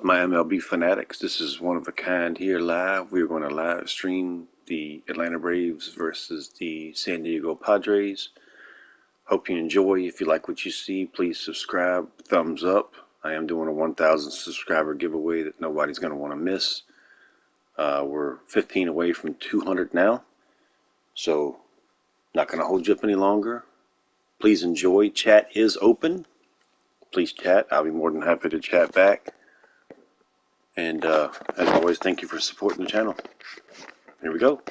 my MLB fanatics? This is one of a kind here live. We're going to live stream the Atlanta Braves versus the San Diego Padres. Hope you enjoy. If you like what you see, please subscribe, thumbs up. I am doing a 1,000 subscriber giveaway that nobody's going to want to miss. We're 15 away from 200 now, so not going to hold you up any longer. Please enjoy. Chat is open. Please chat. I'll be more than happy to chat back. And as always, thank you for supporting the channel. Here we go.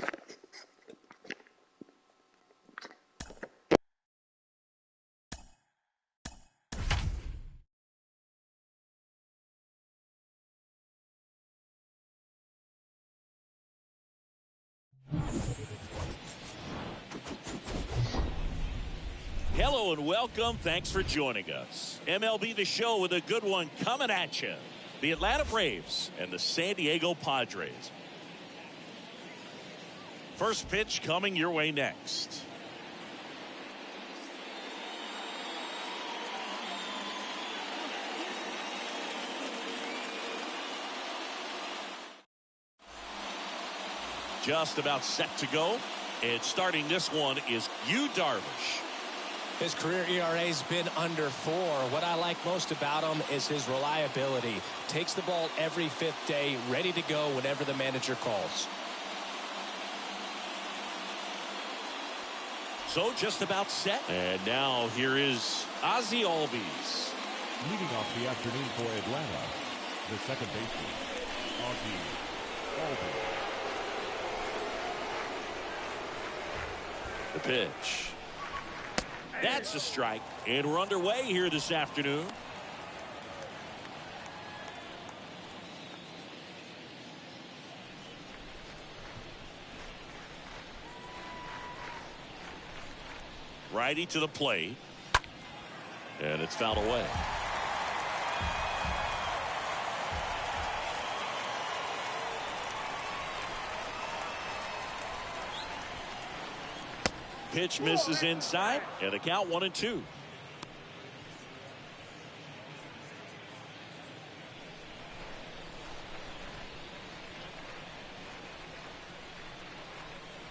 Hello and welcome. Thanks for joining us. MLB The Show with a good one coming at you. The Atlanta Braves and the San Diego Padres. First pitch coming your way next. Just about set to go. And starting this one is Yu Darvish. His career ERA's been under 4. What I like most about him is his reliability. Takes the ball every 5th day, ready to go whenever the manager calls. So just about set. And now here is Ozzie Albies. Leading off the afternoon for Atlanta, the second baseman, Ozzie Albies. The pitch. That's a strike. And we're underway here this afternoon. Righty to the plate. And it's fouled away. Pitch misses inside, and a count 1-2.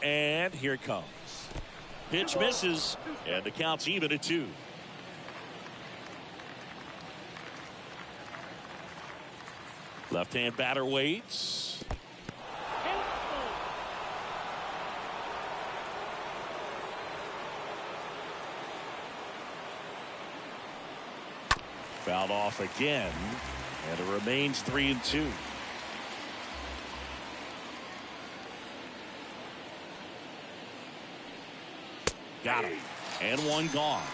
And here it comes. Pitch misses, and the count's even at 2. Left-hand batter waits. Fouled off again, and it remains 3-2. Got him, and one gone.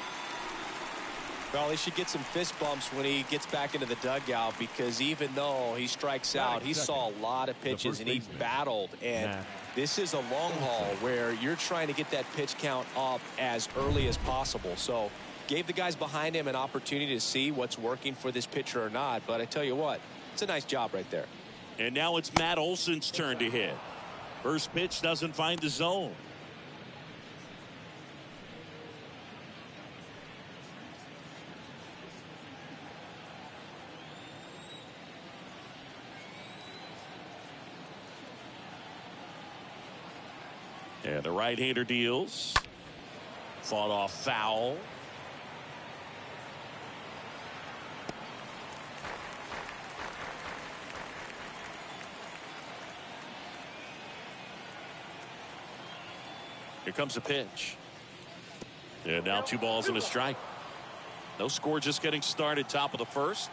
Well, he should get some fist bumps when he gets back into the dugout, because even though he strikes out, he saw a lot of pitches and he battled. And this is a long haul where you're trying to get that pitch count up as early as possible. So gave the guys behind him an opportunity to see what's working for this pitcher or not. But I tell you what, it's a nice job right there. And now it's Matt Olson's turn to hit. First pitch doesn't find the zone. And the right-hander deals. Fought off foul. Here comes the pitch. And now 2 balls and a strike. No score, just getting started, top of the first.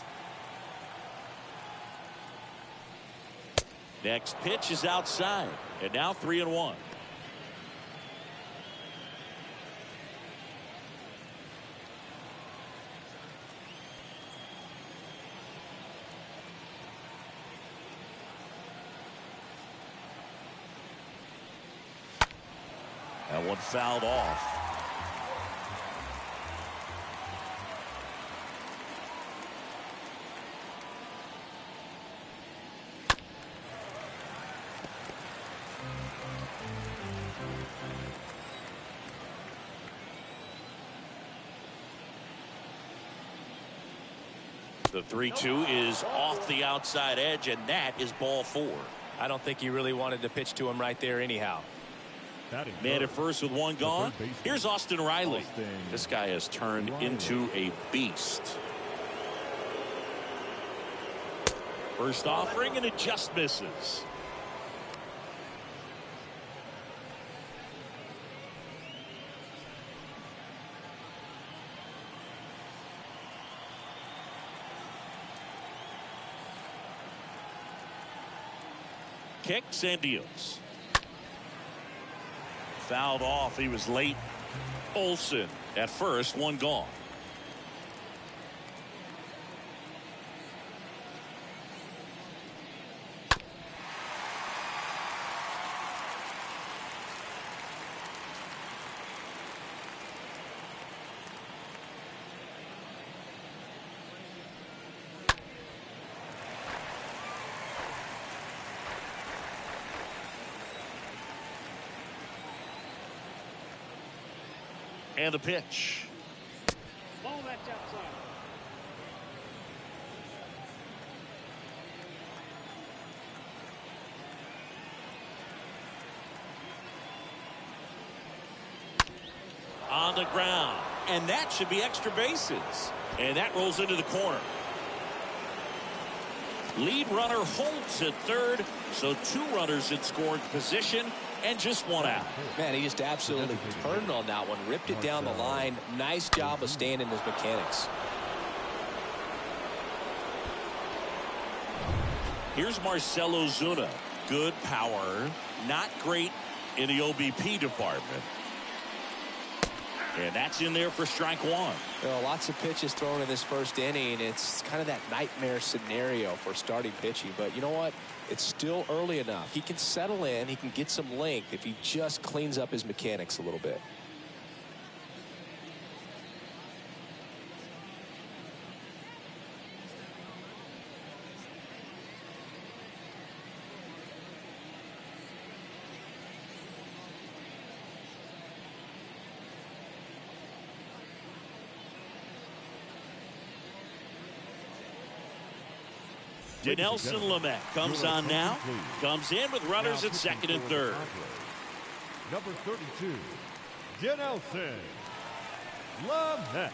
Next pitch is outside. And now 3-1. That one fouled off. The 3-2 is off the outside edge, and that is ball 4. I don't think he really wanted to pitch to him right there anyhow. Man at first with one gone. Here's Austin Riley. This guy has turned into a beast. First offering, and it just misses. Kicks and deals. Fouled off. He was late. Olsen at first, one gone. And the pitch. Ball that's outside. On the ground. And that should be extra bases. And that rolls into the corner. Lead runner holds at third. So 2 runners in scoring position. And just 1 out. Man, he just absolutely turned on that one. Ripped it down the line. Nice job of staying in his mechanics. Here's Marcell Ozuna. Good power. Not great in the OBP department. And that's in there for strike 1. Well, lots of pitches thrown in this first inning. It's kind of that nightmare scenario for starting pitching. But you know what? It's still early enough. He can settle in. He can get some length if he just cleans up his mechanics a little bit. Dinelson Lamet comes on now. Comes in with runners at second and third. Number 32, Dinelson Lamet.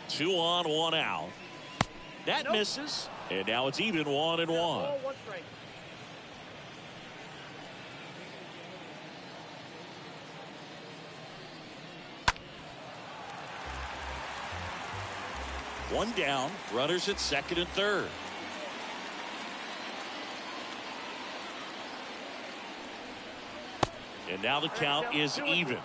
Two on, 1 out. That misses. And now it's even 1-1. Ball, 1 strike. One down, runners at second and third. And now the count is even.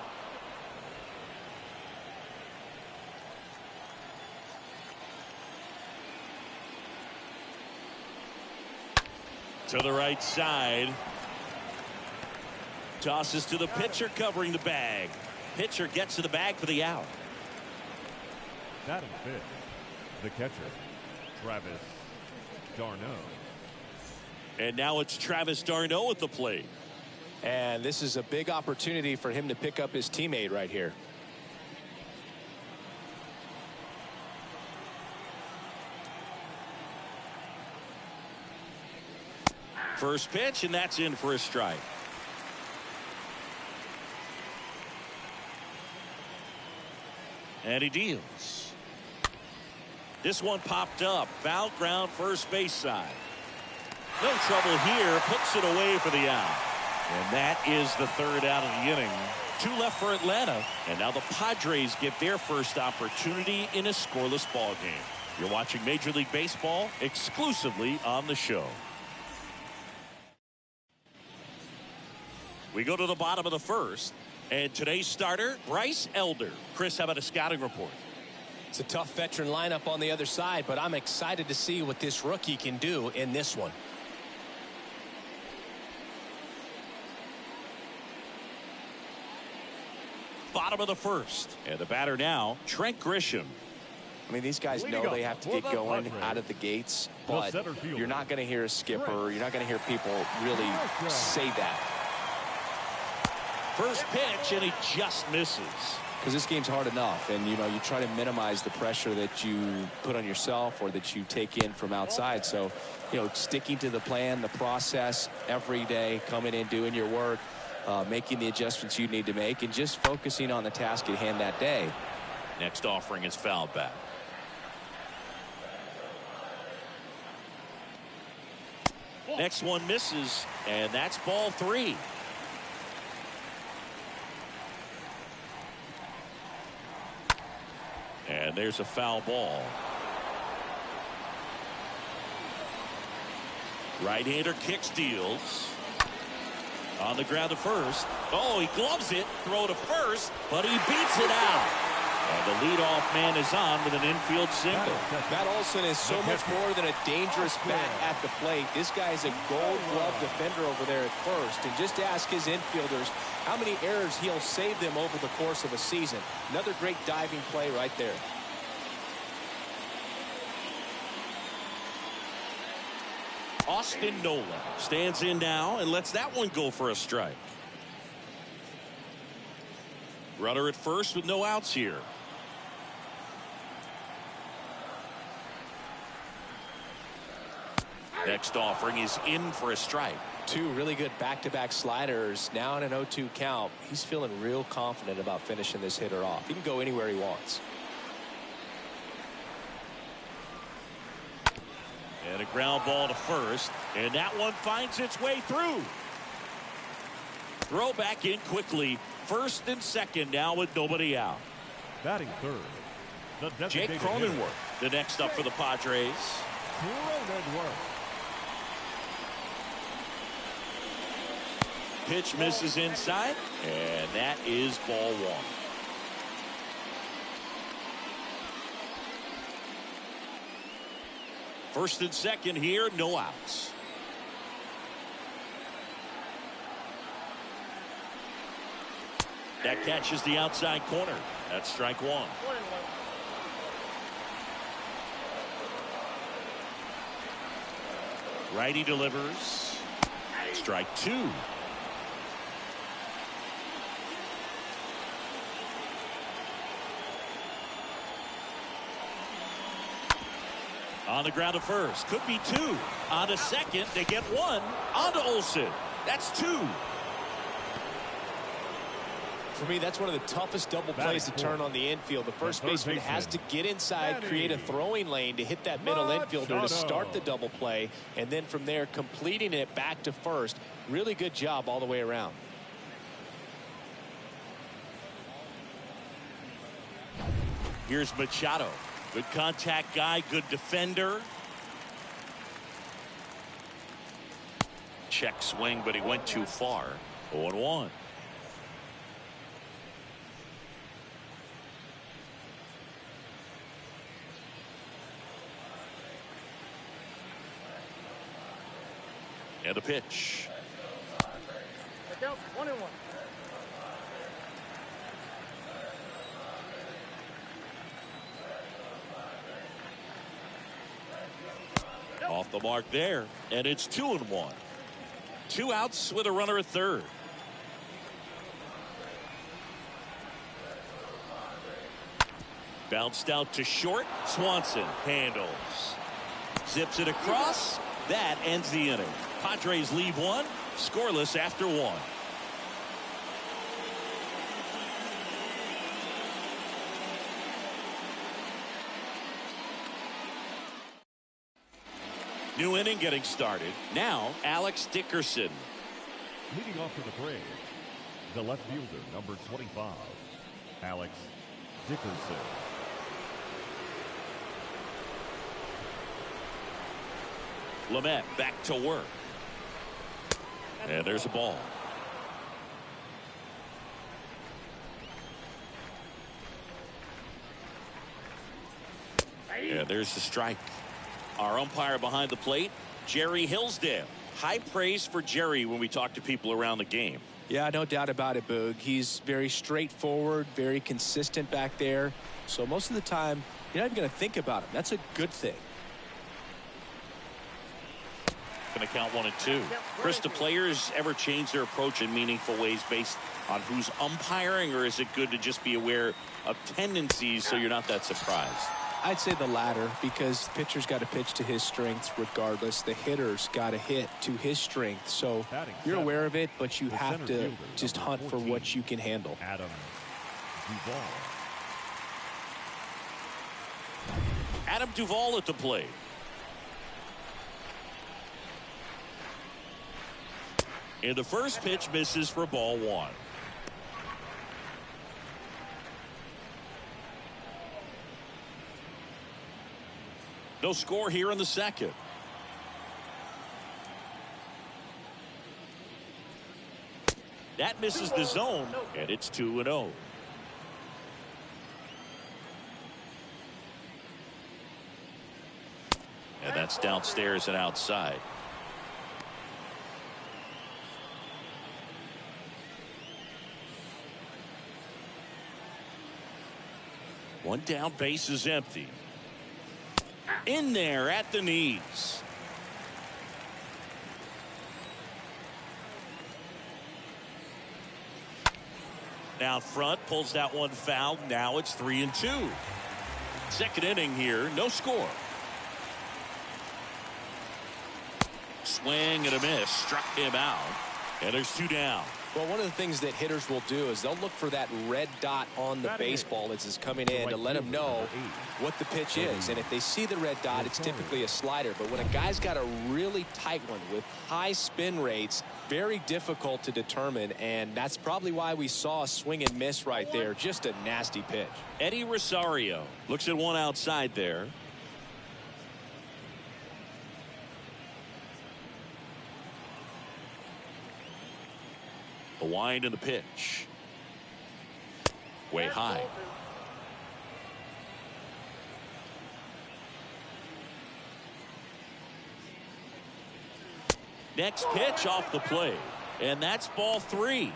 To the right side. Tosses to the pitcher covering the bag. Pitcher gets to the bag for the out. Batting fifth, the catcher, Travis d'Arnaud. And now it's Travis d'Arnaud at the plate. And this is a big opportunity for him to pick up his teammate right here. First pitch, and that's in for a strike. And he deals. This one popped up. Foul ground, first base side. No trouble here. Puts it away for the out. And that is the third out of the inning. 2 left for Atlanta. And now the Padres get their first opportunity in a scoreless ball game. You're watching Major League Baseball exclusively on the show. We go to the bottom of the first. And today's starter, Bryce Elder. Chris, how about a scouting report? It's a tough veteran lineup on the other side, but I'm excited to see what this rookie can do in this one. Bottom of the first. And the batter now, Trent Grisham. I mean, these guys know they have to get going out of the gates, but you're not going to hear a skipper. You're not going to hear people really say that. First pitch, and he just misses. Because this game's hard enough, and, you know, you try to minimize the pressure that you put on yourself or that you take in from outside. So, you know, sticking to the plan, the process every day, coming in, doing your work, making the adjustments you need to make, and just focusing on the task at hand that day. Next offering is fouled back. Next one misses, and that's ball 3. And there's a foul ball. Right-hander kicks, deals. On the ground to first. Oh, he gloves it. Throw to first, but he beats it out. And the leadoff man is on with an infield single. Matt Olson is so much more than a dangerous bat at the plate. This guy is a gold glove defender over there at first. And just ask his infielders how many errors he'll save them over the course of a season. Another great diving play right there. Austin Nola stands in now and lets that one go for a strike. Runner at first with no outs here. Next offering is in for a strike. 2 really good back-to-back sliders. Now in an 0-2 count. He's feeling real confident about finishing this hitter off. He can go anywhere he wants. And a ground ball to first. And that one finds its way through. Throw back in quickly. First and second now with nobody out. Batting third, the Jake Cronenworth, the next up for the Padres. Cronenworth. Pitch misses inside, and that is ball 1. First and second here, no outs. That catches the outside corner. That's strike 1. Righty delivers. Strike 2. On the ground to first. Could be 2. On to second. They get 1. On to Olson. That's 2. For me, that's one of the toughest double plays to turn on the infield. The first baseman has to get inside, create a throwing lane to hit that middle infielder to start the double play, and then from there completing it back to first. Really good job all the way around. Here's Machado. Good contact guy, good defender. Check swing, but he went too far. 0-1. And the pitch. 1-1. Off the mark there, and it's 2-1. 2 outs with a runner at third. Bounced out to short. Swanson handles. Zips it across. That ends the inning. Padres leave 1, scoreless after 1. New inning getting started. Now, Alex Dickerson. Leading off for the Braves, the left fielder, number 25, Alex Dickerson. Lamet back to work. And there's a ball. And there's the strike. Our umpire behind the plate, Jerry Hillsdale. High praise for Jerry when we talk to people around the game. Yeah, no doubt about it, Boog. He's very straightforward, very consistent back there. So most of the time, you're not even going to think about him. That's a good thing. Going to count 1-2. Chris, do players ever change their approach in meaningful ways based on who's umpiring, or is it good to just be aware of tendencies so you're not that surprised? I'd say the latter, because pitcher's got to pitch to his strengths regardless. The hitter's got to hit to his strength. So you're aware of it, but you have to just hunt for what you can handle. Adam Duvall. Adam Duvall at the plate. And the first pitch misses for ball 1. No score here in the second. That misses the zone, and it's 2-0. And that's downstairs and outside. One down, base is empty. In there at the knees. Now front, pulls that one foul. Now it's 3-2. Second inning here, no score. Swing and a miss, struck him out. And there's 2 down. Well, one of the things that hitters will do is they'll look for that red dot on the baseball as it's coming in to let them know what the pitch is. And if they see the red dot, it's typically a slider. But when a guy's got a really tight one with high spin rates, very difficult to determine. And that's probably why we saw a swing and miss right there. Just a nasty pitch. Eddie Rosario looks at one outside there. The wind and the pitch. Way high. Next pitch off the plate. And that's ball 3.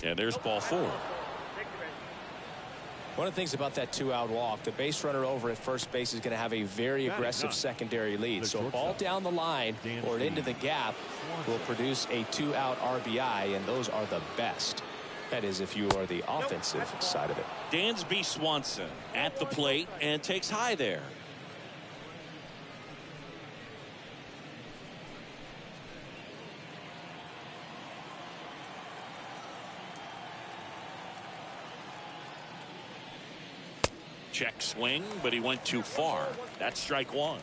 And there's ball 4. One of the things about that 2-out walk, the base runner over at first base is going to have a very aggressive secondary lead. So a ball down the line or into the gap will produce a 2-out RBI, and those are the best. That is, if you are the offensive side of it. Dansby Swanson at the plate and takes high there. Check swing, but he went too far. That's strike 1.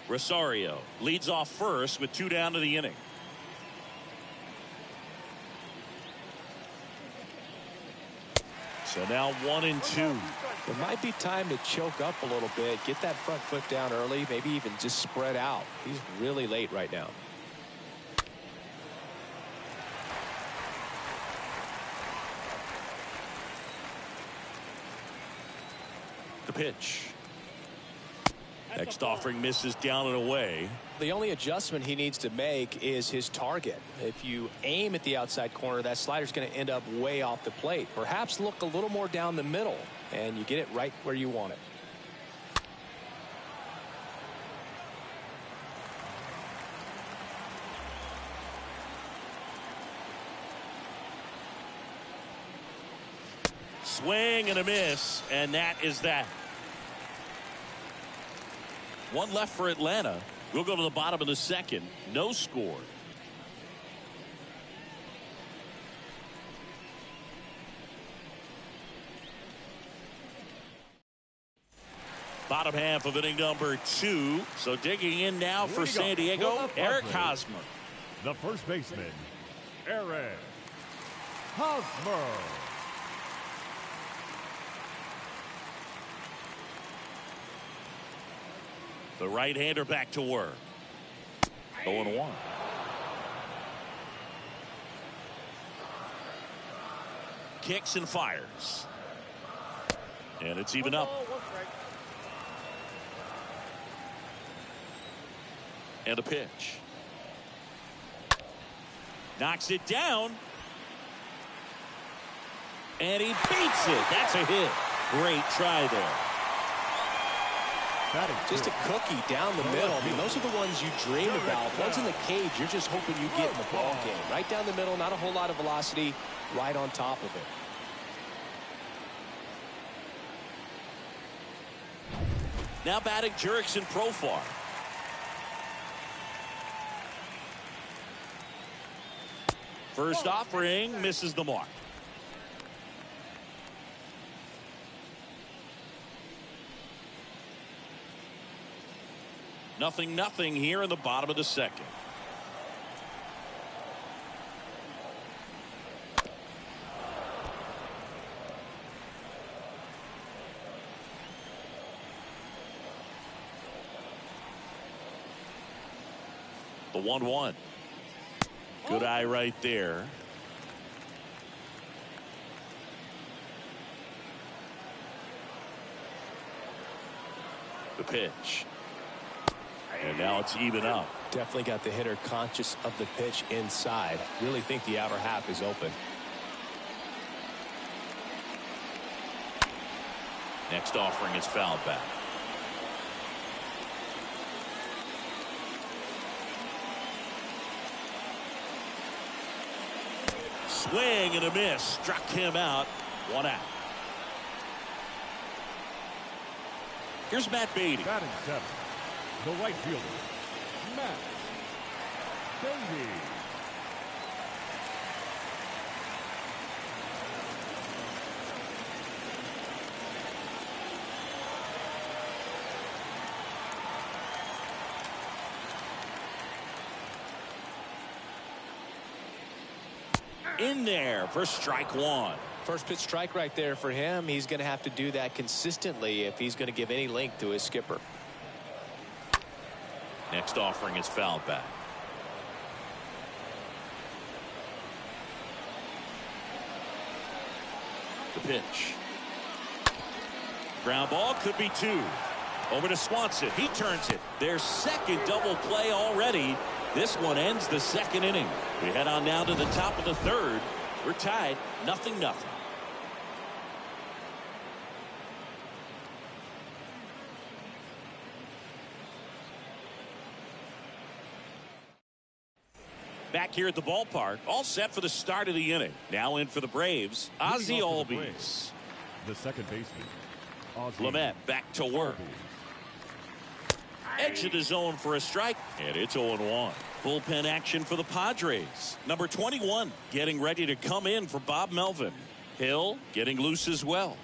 Rosario leads off first with 2 down to the inning. So now 1-2. It might be time to choke up a little bit, get that front foot down early, maybe even just spread out. He's really late right now. The pitch. Next offering misses down and away. The only adjustment he needs to make is his target. If you aim at the outside corner, that slider's going to end up way off the plate. Perhaps look a little more down the middle, and you get it right where you want it. Swing and a miss, and that is that. One left for Atlanta. We'll go to the bottom of the second. No score. Bottom half of inning number 2. So digging in now for San Diego, Eric Hosmer. The first baseman, Eric Hosmer. The right-hander back to work. 0-1. kicks and fires. And it's even up. And a pitch. Knocks it down. And he beats it. That's a hit. Great try there. Just a cookie down the middle. I mean, those are the ones you dream about. Ones in the cage, you're just hoping you get in the ball game. Right down the middle, not a whole lot of velocity, right on top of it. Now batting Jurickson Profar. First offering misses the mark. Nothing here in the bottom of the second. The 1-1. Good eye right there. The pitch. And now it's even up. Definitely got the hitter conscious of the pitch inside. Really think the outer half is open. Next offering is fouled back. Swing and a miss. Struck him out. 1 out. Here's Matt Beatty. Batting 7. The right fielder, Matt Beatty. In there for strike 1. First pitch strike right there for him. He's going to have to do that consistently if he's going to give any length to his skipper. Next offering is fouled back. The pitch. Ground ball, could be 2. Over to Swanson. He turns it. Their second double play already. This one ends the second inning. We head on now to the top of the third. We're tied 0-0. Back here at the ballpark, all set for the start of the inning. Now in for the Braves, Ozzie Albies. The second baseman, Ozzie Lamet back to work. Edge of the zone for a strike, and it's 0-1. Bullpen action for the Padres. Number 21 getting ready to come in for Bob Melvin. Hill getting loose as well.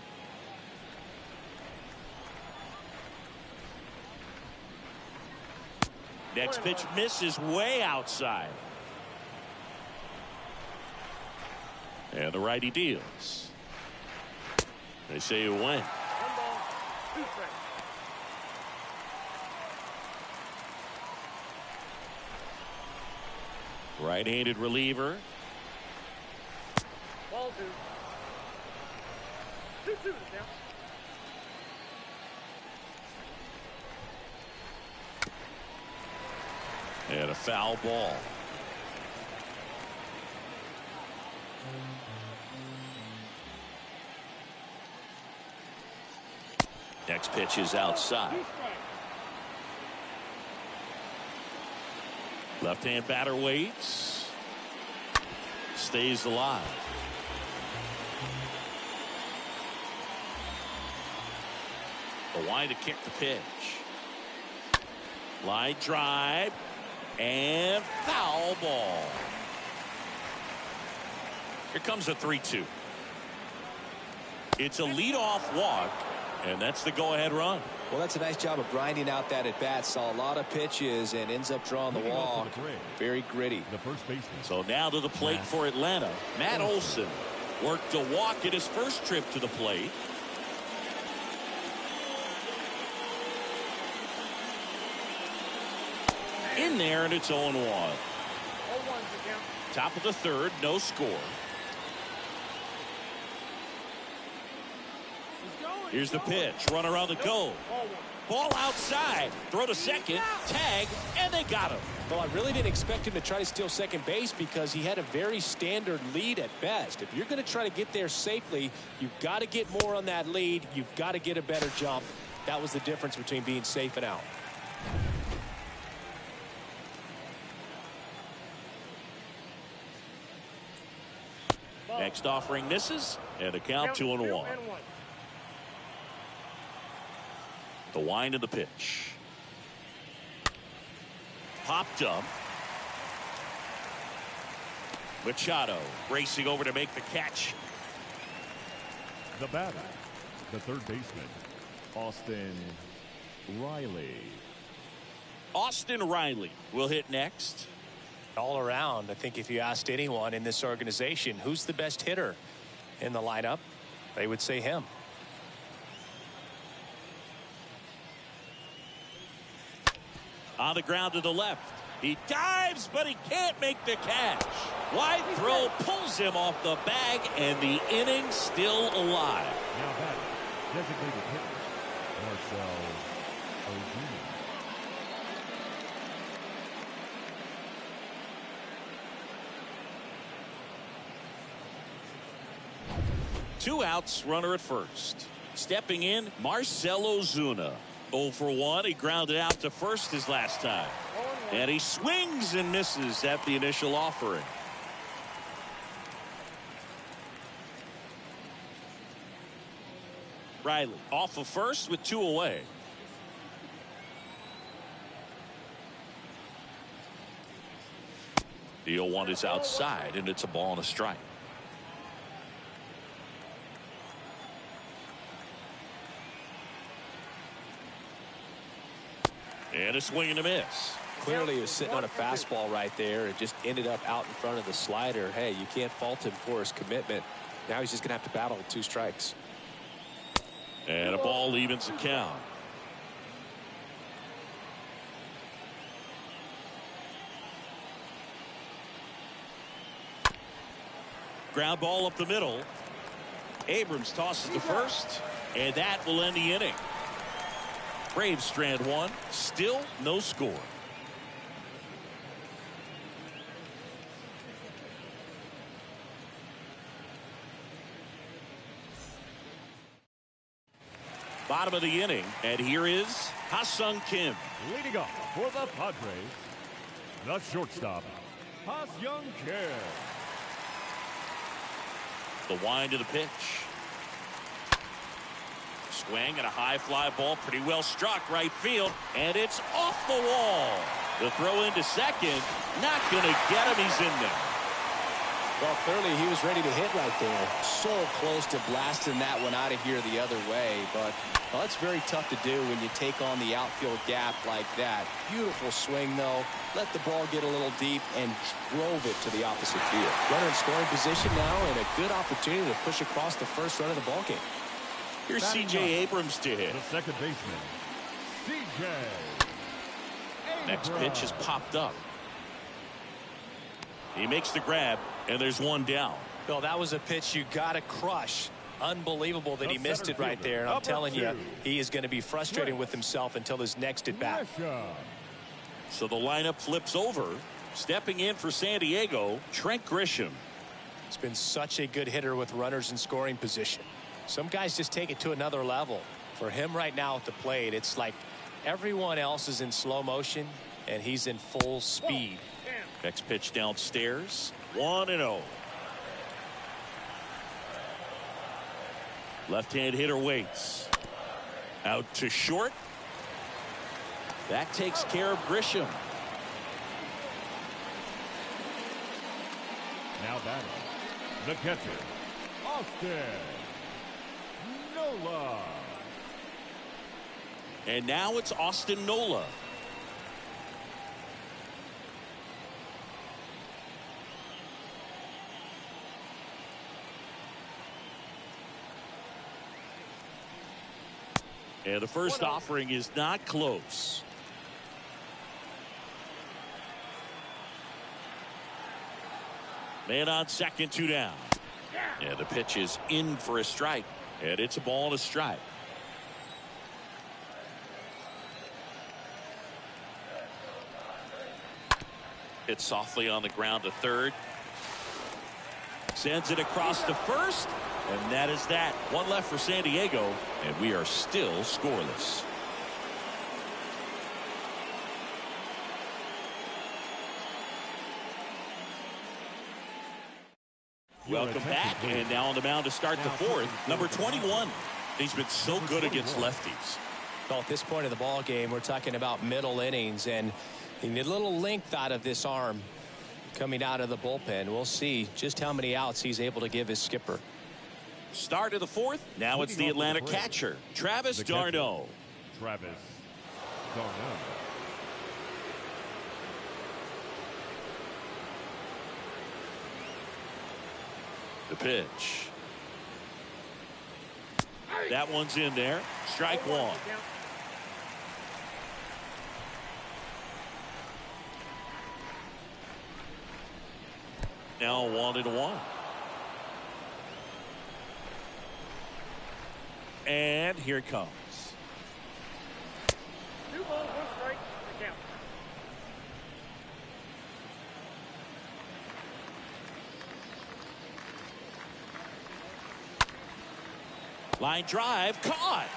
Next pitch misses way outside. And the righty deals. They say it went. 1 ball, 2 strikes. Right-handed reliever. Ball 2. 2-2 to count. And a foul ball. Next pitch is outside. 2 strikes. Left-hand batter waits. Stays alive. A wide to kick the pitch. Line drive. And foul ball. Here comes a 3-2. It's a leadoff walk. And that's the go-ahead run. Well, that's a nice job of grinding out that at-bat. Saw a lot of pitches and ends up drawing the walk. Very gritty. The first baseman. So now to the plate for Atlanta. Matt Olson worked a walk at his first trip to the plate. In there, and it's 0-1. 0-1 to count. Top of the third, no score. Here's the pitch. Runner on the go. Ball outside. Throw to second. Tag. And they got him. Well, I really didn't expect him to try to steal second base because he had a very standard lead at best. If you're going to try to get there safely, you've got to get more on that lead. You've got to get a better jump. That was the difference between being safe and out. Next offering misses. And a count 2-1. The wind of the pitch. Popped up. Machado racing over to make the catch. The batter, the third baseman, Austin Riley. Austin Riley will hit next. All around, I think if you asked anyone in this organization who's the best hitter in the lineup, they would say him. On the ground to the left. He dives, but he can't make the catch. Wide throw pulls him off the bag, and the inning still alive. Now that designated hitter, Marcel Ozuna. Two outs, runner at first. Stepping in, Marcel Ozuna. 0 for 1. He grounded out to first his last time. And he swings and misses at the initial offering. Riley off of first with 2 away. The 0-1 is outside, and it's a ball and a strike. And a swing and a miss. Clearly he was sitting on a fastball right there. It just ended up out in front of the slider. Hey, you can't fault him for his commitment. Now he's just going to have to battle with 2 strikes. And a ball evens the count. Ground ball up the middle. Abrams tosses to first, and that will end the inning. Braves strand 1. Still no score. Bottom of the inning, and here is Ha-Sung Kim. Leading off for the Padres, the shortstop, Ha-Sung Kim. The wind to the pitch. Swing and a high fly ball, pretty well struck right field, and it's off the wall. The throw into second, not going to get him. He's in there. Well, clearly he was ready to hit right there. So close to blasting that one out of here the other way, but well, it's very tough to do when you take on the outfield gap like that. Beautiful swing, though. Let the ball get a little deep and drove it to the opposite field. Runner in scoring position now, and a good opportunity to push across the first run of the ballgame. Here's C.J. Abrams to hit. The second baseman, C.J. Next pitch is popped up. He makes the grab, and there's one down. Well, that was a pitch you got to crush. Unbelievable that he missed it right there. And I'm telling you, he is going to be frustrated with himself until his next at bat. So the lineup flips over. Stepping in for San Diego, Trent Grisham. He's been such a good hitter with runners in scoring position. Some guys just take it to another level. For him right now at the plate, it's like everyone else is in slow motion, and he's in full speed. Next pitch downstairs. 1-0. Left-hand hitter waits. Out to short. That takes care of Grisham. Now batting, the catcher, Austin Nola. And now it's Austin Nola. And the first offering is not close. Man on second, 2 down. And the pitch is in for a strike. And it's a ball and a strike. Hit softly on the ground to third. Sends it across to first. And that is that. One left for San Diego. And we are still scoreless. Welcome back. And now on the mound to start the fourth, number 21. He's been so good against lefties. Well, at this point of the ball game, we're talking about middle innings, and you need a little length out of this arm coming out of the bullpen. We'll see just how many outs he's able to give his skipper. Start of the fourth. Now it's the Atlanta catcher, Travis d'Arnaud. Travis d'Arnaud. The pitch. That one's in there. Strike one. Now 1-1. And here it comes. 2 balls, 1 strike, the count. Line drive, caught.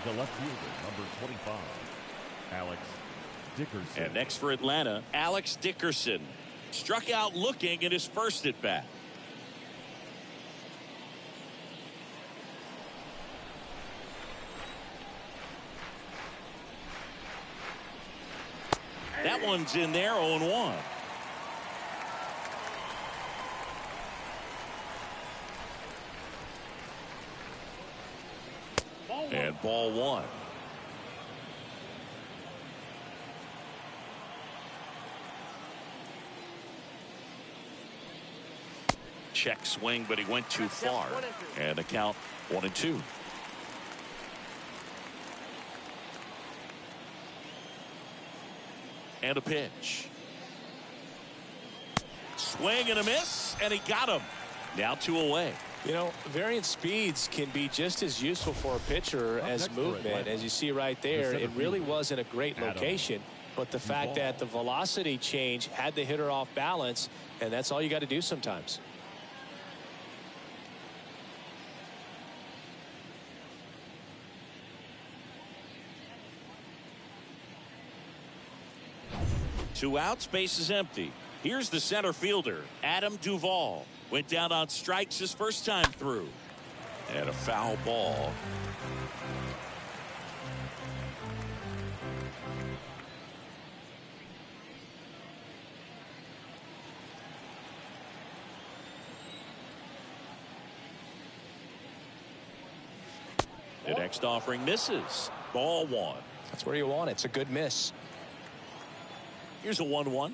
The left fielder, number 25, Alex Dickerson. And next for Atlanta, Alex Dickerson. Struck out looking at his first at bat. That one's in there, 0-1. And ball one. Check swing, but he went too far. And the count 1-2. And a pitch. Swing and a miss, and he got him. Now 2 away. You know, variant speeds can be just as useful for a pitcher as movement. As you see right there, it really wasn't a great location, but the fact that the velocity change had the hitter off balance, and that's all you got to do sometimes. Two outs, base is empty. Here's the center fielder, Adam Duvall. Went down on strikes his first time through. And a foul ball. The next offering misses. Ball one. That's where you want it. It's a good miss. Here's a 1-1.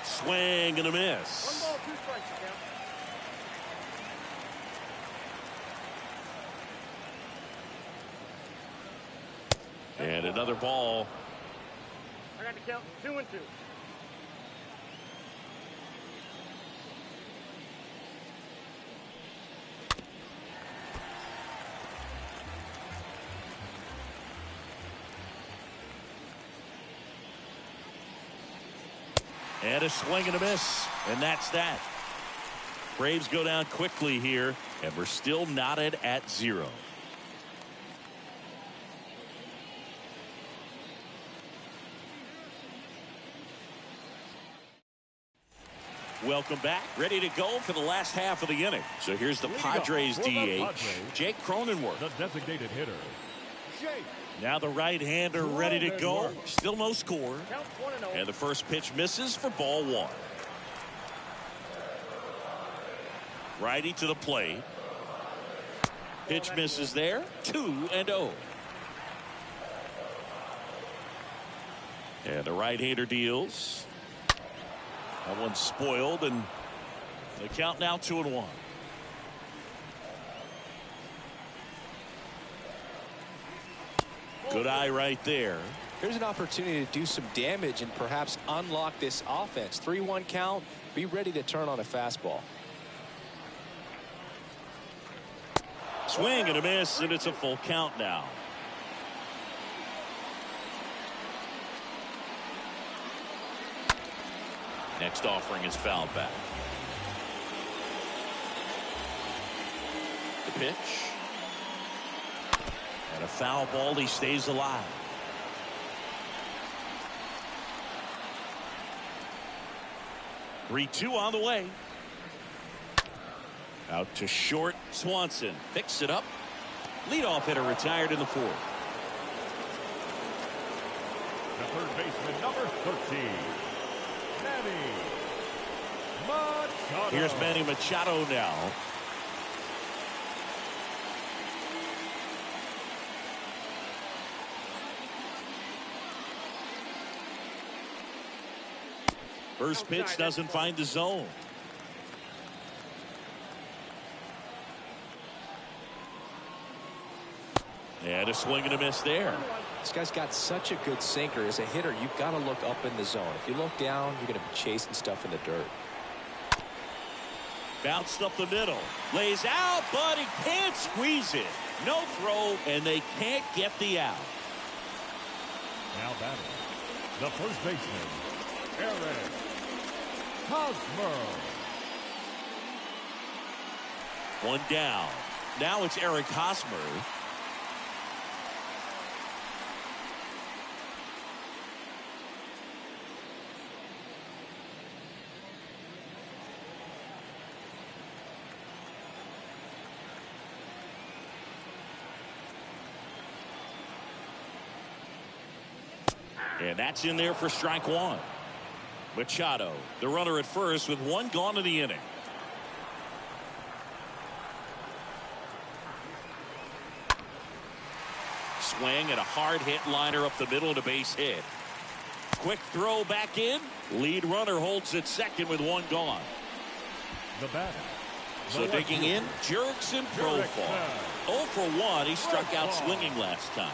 Swing and a miss. 1 ball, 2 strikes, the count. And another ball. I got the count 2-2. And a swing and a miss. And that's that. Braves go down quickly here, and we're still knotted at 0. Welcome back. Ready to go for the last half of the inning. So here's the Padres DH, Jake Cronenworth. The designated hitter, Jake. Now the right-hander ready to go. Still no score. Count 1-0. And the first pitch misses for ball one. Righty to the plate. Pitch misses there. 2-0. And the right-hander deals. That one's spoiled, and the count now 2-1. Good eye right there. Here's an opportunity to do some damage and perhaps unlock this offense. 3-1 count. Be ready to turn on a fastball. Swing and a miss, and it's a full count now. Next offering is fouled back. The pitch. And a foul ball. He stays alive. 3-2 on the way. Out to short. Swanson picks it up. Leadoff hitter retired in the fourth. The third baseman, number 13, Manny Machado. Here's Manny Machado now. First pitch doesn't find the zone. And a swing and a miss there. This guy's got such a good sinker. As a hitter, you've got to look up in the zone. If you look down, you're going to be chasing stuff in the dirt. Bounced up the middle. Lays out, but he can't squeeze it. No throw, and they can't get the out. Now batting, the first baseman, Eric Hosmer. One down. Now it's Eric Hosmer. And that's in there for strike one. Machado, the runner at first with one gone in the inning. Swing and a hard hit liner up the middle and a base hit. Quick throw back in. Lead runner holds at second with one gone. The batter. So digging in, Jurickson Profar. 0 for 1. He struck out swinging last time.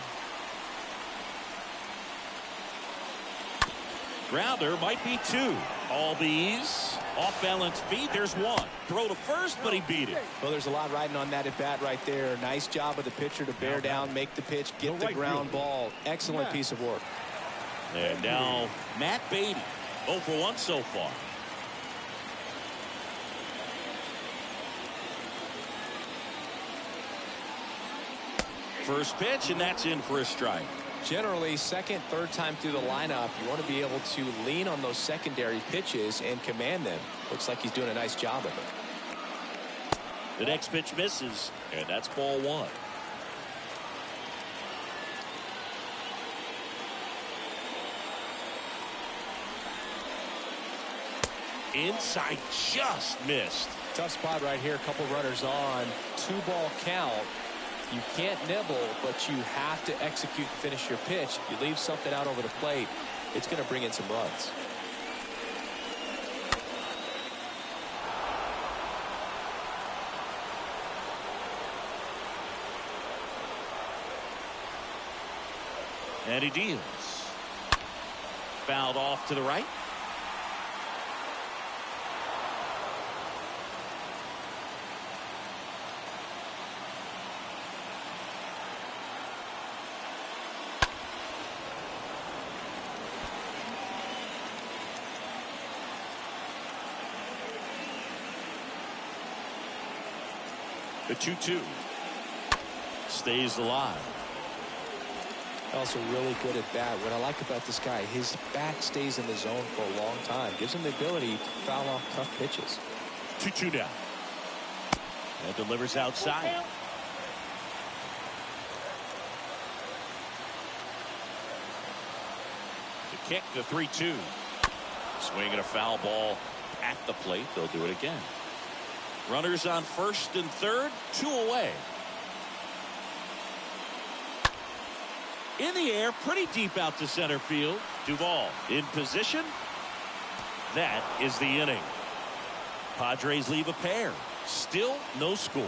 Grounder might be two. All these off balance feet. There's one. Throw to first, but he beat it. Well, there's a lot riding on that at bat right there. Nice job of the pitcher to bear down, make the pitch, get the ground ball. Excellent piece of work. And now Matt Beatty. 0 for 1 so far. First pitch, and that's in for a strike. Generally, second, third time through the lineup, you want to be able to lean on those secondary pitches and command them. Looks like he's doing a nice job of it. The next pitch misses, and that's ball one. Inside, just missed. Tough spot right here. A couple runners on. 2-ball count. You can't nibble, but you have to execute and finish your pitch. If you leave something out over the plate, it's going to bring in some runs. And he deals. Fouled off to the right. The 2-2 stays alive. Also really good at bat. What I like about this guy, his bat stays in the zone for a long time. Gives him the ability to foul off tough pitches. 2-2 down. And delivers outside. The kick, the 3-2. Swing and a foul ball at the plate. They'll do it again. Runners on first and third, 2 away. In the air, pretty deep out to center field. Duvall in position. That is the inning. Padres leave a pair. Still no score.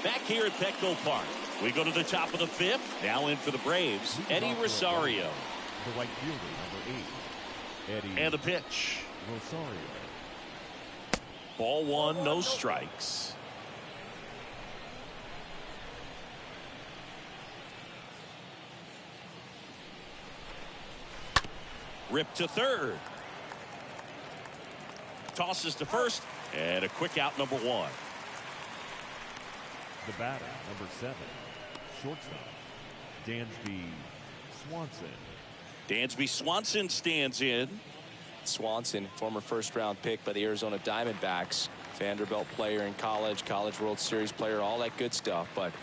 Back here at Petco Park. We go to the top of the fifth. Now in for the Braves, Eddie Rosario. The right fielder, number 8, Eddie. And the pitch. Rosario. Ball one, no strikes. Ripped to third. Tosses to first. And a quick out, number one. The batter, number 7, shortstop, Dansby Swanson. Dansby Swanson stands in. Swanson, former first-round pick by the Arizona Diamondbacks. Vanderbilt player in college, College World Series player, all that good stuff, but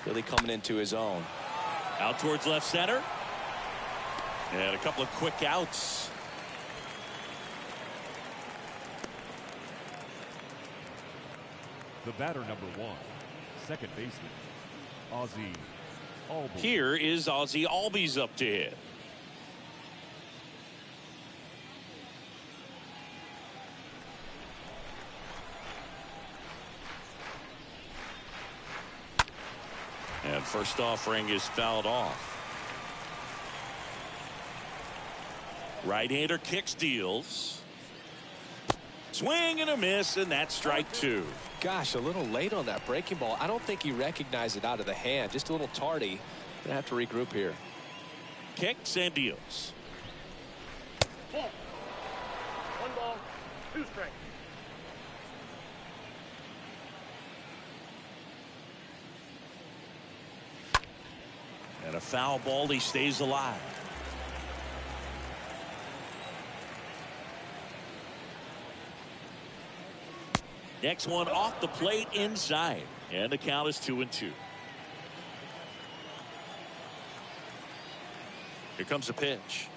really coming into his own. Out towards left center. And a couple of quick outs. The batter, number 1, second baseman, Ozzie Albies. Here is Ozzie Albies up to hit. And first offering is fouled off. Right-hander kicks, deals. Swing and a miss, and that's strike 2. Gosh, a little late on that breaking ball. I don't think he recognized it out of the hand. Just a little tardy. Gonna have to regroup here. Kicks and deals. Ball. 1 ball, 2 strikes. And a foul ball, he stays alive. Next one off the plate inside. And the count is 2-2. Here comes the pitch.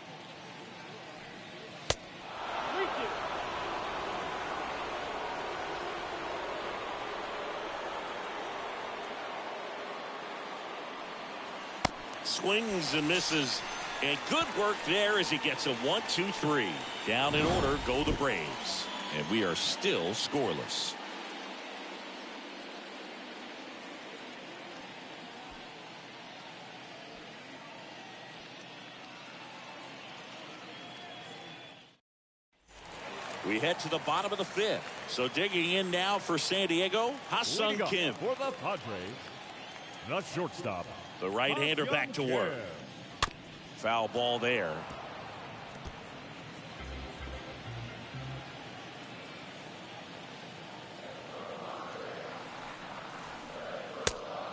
Swings and misses. And good work there as he gets a 1-2-3. Down in order go the Braves. And we are still scoreless. We head to the bottom of the 5th. So digging in now for San Diego, Ha-Sung Kim. For the Padres, the shortstop, The right-hander back to work. Foul ball there.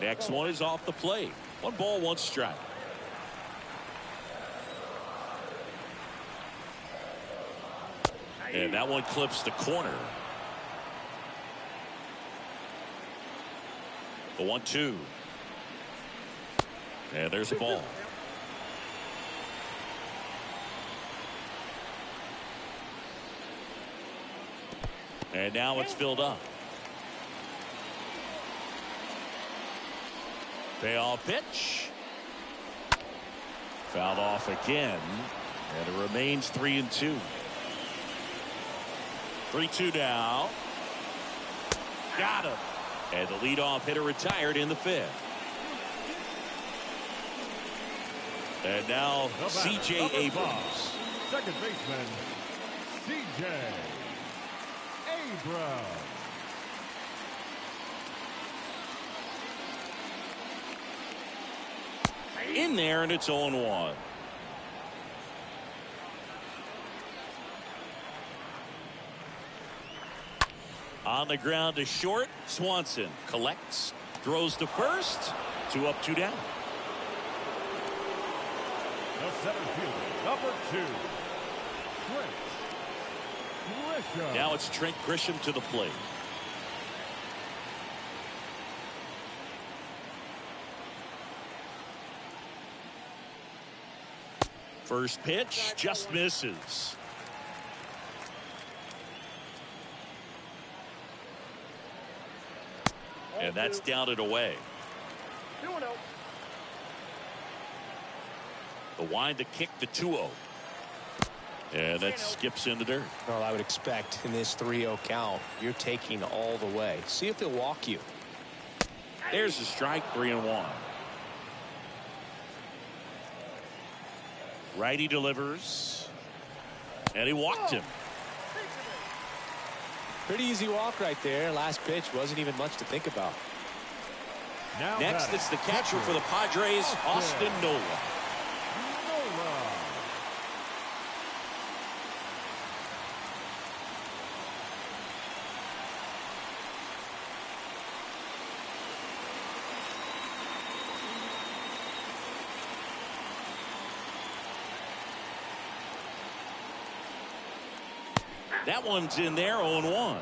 Next one is off the plate. 1 ball, 1 strike. And that one clips the corner. The 1-2. And there's the ball. And now it's filled up. Payoff pitch. Fouled off again. And it remains 3-2. 3-2 now. Got him. And the leadoff hitter retired in the 5th. And now C.J. Abrams. Second baseman, C.J. Abrams. In there, and it's 0-1. On the ground to short. Swanson collects, throws to first. 2 up, 2 down. The center fielder, number 2, Trent Grisham. Now it's Trent Grisham to the plate. First pitch just misses. And that's down and away. 2-0. The wind to kick the 2-0. And that skips in the dirt. Well, I would expect in this 3-0 count, you're taking all the way. See if they'll walk you. There's the strike, 3-1. Righty delivers. And he walked him. Pretty easy walk right there. Last pitch wasn't even much to think about. Now Next, it's the catcher for the Padres, Austin Nola. That one's in there, 0-1.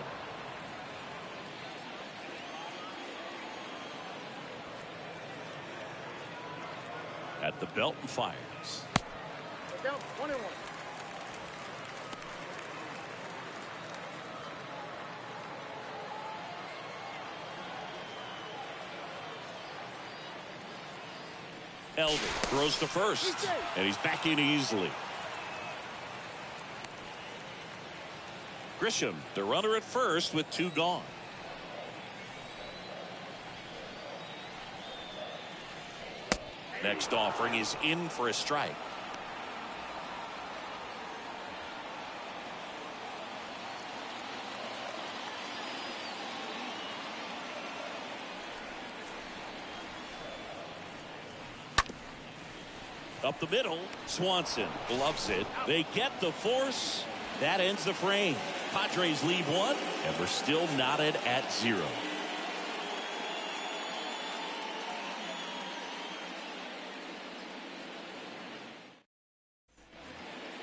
At the belt and fires. Look out, 1-1. Elder throws to first, and he's back in easily. Grisham, the runner at first with 2 gone. Next offering is in for a strike. Up the middle, Swanson gloves it. They get the force. That ends the frame. Padres lead 1, and we're still knotted at 0.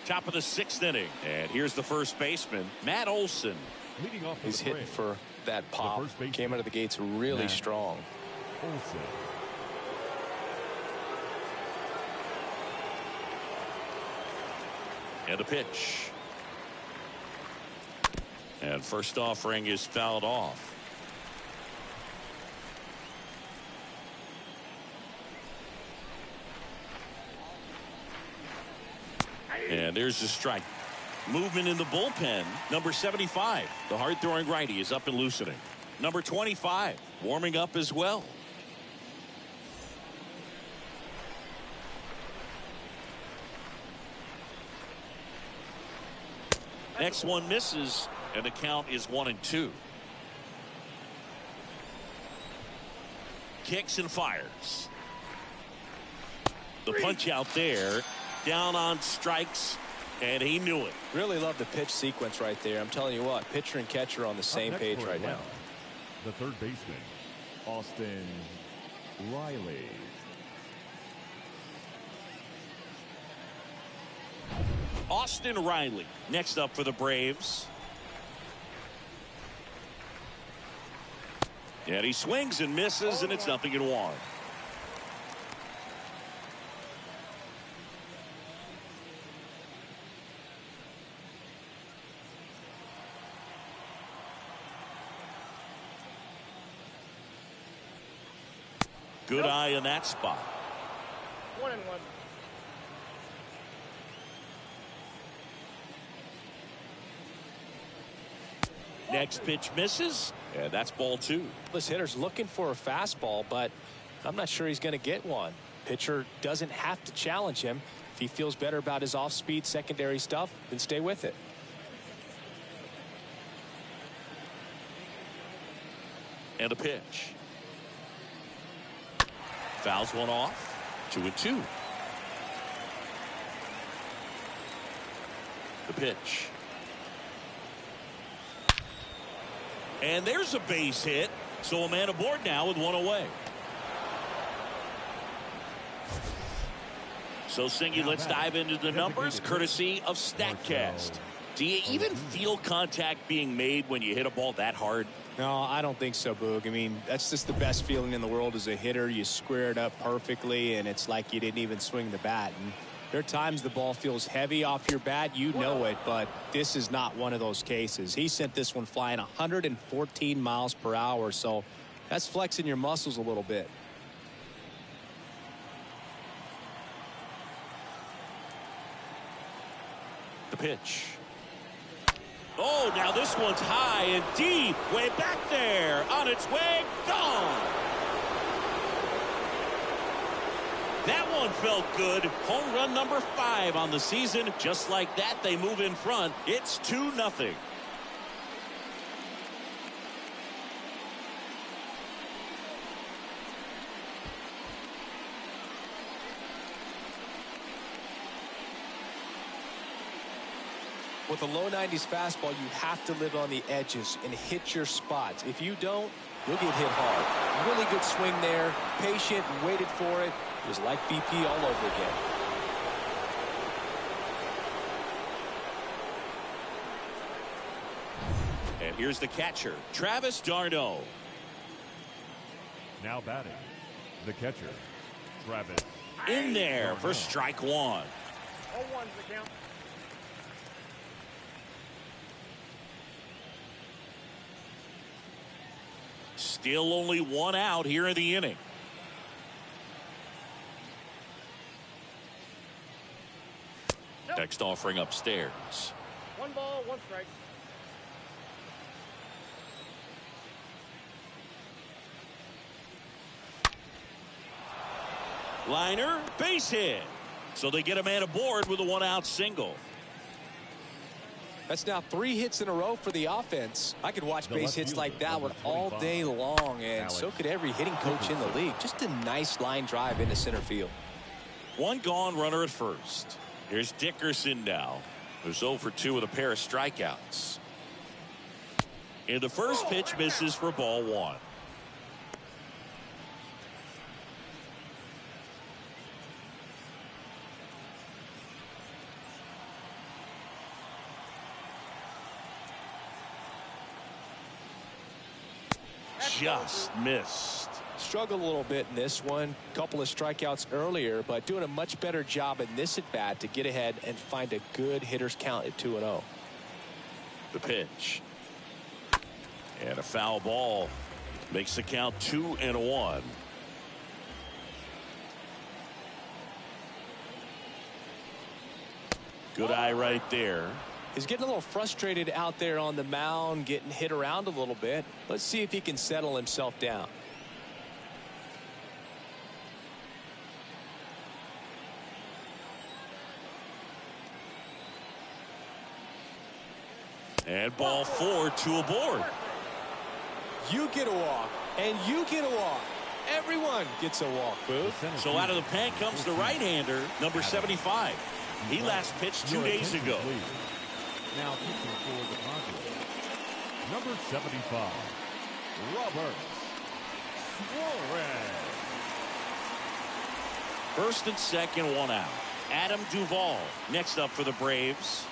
Top of the 6th inning, and here's the first baseman, Matt Olson. Leading off He's hitting for that pop. Came out of the gates really strong. Olsen. And a pitch. And first offering is fouled off. And there's the strike. Movement in the bullpen. Number 75, the hard-throwing righty, is up and loosening. Number 25, warming up as well. Next one misses, and the count is 1-2. Kicks and fires. The punch out there. Down on strikes, and he knew it. Really love the pitch sequence right there. I'm telling you what, pitcher and catcher are on the same page right now. The third baseman, Austin Riley. Austin Riley next up for the Braves. And he swings and misses, and it's 0-1. Good eye in that spot. 1-1. Next pitch misses, and that's ball 2. This hitter's looking for a fastball, but I'm not sure he's going to get one. Pitcher doesn't have to challenge him. If he feels better about his off-speed secondary stuff, then stay with it. And a pitch. Fouls one off. 2-2. The pitch. And there's a base hit. So a man aboard now with 1 away. So Singy, let's dive into the numbers courtesy of StatCast. Do you even feel contact being made when you hit a ball that hard? No, I don't think so, Boog. I mean, that's just the best feeling in the world as a hitter. You square it up perfectly, and it's like you didn't even swing the bat. And there are times the ball feels heavy off your bat. You know it, but this is not one of those cases. He sent this one flying 114 miles per hour, so that's flexing your muscles a little bit. The pitch. Oh, now this one's high and deep, way back there, on its way, gone. That one felt good. Home run number 5 on the season. Just like that, they move in front. It's 2-0. With a low 90s fastball, you have to live on the edges and hit your spots. If you don't, you'll get hit hard. Really good swing there. Patient, waited for it. It was like BP all over again. Here's the catcher, Travis d'Arnaud. Now batting, the catcher, Travis. In there for strike one. 0-1's the count. Still only one out here in the inning. Next offering upstairs. 1 ball, 1 strike. Liner, base hit. So they get a man aboard with a 1-out single. That's now 3 hits in a row for the offense. I could watch The base left hits like fielder, that number one all 25, day long, and Alex so could every hitting coach in the league. Just a nice line drive into center field. 1 gone, runner at first. Here's Dickerson now, who's 0 for 2 with a pair of strikeouts. And the first pitch misses for ball 1. Just missed. Struggled a little bit in this one. Couple of strikeouts earlier, but doing a much better job in this at bat to get ahead and find a good hitter's count at 2-0. The pitch. And a foul ball makes the count 2-1. Good eye right there. He's getting a little frustrated out there on the mound, getting hit around a little bit. Let's see if he can settle himself down. And ball 4, 2 aboard. You get a walk, and you get a walk. Everyone gets a walk, Booth. So out of the pen comes the right-hander, number 75. He last pitched 2 days ago. Now pitching for the Padres, number 75, Robert Suarez. First and second, 1 out. Adam Duvall next up for the Braves.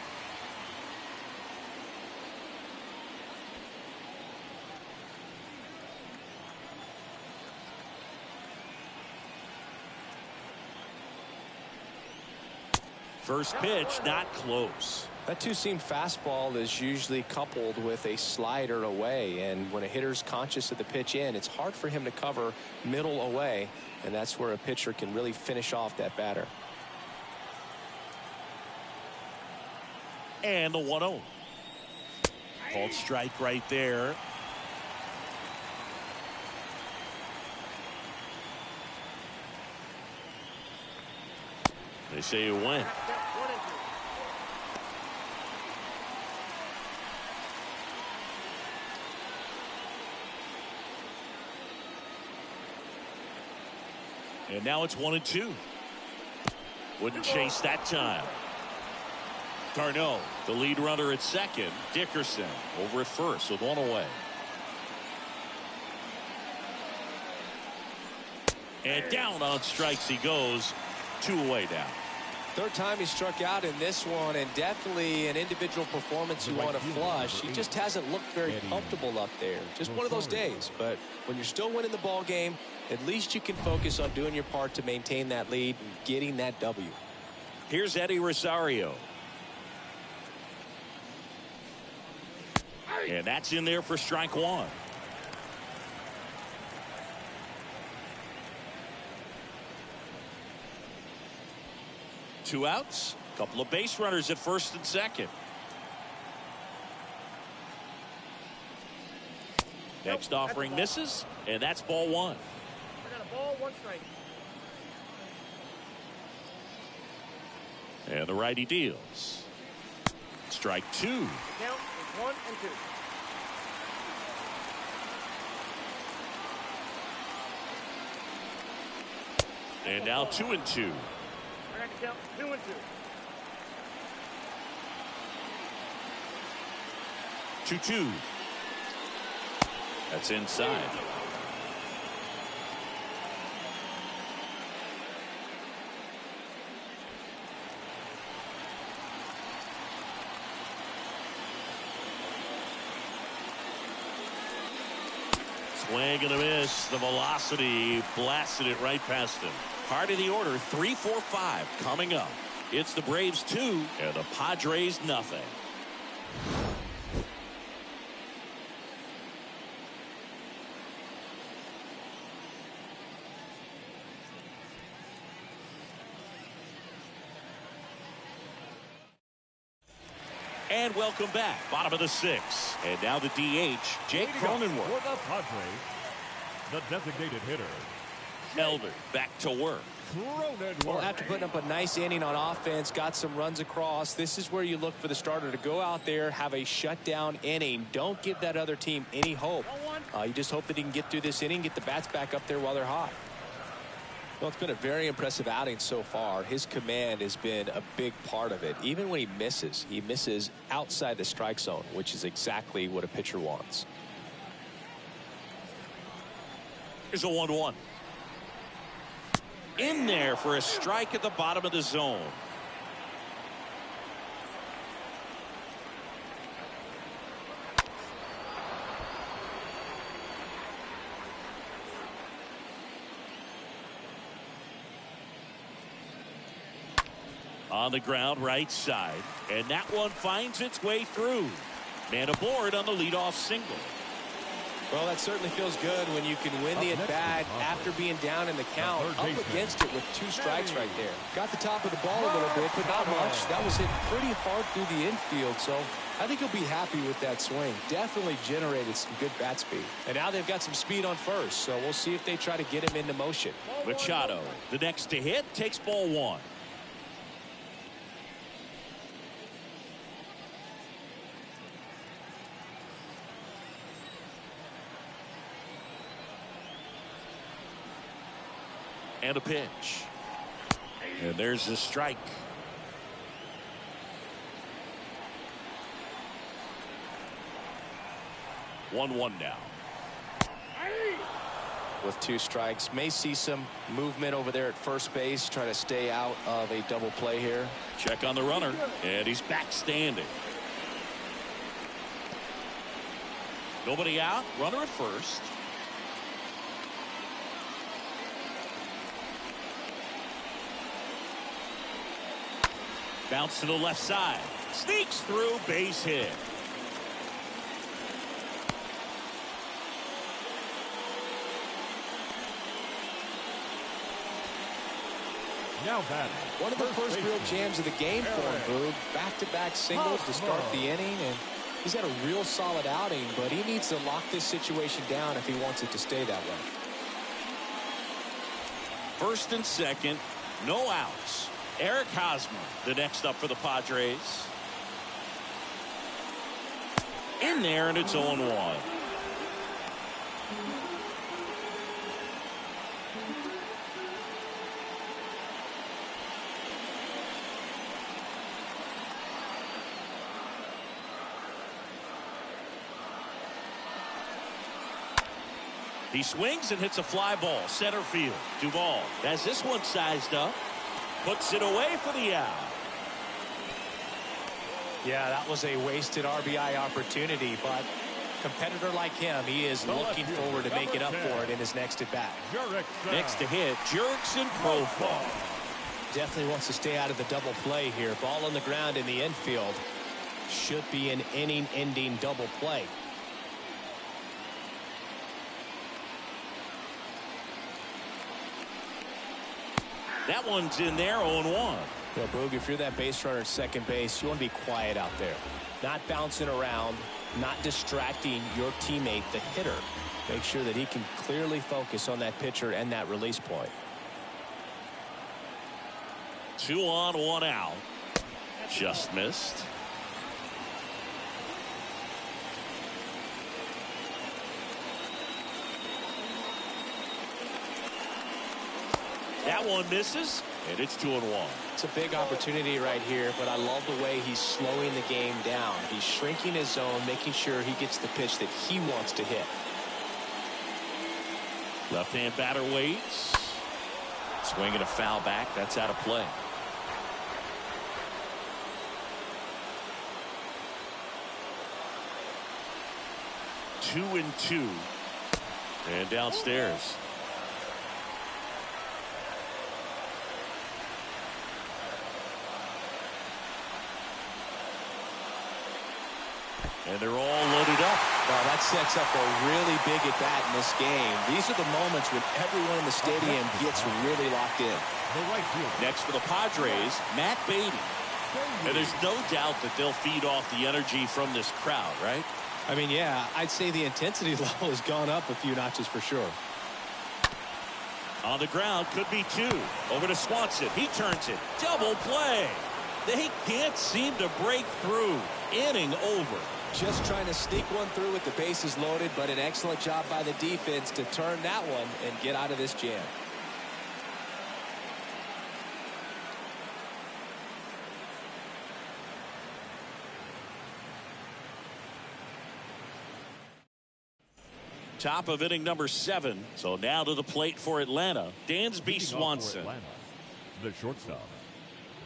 First pitch, not close. That two-seam fastball is usually coupled with a slider away, and when a hitter's conscious of the pitch in, it's hard for him to cover middle away, and that's where a pitcher can really finish off that batter. And the 1-0. Called strike right there. They say it went. 1-2. And now it's 1-2. Wouldn't chase that time. D'Arnaud, the lead runner at second. Dickerson over at first with 1 away. And down on strikes he goes. 2 away now. Third time he struck out in this one, and definitely an individual performance you want to flush. He just hasn't looked very comfortable up there. Just one of those days. But when you're still winning the ball game, at least you can focus on doing your part to maintain that lead and getting that W. Here's Eddie Rosario. And that's in there for strike 1. Two outs, couple of base runners at first and second. Next offering misses, and that's ball 1. I got a ball, 1 strike. And the righty deals. Strike 2. The count is 1 and 2. And now 2-2. I got the count 2 and 2. 2-2. That's inside. Swing and a miss. The velocity blasted it right past him. Part of the order, 3, 4, 5 coming up. It's the Braves 2 and the Padres nothing. And welcome back. Bottom of the 6th. And now the DH, Jake Cronenworth. For the Padres, the designated hitter, Elder back to work. Well, after putting up a nice inning on offense, got some runs across, this is where you look for the starter to go out there, have a shutdown inning. Don't give that other team any hope. You just hope that he can get through this inning, get the bats back up there while they're hot. Well, it's been a very impressive outing so far. His command has been a big part of it. Even when he misses outside the strike zone, which is exactly what a pitcher wants. Here's a 1-1. In there for a strike at the bottom of the zone. On the ground, right side. And that one finds its way through. Man aboard on the leadoff single. Well, that certainly feels good when you can win the at-bat after being down in the count, up against it with 2 strikes right there. Got the top of the ball a little bit, but not much. That was hit pretty hard through the infield, so I think he'll be happy with that swing. Definitely generated some good bat speed. And now they've got some speed on first, so we'll see if they try to get him into motion. Machado, the next to hit, takes ball 1. And a pitch. And there's the strike. One now. With 2 strikes, may see some movement over there at first base, trying to stay out of a double play here. Check on the runner, and he's back standing. Nobody out, runner at first. Bounce to the left side. Sneaks through, base hit. Now batting. One of the first real jams of the game for him, Boog. Back-to-back singles to start the inning, and he's had a real solid outing, but he needs to lock this situation down if he wants it to stay that way. First and second, no outs. Eric Hosmer, the next up for the Padres. In there, and it's 0-1. He swings and hits a fly ball, center field. Duvall has this one sized up. Puts it away for the out. Yeah, that was a wasted RBI opportunity, but a competitor like him, he is looking forward to making up for it in his next at-bat. Next to hit, Jurickson Profile. Definitely wants to stay out of the double play here. Ball on the ground in the infield. Should be an inning-ending double play. That one's in there, 0-1. Well, Boog, if you're that base runner at second base, you want to be quiet out there. Not bouncing around, not distracting your teammate, the hitter. Make sure that he can clearly focus on that pitcher and that release point. 2 on, 1 out. Just missed. That one misses, and it's 2-1. It's a big opportunity right here, but I love the way he's slowing the game down. He's shrinking his zone, making sure he gets the pitch that he wants to hit. Left-hand batter waits. Swinging a foul back. That's out of play. Two and 2. And downstairs. And they're all loaded up. Well, that sets up a really big at bat in this game. These are the moments when everyone in the stadium gets really locked in. Next for the Padres, Matt Beatty. And there's no doubt that they'll feed off the energy from this crowd, right? I mean, yeah, I'd say the intensity level has gone up a few notches for sure. On the ground, could be two. Over to Swanson. He turns it. Double play. They can't seem to break through. Inning over. Just trying to sneak one through with the bases loaded, but an excellent job by the defense to turn that one and get out of this jam. Top of inning number 7. So now to the plate for Atlanta, Dansby Swanson. Atlanta, the shortstop,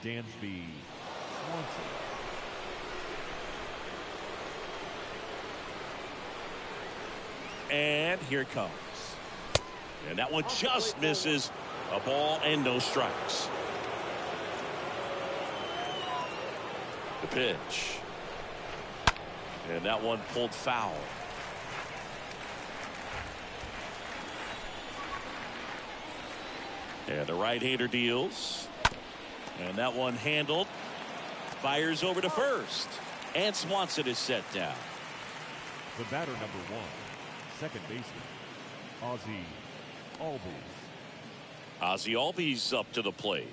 Dansby Swanson. And here it comes. And that one just misses. A ball and no strikes. The pitch. And that one pulled foul. And the right-hander deals. And that one handled. Fires over to first. And Swanson is set down. The batter number 1, second baseman, Ozzie Albies. Ozzie Albies up to the plate.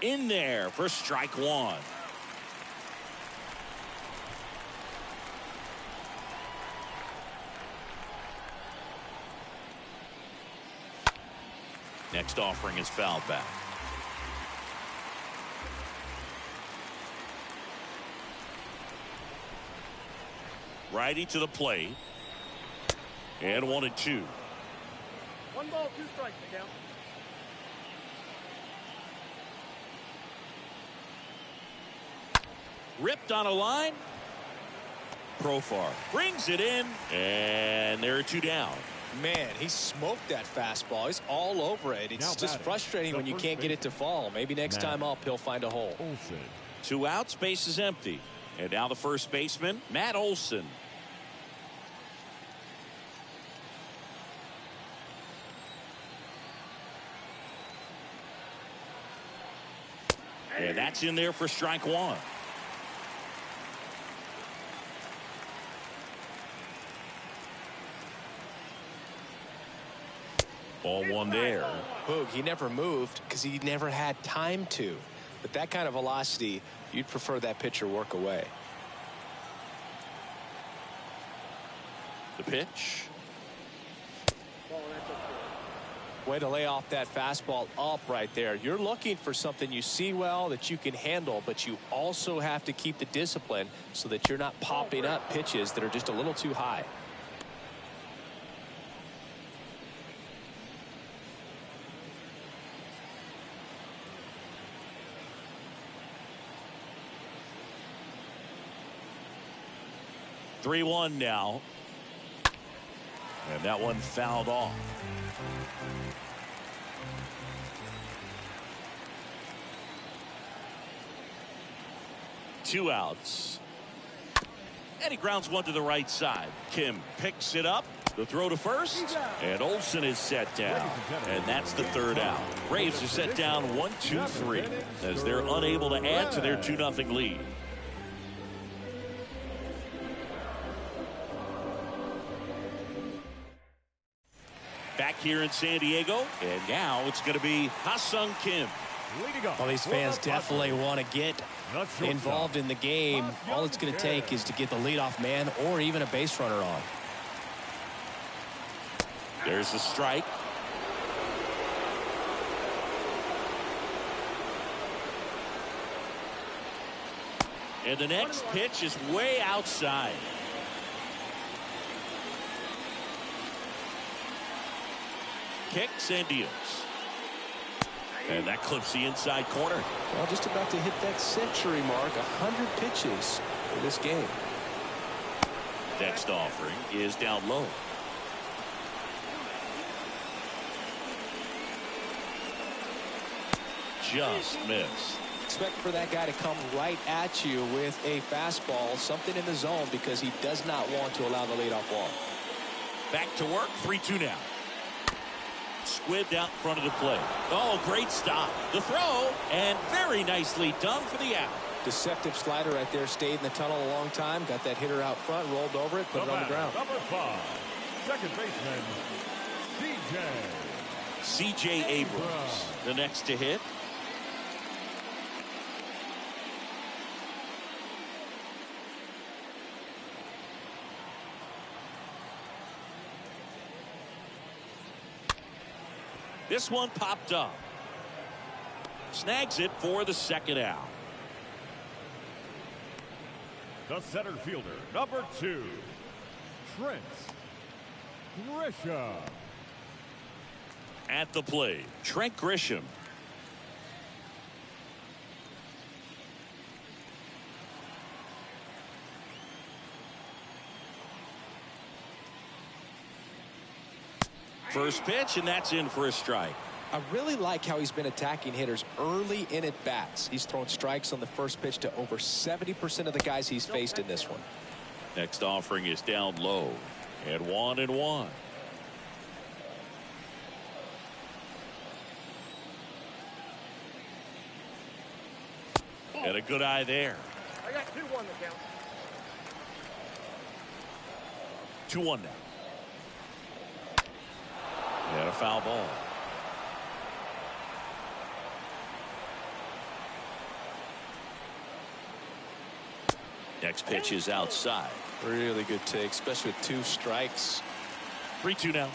In there for strike 1. Next offering is fouled back. Righty to the plate. And 1-2. 1 ball, 2 strikes, Miguel. Ripped on a line. Profar brings it in. And there are 2 down. Man, he smoked that fastball. He's all over it. It's just frustrating when you can't get it to fall. Maybe next time up he'll find a hole. 2 outs, base is empty. And now the first baseman, Matt Olson. And that's in there for strike 1. Ball 1 there. Boog, he never moved because he never had time to. But that kind of velocity, you'd prefer that pitcher work away. The pitch. Way to lay off that fastball up right there. You're looking for something you see well that you can handle, but you also have to keep the discipline so that you're not popping up pitches that are just a little too high. (3-1) now. And that one fouled off. Two outs. And he grounds one to the right side. Kim picks it up. The throw to first. And Olson is set down. And that's the 3rd out. Braves are set down 1-2-3 as they're unable to add to their 2-0 lead. Back here in San Diego, and now it's going to be Ha-Sung Kim. Well, these fans definitely want to get involved in the game. All it's going to take is to get the leadoff man or even a base runner on. There's the strike. And the next pitch is way outside. Kicks and deals. And that clips the inside corner. Well, just about to hit that century mark. 100 pitches for this game. Next offering is down low. Just missed. Expect for that guy to come right at you with a fastball, something in the zone, because he does not want to allow the leadoff walk. Back to work, 3-2 now. Squibbed out in front of the plate. Oh, great stop. The throw, and very nicely done for the out. Deceptive slider right there. Stayed in the tunnel a long time. Got that hitter out front, rolled over it, put it on the ground. Number 5, second baseman, C.J. Abrams, the next to hit. This one popped up. Snags it for the second out. The center fielder, number 2, Trent Grisham. At the plate, Trent Grisham. First pitch, and that's in for a strike. I really like how he's been attacking hitters early in at bats. He's thrown strikes on the first pitch to over 70% of the guys he's faced in this one. Next offering is down low, and 1-1. And a good eye there. I got 2-1 to count. 2-1 now. And a foul ball. Next pitch is outside. Really good take, especially with 2 strikes. 3-2 now.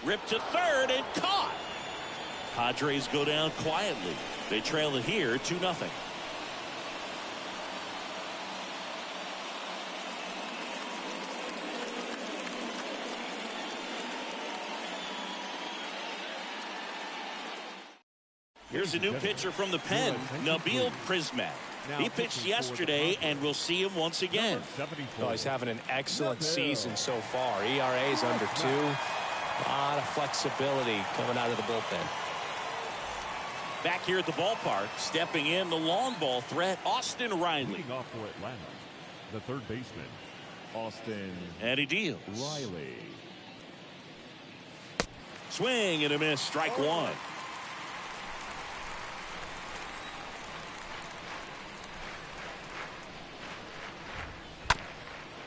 Ripped to third and caught. Padres go down quietly. They trail it here 2-0. Here's a new pitcher from the pen, Nabil Prismat. He pitched yesterday, and we'll see him once again. Oh, he's having an excellent season so far. ERA is under 2. A lot of flexibility coming out of the bullpen. Back here at the ballpark, stepping in the long ball threat, Austin Riley. Leading off for Atlanta, the third baseman, Austin And he deals. Riley. Swing and a miss, strike 1.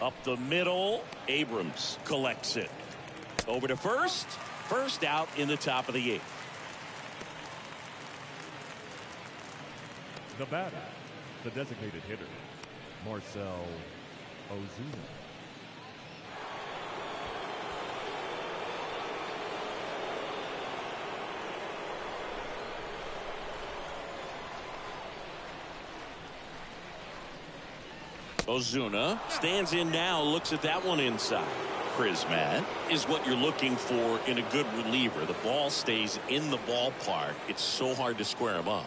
Up the middle, Abrams collects it. Over to first. First out in the top of the 8th. The batter, the designated hitter, Marcell Ozuna. Ozuna stands in now, looks at that one inside. Prismat is what you're looking for in a good reliever. The ball stays in the ballpark. It's so hard to square him up.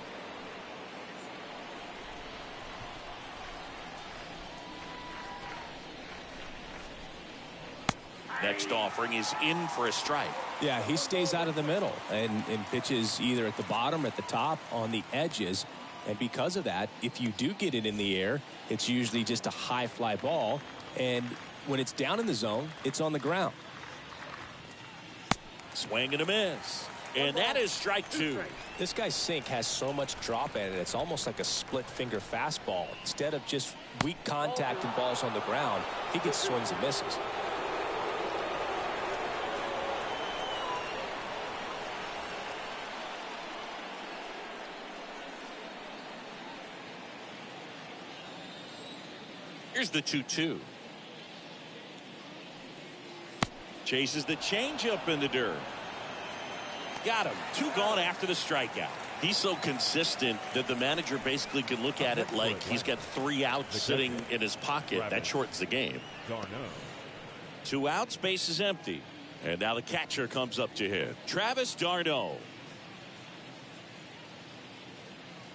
Next offering is in for a strike. Yeah, he stays out of the middle and pitches either at the bottom or at the top on the edges. And because of that, if you do get it in the air, it's usually just a high fly ball. And when it's down in the zone, it's on the ground. Swing and a miss. And that is strike 2. This guy's sink has so much drop in it. It's almost like a split finger fastball. Instead of just weak contact and balls on the ground, he gets swings and misses. Here's the 2-2. Chases the changeup in the dirt. Got him. 2 gone after the strikeout. He's so consistent that the manager basically can look at it like he's got 3 outs sitting in his pocket. That shortens the game. 2 outs, base is empty. And now the catcher comes up to hit. Travis d'Arnaud.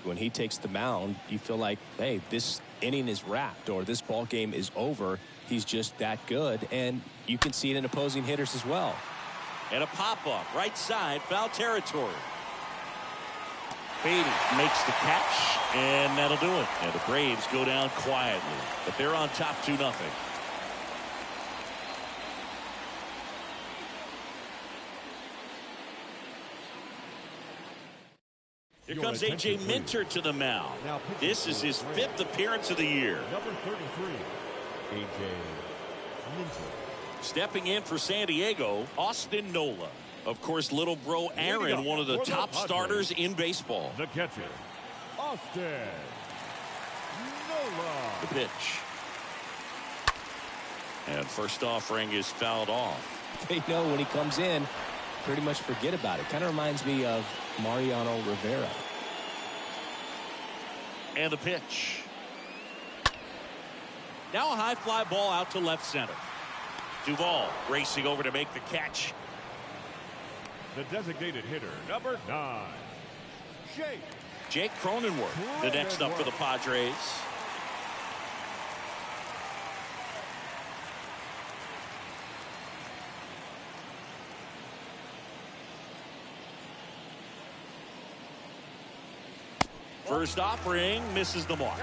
when he takes the mound, you feel like, hey, this inning is wrapped or this ball game is over. He's just that good, and you can see it in opposing hitters as well. And a pop-up, right side, foul territory. Beatty makes the catch, and that'll do it. And the Braves go down quietly, but they're on top 2-0. Here comes A.J. Minter to the mound. This is his 5th appearance of the year. Number 33, A.J. Minter. Stepping in for San Diego, Austin Nola. Of course, little bro Aaron, one of the top starters in baseball. The catcher, Austin Nola. The pitch. And first offering is fouled off. They know when he comes in, pretty much forget about it. Kind of reminds me of Mariano Rivera. And the pitch. Now a high fly ball out to left center. Duvall racing over to make the catch. The designated hitter, number 9, Jake Cronenworth, the next up for the Padres. First offering misses the mark.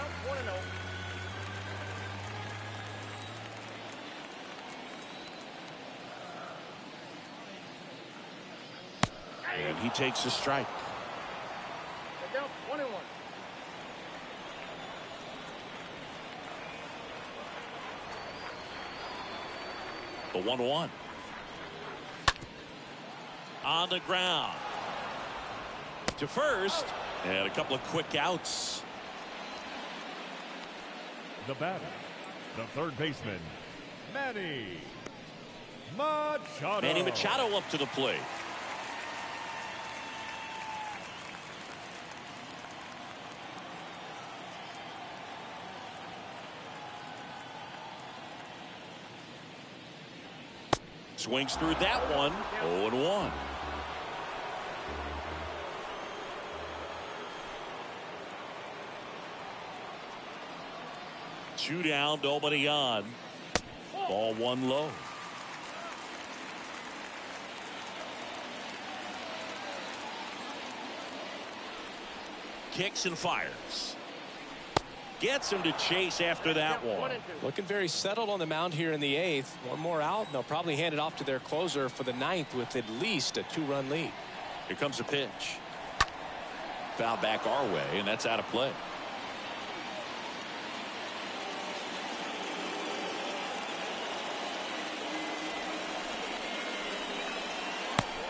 And he takes a strike. Down 1-1. The 1-1. On the ground. To first. And a couple of quick outs. the batter, the third baseman, Manny Machado. Manny Machado up to the plate. Swings through that one. 0-1. Two down, nobody on. Ball one low. Kicks and fires. Gets him to chase after that one. Looking very settled on the mound here in the eighth. One more out, and they'll probably hand it off to their closer for the ninth with at least a two-run lead. Here comes a pitch. Foul back our way, and that's out of play.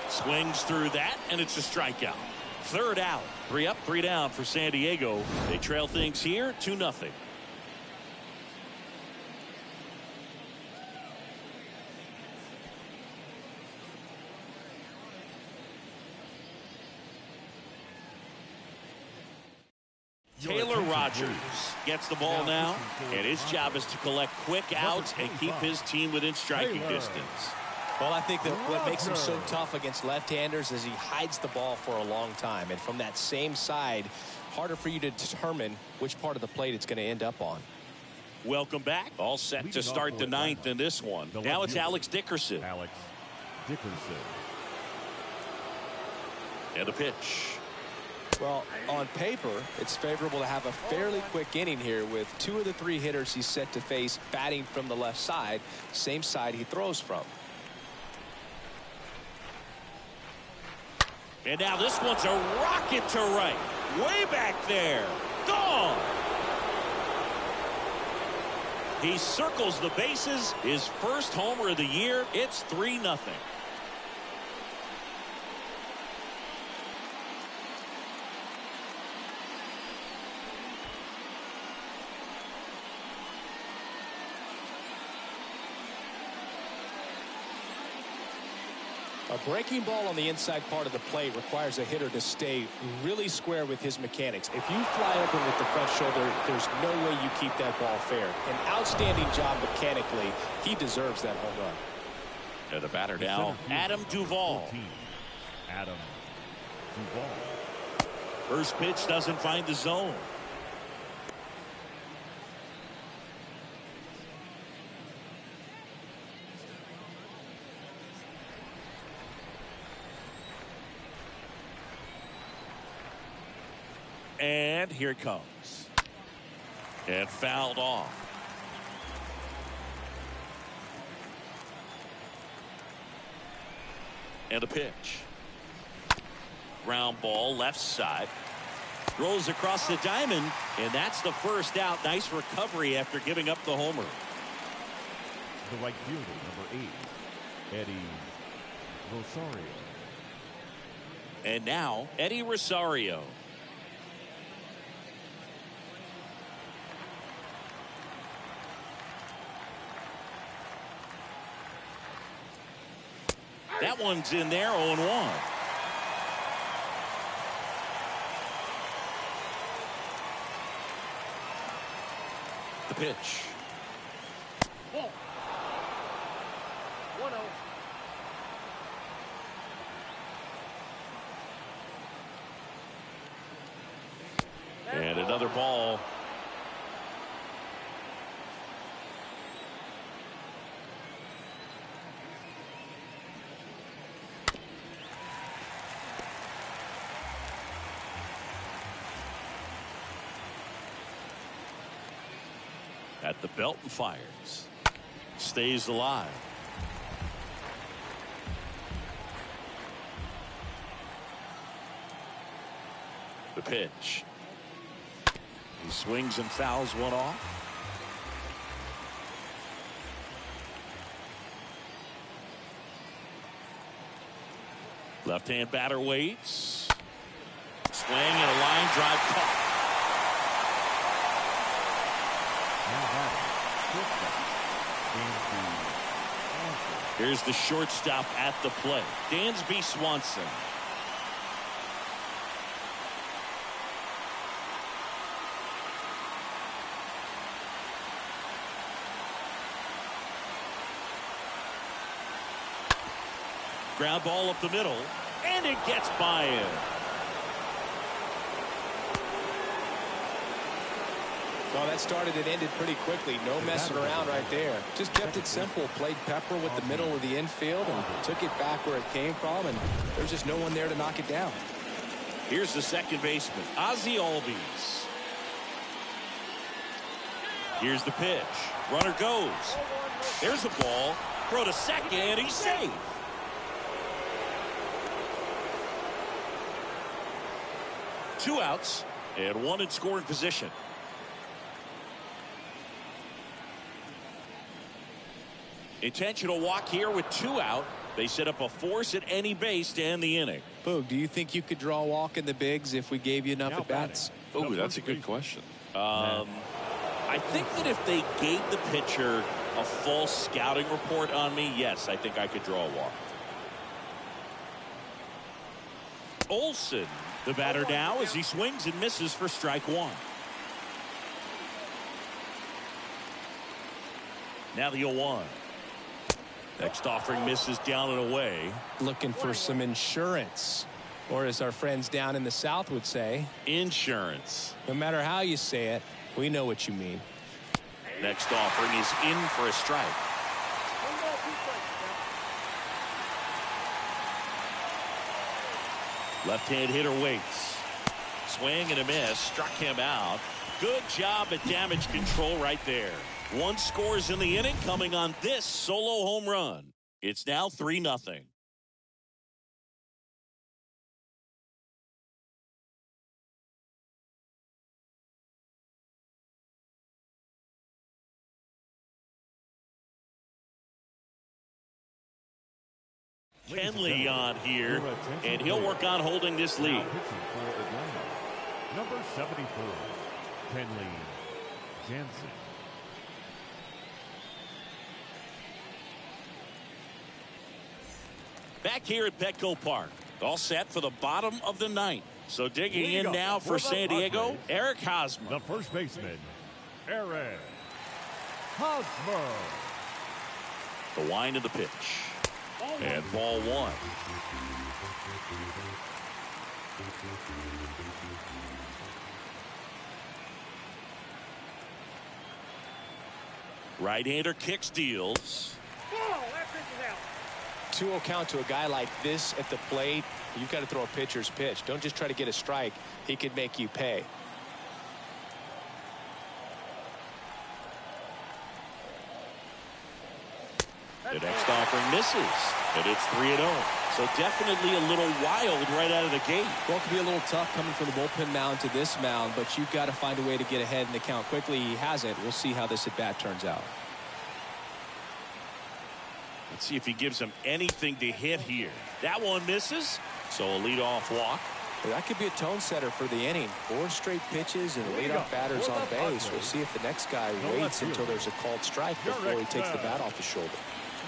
Swings through that, and it's a strikeout. Third out. 3 up, 3 down for San Diego. They trail things here 2-0. Taylor Rogers gets the ball now, and his job is to collect quick outs and keep his team within striking distance. Well, I think that what makes him so tough against left-handers is he hides the ball for a long time. And from that same side, harder for you to determine which part of the plate it's going to end up on. Welcome back. All set to start the ninth in this one. Now it's Alex Dickerson. Alex Dickerson. And a pitch. Well, on paper, it's favorable to have a fairly quick inning here with 2 of the 3 hitters he's set to face batting from the left side, same side he throws from. And now this one's a rocket to right. Way back there. Gone. He circles the bases. His first homer of the year. It's 3-0. A breaking ball on the inside part of the plate requires a hitter to stay really square with his mechanics. If you fly open with the front shoulder, there's no way you keep that ball fair. An outstanding job mechanically. He deserves that home run. And the batter now, Adam Duvall. Adam Duvall. First pitch doesn't find the zone. And here it comes. And fouled off. And a pitch. Ground ball left side. Rolls across the diamond, and that's the first out. Nice recovery after giving up the homer. The right fielder, number 8, Eddie Rosario. And now, Eddie Rosario. That one's in there, 0-1. The pitch. Ball. 1-0. And another ball. At the belt and fires. Stays alive. The pitch. He swings and fouls one off. Left-hand batter waits. Swing and a line drive caught. Here's the shortstop at the plate, Dansby Swanson. Ground ball up the middle, and it gets by him. Well, that started and ended pretty quickly. No messing around right there. Just kept it simple. Played pepper with the middle of the infield and took it back where it came from, and there's just no one there to knock it down. Here's the second baseman, Ozzie Albies. Here's the pitch. Runner goes. There's the ball. Throw to second. He's safe. Two outs and one in scoring position. Intentional walk here with two out. They set up a force at any base to end the inning. Boog, do you think you could draw a walk in the bigs if we gave you enough at-bats? Oh, that's a good question. I think that if they gave the pitcher a full scouting report on me, yes, I think I could draw a walk. Olsen, the batter now, as he swings and misses for strike one. Now the 0-1. Next offering misses down and away. Looking for some insurance, or as our friends down in the South would say, insurance. No matter how you say it, we know what you mean. Next offering is in for a strike. Left-hand hitter waits. Swing and a miss. Struck him out. Good job at damage control right there. One scores in the inning coming on this solo home run. It's now 3-0. Kenley on here, and he'll work on holding this lead. Number 74, Kenley Jansen. Back here at Petco Park, all set for the bottom of the ninth. So digging in now for San Diego, Eric Hosmer. The first baseman, Eric Hosmer. The wind of the pitch. And ball one. Right-hander kicks, deals. Ball, that pitch is out. 2-0 count to a guy like this at the plate. You've got to throw a pitcher's pitch. Don't just try to get a strike. He could make you pay. The next offering misses, and it's 3-0. So definitely a little wild right out of the gate. Well, it could be a little tough coming from the bullpen mound to this mound, but you've got to find a way to get ahead in the count quickly. He hasn't. We'll see how this at-bat turns out. Let's see if he gives him anything to hit here. That one misses, so a leadoff walk. Well, that could be a tone setter for the inning. 4 straight pitches and leadoff batters on base. We'll see if the next guy waits until there's a called strike before he takes the bat off his shoulder.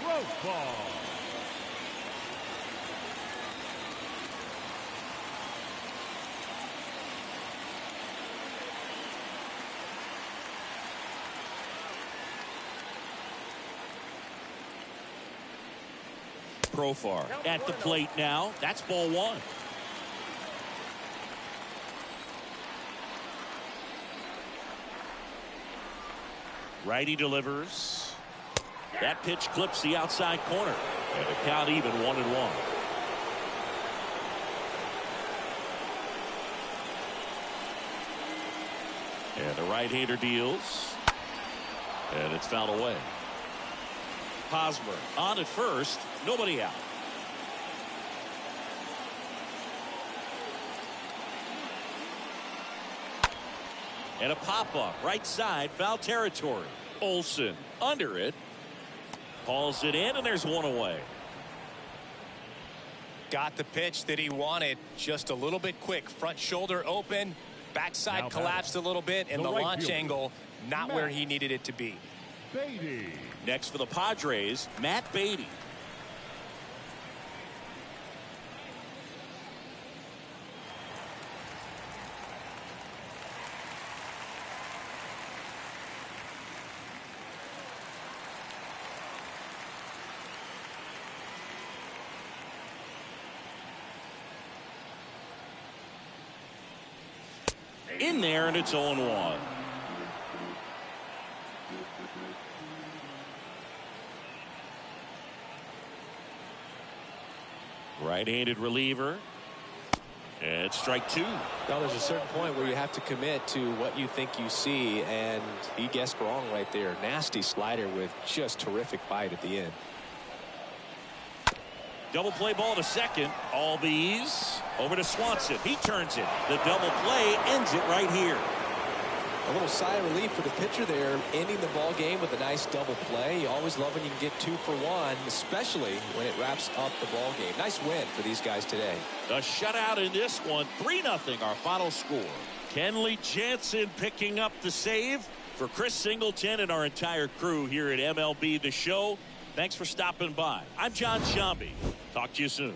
Road ball. Profar at the plate now. That's ball 1. Righty delivers. That pitch clips the outside corner. And the count even 1-1. And the right-hander deals. And it's fouled away. Hosmer on at first. Nobody out. And a pop-up right side, foul territory. Olsen under it. Hauls it in, and there's one away. Got the pitch that he wanted. Just a little bit quick. Front shoulder open. Backside collapsed a little bit, and the launch angle not where he needed it to be. Beatty. Next for the Padres, Matt Beatty. In there, and it's 0-1. Right-handed reliever. And strike 2. Now there's a certain point where you have to commit to what you think you see, and he guessed wrong right there. Nasty slider with just terrific bite at the end. Double play ball to second. All bees. Over to Swanson. He turns it. The double play ends it right here. A little sigh of relief for the pitcher there, ending the ball game with a nice double play. You always love when you can get 2 for 1, especially when it wraps up the ball game. Nice win for these guys today. The shutout in this one, 3-0 our final score. Kenley Jansen picking up the save. For Chris Singleton and our entire crew here at MLB The Show, thanks for stopping by. I'm John Shambi. Talk to you soon.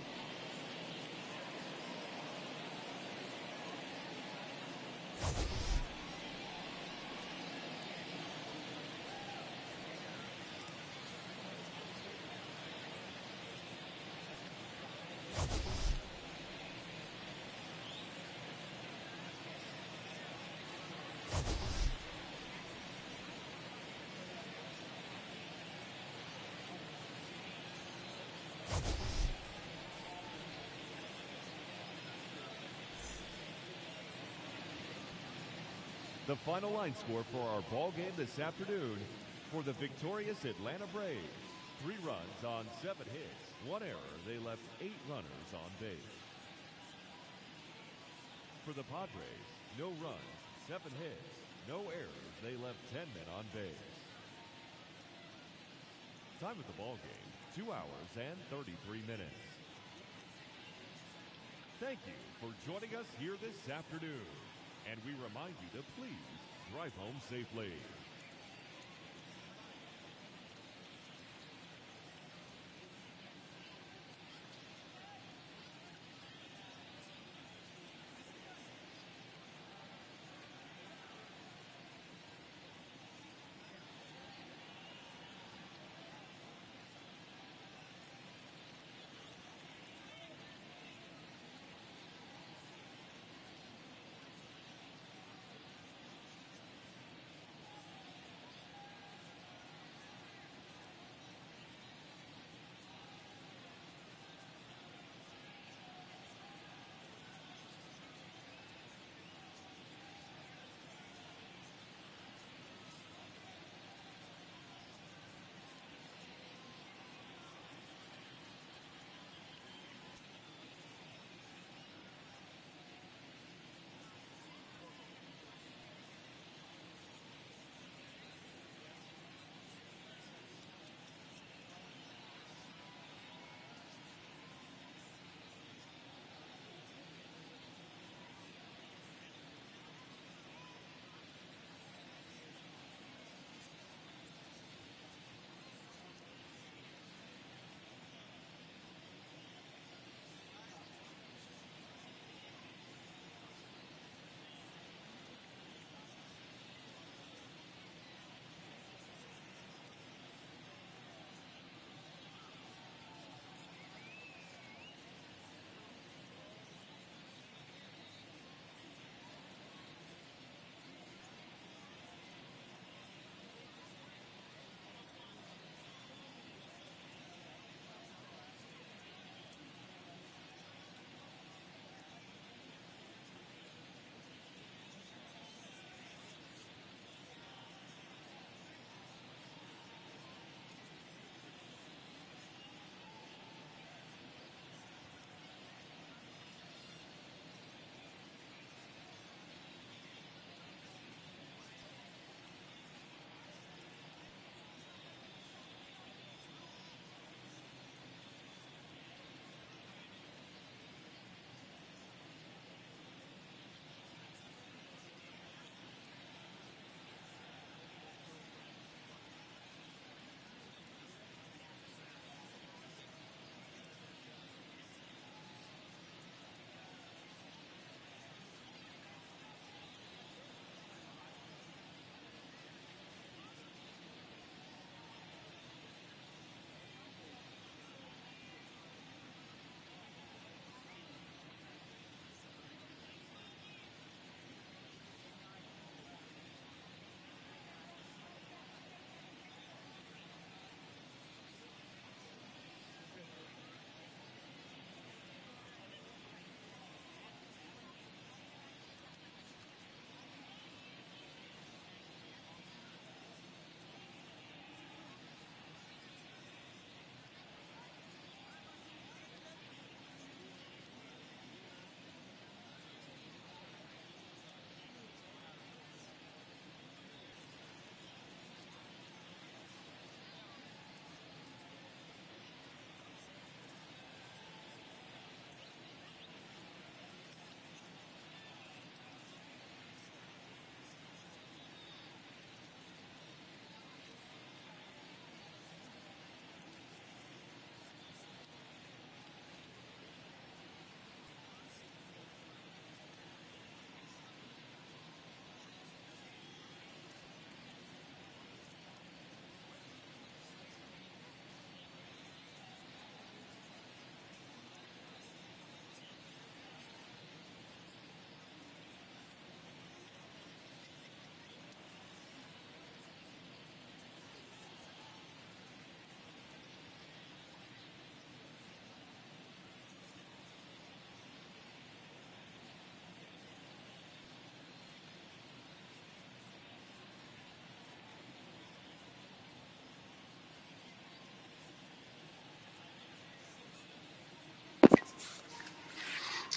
The final line score for our ball game this afternoon for the victorious Atlanta Braves. 3 runs on 7 hits, 1 error. They left 8 runners on base. For the Padres, no runs, 7 hits, no errors. They left 10 men on base. Time of the ball game, 2 hours and 33 minutes. Thank you for joining us here this afternoon. And we remind you to please drive home safely.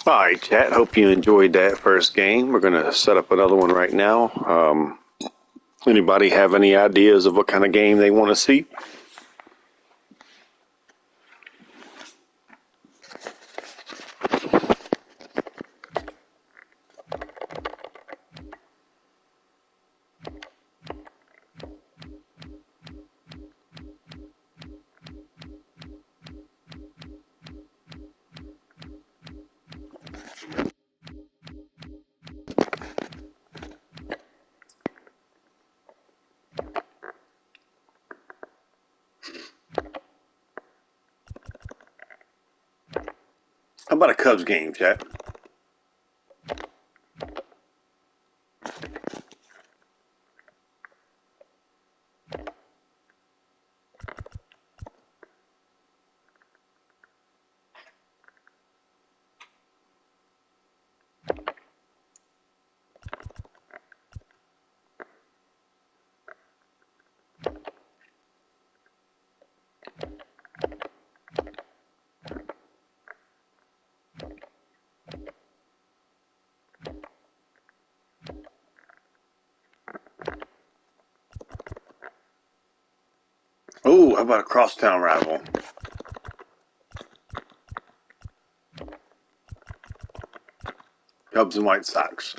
All right, chat. Hope you enjoyed that first game. We're going to set up another one right now. Anybody have any ideas of what kind of game they want to see? How about a Cubs game, chat? Oh, how about a crosstown rival? Cubs and White Sox.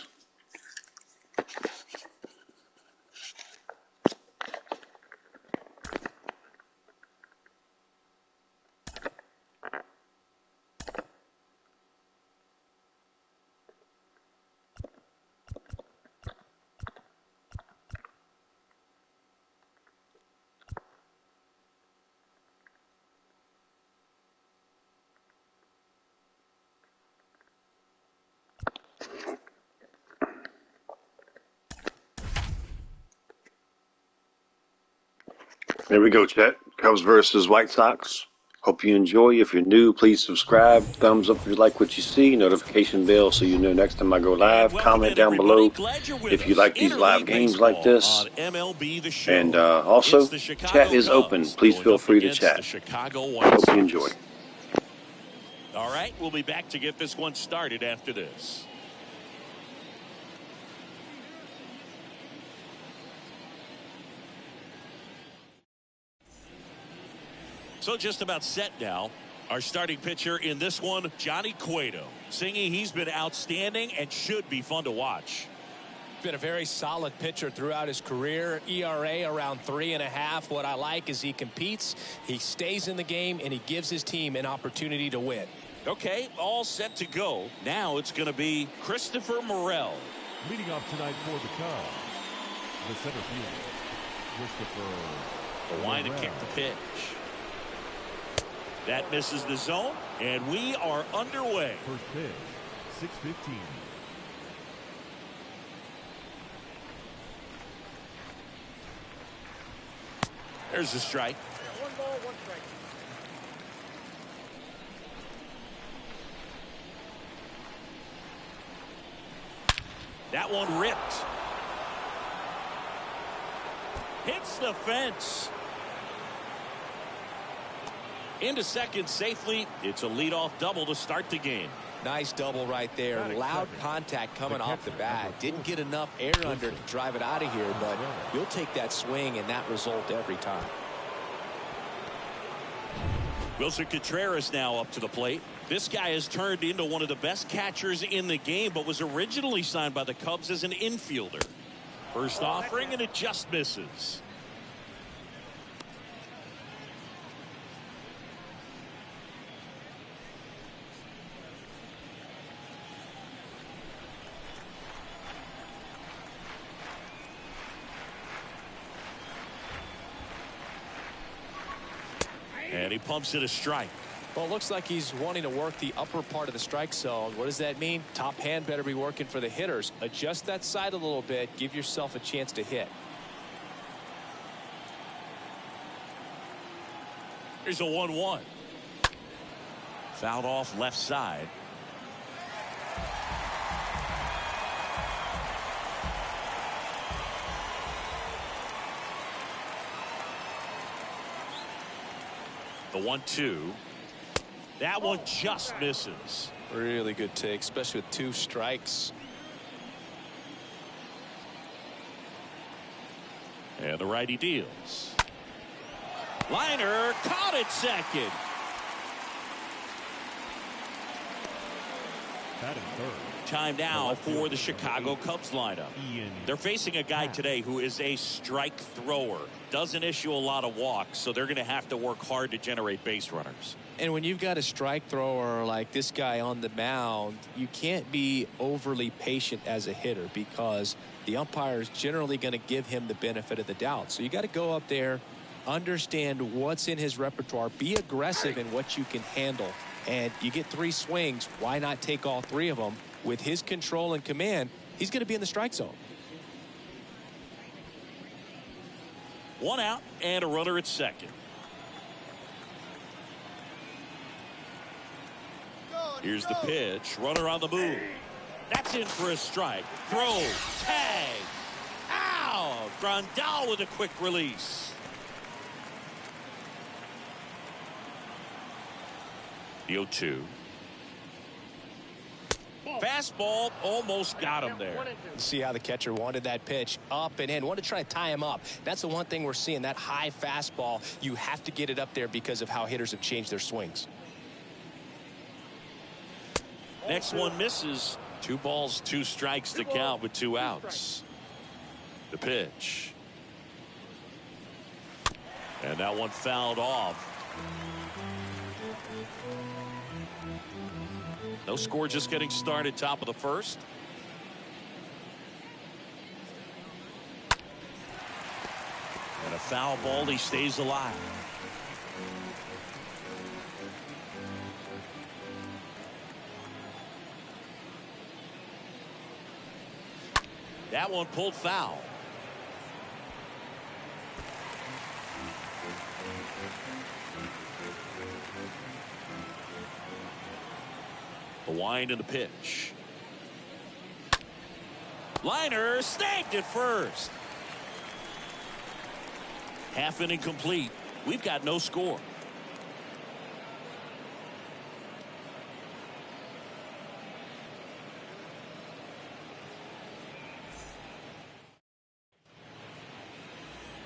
There we go, chat. Cubs versus White Sox. Hope you enjoy. If you're new, please subscribe. Thumbs up if you like what you see. Notification bell so you know next time I go live. Comment down below if you like these live games like this. On MLB The Show. And also, chat is open. Please feel free to chat. Hope you enjoy. All right, we'll be back to get this one started after this. So just about set now. Our starting pitcher in this one, Johnny Cueto. Singing, he's been outstanding and should be fun to watch. Been a very solid pitcher throughout his career. ERA around 3.5. What I like is he competes, he stays in the game, and he gives his team an opportunity to win. Okay, all set to go. Now it's going to be Christopher Morel. Leading off tonight for the Cubs, the center fielder, Christopher The line to kick the pitch. That misses the zone, and we are underway. First pitch, 6:15. There's a strike. One ball, one strike. That one ripped. Hits the fence. Into second safely. It's a leadoff double to start the game. Nice double right there. Loud contact coming off the bat. Didn't get enough air under to drive it out of here, but you'll take that swing and that result every time. Wilson Contreras now up to the plate. This guy has turned into one of the best catchers in the game, but was originally signed by the Cubs as an infielder. First offering, and it just misses. And he pumps it a strike. Well, it looks like he's wanting to work the upper part of the strike zone. What does that mean? Top hand better be working for the hitters. Adjust that side a little bit. Give yourself a chance to hit. Here's a 1-1. Fouled off left side. The 1-2. That one just misses. Really good take, especially with 2 strikes. And the righty deals. Liner caught it second. Batting third. Time now for the Chicago Cubs lineup. They're facing a guy today who is a strike thrower. Doesn't issue a lot of walks, so they're going to have to work hard to generate base runners. And when you've got a strike thrower like this guy on the mound, you can't be overly patient as a hitter because the umpire is generally going to give him the benefit of the doubt. So you got to go up there, understand what's in his repertoire, be aggressive in what you can handle. And you get 3 swings, why not take all 3 of them? With his control and command, he's going to be in the strike zone. 1 out and a runner at second. Here's the pitch. Runner on the move. That's in for a strike. Throw. Tag. Ow! Grandal with a quick release. The 0-2. Fastball almost got him there. See how the catcher wanted that pitch up and in. Wanted to try to tie him up. That's the one thing we're seeing, that high fastball. You have to get it up there because of how hitters have changed their swings. Next one misses. 2 balls, 2 strikes to count with 2 outs. The pitch. And that one fouled off. No score, just getting started, top of the first. And a foul ball, he stays alive. That one pulled foul. The wind and the pitch. Liner snagged at first. Half inning complete. We've got no score.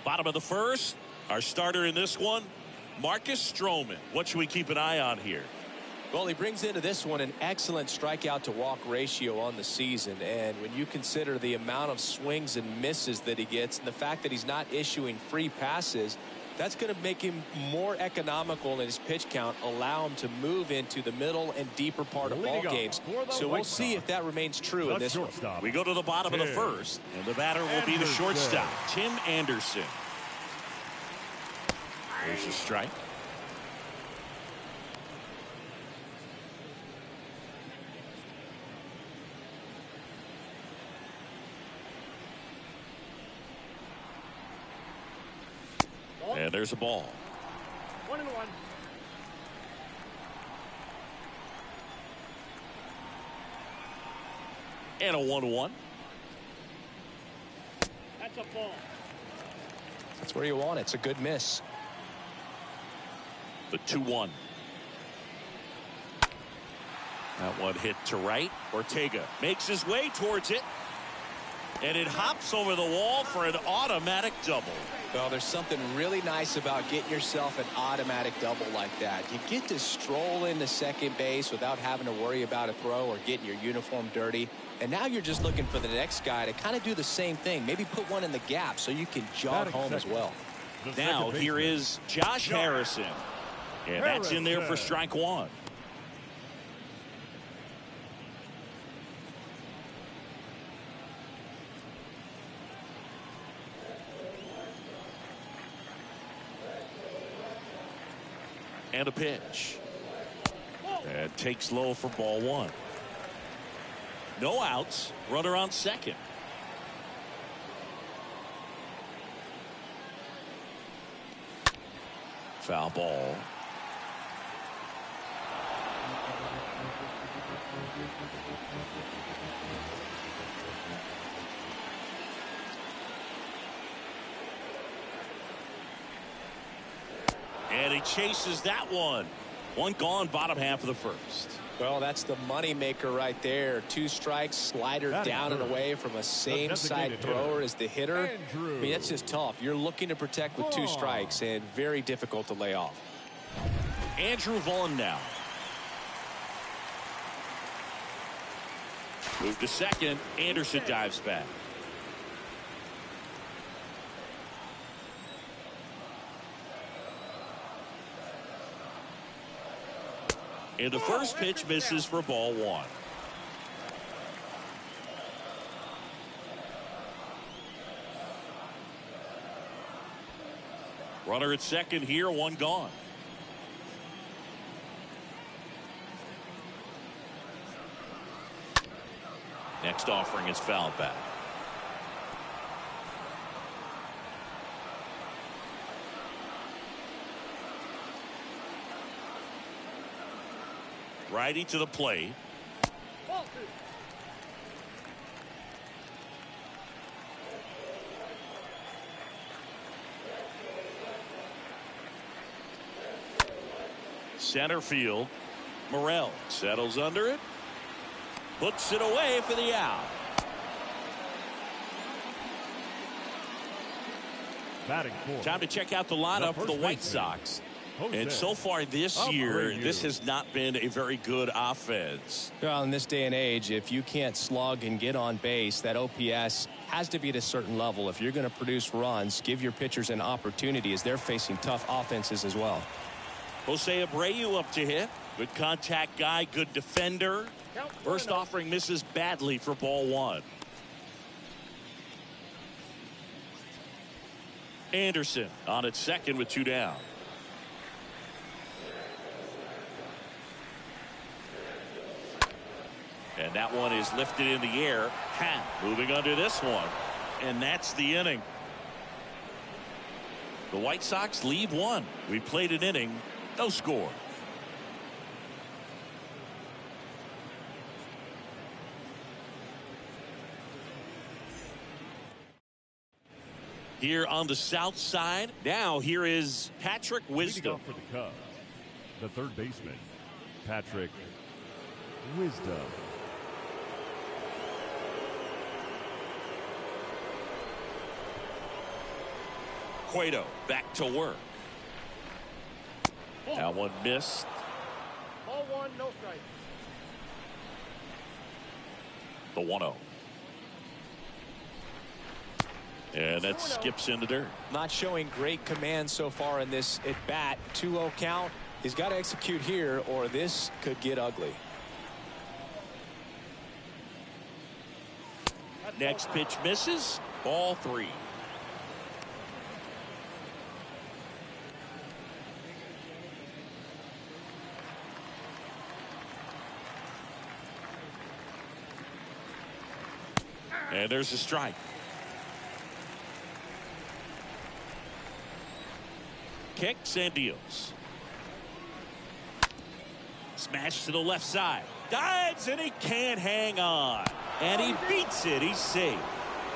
Bottom of the first. Our starter in this one, Marcus Stroman. What should we keep an eye on here? Well, he brings into this one an excellent strikeout to walk ratio on the season. And when you consider the amount of swings and misses that he gets and the fact that he's not issuing free passes, that's going to make him more economical in his pitch count, allow him to move into the middle and deeper part of ball games. So we'll see if that remains true in this one. We go to the bottom of the first, and the batter will be the shortstop, Tim Anderson. There's a strike. And there's a ball. 1-1. And a 1-1. That's a ball. That's where you want it. It's a good miss. The 2-1. That one hit to right. Ortega makes his way towards it. And it hops over the wall for an automatic double. Well, there's something really nice about getting yourself an automatic double like that. You get to stroll into second base without having to worry about a throw or getting your uniform dirty. And now you're just looking for the next guy to kind of do the same thing. Maybe put one in the gap so you can jog home as well. Now here is Josh Harrison. And that's in there for strike 1. And a pitch. And takes low for ball 1. No outs. Runner on second. Foul ball. And he chases that one. One gone, bottom half of the first. Well, that's the money maker right there. 2 strikes, slider down and away from a same side thrower as the hitter. I mean, that's just tough. You're looking to protect with 2 strikes and very difficult to lay off. Andrew Vaughn now. Move to second. Anderson dives back. And the first pitch misses for ball 1. Runner at second here, 1 gone. Next offering is fouled back. Righty to the plate. Center field. Morel settles under it. Puts it away for the out. Time to check out the lineup for the White Sox. And so far this year, this has not been a very good offense. Well, in this day and age, if you can't slug and get on base, that OPS has to be at a certain level. If you're going to produce runs, give your pitchers an opportunity as they're facing tough offenses as well. Jose Abreu up to hit. Good contact guy, good defender. First offering misses badly for ball 1. Anderson on at second with 2 down. And that one is lifted in the air. Moving under this one. And that's the inning. The White Sox lead 1. We played an inning. No score. Here on the south side. Now here is Patrick Wisdom. For the Cubs, the third baseman, Patrick Wisdom. Cueto back to work. That one missed. Ball 1, no strike. The 1-0. And that skips into dirt. Not showing great command so far in this at bat. 2-0 count. He's got to execute here or this could get ugly. Next pitch misses. Ball 3. And there's a strike. Kicks and deals. Smash to the left side. Dives and he can't hang on. And he beats it. He's safe.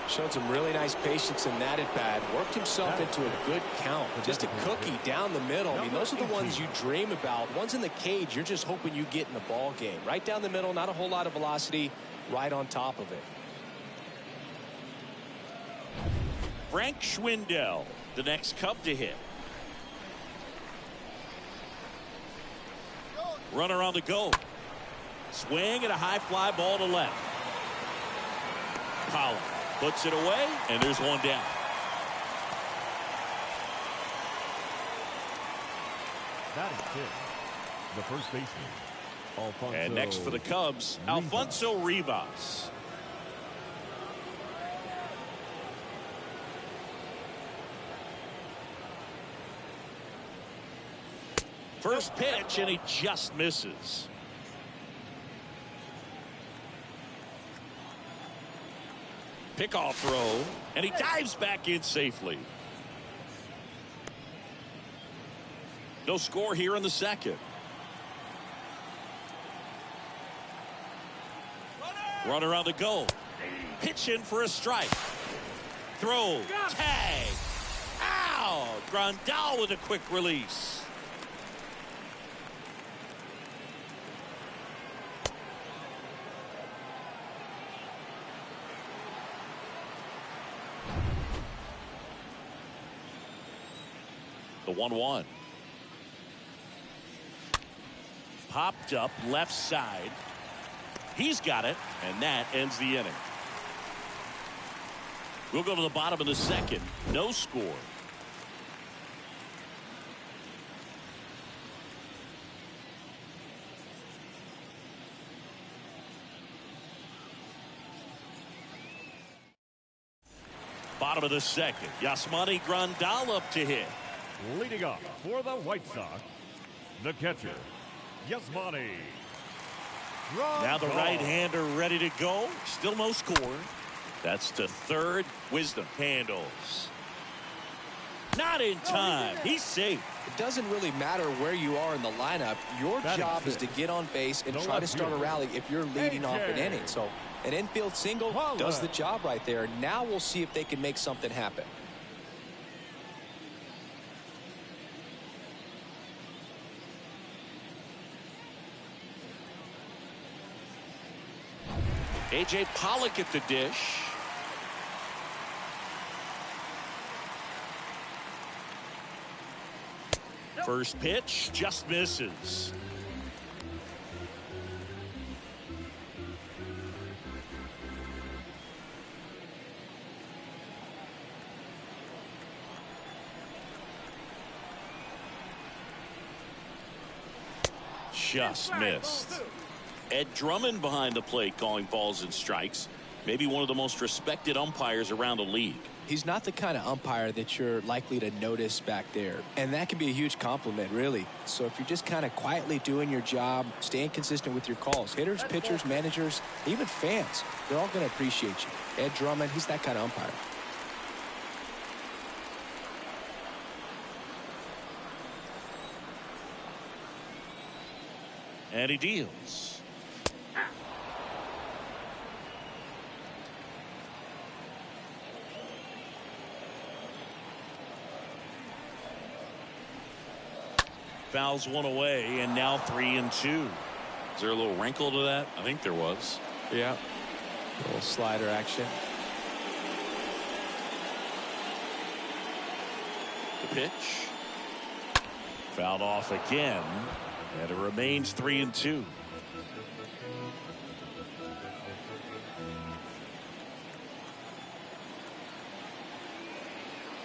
Showed some really nice patience in that at bat. Worked himself into a good count. Just a cookie down the middle. I mean, those are the ones you dream about. Ones in the cage, you're just hoping you get in the ball game. Right down the middle, not a whole lot of velocity. Right on top of it. Frank Schwindel, the next Cub to hit. Runner on the go. Swing and a high fly ball to left. Collins puts it away, and there's one down. That is it. The first baseman, Alfonso. And next for the Cubs, Alfonso Rivas. First pitch, and he just misses. Pickoff throw, and he dives back in safely. No score here in the second. Runner on the go. Pitch in for a strike. Throw, tag, out. Grandal with a quick release. The 1-1. Popped up left side. He's got it, and that ends the inning. We'll go to the bottom of the second. No score. Bottom of the second. Yasmani Grandal up to hit. Leading off for the White Sox, the catcher, Yasmani. Now the right-hander ready to go. Still no score. That's to third. Wisdom handles. Not in time. He's safe. It doesn't really matter where you are in the lineup. Your job is to get on base and try to start a rally if you're leading off an inning. So an infield single does the job right there. Now we'll see if they can make something happen. A.J. Pollock at the dish. First pitch just misses. Just missed. Ed Drummond behind the plate calling balls and strikes. Maybe one of the most respected umpires around the league. He's not the kind of umpire that you're likely to notice back there. And that can be a huge compliment, really. So if you're just kind of quietly doing your job, staying consistent with your calls, hitters, pitchers, managers, even fans, they're all going to appreciate you. Ed Drummond, he's that kind of umpire. And he deals. Fouls one away, and now 3-2. Is there a little wrinkle to that? I think there was. Yeah. A little slider action. The pitch. Fouled off again, and it remains 3-2.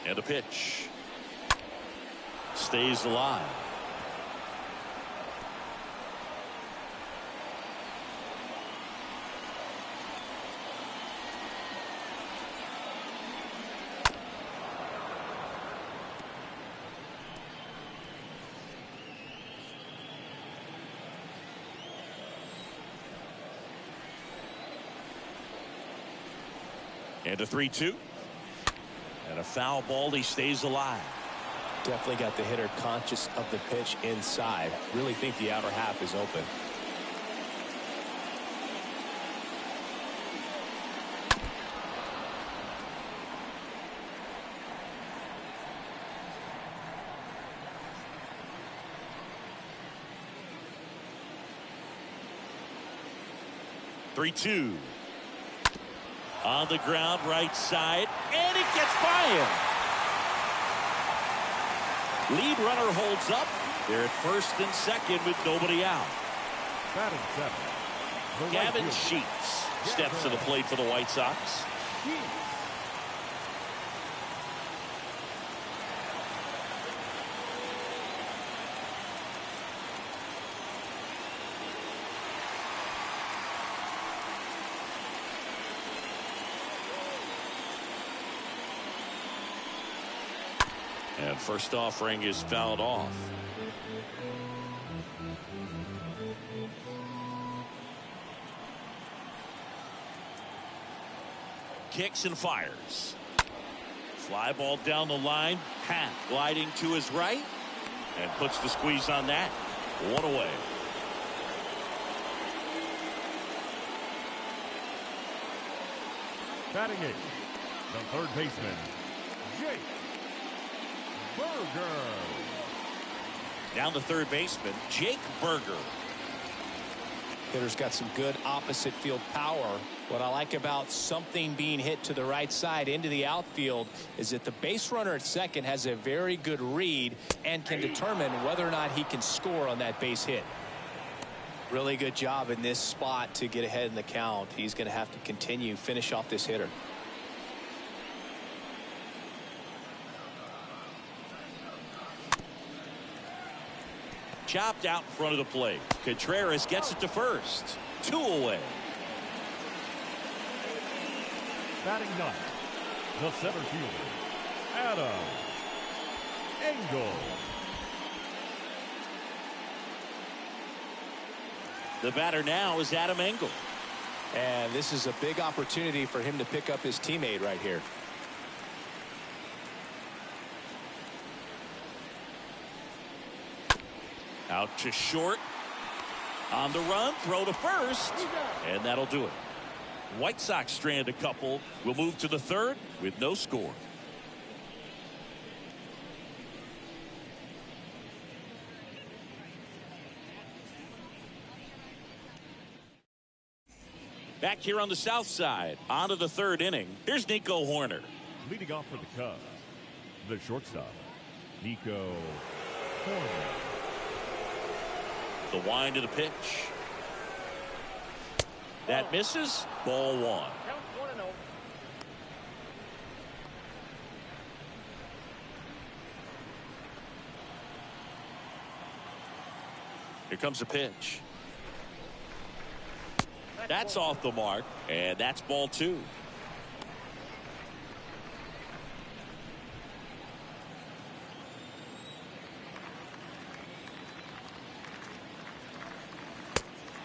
And a pitch. Stays alive. And a 3-2. And a foul ball. He stays alive. Definitely got the hitter conscious of the pitch inside. Really think the outer half is open. Three-two. On the ground, right side, and it gets by him. Lead runner holds up. They're at first and second with nobody out. Batting seven, Gavin Sheets steps to the plate for the White Sox. And first offering is fouled off. Kicks and fires. Fly ball down the line. Pat gliding to his right and puts the squeeze on that. One away. Batting eight, the third baseman, Jake Burger. Down the third baseman, Jake Burger. Hitter's got some good opposite field power. What I like about something being hit to the right side into the outfield is that the base runner at second has a very good read and can determine whether or not he can score on that base hit. Really good job in this spot to get ahead in the count. He's going to have to continue finish off this hitter. Chopped out in front of the plate. Contreras gets it to first. 2 away. Batting ninth, the center fielder, Adam Engel. The batter now is Adam Engel. And this is a big opportunity for him to pick up his teammate right here. Out to short. On the run, throw to first. And that'll do it. White Sox strand a couple. We'll move to the third with no score. Back here on the south side, on to the third inning. Here's Nico Horner. Leading off for the Cubs, the shortstop, Nico Horner. The wind of the pitch. That misses. Ball 1. Count 1-0. Here comes a pitch. That's off the mark, and that's ball 2.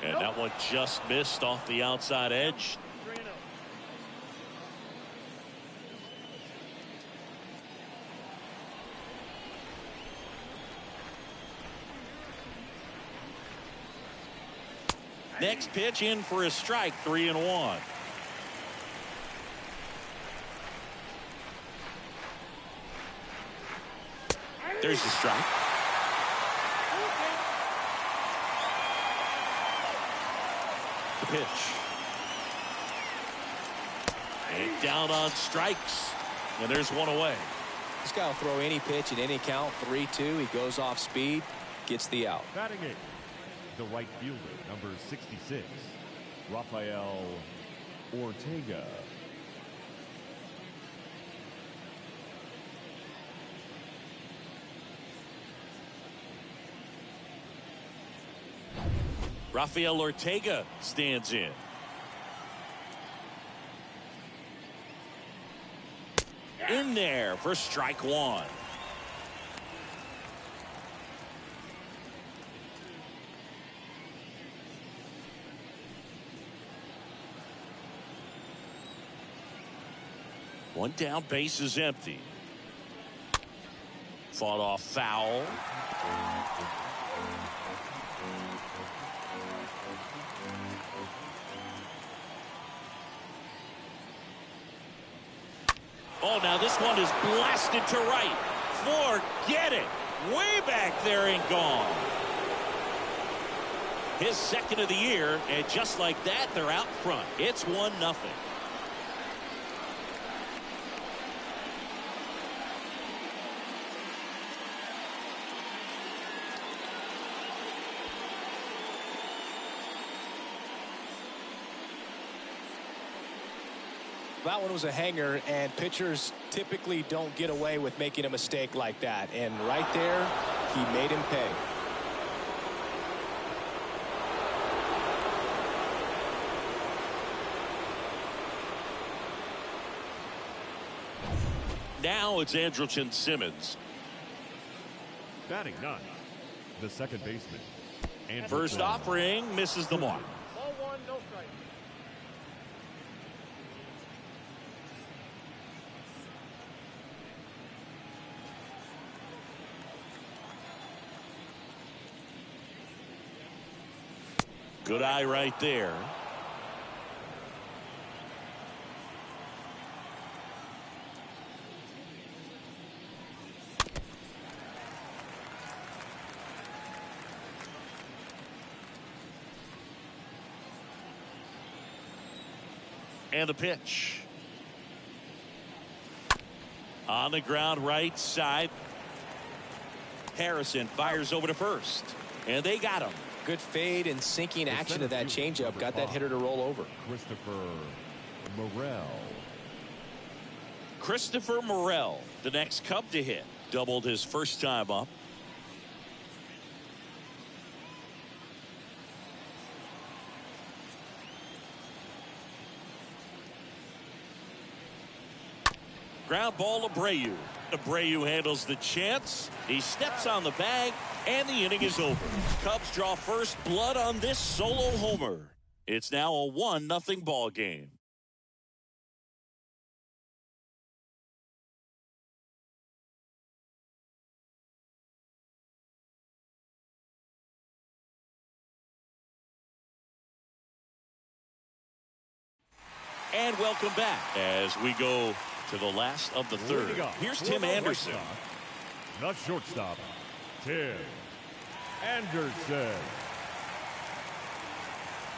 And that one just missed off the outside edge. 3-0. Next pitch in for a strike, 3-1. There's the strike. The pitch. And down on strikes. And there's one away. This guy will throw any pitch at any count. 3-2. He goes off speed, gets the out. Batting eighth, the right fielder, number 66, Rafael Ortega. Rafael Ortega stands in. In there for strike 1. One down, base is empty. Fought off foul. Oh, now this one is blasted to right. Forget it. Way back there and gone. His second of the year, and just like that, they're out front. It's 1-0. That one was a hanger, and pitchers typically don't get away with making a mistake like that. And right there, he made him pay. Now it's Andrelton Simmons. Batting ninth, the second baseman. And First offering misses the mark. Ball 1, no strike. Good eye right there. And the pitch. On the ground right side. Harrison fires over to first. And they got him. Good fade and sinking action of that changeup. Got that hitter to roll over. Christopher Morel, the next Cub to hit. Doubled his first time up. Ground ball Abreu. Abreu handles the chance. He steps on the bag, and the inning is over. Cubs draw first blood on this solo homer. It's now a 1-0 ball game. And welcome back as we go to the last of the third. Here's Tim Anderson. The shortstop, Tim Anderson.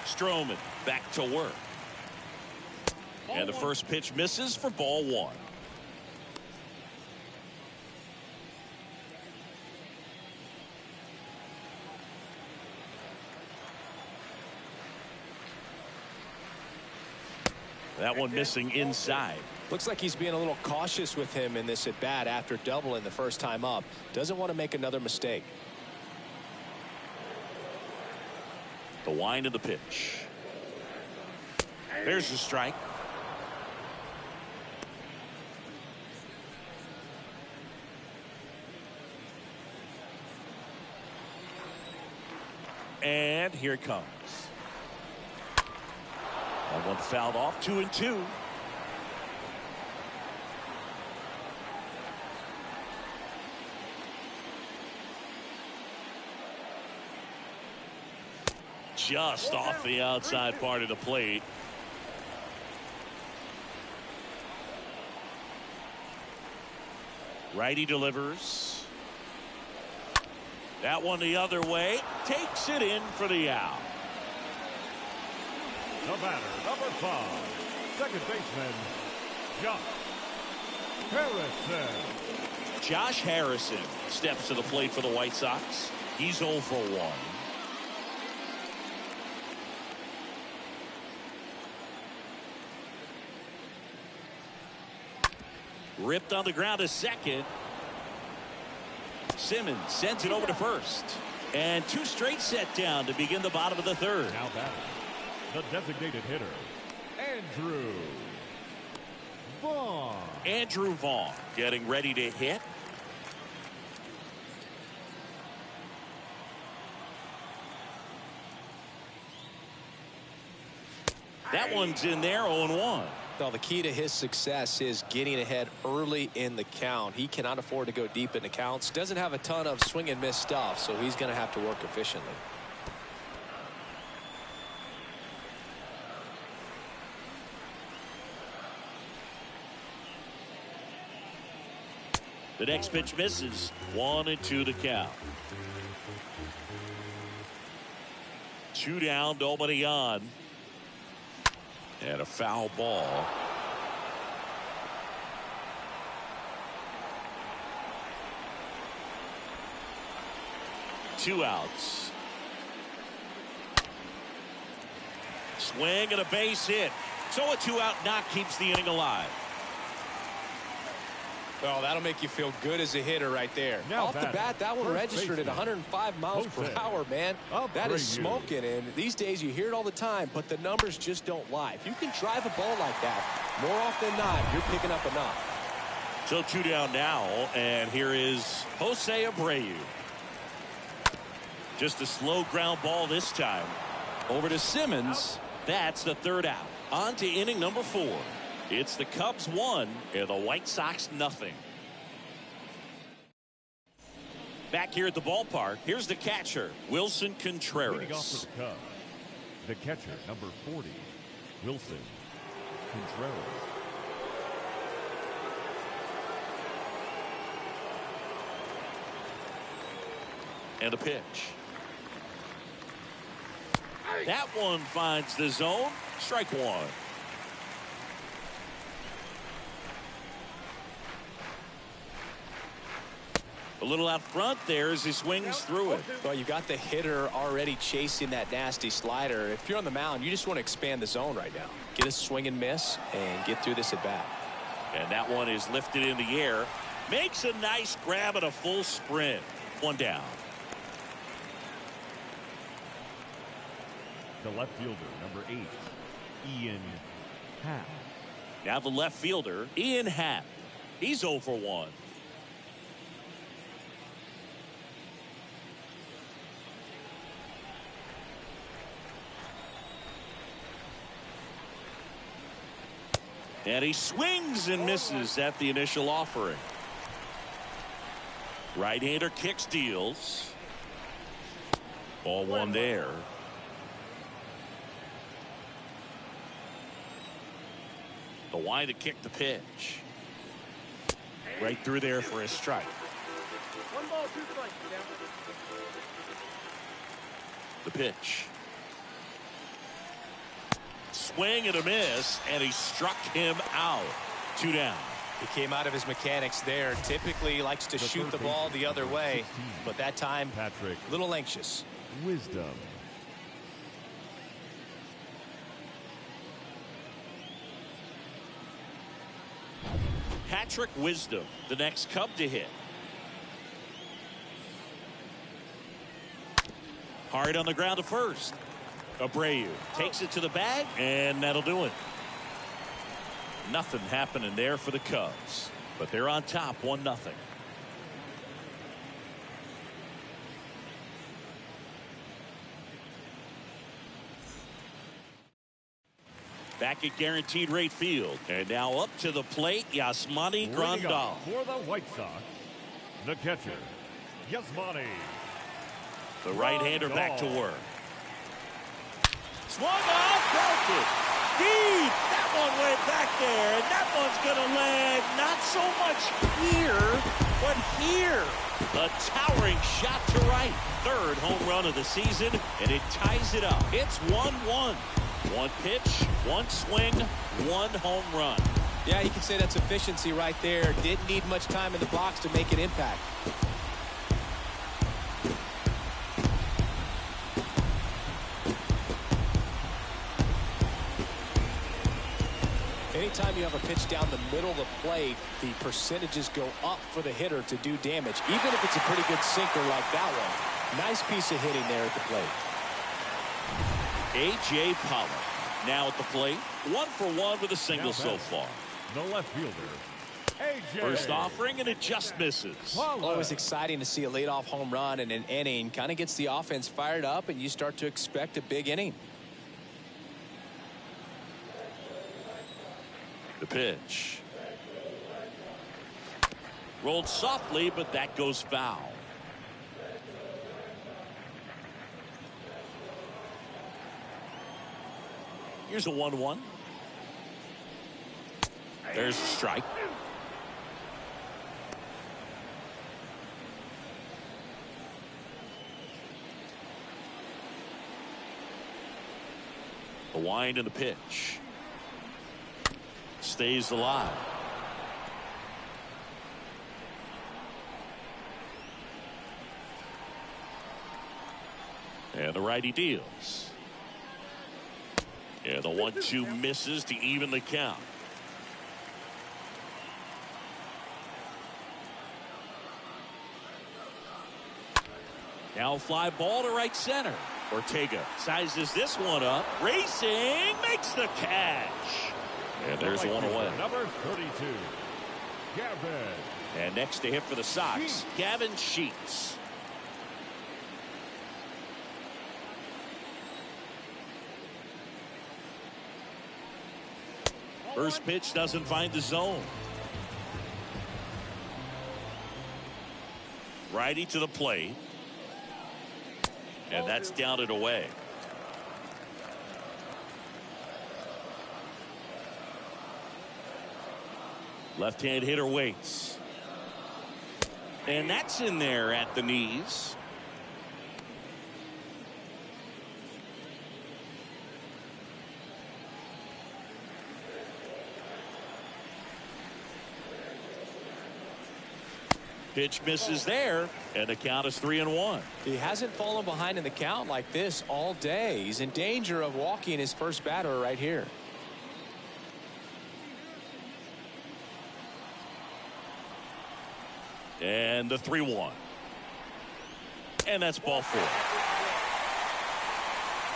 Stroman back to work. And the first pitch misses for ball one. That one missing inside. Looks like he's being a little cautious with him in this at bat after doubling the first time up. Doesn't want to make another mistake. The wind of the pitch. There's the strike. And here it comes. That one fouled off, 2-2. Just off the outside part of the plate. Righty delivers. That one the other way. Takes it in for the out. The batter, number 5, second baseman, Josh Harrison. Josh Harrison steps to the plate for the White Sox. He's 0 for 1. Ripped on the ground to second. Simmons sends it over to first. And 2 straight set down to begin the bottom of the third. Now batting, the designated hitter, Andrew Vaughn. Andrew Vaughn getting ready to hit. That one's in there, 0-1. Well, the key to his success is getting ahead early in the count. He cannot afford to go deep in the counts. Doesn't have a ton of swing and miss stuff, so he's going to have to work efficiently. The next pitch misses. 1-2 to count. 2 down, nobody on. And a foul ball. Two outs. Swing and a base hit. So a 2-out knock keeps the inning alive. Well, that'll make you feel good as a hitter right there. Now Off the bat, that one registered at 105 miles per hour, man. That is smoking, and these days you hear it all the time, but the numbers just don't lie. If you can drive a ball like that, more often than not, you're picking up enough. So 2 down now, and here is Jose Abreu. Just a slow ground ball this time. Over to Simmons. That's the 3rd out. On to inning number 4. It's the Cubs 1 and the White Sox 0. Back here at the ballpark, here's the catcher, Wilson Contreras. Leading off for the Cubs, the catcher, number 40, Wilson Contreras. And a pitch. That one finds the zone. Strike 1. A little out front there as he swings through it. Well, you got the hitter already chasing that nasty slider. If you're on the mound, you just want to expand the zone right now. Get a swing and miss and get through this at bat. And that one is lifted in the air. Makes a nice grab at a full sprint. One down. The left fielder, number 8, Ian Happ. Now the left fielder, Ian Happ. He's 0 for 1. And he swings and misses at the initial offering. Right-hander kicks, deals. Ball one there. The wind to kick the pitch. Right through there for a strike. 1 ball, 2 strikes. The pitch. Swing and a miss, and he struck him out. 2 down. He came out of his mechanics there. Typically he likes to shoot the ball the other way, but that time Patrick a little anxious. Wisdom. Patrick Wisdom, the next Cub to hit. Hard on the ground to first. Abreu takes it to the bag, and that'll do it. Nothing happening there for the Cubs, but they're on top 1-0. Back at Guaranteed Rate Field, and now up to the plate, Yasmani Grandal. For the White Sox, the catcher, Yasmani. The right-hander back to work. Swung off, belted. Deep. That one went back there, and that one's going to land not so much here, but here. A towering shot to right. 3rd home run of the season, and it ties it up. It's 1-1. 1 pitch, 1 swing, 1 home run. Yeah, you can say that's efficiency right there. Didn't need much time in the box to make an impact. Anytime you have a pitch down the middle of the plate, the percentages go up for the hitter to do damage, even if it's a pretty good sinker like that one. Nice piece of hitting there at the plate. A.J. Pollock now at the plate. 1 for 1 with a single so far. The left fielder, A.J. First offering, and it just misses. Always exciting to see a leadoff home run in an inning. Kind of gets the offense fired up, and you start to expect a big inning. The pitch. Rolled softly, but that goes foul. Here's a 1-1. There's a strike. The wind and the pitch. Stays alive. And the righty deals. And the 1-2 misses to even the count. Now fly ball to right center. Ortega sizes this one up. Racing, makes the catch. And there's one away. Number 32, Gavin. And next to hit for the Sox, Gavin Sheets. First pitch doesn't find the zone. Righty to the plate. And that's down and away. Left-hand hitter waits. And that's in there at the knees. Pitch misses there, and the count is 3-1. He hasn't fallen behind in the count like this all day. He's in danger of walking his first batter right here. And the 3-1. And that's ball 4.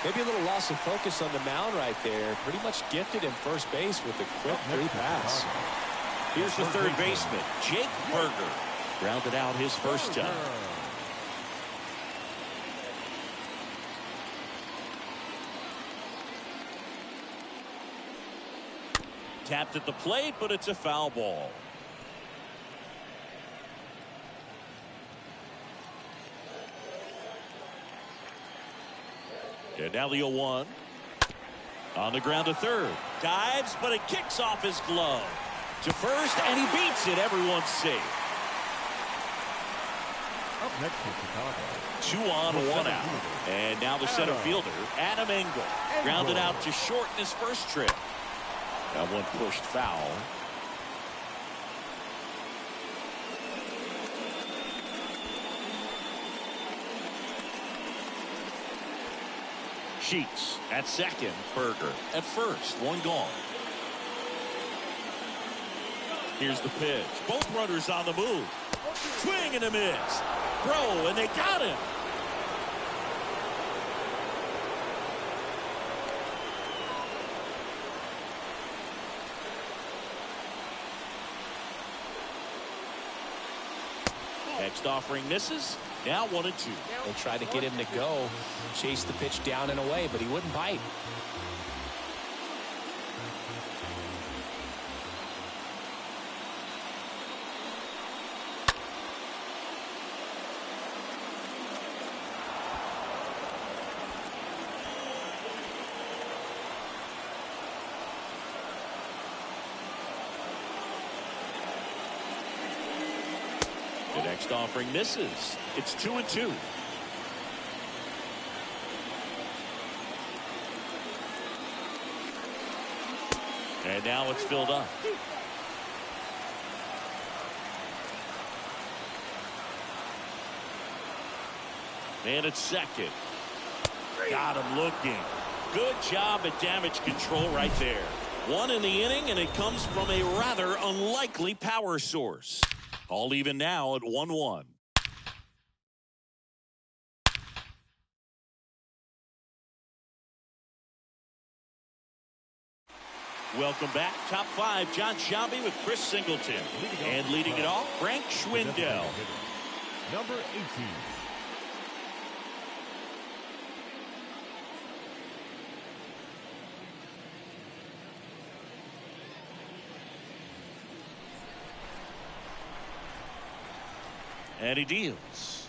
Maybe a little loss of focus on the mound right there. Pretty much gifted in first base with a quick free pass. Here's the third baseman, Jake Berger. Grounded out his first time. Tapped at the plate, but it's a foul ball. And now the 0-1. On the ground to third. Dives, but it kicks off his glove. To first, and he beats it. Everyone's safe. Up next is Chicago. 2 on, 1 out. And now the center fielder, Adam Engel. Grounded out to short in his first trip. That one pushed foul. Sheets at second. Berger at first. 1 gone. Here's the pitch. Both runners on the move. Swing and a miss. Throw, and they got him. Next offering misses. Now 1-2. They tried to get him to go, chase the pitch down and away, but he wouldn't bite. The next offering misses. It's 2-2. And now it's filled up. And it's second. Got him looking. Good job at damage control right there. 1 in the inning, and it comes from a rather unlikely power source. All even now at 1-1. Welcome back. Top 5, John Sciambi with Chris Singleton. And leading it off, Frank Schwindel. Number 18. And he deals.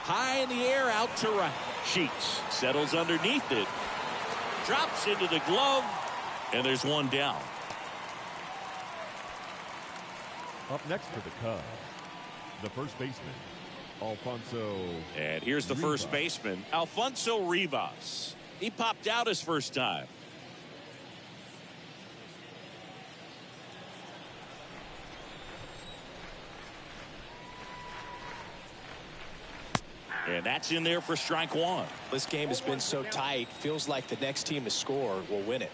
High in the air, out to right. Sheets settles underneath it. Drops into the glove. And there's 1 down. Up next for the Cubs, the first baseman, Alfonso. And here's the first baseman, Alfonso Rivas. He popped out his first time. And that's in there for strike 1. This game has been so tight. Feels like the next team to score will win it.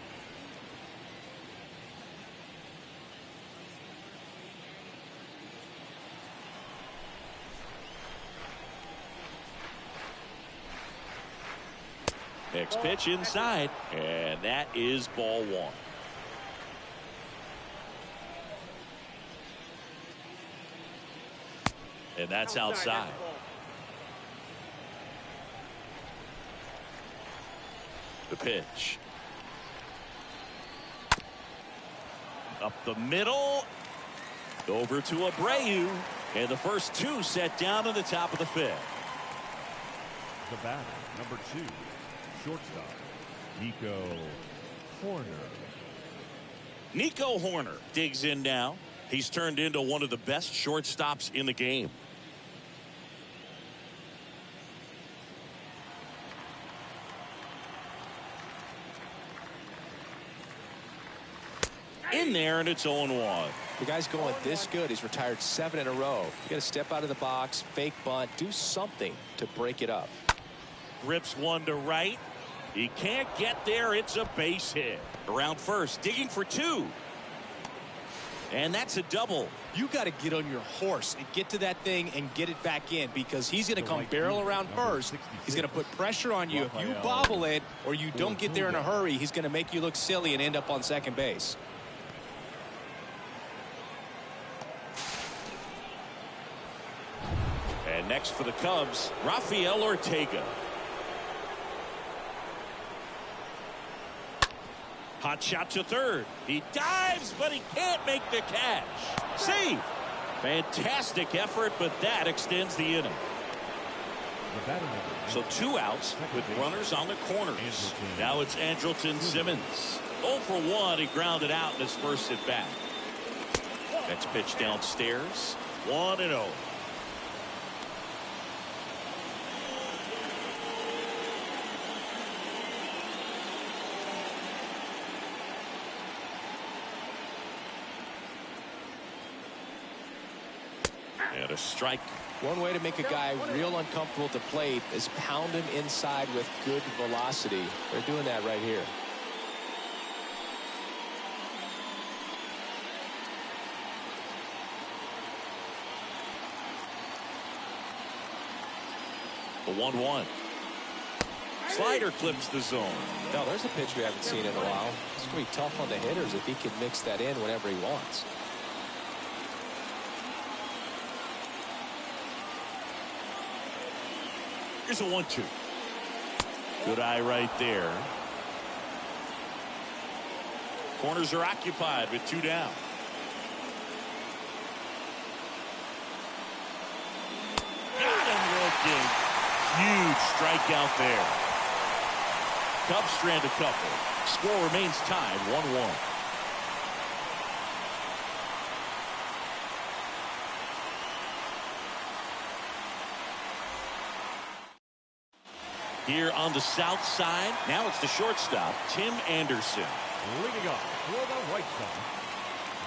Next pitch inside, and that is ball 1. And that's outside. The pitch. Up the middle. Over to Abreu. And the first 2 set down in the top of the 5th. The batter, number 2, shortstop, Nico Horner. Nico Horner digs in now. He's turned into one of the best shortstops in the game. In there, and it's 0-1. The guy's going this good. He's retired 7 in a row. You got to step out of the box, fake bunt, do something to break it up. Rips one to right. He can't get there. It's a base hit. Around first, digging for 2. And that's a double. You got to get on your horse and get to that thing and get it back in, because he's going to come barrel around first. He's going to put pressure on you. If you bobble it or you don't get there in a hurry, he's going to make you look silly and end up on second base. And next for the Cubs, Rafael Ortega. Hot shot to third. He dives, but he can't make the catch. Save. Fantastic effort, but that extends the inning. So 2 outs with runners on the corners. Now it's Andrelton Simmons. 0 for 1. He grounded out in his first at bat. Next pitch downstairs. 1-0. And a strike. One way to make a guy real uncomfortable at the plate is pound him inside with good velocity. They're doing that right here. The 1-1. Slider clips the zone. No, there's a pitch we haven't seen in a while. It's going to be tough on the hitters if he can mix that in whenever he wants. Here's a 1-2. Good eye right there. Corners are occupied with 2 down. Got him looking. Huge strikeout there. Cubs strand a couple. Score remains tied 1-1. Here on the south side, now it's the shortstop, Tim Anderson. Leading off for the White Sox,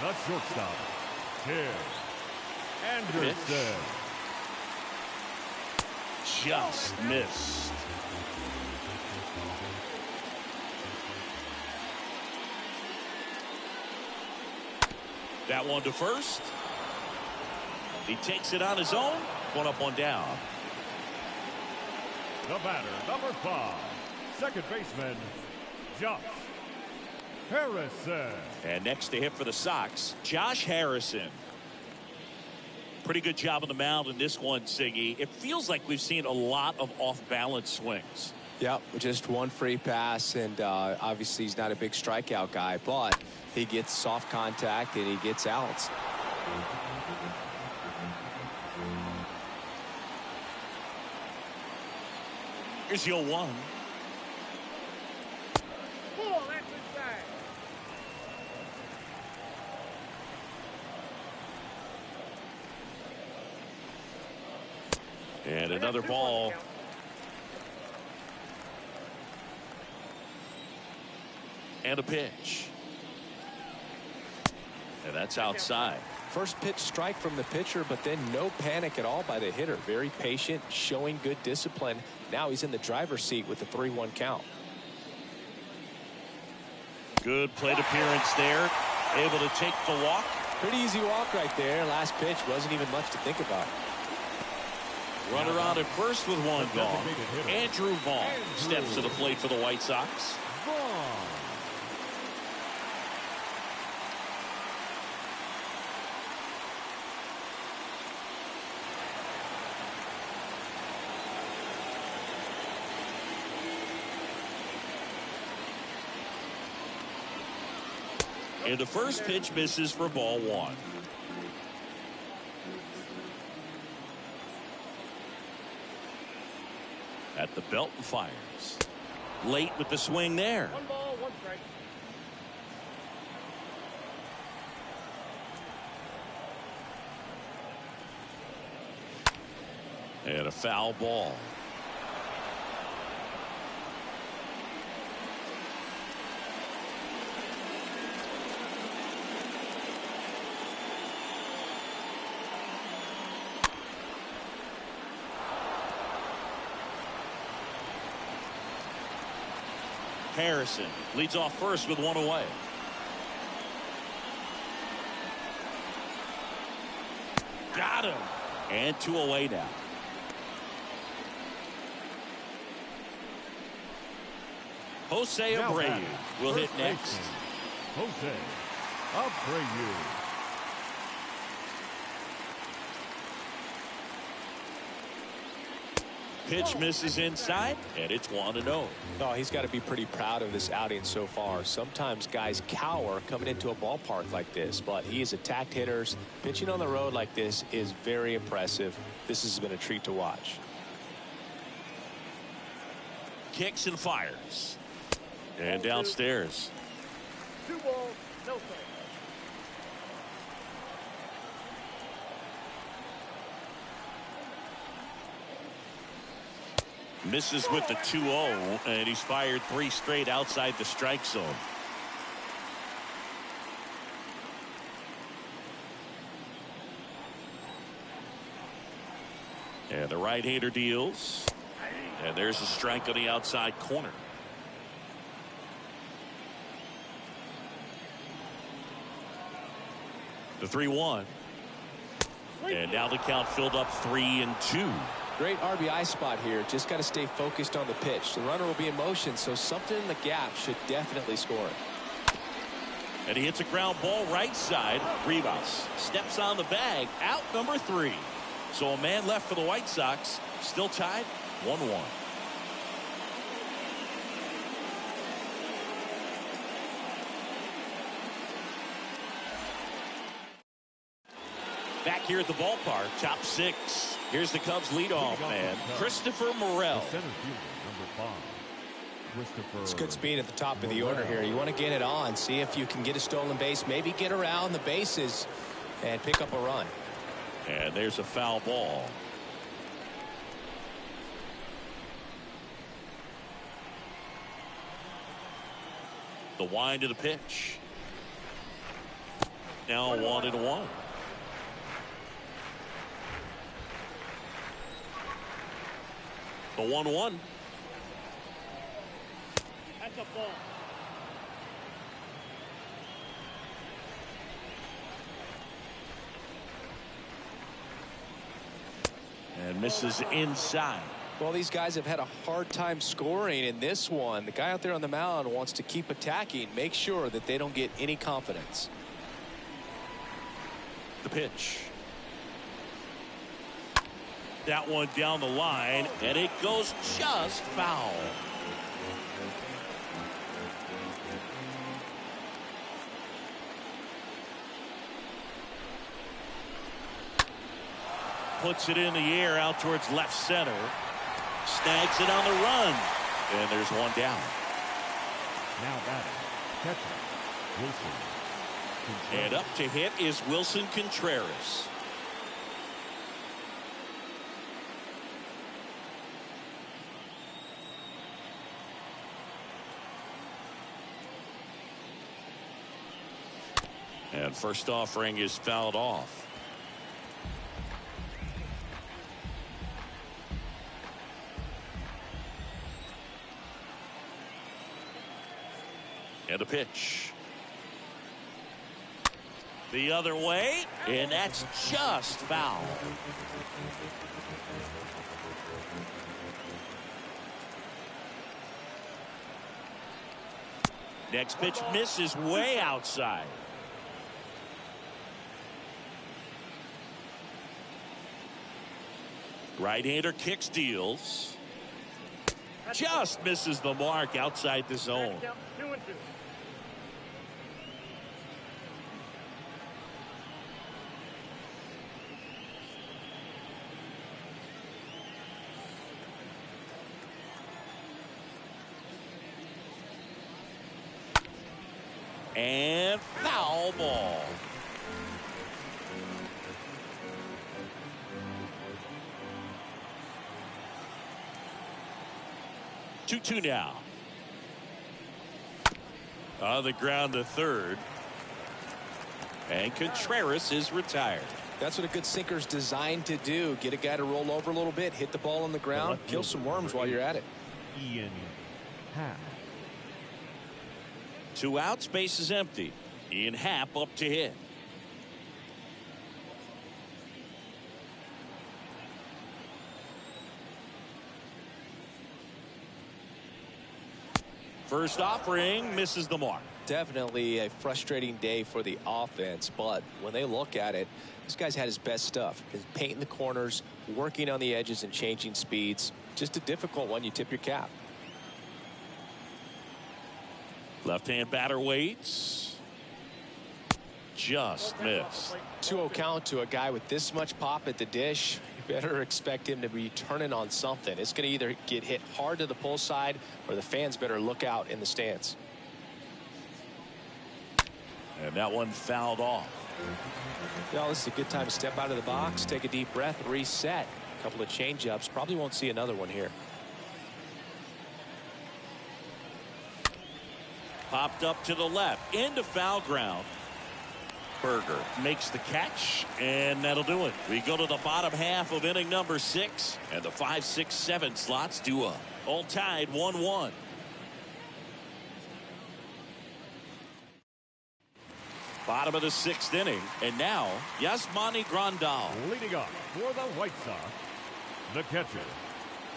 the shortstop, Tim Anderson. Just missed. That one to first. He takes it on his own. 1 up, 1 down. The batter, number 5, second baseman, Josh Harrison. And next to hit for the Sox, Josh Harrison. Pretty good job on the mound in this one, Siggy. It feels like we've seen a lot of off-balance swings. Yep, just one free pass, and obviously he's not a big strikeout guy, but he gets soft contact and he gets outs. Here's your 1. Pull, that's inside. And another ball. And a pitch. And that's outside. First pitch strike from the pitcher, but then no panic at all by the hitter. Very patient, showing good discipline. Now he's in the driver's seat with the 3-1 count. Good plate appearance there. Able to take the walk. Pretty easy walk right there. Last pitch wasn't even much to think about. Runner on at first with 1 gone. Andrew Vaughn steps to the plate for the White Sox. And the first pitch misses for ball 1. At the belt and fires. Late with the swing there. 1 ball, 1 strike. And a foul ball. Harrison leads off first with one away. Got him. And two away now. Jose Abreu will hit next. Jose Abreu. Pitch misses inside, and it's 1-0. Oh, he's got to be pretty proud of this outing so far. Sometimes guys cower coming into a ballpark like this, but he has attacked hitters. Pitching on the road like this is very impressive. This has been a treat to watch. Kicks and fires. And downstairs. 2 balls, no strikes. Misses with the 2-0, and he's fired 3 straight outside the strike zone. And the right-hander deals. And there's a strike on the outside corner. The 3-1. And now the count filled up 3-2. Great RBI spot here. Just got to stay focused on the pitch. The runner will be in motion, so something in the gap should definitely score it. And he hits a ground ball right side. Rivas steps on the bag. Out number 3. So a man left for the White Sox. Still tied 1-1. Back here at the ballpark, top 6. Here's the Cubs leadoff man, Christopher Morel. Center fielder, number 5. Christopher. It's good speed at the top of the order here. You want to get it on, see if you can get a stolen base, maybe get around the bases and pick up a run. And there's a foul ball. The wind to the pitch. Now 1-1. The 1-1. That's a ball. And misses inside. Well, these guys have had a hard time scoring in this one. The guy out there on the mound wants to keep attacking, make sure that they don't get any confidence. The pitch. That one down the line, and it goes just foul. Puts it in the air out towards left center. Snags it on the run. And there's one down. Now batting, catcher, Wilson Contreras. And up to hit is Wilson Contreras. And first offering is fouled off. And a pitch. The other way, and that's just foul. Next pitch misses way outside. Right-hander kicks, deals. Just misses the mark outside the zone. 2-2. And foul ball. Two now. On the ground to third. And Contreras is retired. That's what a good sinker's designed to do. Get a guy to roll over a little bit, hit the ball on the ground, kill some worms while you're at it. Ian Happ. 2 outs, base is empty. Ian Happ up to hit. First offering misses the mark. Definitely a frustrating day for the offense, but when they look at it, this guy's had his best stuff. He's painting the corners, working on the edges and changing speeds. Just a difficult one. You tip your cap. Left-hand batter waits. Just missed. 2-0 count to a guy with this much pop at the dish. You better expect him to be turning on something. It's going to either get hit hard to the pull side or the fans better look out in the stands. And that one fouled off. Well, this is a good time to step out of the box, take a deep breath, reset. A couple of change-ups. Probably won't see another one here. Popped up to the left into foul ground. Berger makes the catch, and that'll do it. We go to the bottom half of inning number 6, and the 5, 6, 7 slots do up. All tied 1-1. Bottom of the 6th inning, and now Yasmani Grandal. Leading off for the White Sox, the catcher,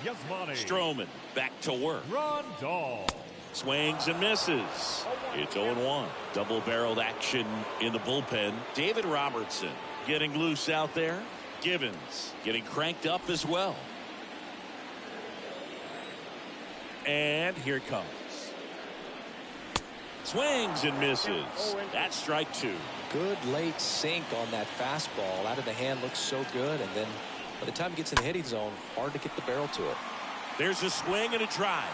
Yasmani Stroman back to work. Grandal. Swings and misses. It's 0-1. Double-barreled action in the bullpen. David Robertson getting loose out there. Givens getting cranked up as well. And here it comes. Swings and misses. That's strike 2. Good late sink on that fastball. Out of the hand, looks so good, and then by the time it gets in the hitting zone, hard to get the barrel to it. There's a swing and a drive.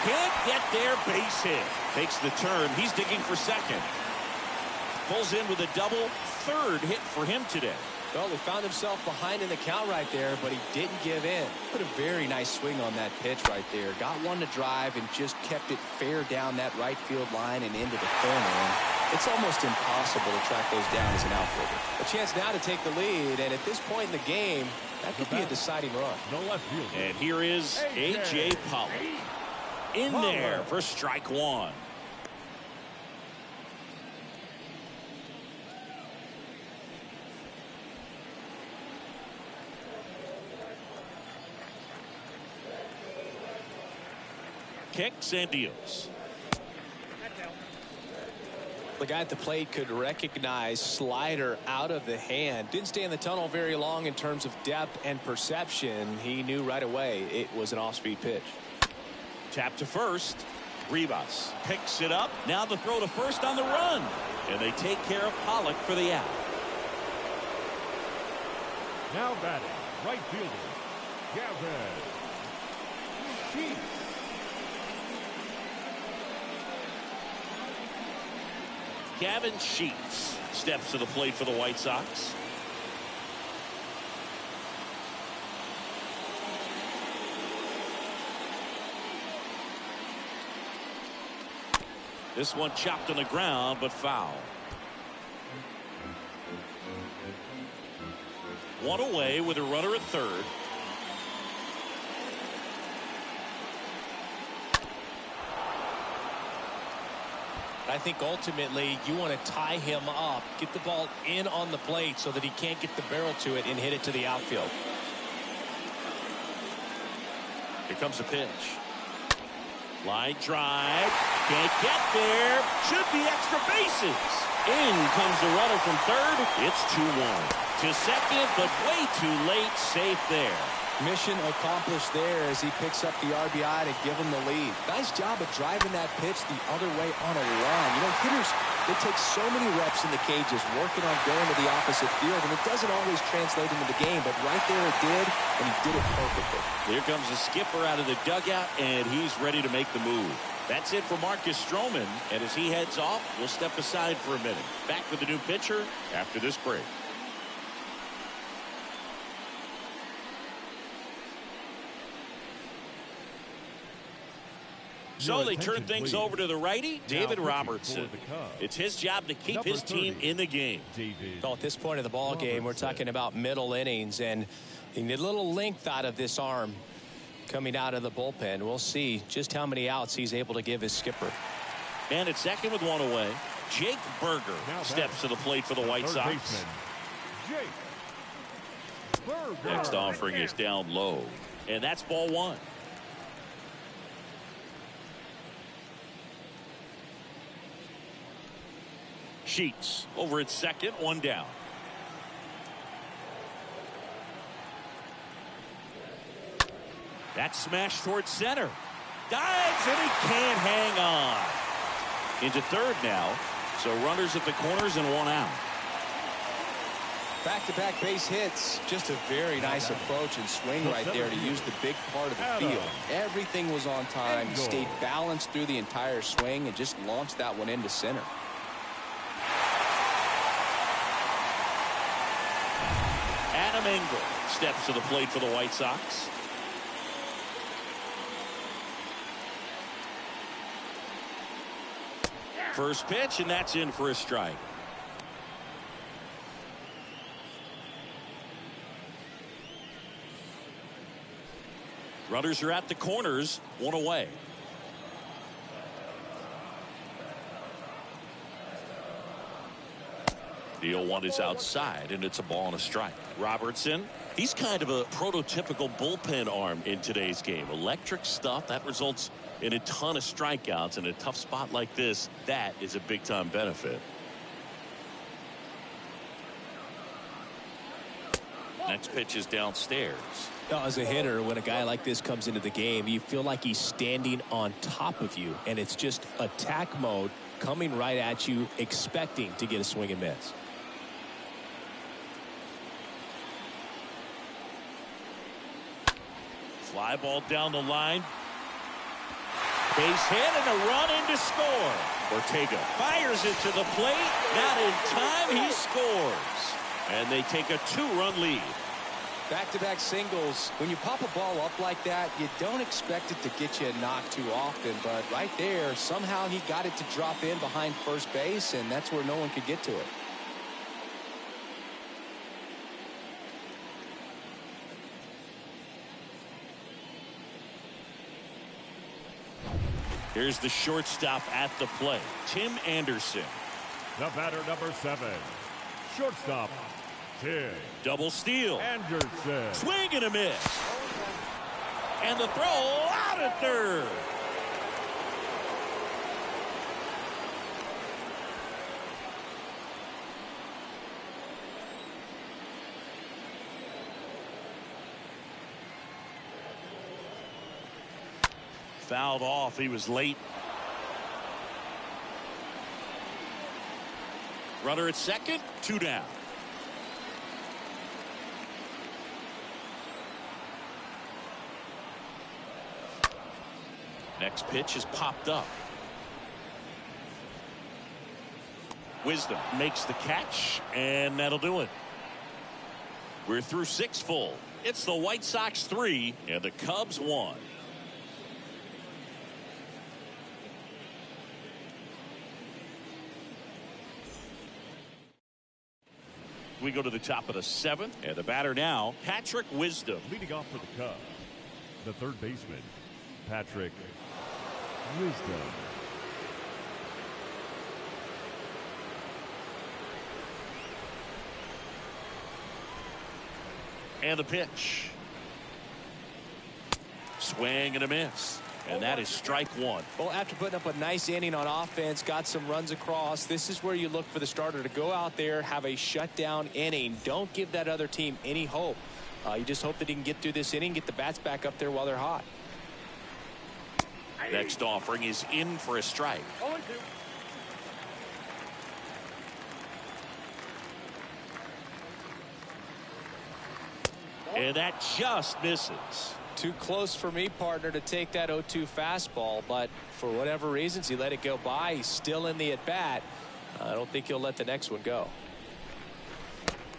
Can't get there, base hit. Takes the turn. He's digging for second. Pulls in with a double. Third hit for him today. Well, he found himself behind in the count right there, but he didn't give in. Put a very nice swing on that pitch right there. Got one to drive and just kept it fair down that right field line and into the corner. And it's almost impossible to track those down as an outfielder. A chance now to take the lead, and at this point in the game, that could be a deciding run. No left field. And here is A.J. Pollock. In there for strike 1. Kicks and deals. The guy at the plate could recognize slider out of the hand. Didn't stay in the tunnel very long in terms of depth and perception. He knew right away it was an off-speed pitch. Tap to first. Rivas picks it up. Now the throw to first on the run. And they take care of Pollock for the out. Now batting, right fielder, Gavin Sheets. Gavin Sheets steps to the plate for the White Sox. This one chopped on the ground, but foul. One away with a runner at third. I think ultimately you want to tie him up, get the ball in on the plate so that he can't get the barrel to it and hit it to the outfield. Here comes a pitch. Line drive. Can't get there. Should be extra bases. In comes the runner from third. It's 2-1. To second, but way too late. Safe there. Mission accomplished there as he picks up the RBI to give him the lead. Nice job of driving that pitch the other way on a run. You know, hitters, they take so many reps in the cages working on going to the opposite field, and it doesn't always translate into the game, but right there it did, and he did it perfectly. Here comes the skipper out of the dugout, and he's ready to make the move. That's it for Marcus Stroman, and as he heads off, we'll step aside for a minute. Back with the new pitcher after this break. So they turn things over to the righty, David Robertson. It's his job to keep his team in the game. Well, at this point of the ball game, we're talking about middle innings, and he need a little length out of this arm coming out of the bullpen. We'll see just how many outs he's able to give his skipper. And at second with one away, Jake Berger steps to the plate for the White Sox. Next offering is down low, and that's ball one. Sheets over at second, one down. That smash towards center. Dives, and he can't hang on. Into third now, so runners at the corners and one out. Back-to-back base hits. Just a very nice approach and swing right there to use the big part of the field. Everything was on time. He stayed balanced through the entire swing and just launched that one into center. Adam Engel steps to the plate for the White Sox. First pitch, and that's in for a strike. Runners are at the corners, one away. The 0-1 is outside, and it's a ball and a strike. Robertson, he's kind of a prototypical bullpen arm in today's game. Electric stuff that results in a ton of strikeouts. In a tough spot like this, that is a big-time benefit. Next pitch is downstairs. Now, as a hitter, when a guy like this comes into the game, you feel like he's standing on top of you, and it's just attack mode coming right at you, expecting to get a swing and miss. Fly ball down the line. Base hit and a run in to score. Ortega fires it to the plate. Not in time. He scores. And they take a 2-run lead. Back-to-back singles. When you pop a ball up like that, you don't expect it to get you a knock too often. But right there, somehow he got it to drop in behind first base, and that's where no one could get to it. Here's the shortstop at the plate, Tim Anderson. The batter, number 7, shortstop, Tim. Double steal. Anderson. Swing and a miss. And the throw out at third. Fouled off. He was late. Runner at second, 2 down. Next pitch is popped up. Wisdom makes the catch, and that'll do it. We're through 6 full. It's the White Sox 3 and the Cubs 1. We go to the top of the 7th, and the batter now, Patrick Wisdom. Leading off for the Cubs, the third baseman, Patrick Wisdom. And the pitch. Swing and a miss. And that is strike 1. Well, after putting up a nice inning on offense, got some runs across, this is where you look for the starter to go out there, have a shutdown inning. Don't give that other team any hope. You just hope that he can get through this inning, get the bats back up there while they're hot. Next offering is in for a strike. 0-2. And that just misses. Too close for me, partner, to take that 0-2 fastball, but for whatever reasons, he let it go by. He's still in the at-bat. I don't think he'll let the next one go.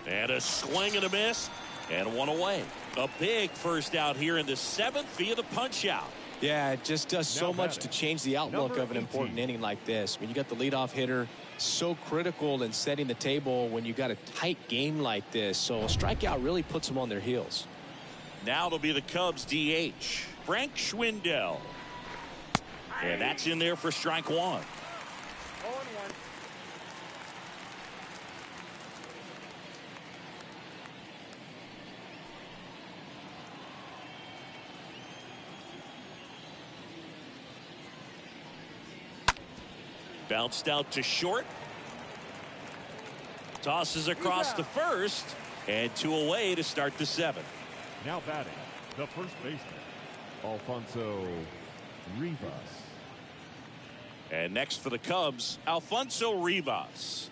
And a swing and a miss, and one away. A big first out here in the 7th via the punch-out. Yeah, it just does so much to change the outlook of an important inning like this. When you got the leadoff hitter, so critical in setting the table when you got a tight game like this. So a strikeout really puts them on their heels. Now it'll be the Cubs DH, Frank Schwindel. And that's in there for strike 1. Bounced out to short. Tosses across the first. And 2 away to start the 7th. Now batting, the first baseman, Alfonso Rivas. And next for the Cubs, Alfonso Rivas.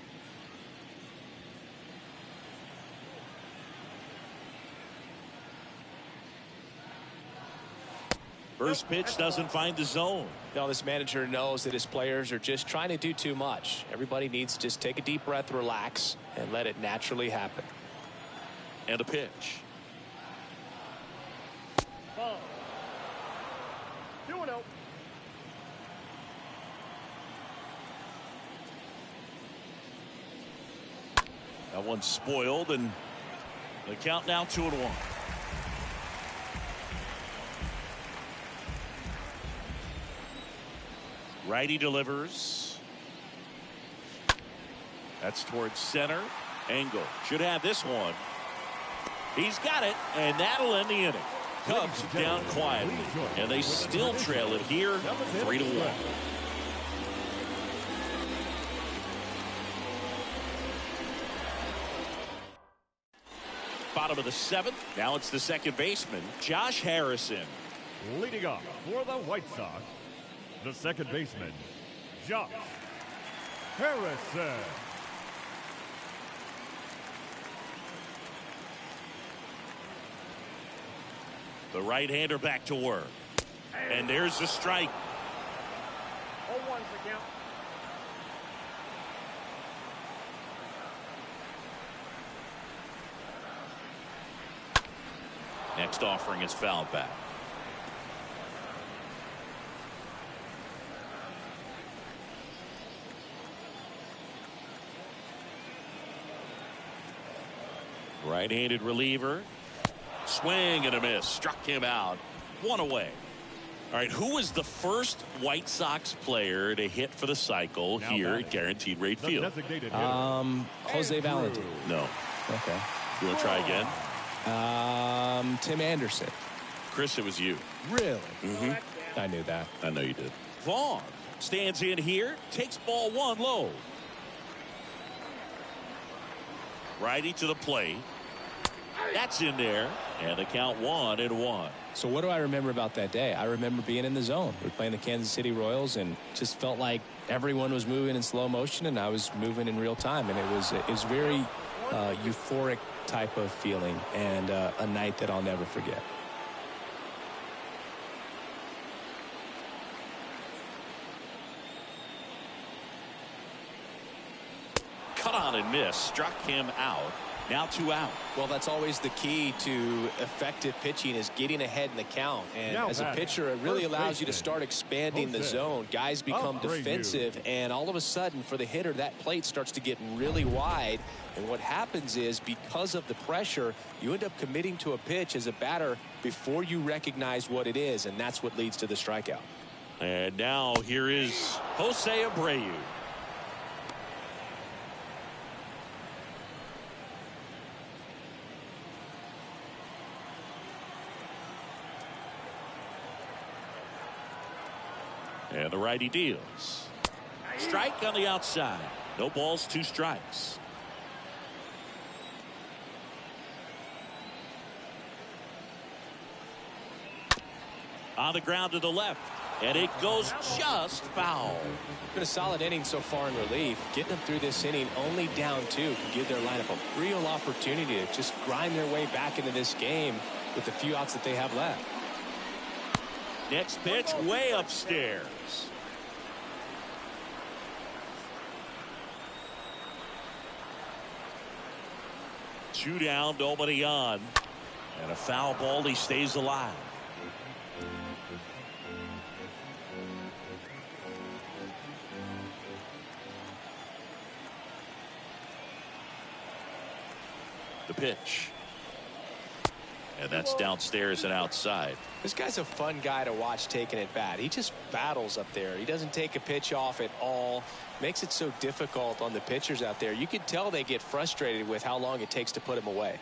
First pitch doesn't find the zone. Now this manager knows that his players are just trying to do too much. Everybody needs to just take a deep breath, relax, and let it naturally happen. And a pitch. Ball. 2-0. That one's spoiled, and the count now 2-1. Righty delivers. That's towards center. Engel should have this one. He's got it, and that'll end the inning. Cubs down quietly, and they still trail it here 3-1. Bottom of the 7th. Now it's the second baseman, Josh Harrison. Leading off for the White Sox, the second baseman, Josh Harrison. The right-hander back to work. And there's the strike. 0-1's the count. Next offering is fouled back. Right-handed reliever. Swing and a miss. Struck him out. 1 away. All right, who was the first White Sox player to hit for the cycle here at Guaranteed Rate Field? Jose Valentin. No. Okay. You want to try again? Tim Anderson. Chris, it was you. Really? Mm-hmm. I knew that. I know you did. Vaughn stands in here, takes ball 1 low. Righty to the plate. That's in there, and the count 1-1. So what do I remember about that day? I remember being in the zone. We were playing the Kansas City Royals, and just felt like everyone was moving in slow motion, and I was moving in real time, and it was very euphoric type of feeling, and a night that I'll never forget. Cut on and miss. Struck him out. Now 2 out. Well, that's always the key to effective pitching, is getting ahead in the count. And now as a pitcher, it really allows you to start expanding the zone. Guys become defensive, and all of a sudden, for the hitter, that plate starts to get really wide. And what happens is, because of the pressure, you end up committing to a pitch as a batter before you recognize what it is, and that's what leads to the strikeout. And now here is Jose Abreu. And the righty deals. Strike on the outside. No balls, 2 strikes. On the ground to the left. And it goes just foul. Been a solid inning so far in relief. Getting them through this inning only down 2 can give their lineup a real opportunity to just grind their way back into this game with the few outs that they have left. Next pitch way upstairs. Two down, nobody on. And a foul ball, he stays alive. The pitch. And that's downstairs and outside. This guy's a fun guy to watch taking at bat. He just battles up there. He doesn't take a pitch off at all. Makes it so difficult on the pitchers out there. You can tell they get frustrated with how long it takes to put him away.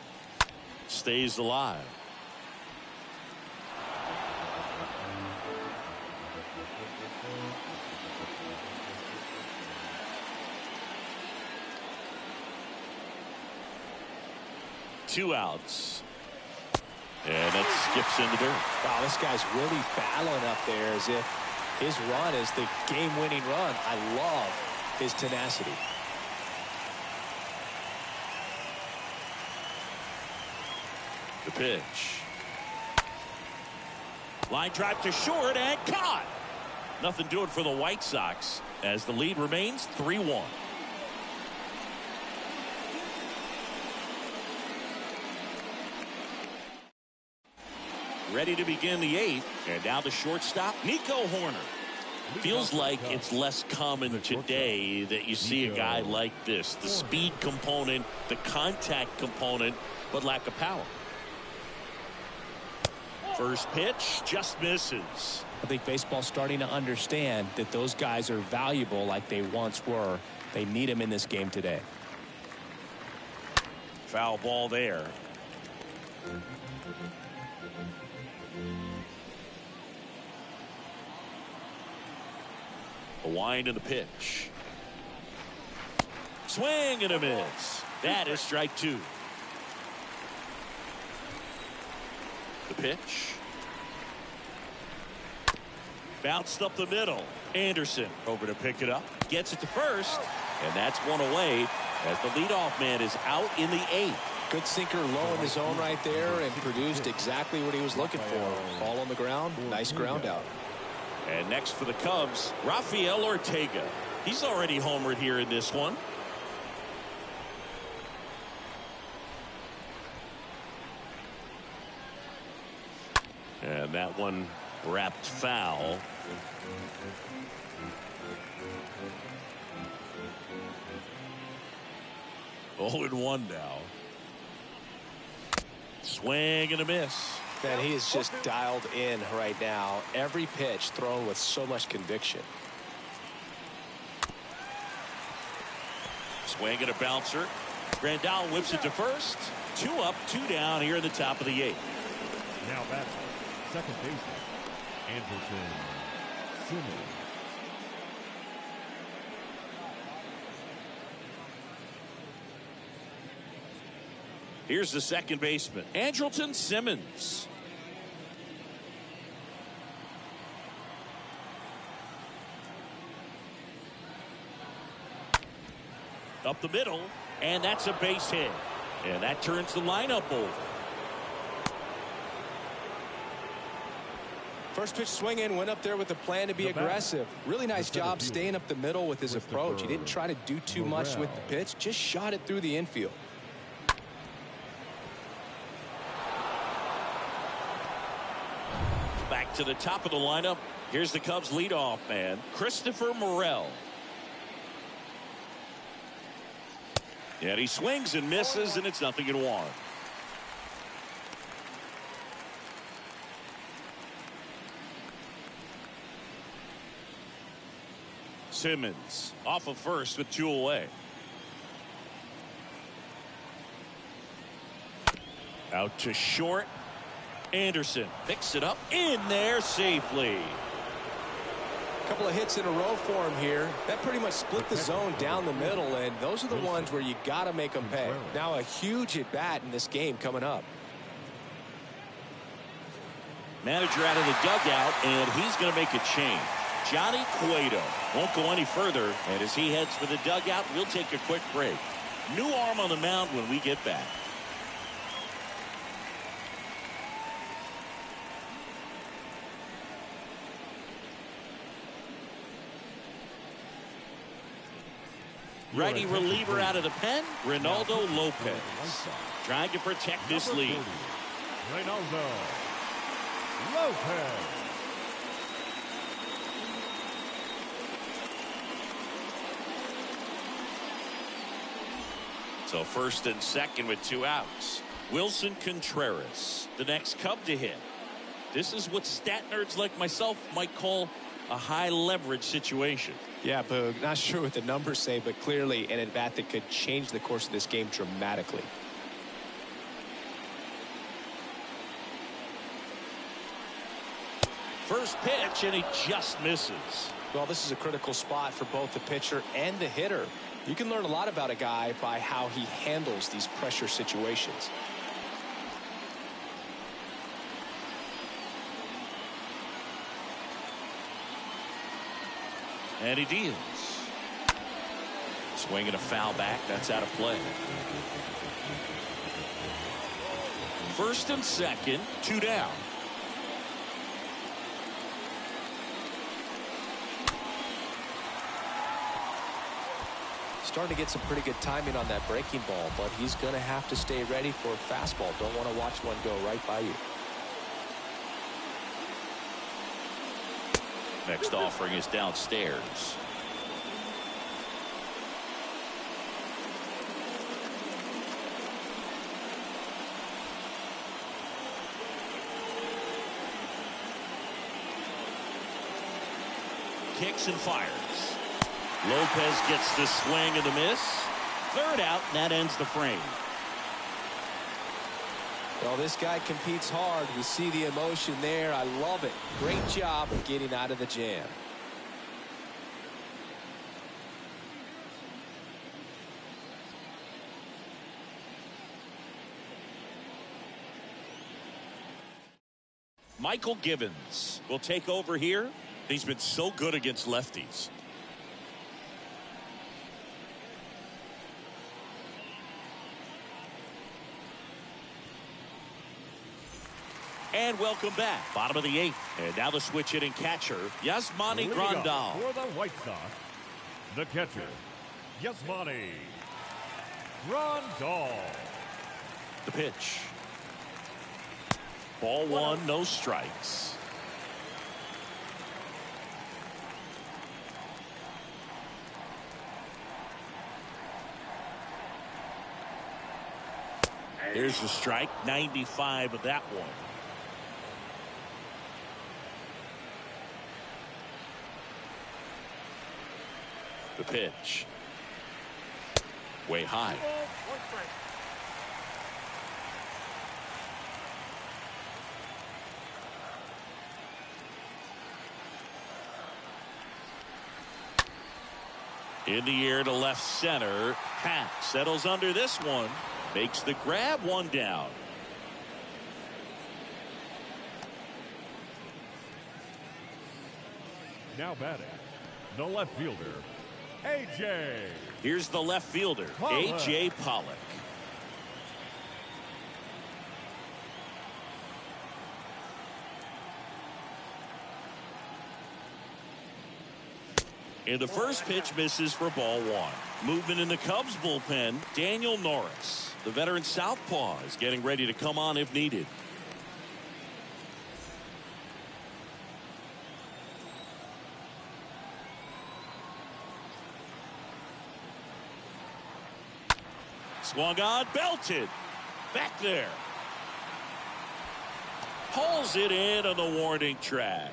Stays alive. 2 outs. And that skips into dirt. Wow, this guy's really battling up there as if his run is the game-winning run. I love his tenacity. The pitch. Line drive to short and caught. Nothing doing for the White Sox as the lead remains 3-1. Ready to begin the 8th, and now the shortstop, Nico Horner. Feels like it's less common today that you see a guy like this. The speed component, the contact component, but lack of power. First pitch just misses. I think baseball's starting to understand that those guys are valuable like they once were. They need them in this game today. Foul ball there. A wind in the pitch. Swing and a miss. That is strike 2. The pitch. Bounced up the middle. Anderson over to pick it up. Gets it to first. And that's one away as the leadoff man is out in the 8th. Good sinker low in the zone right there and produced exactly what he was looking for. Ball on the ground. Nice ground out. And next for the Cubs, Rafael Ortega. He's already homered here in this one. And that one wrapped foul. Oh, and 1 now. Swing and a miss. Man, he is just dialed in right now. Every pitch thrown with so much conviction. Swing and a bouncer. Grandal whips it to first. 2 up, 2 down here in the top of the 8th. Now that's second baseman, Anderson Simmons. Here's the second baseman, Andrelton Simmons. Up the middle, and that's a base hit. And that turns the lineup over. First pitch swing in, went up there with the plan to be aggressive. Really nice job staying up the middle with his approach. He didn't try to do too much with the pitch, just shot it through the infield. Back to the top of the lineup. Here's the Cubs leadoff man, Christopher Morel. And he swings and misses, and it's 0-1. Simmons off of first with 2 away. Out to short. Anderson picks it up in there safely. Couple of hits in a row for him here. That pretty much split the zone down the middle, and those are the ones where you got to make them pay. Now a huge at bat in this game coming up. Manager out of the dugout, and he's going to make a change. Johnny Cueto won't go any further, and as he heads for the dugout, we'll take a quick break. New arm on the mound when we get back. Righty reliever out of the pen, Ronaldo Lopez. Trying to protect this lead. Ronaldo Lopez. So first and second with 2 outs. Wilson Contreras, the next Cub to hit. This is what stat nerds like myself might call a high leverage situation. Yeah, Boog, not sure what the numbers say, but clearly an at-bat that could change the course of this game dramatically. First pitch, and he just misses. Well, this is a critical spot for both the pitcher and the hitter. You can learn a lot about a guy by how he handles these pressure situations. And he deals. Swinging a foul back. That's out of play. First and second, 2 down. Starting to get some pretty good timing on that breaking ball, but he's going to have to stay ready for a fastball. Don't want to watch one go right by you. Next offering is downstairs. Kicks and fires. Lopez gets the swing and the miss. Third out, and that ends the frame. Well, this guy competes hard. We see the emotion there. I love it. Great job of getting out of the jam. Michael Gibbons will take over here. He's been so good against lefties. And welcome back. Bottom of the 8th. And now the switch hitting catcher, Yasmani Grandal. For the White Sox, the catcher, Yasmani Grandal. The pitch. Ball 1, no strikes. Here's the strike, 95 of that one. The pitch. Way high. In the air to left center. Hack settles under this one. Makes the grab, 1 down. Now batting, the left fielder, A.J. Here's the left fielder, Pollock. A.J. Pollock. And the first pitch misses for ball 1. Movement in the Cubs bullpen, Daniel Norris. The veteran southpaw is getting ready to come on if needed. Swung on, belted. Back there. Pulls it in on the warning track.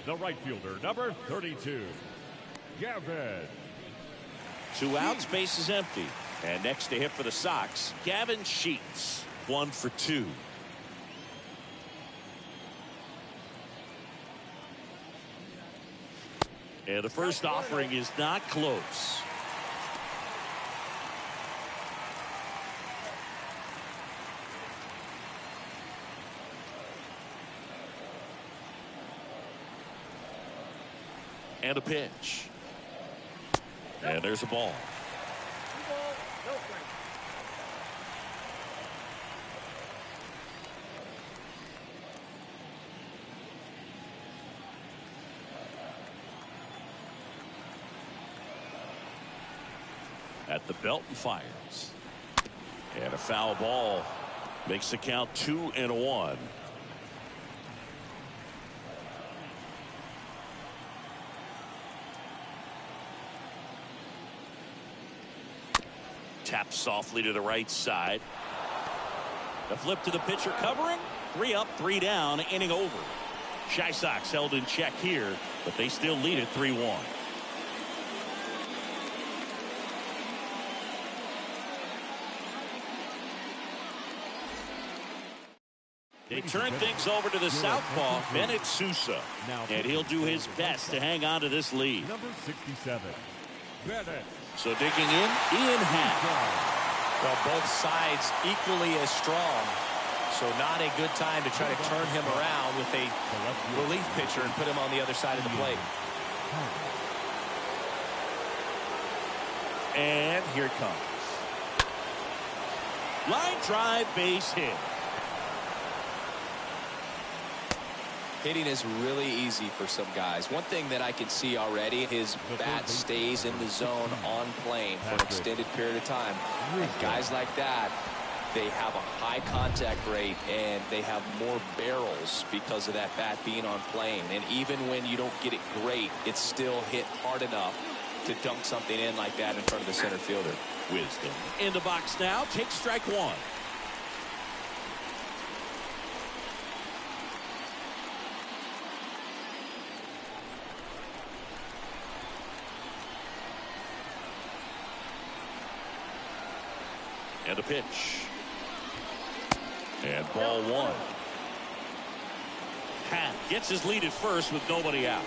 The right fielder, number 32, Gavin. 2 outs, base is empty. And next to hit for the Sox, Gavin Sheets. 1 for 2. And the first offering is not close. And a pitch. And there's a ball. At the belt and fires. And a foul ball makes the count 2-1. Tap softly to the right side. The flip to the pitcher covering. 3 up, 3 down, inning over. Chi Sox held in check here, but they still lead it 3-1. They turn things over to the southpaw, Bennett Sousa, and he'll do his best to hang on to this lead. Number 67, Bennett. So digging in, Ian Hack. Well, both sides equally as strong. So not a good time to try to turn him around with a relief pitcher and put him on the other side of the plate. And here it comes. Line drive, base hit. Hitting is really easy for some guys. One thing that I can see already, his bat stays in the zone on plane for an extended period of time. And guys like that, they have a high contact rate and they have more barrels because of that bat being on plane. And even when you don't get it great, it's still hit hard enough to dunk something in like that in front of the center fielder. Wisdom in the box now. Takes strike one. And a pitch. And ball one. Hat gets his lead at first with nobody out.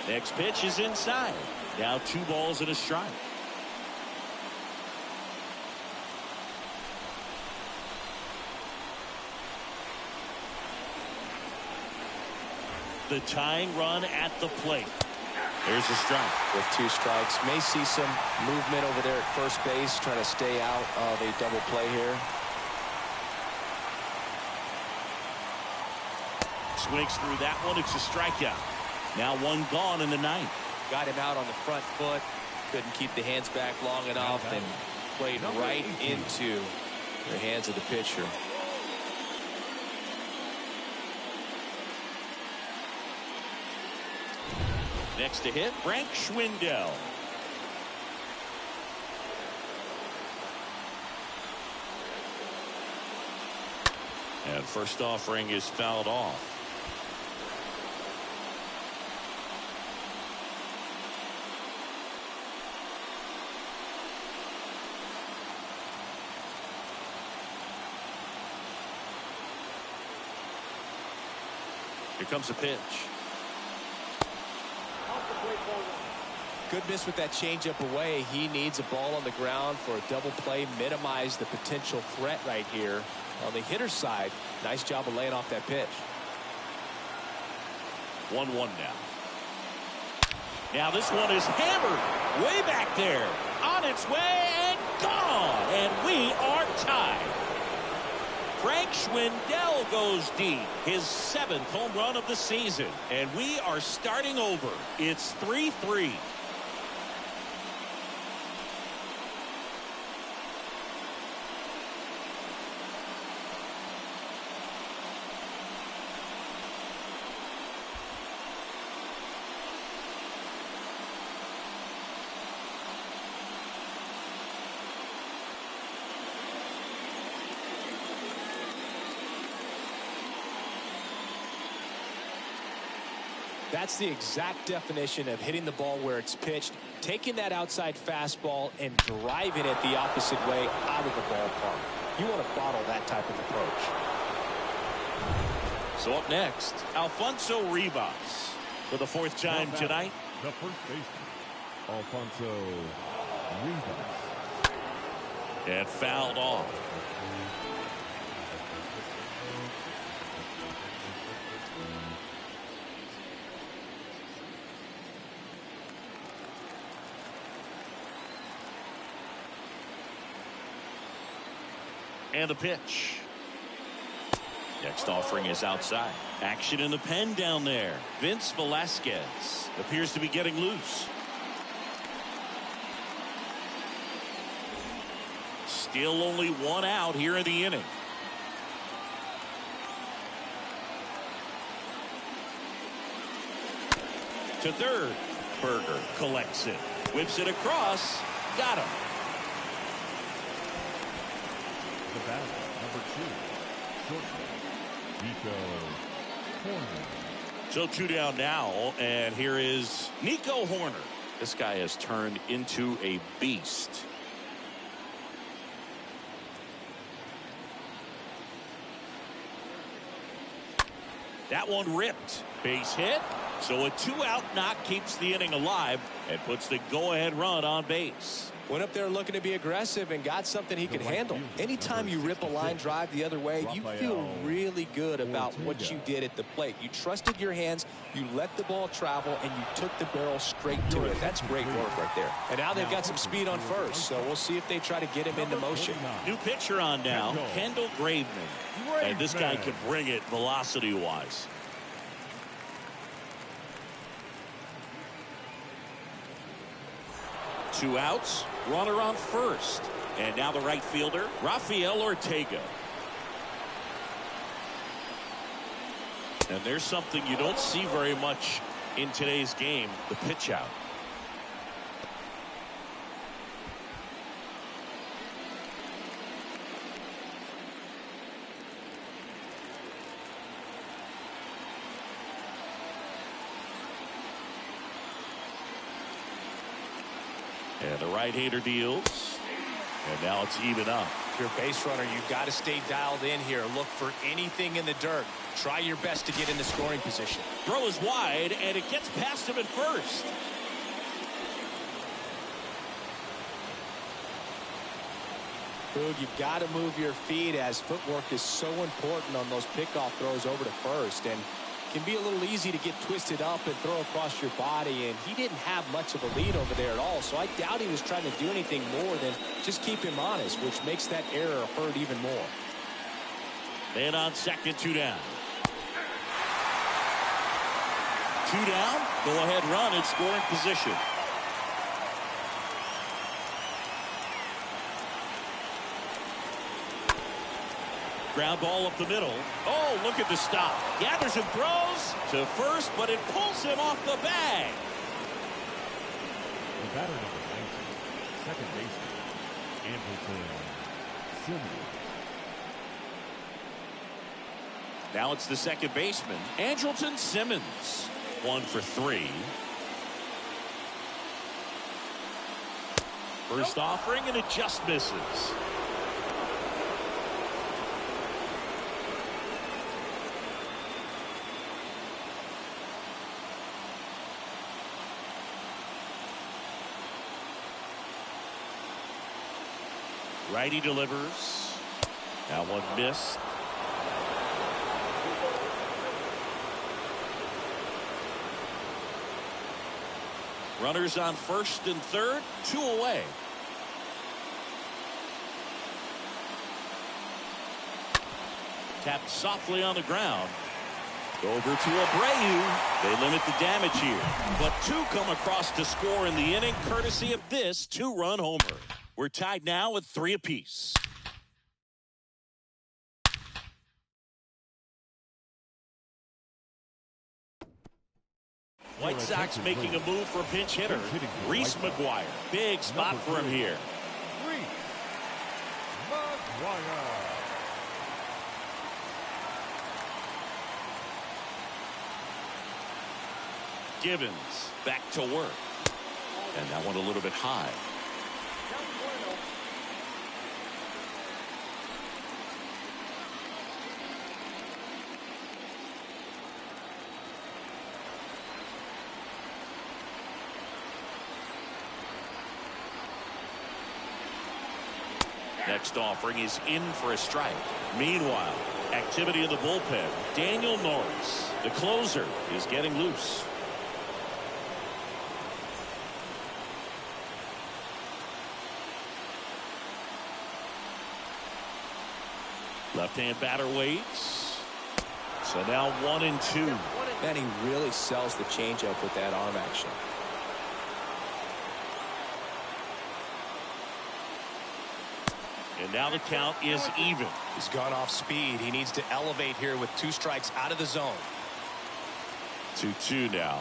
Next pitch is inside. Now 2 balls and a strike. The tying run at the plate. There's a strike. With 2 strikes, may see some movement over there at first base, trying to stay out of a double play here. Swings through that one. It's a strikeout. Now 1 gone in the 9th. Got him out on the front foot. Couldn't keep the hands back long enough and played right into the hands of the pitcher. Next to hit, Frank Schwindel. And first offering is fouled off. Here comes a pitch. Good miss with that changeup away. He needs a ball on the ground for a double play. Minimize the potential threat right here on the hitter's side. Nice job of laying off that pitch. 1-1 now. Now this one is hammered way back there. On its way and gone. And we are tied. Frank Schwindel goes deep. His 7th home run of the season. And we are starting over. It's 3-3. That's the exact definition of hitting the ball where it's pitched, taking that outside fastball and driving it the opposite way out of the ballpark. You want to bottle that type of approach. So up next, Alfonso Rivas for the 4th time tonight. The first baseman, Alfonso Rivas. And fouled off. And a pitch. Next offering is outside. Action in the pen down there. Vince Velasquez appears to be getting loose. Still only 1 out here in the inning. To third. Berger collects it. Whips it across. Got him. The batter, number 2, shortstop, Nico Horner. So 2 down now, and here is Nico Horner. This guy has turned into a beast. That one ripped. Base hit. So a 2-out knock keeps the inning alive and puts the go-ahead run on base. Went up there looking to be aggressive and got something he could handle. Anytime you rip a line drive the other way, you feel really good about what you did at the plate. You trusted your hands, you let the ball travel, and you took the barrel straight to it. That's great work right there. And now they've got some speed on first, so we'll see if they try to get him into motion. New pitcher on now, Kendall Graveman. And this guy can bring it velocity-wise. Two outs, runner on first. And now the right fielder, Rafael Ortega. And there's something you don't see very much in today's game, the pitch out. And the right-hander deals. And now it's even up. If you're a base runner, you've got to stay dialed in here. Look for anything in the dirt. Try your best to get in the scoring position. Throw is wide, and it gets past him at first. Boog, you've got to move your feet as footwork is so important on those pickoff throws over to first. And can be a little easy to get twisted up and throw across your body, and he didn't have much of a lead over there at all, so I doubt he was trying to do anything more than just keep him honest, which makes that error hurt even more. Man on second, 2 down. 2 down, go ahead run in scoring position. Ground ball up the middle. Oh, look at the stop. Gathers and throws to first, but it pulls him off the bag. The batter number 19, second baseman, Andrelton Simmons. Now it's the second baseman, Andrelton Simmons. 1 for 3. First offering, and it just misses. Righty delivers. Now one missed. Runners on first and third, 2 away. Tapped softly on the ground. Over to Abreu. They limit the damage here. But 2 come across to score in the inning, courtesy of this 2-run homer. We're tied now at 3 apiece. White Sox making a move for a pinch hitter. Reese McGuire. Big spot for him here. Reese McGuire. Givens back to work. And that one a little bit high. Next offering is in for a strike. Meanwhile, activity in the bullpen. Daniel Norris, the closer, is getting loose. Left-hand batter waits. So now 1-2. And he really sells the changeup with that arm action. And now the count is even. He's gone off speed. He needs to elevate here with 2 strikes out of the zone. 2-2 now.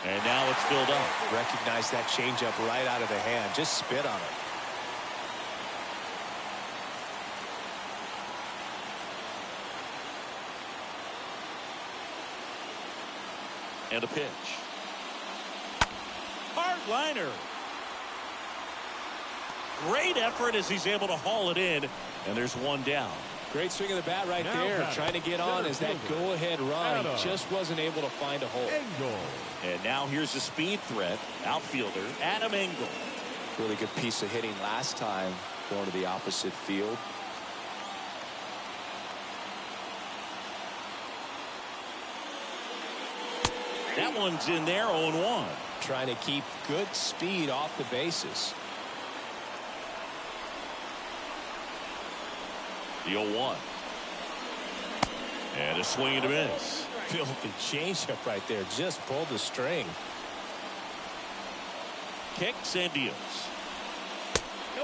And now it's filled up. Recognize that changeup right out of the hand. Just spit on it. And a pitch. Hard liner. Great effort as he's able to haul it in. And there's 1 down. Great swing of the bat right Now there. batting, Trying to get on as that fielder, go-ahead run. Adam He just wasn't able to find a hole. Engel. And now here's a speed threat. Outfielder Adam Engel. Really good piece of hitting last time going to the opposite field. That one's in there, 0-1. Trying to keep good speed off the bases. The 0-1. And a swing and a miss. Filthy changeup right there. Just pulled the string. Kicks and deals.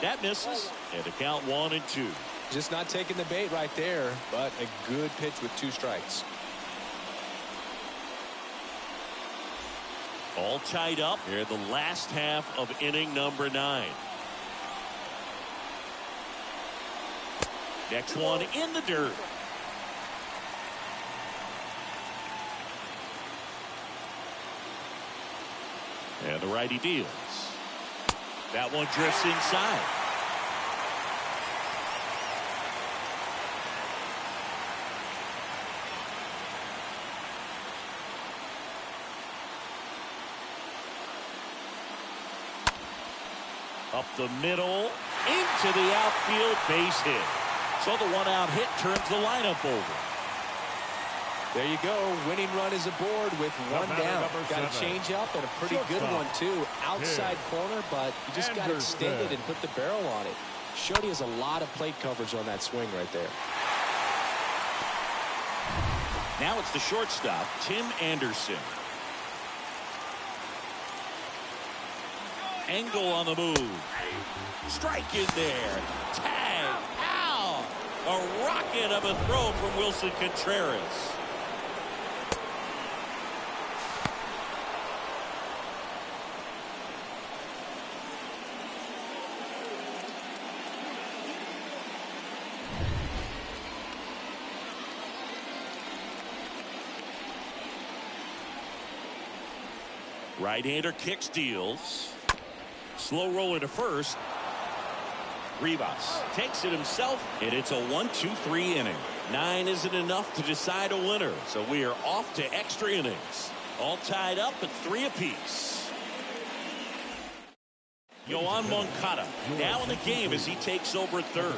That misses. And the count 1-2. Just not taking the bait right there, but a good pitch with 2 strikes. All tied up here in the last half of inning number 9. Next one in the dirt. And the righty deals. That one drifts inside. Up the middle, into the outfield, base hit. So the 1-out hit turns the lineup over. There you go. Winning run is aboard with 1 down. Got a change up and a pretty good one too. Outside corner, but you just got extended and put the barrel on it. Showed he has a lot of plate coverage on that swing right there. Now it's the shortstop, Tim Anderson. Engel on the move. Strike in there. Tag. Ow! A rocket of a throw from Wilson Contreras. Right-hander kicks, deals. Slow roller to first. Rivas takes it himself, and it's a 1-2-3 inning. 9 isn't enough to decide a winner, so we are off to extra innings. All tied up at 3 apiece. Yoan Moncada now in the game as he takes over at third.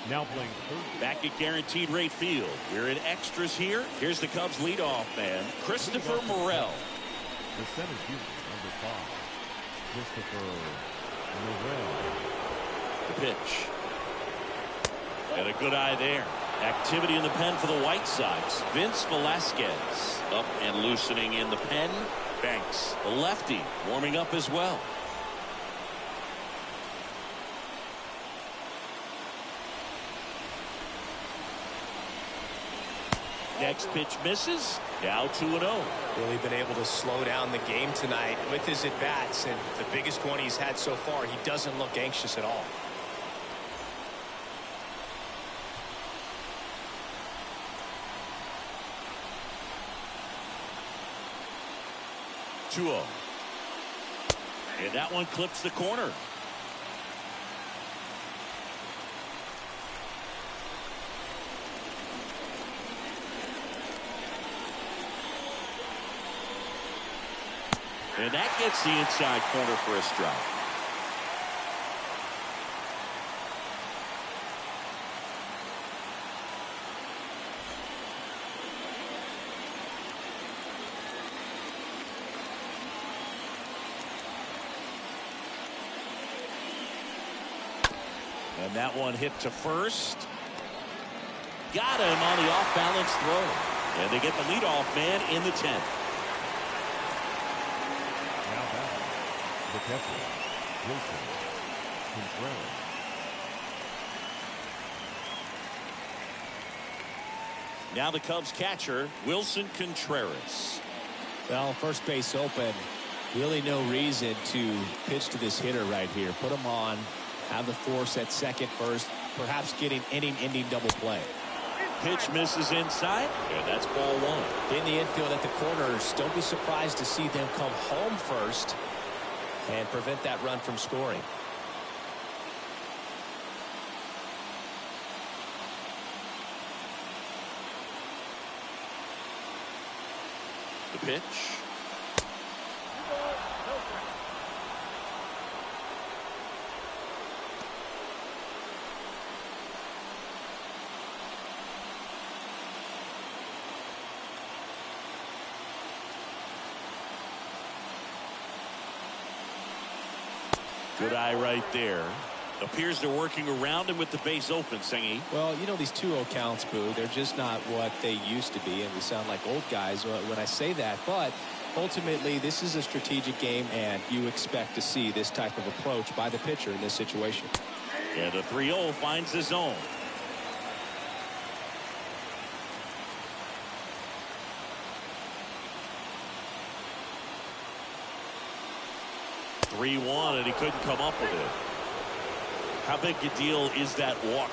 Now playing third. Back at guaranteed rate field. We're in extras here. Here's the Cubs leadoff man, Christopher Morel. The center fielder, number 5, Christopher Morel. The pitch. And a good eye there. Activity in the pen for the White Sox. Vince Velasquez up and loosening in the pen. Banks, the lefty, warming up as well. Next pitch misses. Now 2-0. Really been able to slow down the game tonight with his at-bats, and the biggest one he's had so far, he doesn't look anxious at all. And that one clips the corner. And that gets the inside corner for a strike. And that one hit to first. Got him on the off-balance throw. And they get the leadoff man in the 10th. Now batting, the catcher, Wilson Contreras. Now the Cubs catcher, Wilson Contreras. Well, first base open. Really no reason to pitch to this hitter right here. Put him on. Have the force at second first. Perhaps getting inning-ending double play. Pitch misses inside, and that's ball 1. In the infield at the corners, don't be surprised to see them come home first and prevent that run from scoring. The pitch. Good eye right there. Appears they're working around him with the base open, Singy. Well, you know, these 2-0 counts, Boo, they're just not what they used to be, and we sound like old guys when I say that. But ultimately, this is a strategic game, and you expect to see this type of approach by the pitcher in this situation. And the 3-0 finds the zone. (3-1), and he couldn't come up with it. How big a deal is that walk?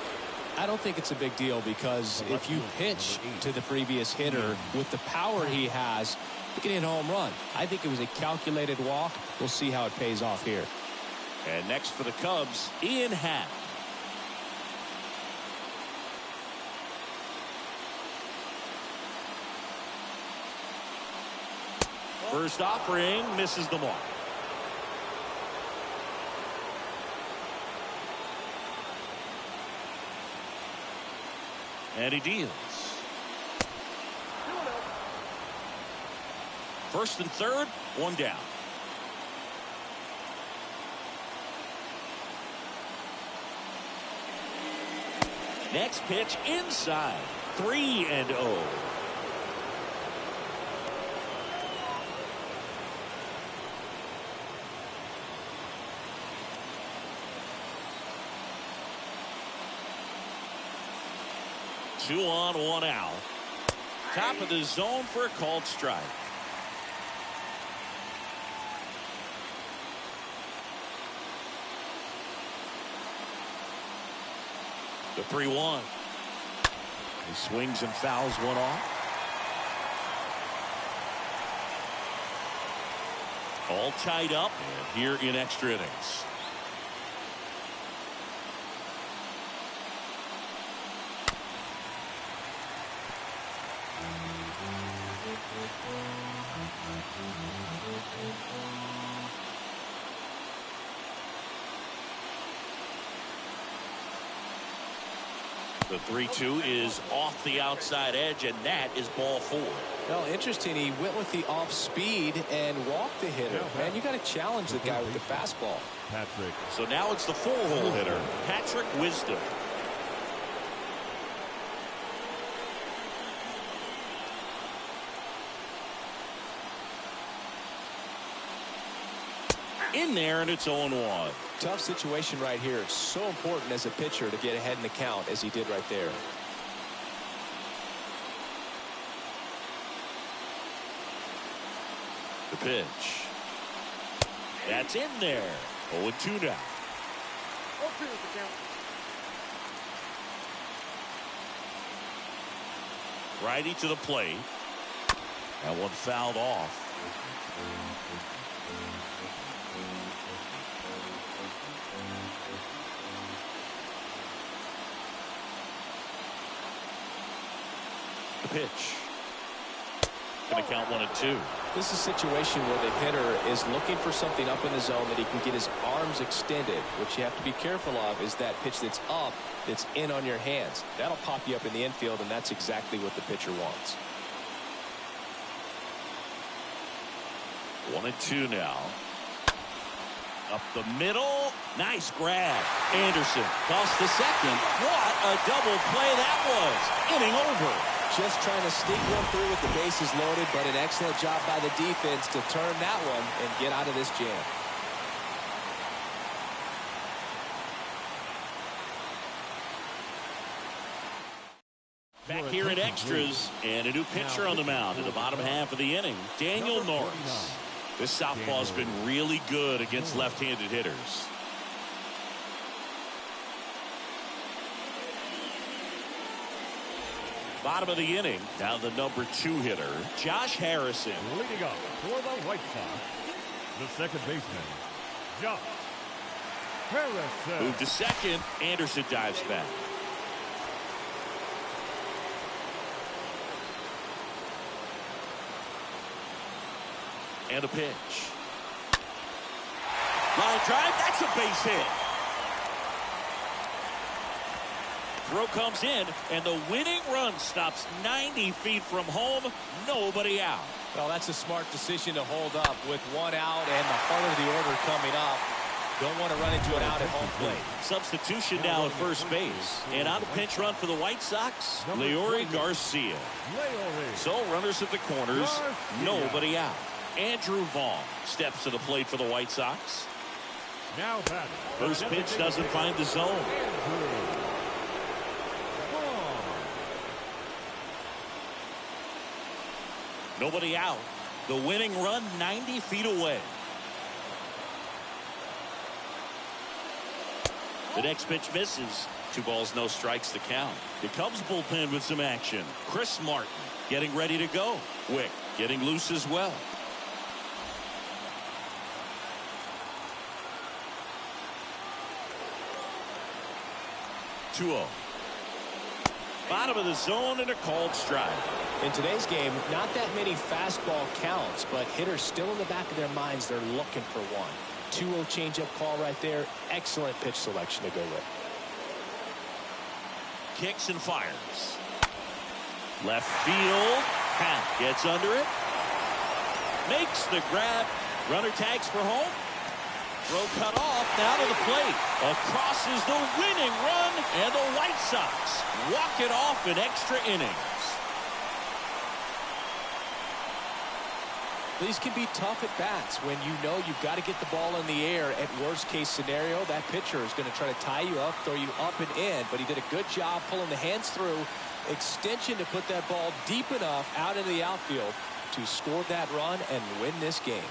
I don't think it's a big deal, because if you pitch to the previous hitter with the power he has, you can hit a home run. I think it was a calculated walk. We'll see how it pays off here. And next for the Cubs, Ian Happ. First offering misses the mark. And he deals. First and third, one down. Next pitch inside. 3-0. Two on, one out. Top of the zone for a called strike. The 3-1. He swings and fouls one off. All tied up and here in extra innings. The 3-2 is off the outside edge, and that is ball 4. Well, interesting. He went with the off speed and walked the hitter. Man, you got to challenge the guy with the fastball. Patrick. So now it's the 4-hole hitter, Patrick Wisdom. In there, and it's 0-1. Tough situation right here. It's so important as a pitcher to get ahead in the count as he did right there. The pitch. That's in there. 0-2 now. Righty to the plate. That one fouled off. The pitch. Going to count 1-2. This is a situation where the hitter is looking for something up in the zone that he can get his arms extended. What you have to be careful of is that pitch that's up, that's in on your hands. That'll pop you up in the infield, and that's exactly what the pitcher wants. 1-2 now. Up the middle. Nice grab. Anderson tossed the second. What a double play that was. Inning over. Just trying to sneak one through with the bases loaded, but an excellent job by the defense to turn that one and get out of this jam. Back here in extras, and a new pitcher on the mound in the bottom half of the inning, Daniel Norris. This southpaw's been really good against left-handed hitters. Bottom of the inning, now the number 2 hitter, Josh Harrison. Leading up for the White Sox, the second baseman, Josh Harrison. Moved to second. Anderson dives back. And a pitch. Line drive, that's a base hit. Throw comes in, and the winning run stops 90 feet from home. Nobody out. Well, that's a smart decision to hold up with one out and the heart of the order coming up. Don't want to run into an out at home plate. Substitution now at first base. And on the pinch run for the White Sox, Leori Garcia. So runners at the corners, nobody out. Andrew Vaughn steps to the plate for the White Sox. Now batting. First pitch doesn't find the zone. Nobody out. The winning run 90 feet away. The next pitch misses. 2 balls, no strikes to count. The Cubs bullpen with some action. Chris Martin getting ready to go. Wick getting loose as well. 2-0. Bottom of the zone and a called strike. In today's game, not that many fastball counts, but hitters still in the back of their minds, they're looking for one. 2-0 changeup call right there. Excellent pitch selection to go with. Kicks and fires. Left field. Pat gets under it. Makes the grab. Runner tags for home. Throw cut off. Now to the plate. Across is the winning run. And the White Sox walk it off in extra innings. These can be tough at bats when you know you've got to get the ball in the air. At worst case scenario, that pitcher is going to try to tie you up, throw you up and in. But he did a good job pulling the hands through. Extension to put that ball deep enough out into the outfield to score that run and win this game.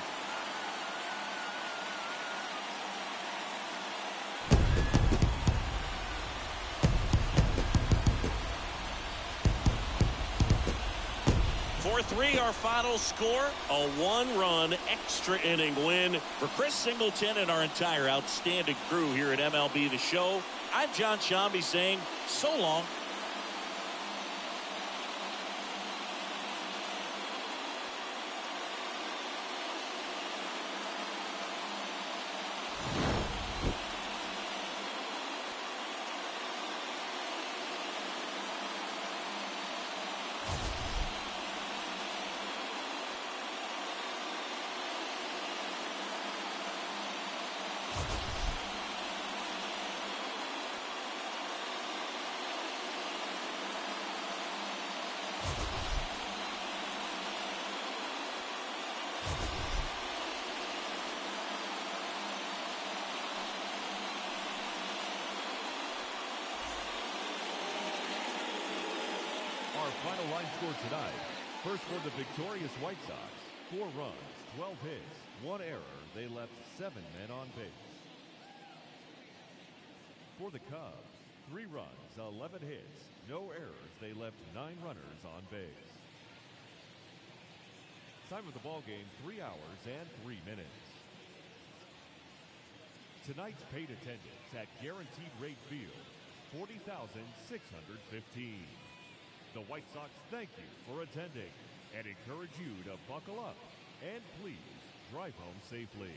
Three, our final score, a 1-run extra inning win for Chris Singleton and our entire outstanding crew here at MLB The Show. I'm John Shambi saying so long. Our final line score tonight. First for the victorious White Sox. 4 runs, 12 hits, 1 error. They left 7 men on base. For the Cubs, 3 runs, 11 hits, no errors. They left 9 runners on base. Time of the ball game, 3 hours and 3 minutes. Tonight's paid attendance at Guaranteed Rate Field, 40,615. The White Sox thank you for attending and encourage you to buckle up and please drive home safely.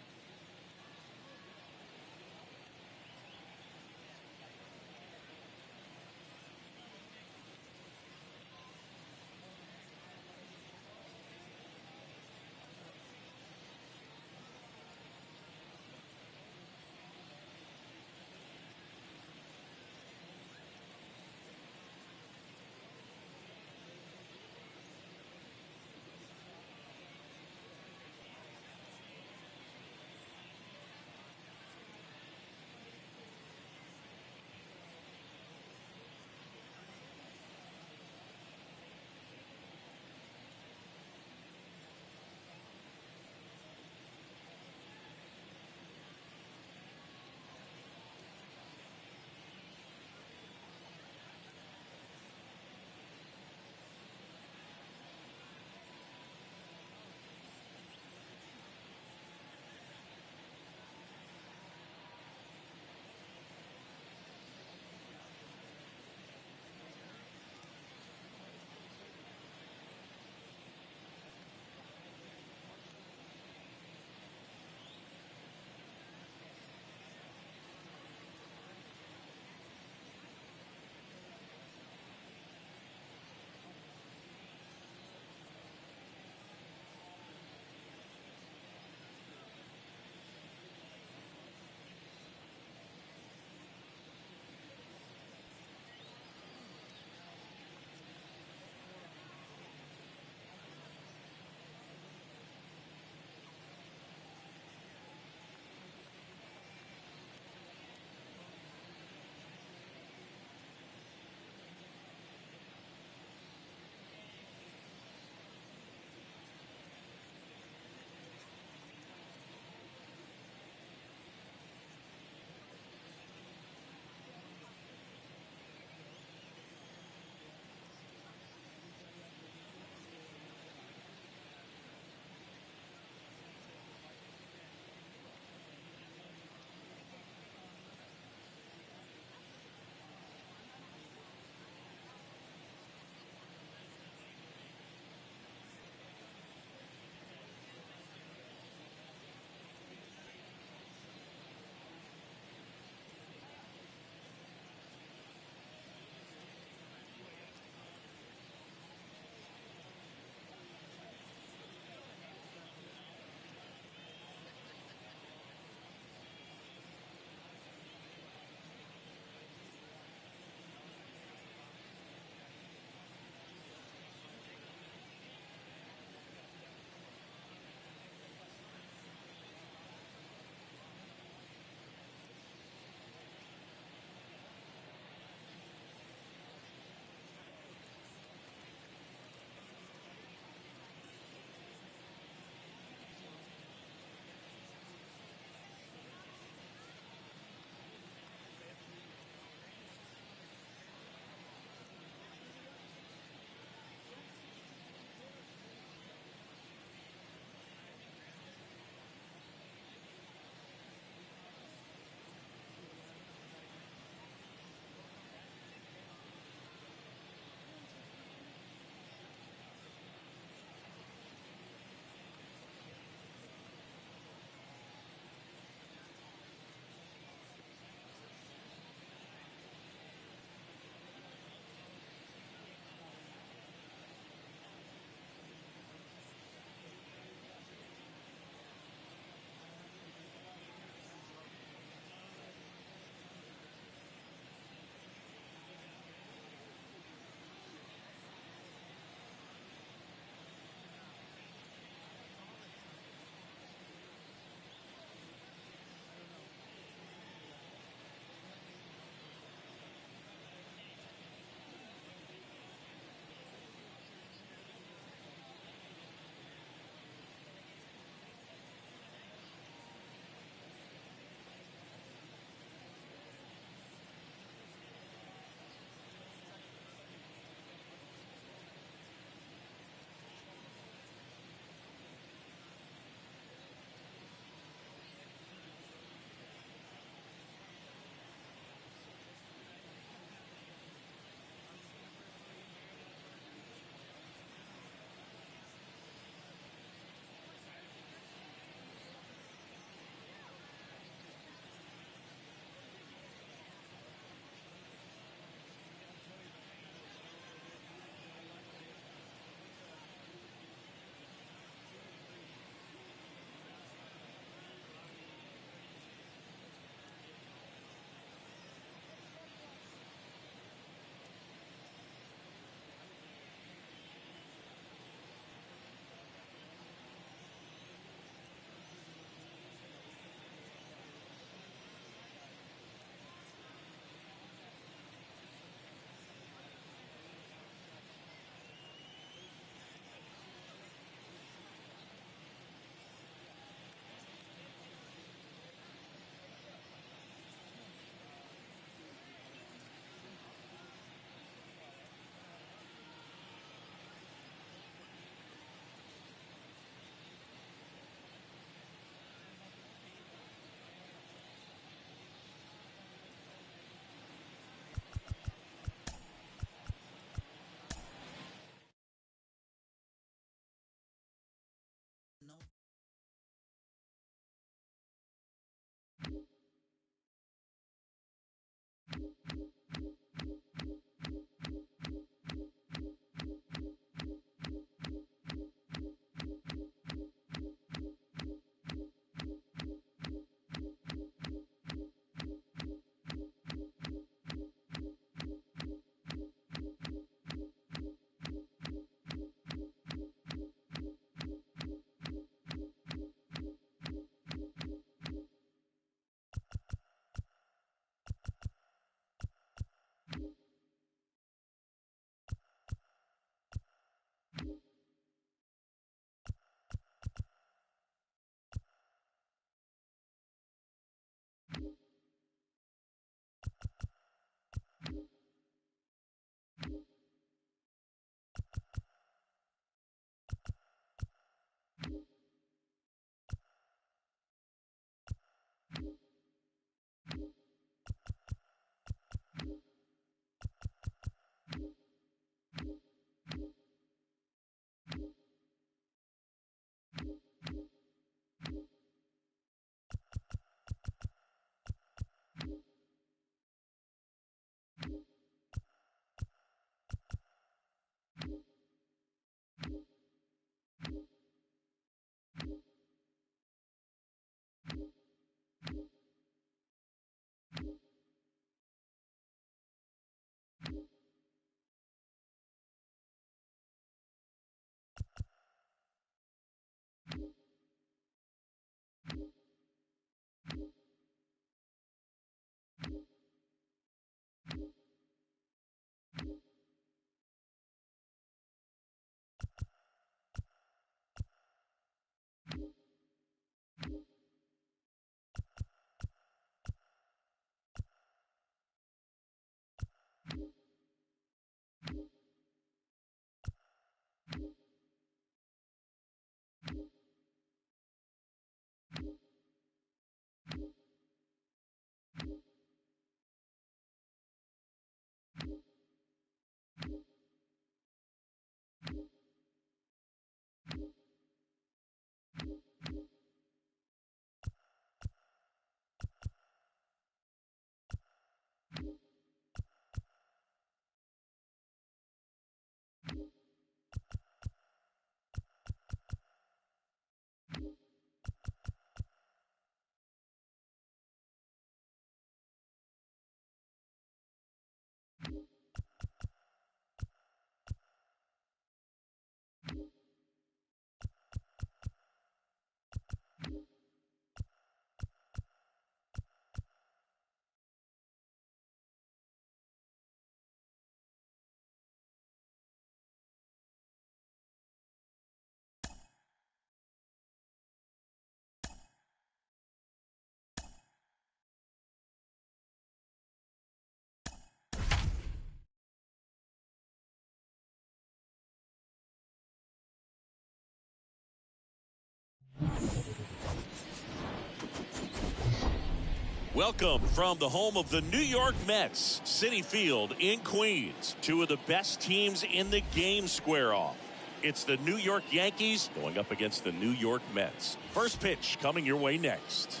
Welcome from the home of the New York Mets, Citi Field in Queens. Two of the best teams in the game square off. It's the New York Yankees going up against the New York Mets. First pitch coming your way next.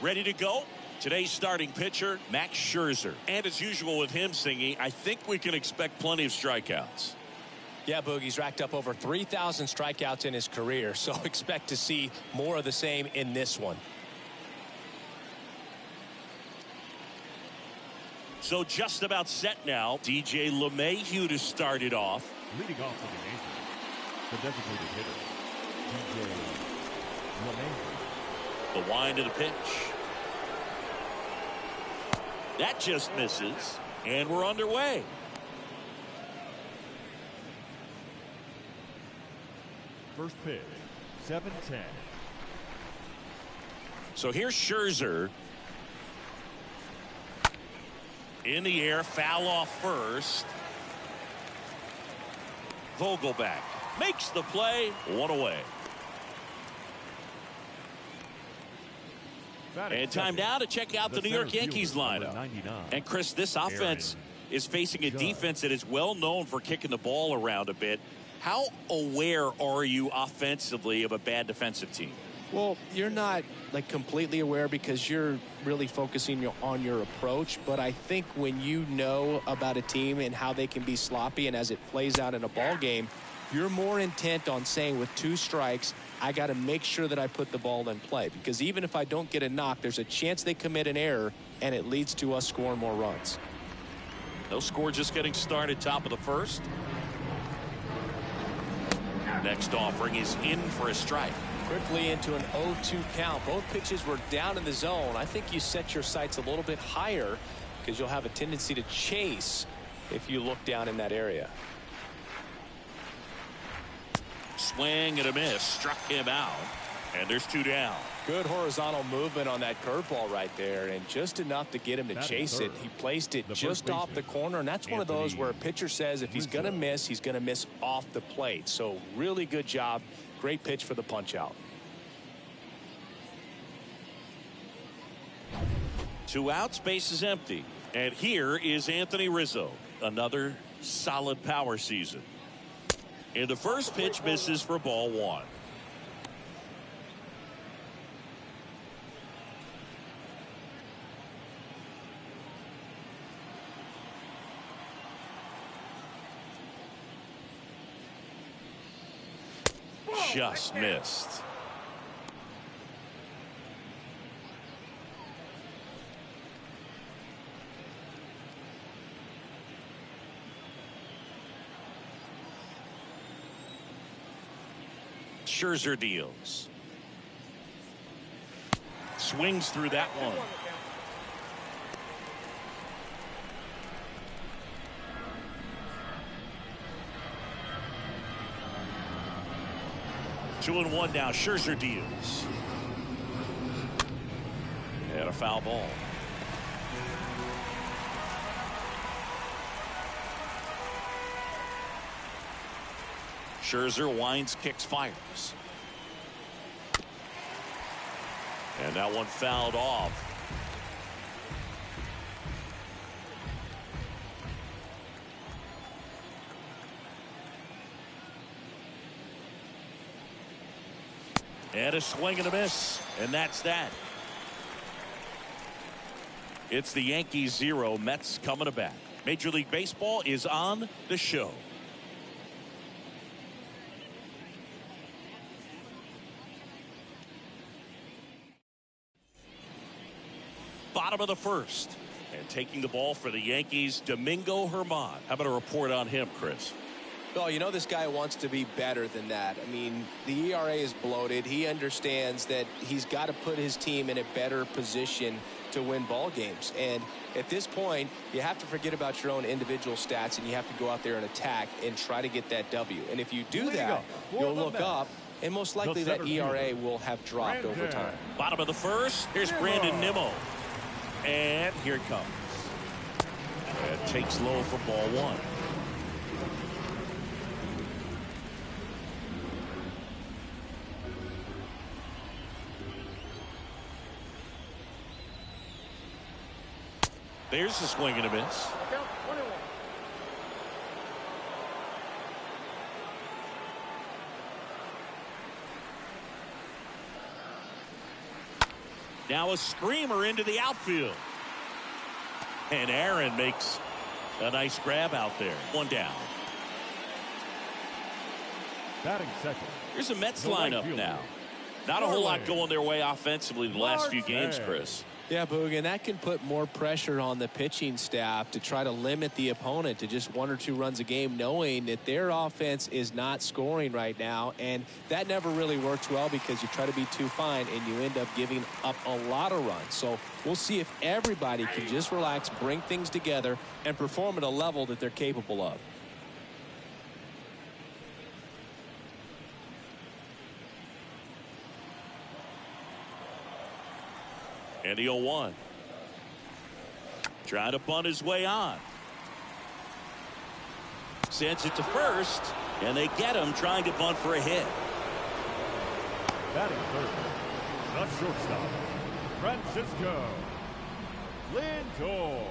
Ready to go? Today's starting pitcher, Max Scherzer. And as usual with him singing, I think we can expect plenty of strikeouts. Yeah, Boogie's racked up over 3,000 strikeouts in his career, so expect to see more of the same in this one. So just about set now. DJ LeMahieu to start it off. Leading off for the Yankees, the designated hitter, DJ LeMahieu. The wind of the pitch. That just misses, and we're underway. First pitch, 7-10. So here's Scherzer. In the air, foul off first. Vogelback makes the play, one away. And time now to check out the New York Yankees lineup. And Chris, this offense is facing a defense that is well known for kicking the ball around a bit. How aware are you offensively of a bad defensive team? Well, you're not like completely aware because you're really focusing on your approach. But I think when you know about a team and how they can be sloppy and as it plays out in a ball game, you're more intent on saying with 2 strikes, I got to make sure that I put the ball in play. Because even if I don't get a knock, there's a chance they commit an error and it leads to us scoring more runs. No score, just getting started, top of the first. Next offering is in for a strike. Quickly into an 0-2 count. Both pitches were down in the zone. I think you set your sights a little bit higher because you'll have a tendency to chase if you look down in that area. Swing and a miss. Struck him out. And there's 2 down. Good horizontal movement on that curveball right there, and just enough to get him to chase it. He placed it just off the corner, and that's one of those where a pitcher says if he's going to miss, he's going to miss off the plate. So really good job. Great pitch for the punch out. 2 outs, base is empty. And here is Anthony Rizzo. Another solid power season. And the first pitch misses for ball 1. Just missed. Scherzer deals. Swings through that one. 2-1 now. Scherzer deals. And a foul ball. Scherzer winds, kicks, fires. And that one fouled off. And a swing and a miss. And that's that. It's the Yankees 0, Mets coming to bat. Major League Baseball is on the show. Bottom of the first. And taking the ball for the Yankees, Domingo Germán. How about a report on him, Chris? Well, you know this guy wants to be better than that. I mean, the ERA is bloated. He understands that he's got to put his team in a better position to win ball games. And at this point, you have to forget about your own individual stats and you have to go out there and attack and try to get that W. And if you do that, you'll look up and most likely that ERA will have dropped over time. Bottom of the first. Here's Brandon Nimmo. And here it comes. It takes low for ball one. There's the swing and a miss. Now a screamer into the outfield. And Aaron makes a nice grab out there. One down. Batting second. Here's a Mets lineup now. Not a whole lot going their way offensively the last few games, Chris. Yeah, Boog, and that can put more pressure on the pitching staff to try to limit the opponent to just 1 or 2 runs a game, knowing that their offense is not scoring right now. And that never really works well because you try to be too fine and you end up giving up a lot of runs. So we'll see if everybody can just relax, bring things together, and perform at a level that they're capable of. And the 0-1. Trying to bunt his way on. Sends it to first. And they get him trying to bunt for a hit. Batting third. The shortstop, Francisco Lindor.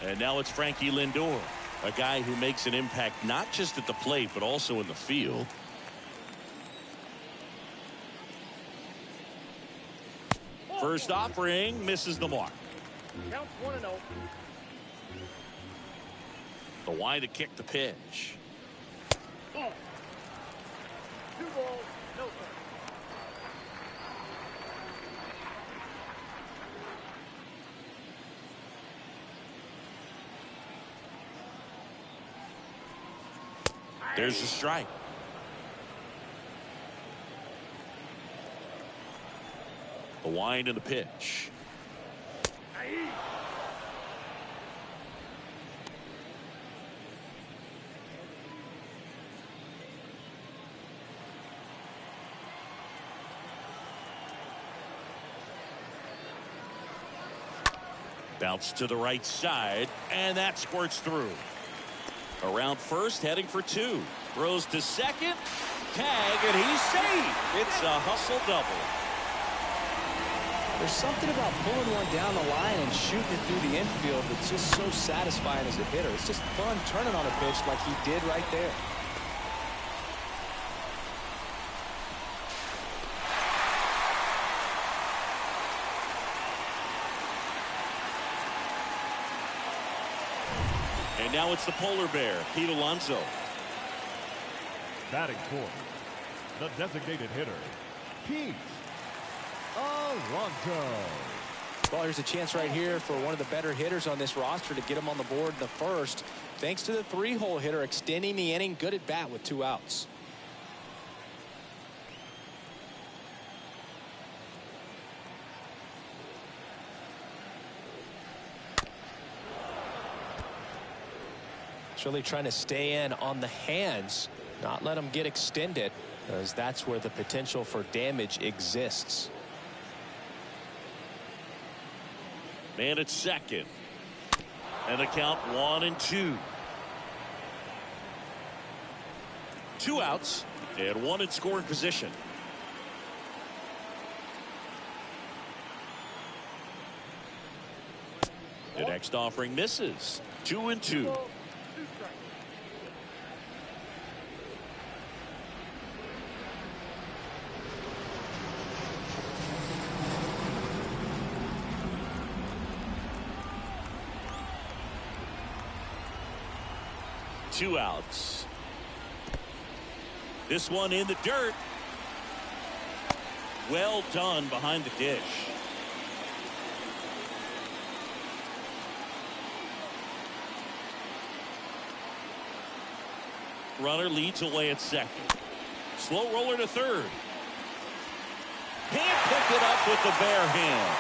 And now it's Frankie Lindor. A guy who makes an impact not just at the plate but also in the field. First offering misses the mark. Counts 1-0. The wind to kick the pitch. Ball. 2 balls, no strikes. There's the strike. The wind and the pitch. Bounce to the right side, and that squirts through. Around first, heading for 2. Throws to second. Tag, and he's safe. It's a hustle double. There's something about pulling one down the line and shooting it through the infield that's just so satisfying as a hitter. It's just fun turning on a pitch like he did right there. And now it's the polar bear, Pete Alonso. Batting fourth. The designated hitter, Pete Alonso. Well, there's a chance right here for one of the better hitters on this roster to get him on the board in the first. Thanks to the 3-hole hitter extending the inning. Good at bat with 2 outs. It's really trying to stay in on the hands, not let them get extended, because that's where the potential for damage exists. Man at second. And the count 1-2. 2 outs and 1 in scoring position. The next offering misses. 2-2. 2 outs. This one in the dirt. Well done behind the dish. Runner leads away at second. Slow roller to third. Can't pick it up with the bare hand.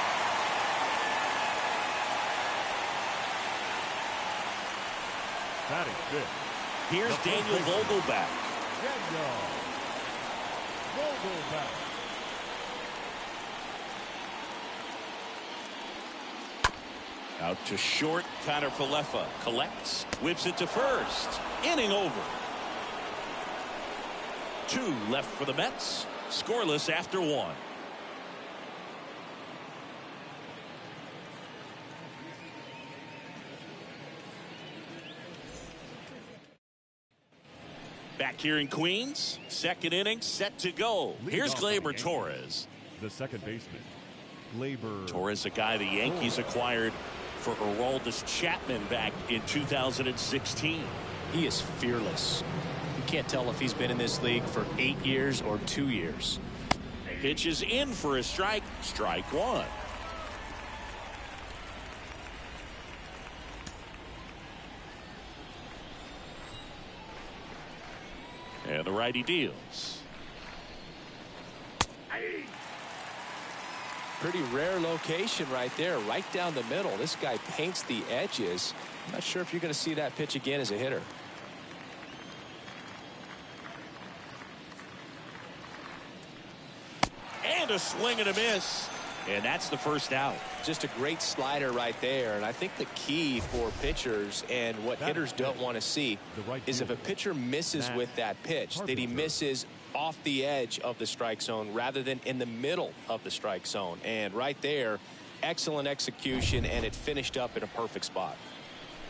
Batting fifth. Here's Daniel Vogelback. Daniel Vogelback. Out to short. Connor Falefa collects. Whips it to first. Inning over. 2 left for the Mets. Scoreless after 1. Back here in Queens, second inning set to go. Here's Gleyber Torres. The second baseman, Gleyber Torres, a guy the Yankees acquired for Aroldis Chapman back in 2016. He is fearless. You can't tell if he's been in this league for 8 years or 2 years. Pitch is in for a strike. Strike 1. And the righty deals. Pretty rare location right there, right down the middle. This guy paints the edges. I'm not sure if you're going to see that pitch again as a hitter. And a swing and a miss. And that's the first out. Just a great slider right there. And I think the key for pitchers and what hitters don't want to see is if a pitcher misses with that pitch, that he misses off the edge of the strike zone rather than in the middle of the strike zone. And right there, excellent execution, and it finished up in a perfect spot.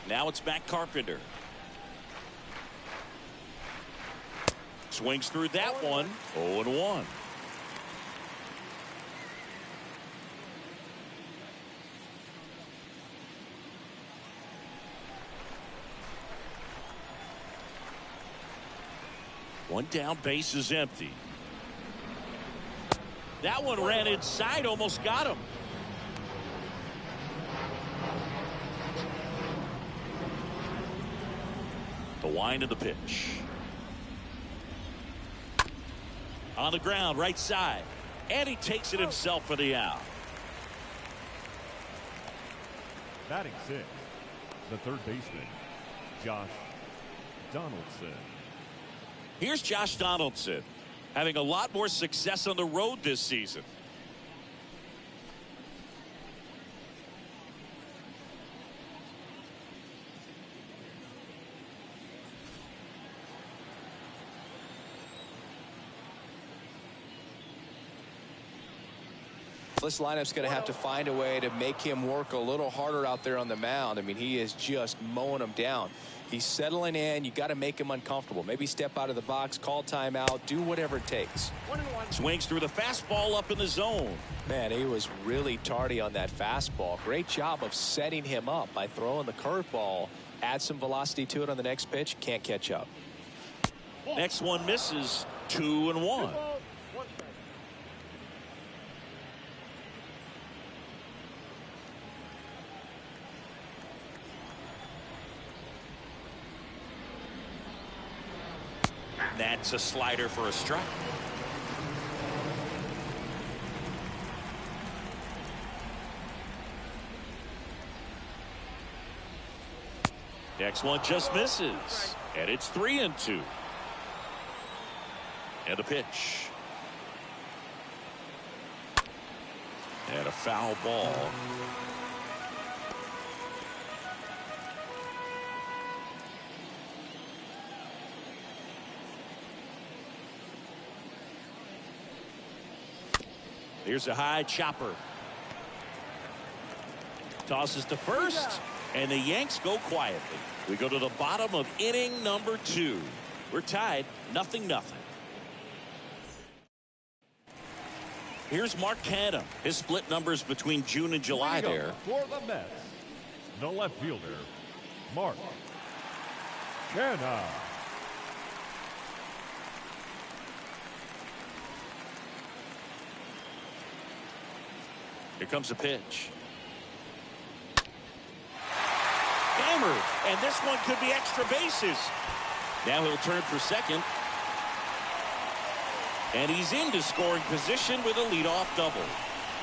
Now it's Matt Carpenter. Swings through that one. 0-1. One down, base is empty. That one ran inside, almost got him. The wind of the pitch. On the ground, right side. And he takes it himself for the out. batting sixth, the third baseman, Josh Donaldson. Here's Josh Donaldson, having a lot more success on the road this season. This lineup's going to have to find a way to make him work a little harder out there on the mound. I mean, he is just mowing them down. He's settling in. You got to make him uncomfortable. Maybe step out of the box, call timeout, do whatever it takes. Swings through the fastball up in the zone. Man, he was really tardy on that fastball. Great job of setting him up by throwing the curveball. Add some velocity to it on the next pitch. Can't catch up. Next one misses. 2-1. 2-1. 1 strike. That's a slider for a strike. Next one just misses. And it's 3-2. And a pitch. And a foul ball. Here's a high chopper. Tosses to first, and the Yanks go quietly. We go to the bottom of inning number 2. We're tied 0-0. Here's Mark Canha. His split numbers between June and July there. For the Mets, the left fielder, Mark Canha. Here comes a pitch. Hammered, and this one could be extra bases. Now he'll turn for second. And he's into scoring position with a leadoff double.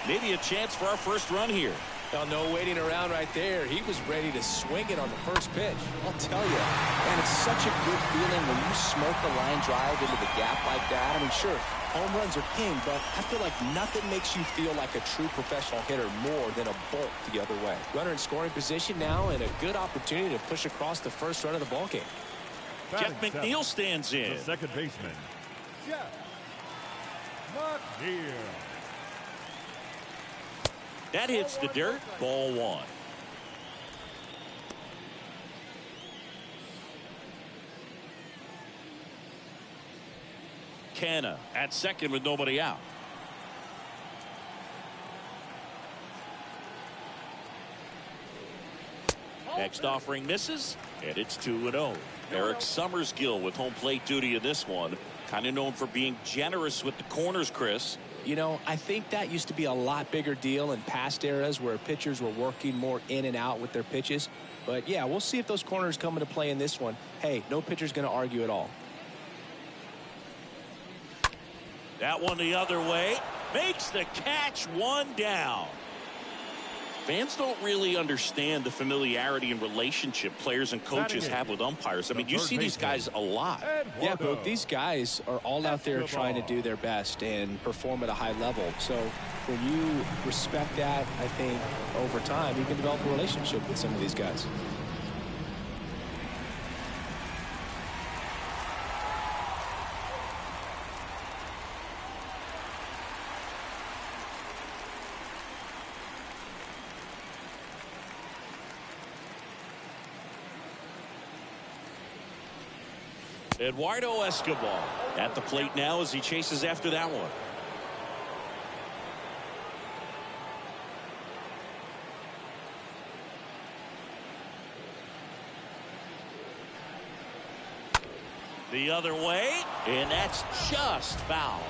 Maybe a chance for our first run here. Well, no waiting around right there. He was ready to swing it on the first pitch. I'll tell you, man, it's such a good feeling when you smoke a line drive into the gap like that. I mean, sure, home runs are king, but I feel like nothing makes you feel like a true professional hitter more than a bolt the other way. Runner in scoring position now, and a good opportunity to push across the first run of the ballgame. Jeff McNeil stands in. The second baseman, Jeff McNeil. That hits the dirt. Ball 1. Canha at second with nobody out. Next offering misses, and it's 2-0. Eric Summersgill with home plate duty in this one. Kind of known for being generous with the corners, Chris. You know, I think that used to be a lot bigger deal in past eras where pitchers were working more in and out with their pitches. But, yeah, we'll see if those corners come into play in this one. Hey, no pitcher's going to argue at all. That one the other way. Makes the catch, 1 down. Fans don't really understand the familiarity and relationship players and coaches have with umpires. I mean, you see these guys a lot. Yeah, but these guys are all out there trying to do their best and perform at a high level. So when you respect that, I think over time you can develop a relationship with some of these guys. Eduardo Escobar at the plate now as he chases after that one. The other way, and that's just foul.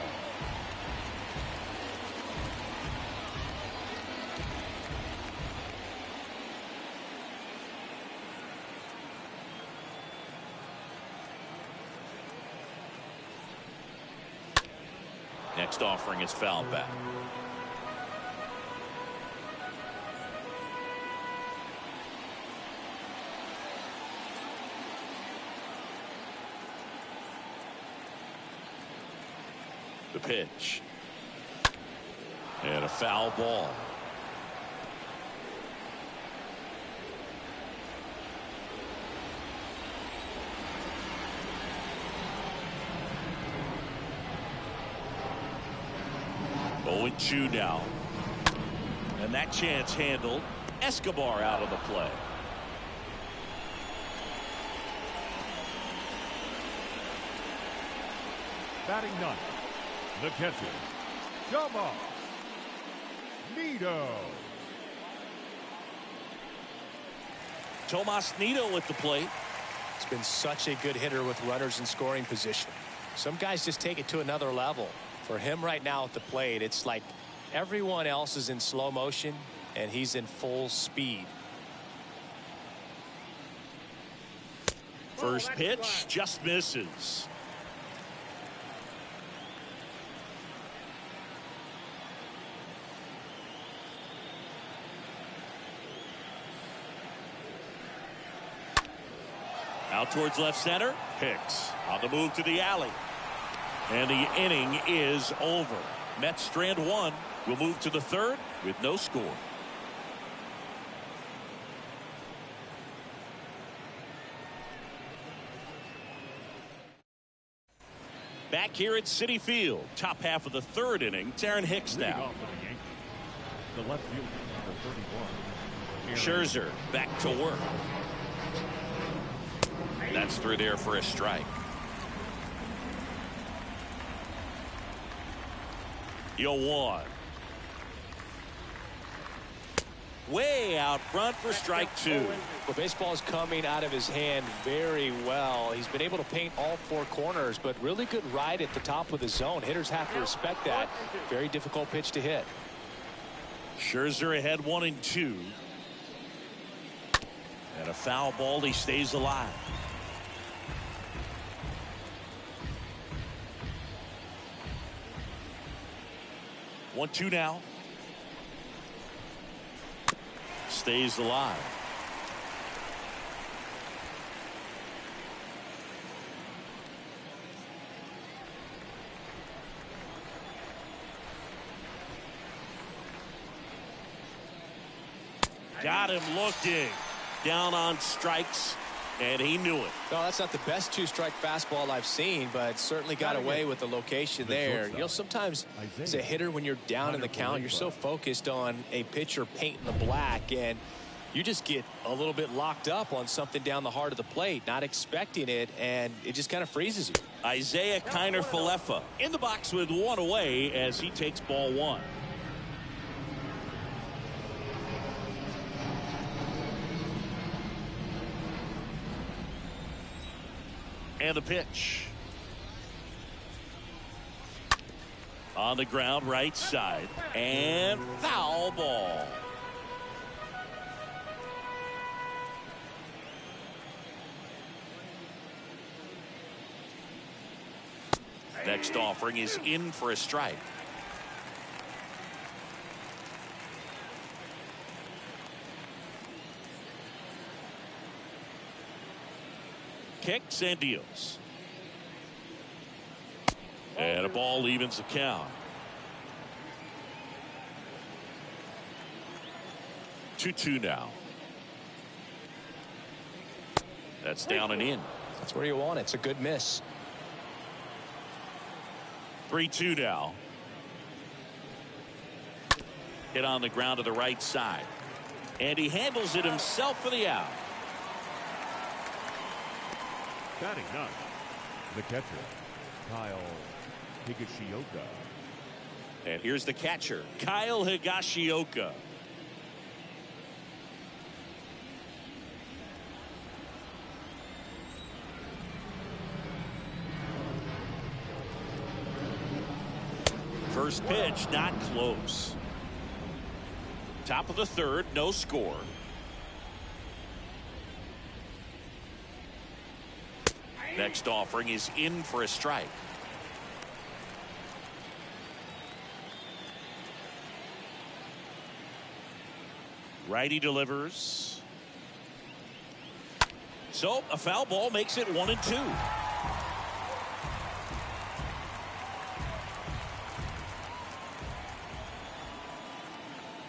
Next offering is fouled back. The pitch. And a foul ball. And 2 now. And that chance handled. Escobar out of the play. Batting ninth, the catcher, Tomas Nido. Tomas Nido at the plate. He's been such a good hitter with runners in scoring position. Some guys just take it to another level. For him right now at the plate, it's like everyone else is in slow motion and he's in full speed. First pitch just misses. Out towards left center. Hicks on the move to the alley. And the inning is over. Mets strand one. We'll move to the third with no score. Back here at Citi Field, top half of the third inning. It's Aaron Hicks now. The left fielder, number 31. Scherzer back to work. That's through there for a strike. 0-1. Way out front for strike two. Well, baseball is coming out of his hand very well. He's been able to paint all four corners, but really good ride at the top of the zone. Hitters have to respect that. Very difficult pitch to hit. Scherzer ahead 1-2. And a foul ball. He stays alive. One, two now. Stays alive. Got him looking. Down on strikes, and he knew it. No, that's not the best two-strike fastball I've seen, but certainly got away with the location there. You know, sometimes as a hitter, when you're down in the count, you're so focused on a pitcher painting the black, and you just get a little bit locked up on something down the heart of the plate, not expecting it, and it just kind of freezes you. Isaiah Kiner-Falefa in the box with one away as he takes ball one. And the pitch. On the ground, right side. And foul ball. Next offering is in for a strike. Kicks and deals. And a ball evens the count. 2-2 now. That's down and in. That's where you want it. It's a good miss. 3-2 now. Hit on the ground to the right side. And he handles it himself for the out. Batting ninth, the catcher, Kyle Higashioka. And here's the catcher, Kyle Higashioka. First pitch, not close. Top of the third, no score. Next offering is in for a strike. Righty delivers. So a foul ball makes it 1-2.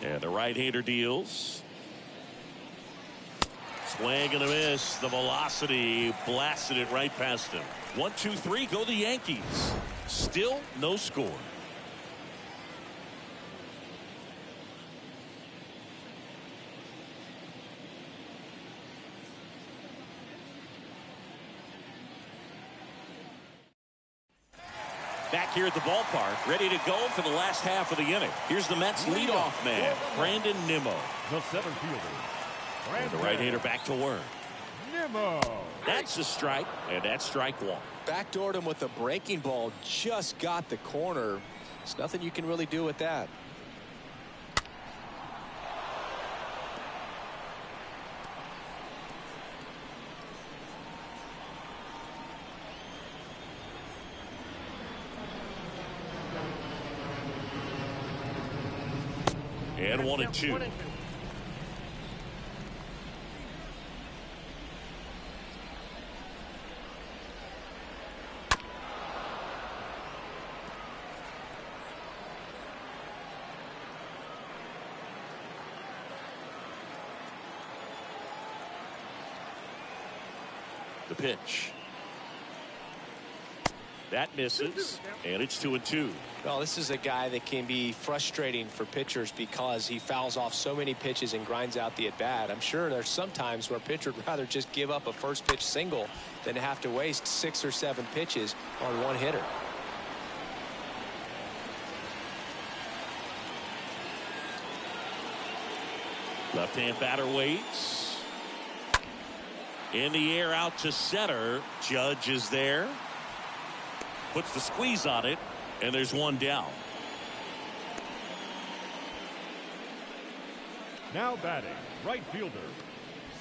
And the right-hander deals. Swing and a miss. The velocity blasted it right past him. 1-2-3 go the Yankees. Still no score. Back here at the ballpark, ready to go for the last half of the inning. Here's the Mets leadoff man, Brandon Nimmo. The seventh fielder, And the right-hander back to work. Nimmo. That's a strike, and that's strike one. Backdoored him with a breaking ball. Just got the corner. There's nothing you can really do with that. And 1-2. The pitch. That misses, and it's 2-2. Well, this is a guy that can be frustrating for pitchers because he fouls off so many pitches and grinds out the at-bat. I'm sure there's some times where a pitcher would rather just give up a first pitch single than have to waste 6 or 7 pitches on one hitter. Left-hand batter waits. In the air out to center. Judge is there. Puts the squeeze on it, and there's one down. Now batting, right fielder,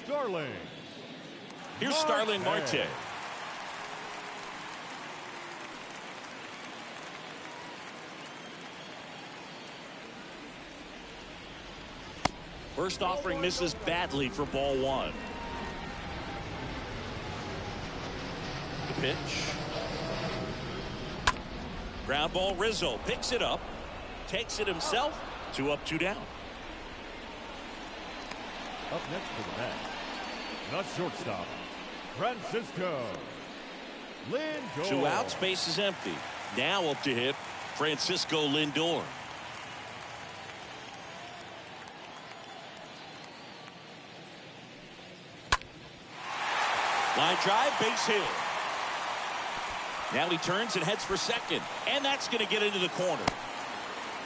Starling. Here's Starling Marte. First offering misses badly for ball 1. The pitch. Ground ball. Rizzo picks it up, takes it himself. 2 up, 2 down. Up next for the bat, the shortstop, Francisco Lindor. 2 outs, base is empty. Now up to hit Francisco Lindor. Line drive, base hit. Now he turns and heads for second, and that's going to get into the corner.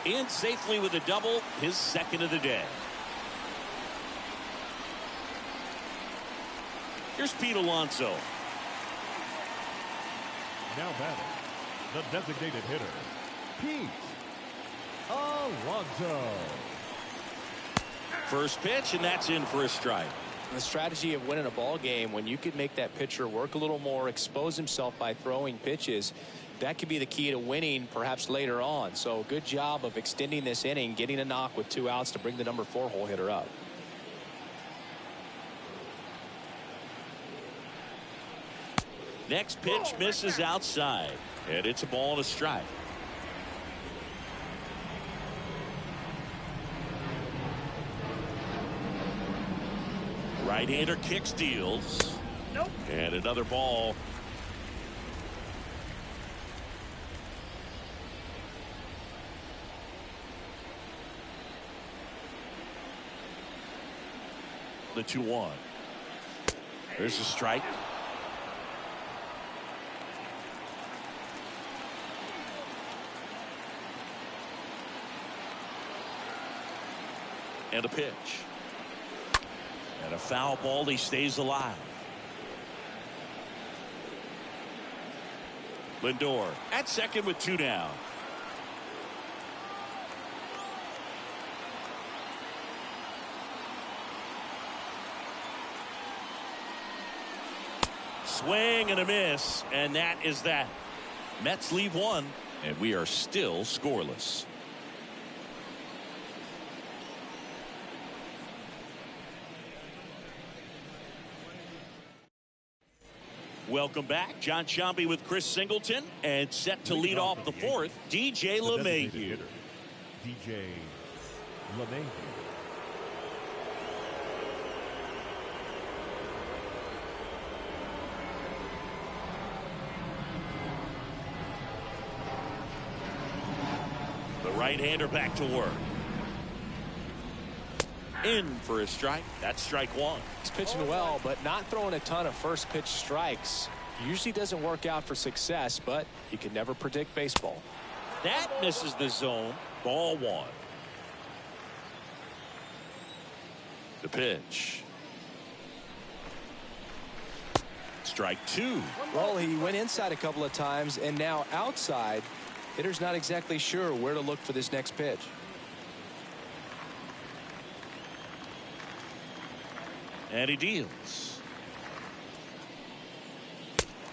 In safely with a double, his second of the day. Here's Pete Alonso. Now batting, the designated hitter, Pete Alonso. First pitch, and that's in for a strike. The strategy of winning a ball game, when you could make that pitcher work a little more, expose himself by throwing pitches, that could be the key to winning perhaps later on. So good job of extending this inning, getting a knock with 2 outs to bring the number 4 hole hitter up. Next pitch misses outside, and it's a ball and a strike. Right-hander kicks, deals. Nope. And another ball. The 2-1. There's a strike. And a pitch. And a foul ball. He stays alive. Lindor at second with 2 down. Swing and a miss, and that is that. Mets leave 1, and we are still scoreless. Welcome back. John Sciambi with Chris Singleton, and set to lead off the 4th, DJ LeMahieu. DJ LeMahieu. The right-hander back to work. In for a strike. That's strike 1. He's pitching well, but not throwing a ton of first pitch strikes. Usually doesn't work out for success, but you can never predict baseball. That misses the zone. Ball 1. The pitch. Strike 2. Well, he went inside a couple of times, and now outside. Hitter's not exactly sure where to look for this next pitch. And he deals.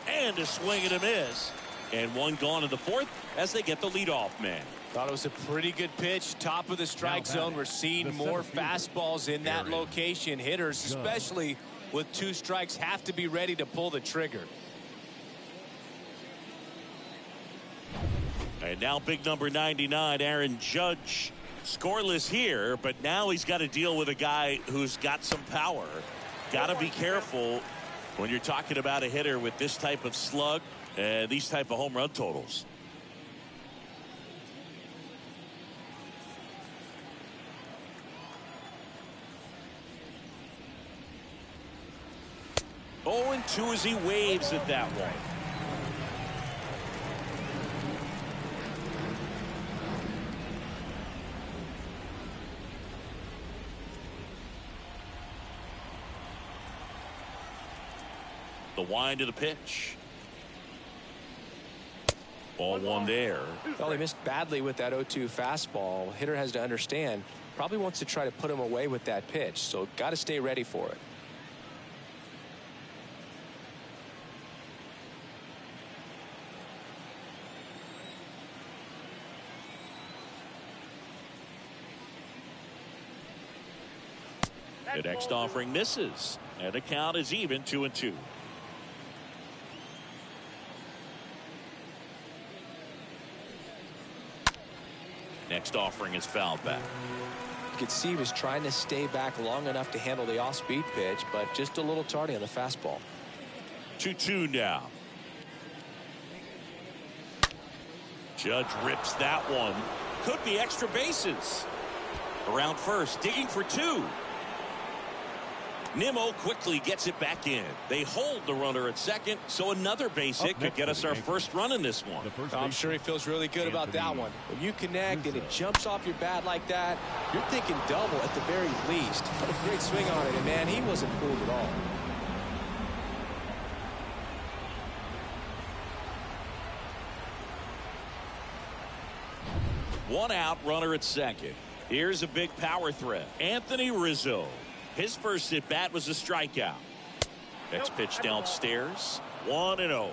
And a swing and a miss. And 1 gone in the 4th as they get the leadoff man. Thought it was a pretty good pitch. Top of the strike zone. We're seeing more fastballs in that location. Hitters, especially with 2 strikes, have to be ready to pull the trigger. And now big number 99, Aaron Judge. Scoreless here, but now he's got to deal with a guy who's got some power. Got to be careful When you're talking about a hitter with this type of slug, these type of home run totals. Oh, and 2 as he waves at that one. The wind of the pitch. Ball 1 there. Well, he missed badly with that 0-2 fastball. Hitter has to understand, probably wants to try to put him away with that pitch, so got to stay ready for it. The next offering misses, and the count is even 2-2. Next offering is fouled back. You could see he was trying to stay back long enough to handle the off-speed pitch, but just a little tardy on the fastball. 2-2 now. Judge rips that one. Could be extra bases. Around first, digging for 2. Nimmo quickly gets it back in. They hold the runner at second, so another base hit could get us our first run in this one. I'm sure he feels really good about that one. When you connect and it jumps off your bat like that, you're thinking double at the very least. What a great swing on it, and man, he wasn't fooled at all. One out, runner at second. Here's a big power threat. Anthony Rizzo. His first at bat was a strikeout. Next pitch downstairs. 1-0.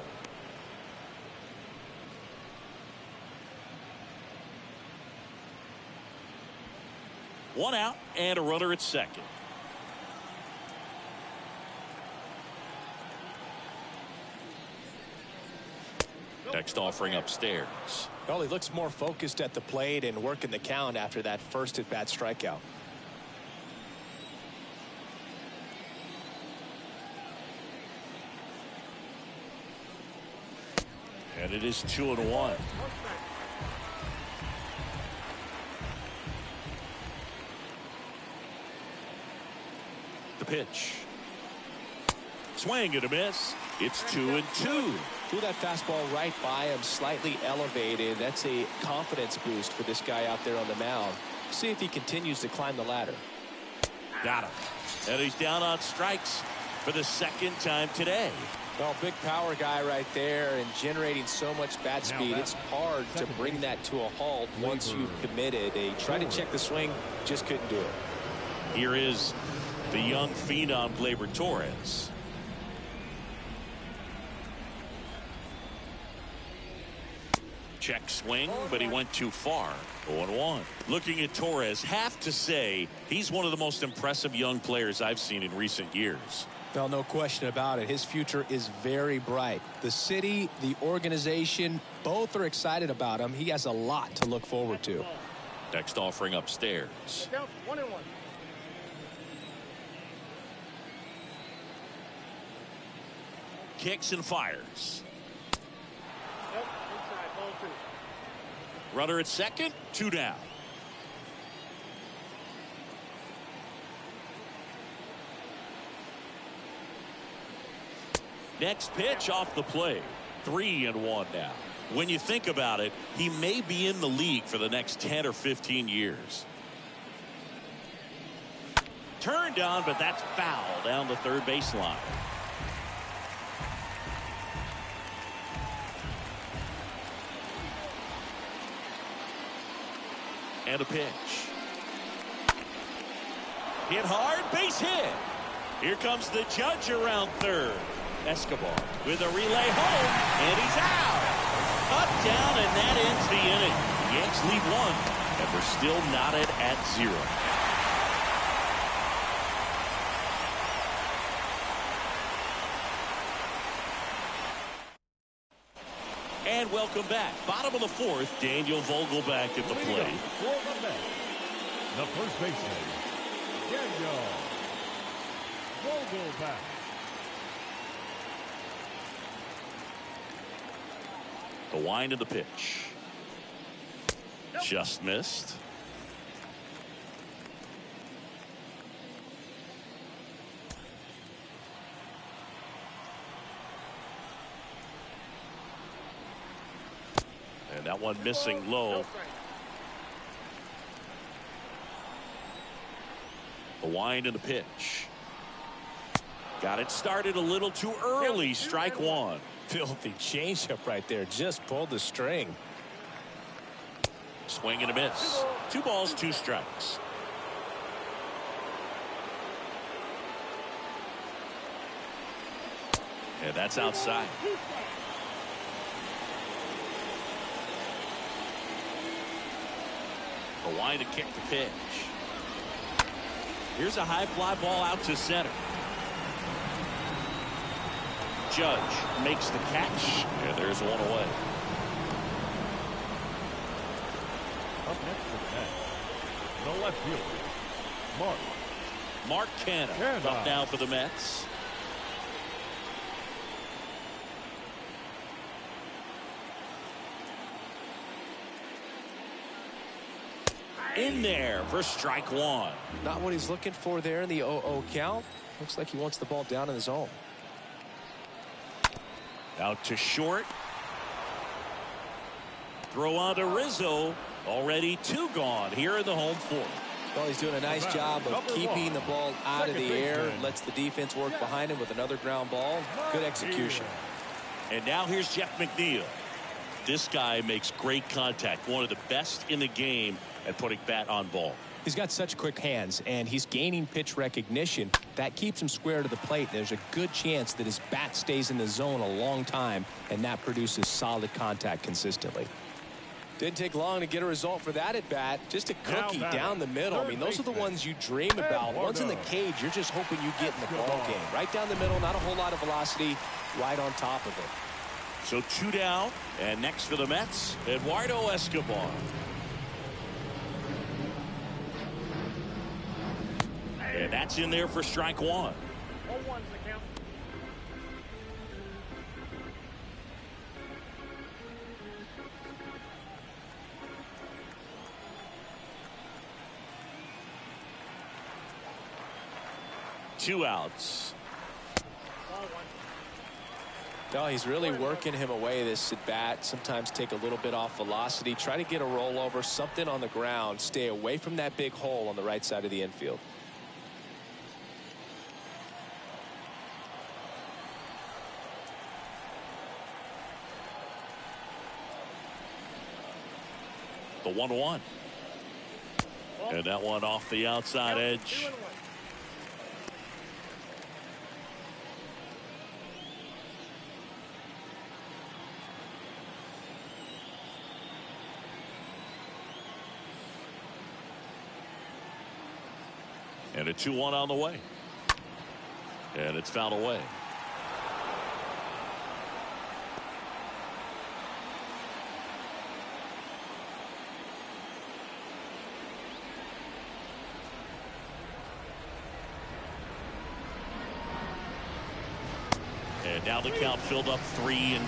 One out and a runner at second. Next offering upstairs. Well, he looks more focused at the plate and working the count after that first at bat strikeout. And it is 2-1. The pitch. Swing and a miss. It's 2-2. Threw that fastball right by him, slightly elevated. That's a confidence boost for this guy out there on the mound. See if he continues to climb the ladder. Got him. And he's down on strikes for the second time today. Well, big power guy right there and generating so much bat speed. It's hard to bring that to a halt once you've committed. They tried to check the swing, just couldn't do it. Here is the young phenom Gleyber Torres. Check swing, but he went too far. 0-1. Looking at Torres, have to say he's one of the most impressive young players I've seen in recent years. Well, no question about it. His future is very bright. The city, the organization, both are excited about him. He has a lot to look forward to. Next offering upstairs. 1-1. Kicks and fires. Nope, inside, ball 2. Runner at second, 2 down. Next pitch off the plate. 3-1 now. When you think about it, he may be in the league for the next 10 or 15 years. Turned on, but that's foul down the third baseline. And a pitch. Hit hard, base hit. Here comes the judge around third. Escobar with a relay home, and he's out. Cut down, and that ends the inning. Yanks lead 1, and we're still knotted at 0. And welcome back. Bottom of the 4th, Daniel Vogelbach at the plate. For the Mets, the first baseman, Daniel Vogelbach. The wind of the pitch. Just missed. And that one missing low. The wind and the pitch. Got it started a little too early. Strike one. Filthy changeup right there. Just pulled the string. Swing and a miss. 2 balls, 2 strikes. And that's outside. The wind to kick the pitch. Here's a high fly ball out to center. Judge makes the catch. And there's one away. Up next for the Mets, the left fielder, Mark Canha up now for the Mets. In there for strike one. Not what he's looking for there in the 0-0 count. Looks like he wants the ball down in the zone. Out to short. Throw on to Rizzo. Already 2 gone here in the home 4th. Well, he's doing a nice job of keeping the ball out of the air. Lets the defense work behind him with another ground ball. Good execution. And now here's Jeff McNeil. This guy makes great contact. One of the best in the game at putting bat on ball. He's got such quick hands, and he's gaining pitch recognition. That keeps him square to the plate. There's a good chance that his bat stays in the zone a long time, and that produces solid contact consistently. Didn't take long to get a result for that at bat. Just a cookie down the middle. I mean, those are the ones you dream about. Once in the cage, you're just hoping you get in the ball game. Right down the middle, not a whole lot of velocity, right on top of it. So 2 down, and next for the Mets, Eduardo Escobar. And that's in there for strike one. 0-1's the count. Two outs. No, he's really working him away this at bat. Sometimes take a little bit off velocity. Try to get a rollover, something on the ground. Stay away from that big hole on the right side of the infield. The 1-1. And that one off the outside edge. And a 2-1 on the way. And it's fouled away. And now the count filled up 3-2.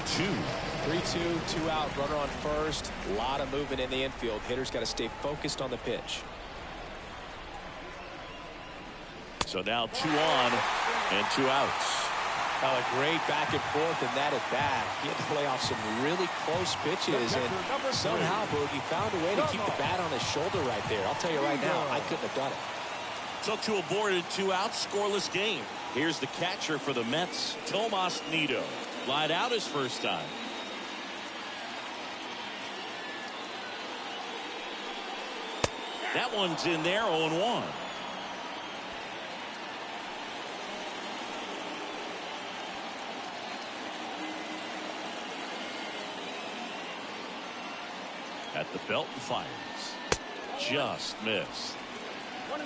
3-2, 2 out, runner on first. A lot of movement in the infield. Hitter's got to stay focused on the pitch. So now 2 on and 2 outs. Oh, a great back and forth in that at bat. He had to play off some really close pitches, and somehow Boogie found a way to keep the bat on his shoulder right there. I'll tell you right now, I couldn't have done it. So 2 aborted, 2 outs, scoreless game. Here's the catcher for the Mets, Tomas Nido. Lied out his first time. That one's in there, 0-1. At the belt and fires. Just missed. 1-1.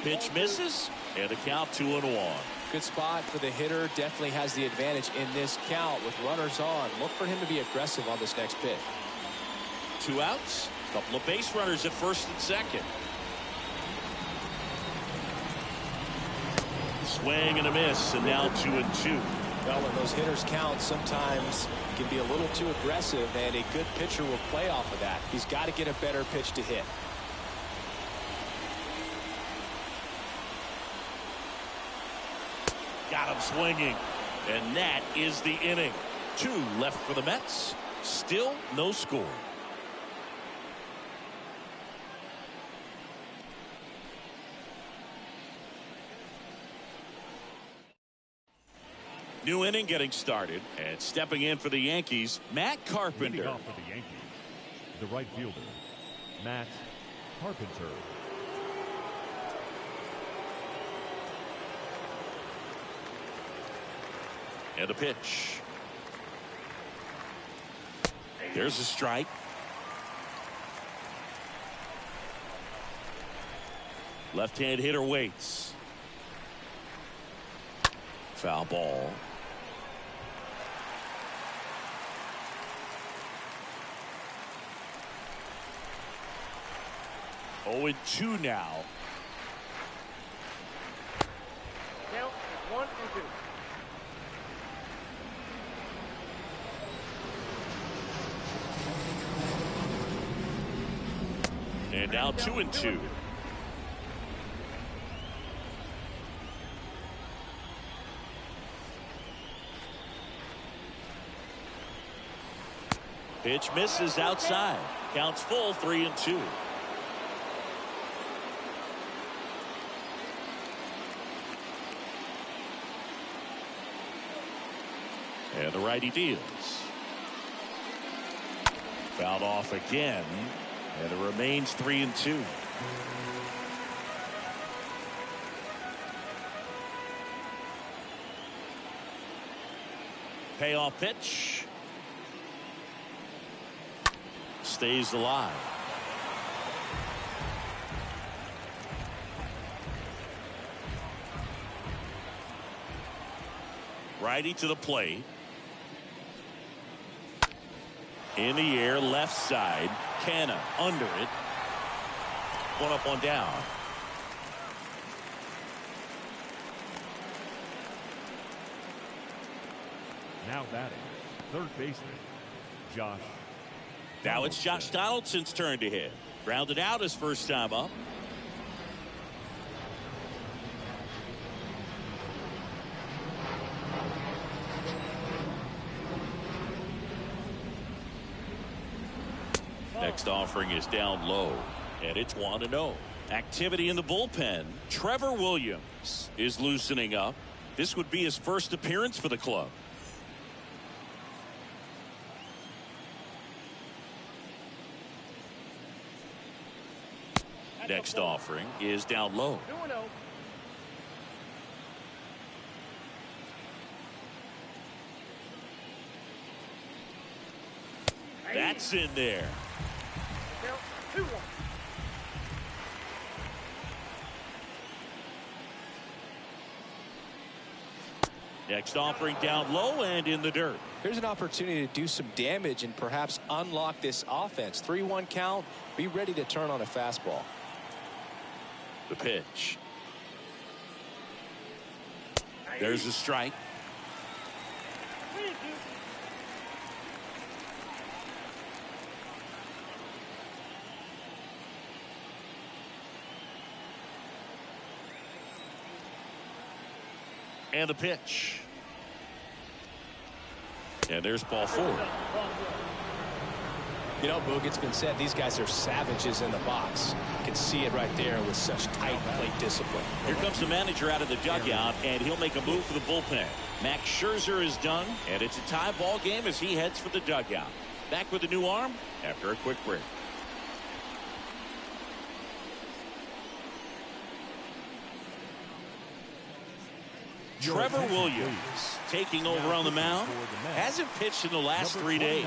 Pitch misses, and the count 2-1. Good spot for the hitter. Definitely has the advantage in this count with runners on. Look for him to be aggressive on this next pitch. 2 outs. A couple of base runners at first and second. Swing and a miss, and now 2-2. Well, when those hitters count, sometimes can be a little too aggressive, and a good pitcher will play off of that. He's got to get a better pitch to hit. Got him swinging, and that is the inning. 2 left for the Mets. Still no score. New inning getting started, and stepping in for the Yankees, Matt Carpenter. Leading off for the Yankees, the right fielder, Matt Carpenter. And a pitch. There's a strike. Left-hand hitter waits. Foul ball. Oh, and 2 now. Count is 1-2. And now 2-2. Pitch misses outside. Counts full, 3-2. And the righty deals. Fouled off again. And it remains 3-2. Payoff pitch. Stays alive. Righty to the plate. In the air, left side. Canna under it. 1 up, 1 down. Now batting, third baseman, Josh. Now it's Josh Donaldson's turn to hit. Grounded out his first time up. Next offering is down low, and it's 1-0. Activity in the bullpen. Trevor Williams is loosening up. This would be his first appearance for the club. Next offering is down low. 2-0. That's in there. Count 2-1. Next offering down low and in the dirt. Here's an opportunity to do some damage and perhaps unlock this offense. 3-1 count. Be ready to turn on a fastball. The pitch. There's a strike. 3-2. And the pitch. And there's ball 4. You know, Boog, it's been said these guys are savages in the box. You can see it right there with such tight plate discipline. Here comes the manager out of the dugout, and he'll make a move for the bullpen. Max Scherzer is done, and it's a tie ball game as he heads for the dugout. Back with a new arm after a quick break. Trevor Williams taking over on the mound. Hasn't pitched in the last 3 days.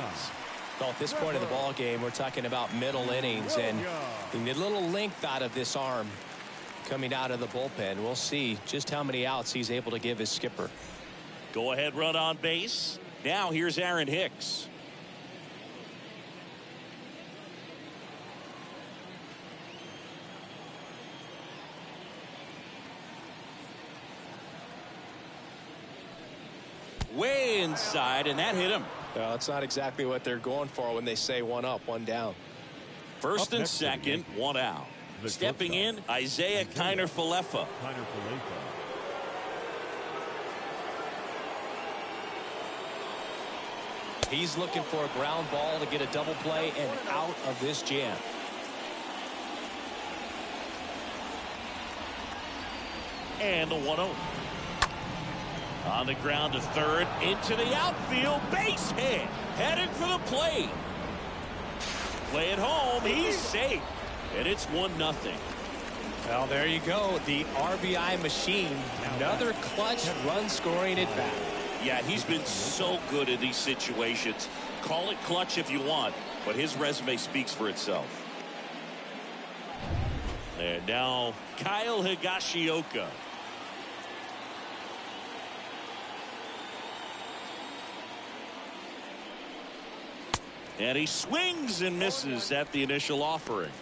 Well, at this point in the ball game, we're talking about middle innings, and you need a little length out of this arm coming out of the bullpen. We'll see just how many outs he's able to give his skipper. Go ahead run on base. Now here's Aaron Hicks. inside, and that hit him. Well, it's not exactly what they're going for when they say one up, one down. First and second, one out. Stepping in, Isaiah Kiner-Falefa. He's looking for a ground ball to get a double play and out of this jam. And the 1-0. On the ground to third, into the outfield, base hit, headed for the plate. Play it home, he's safe, and it's 1-0. Well, there you go, the RBI machine. Another clutch run scoring at bat. Yeah, he's been so good in these situations. Call it clutch if you want, but his resume speaks for itself. And now Kyle Higashioka. And he swings and misses at the initial offering.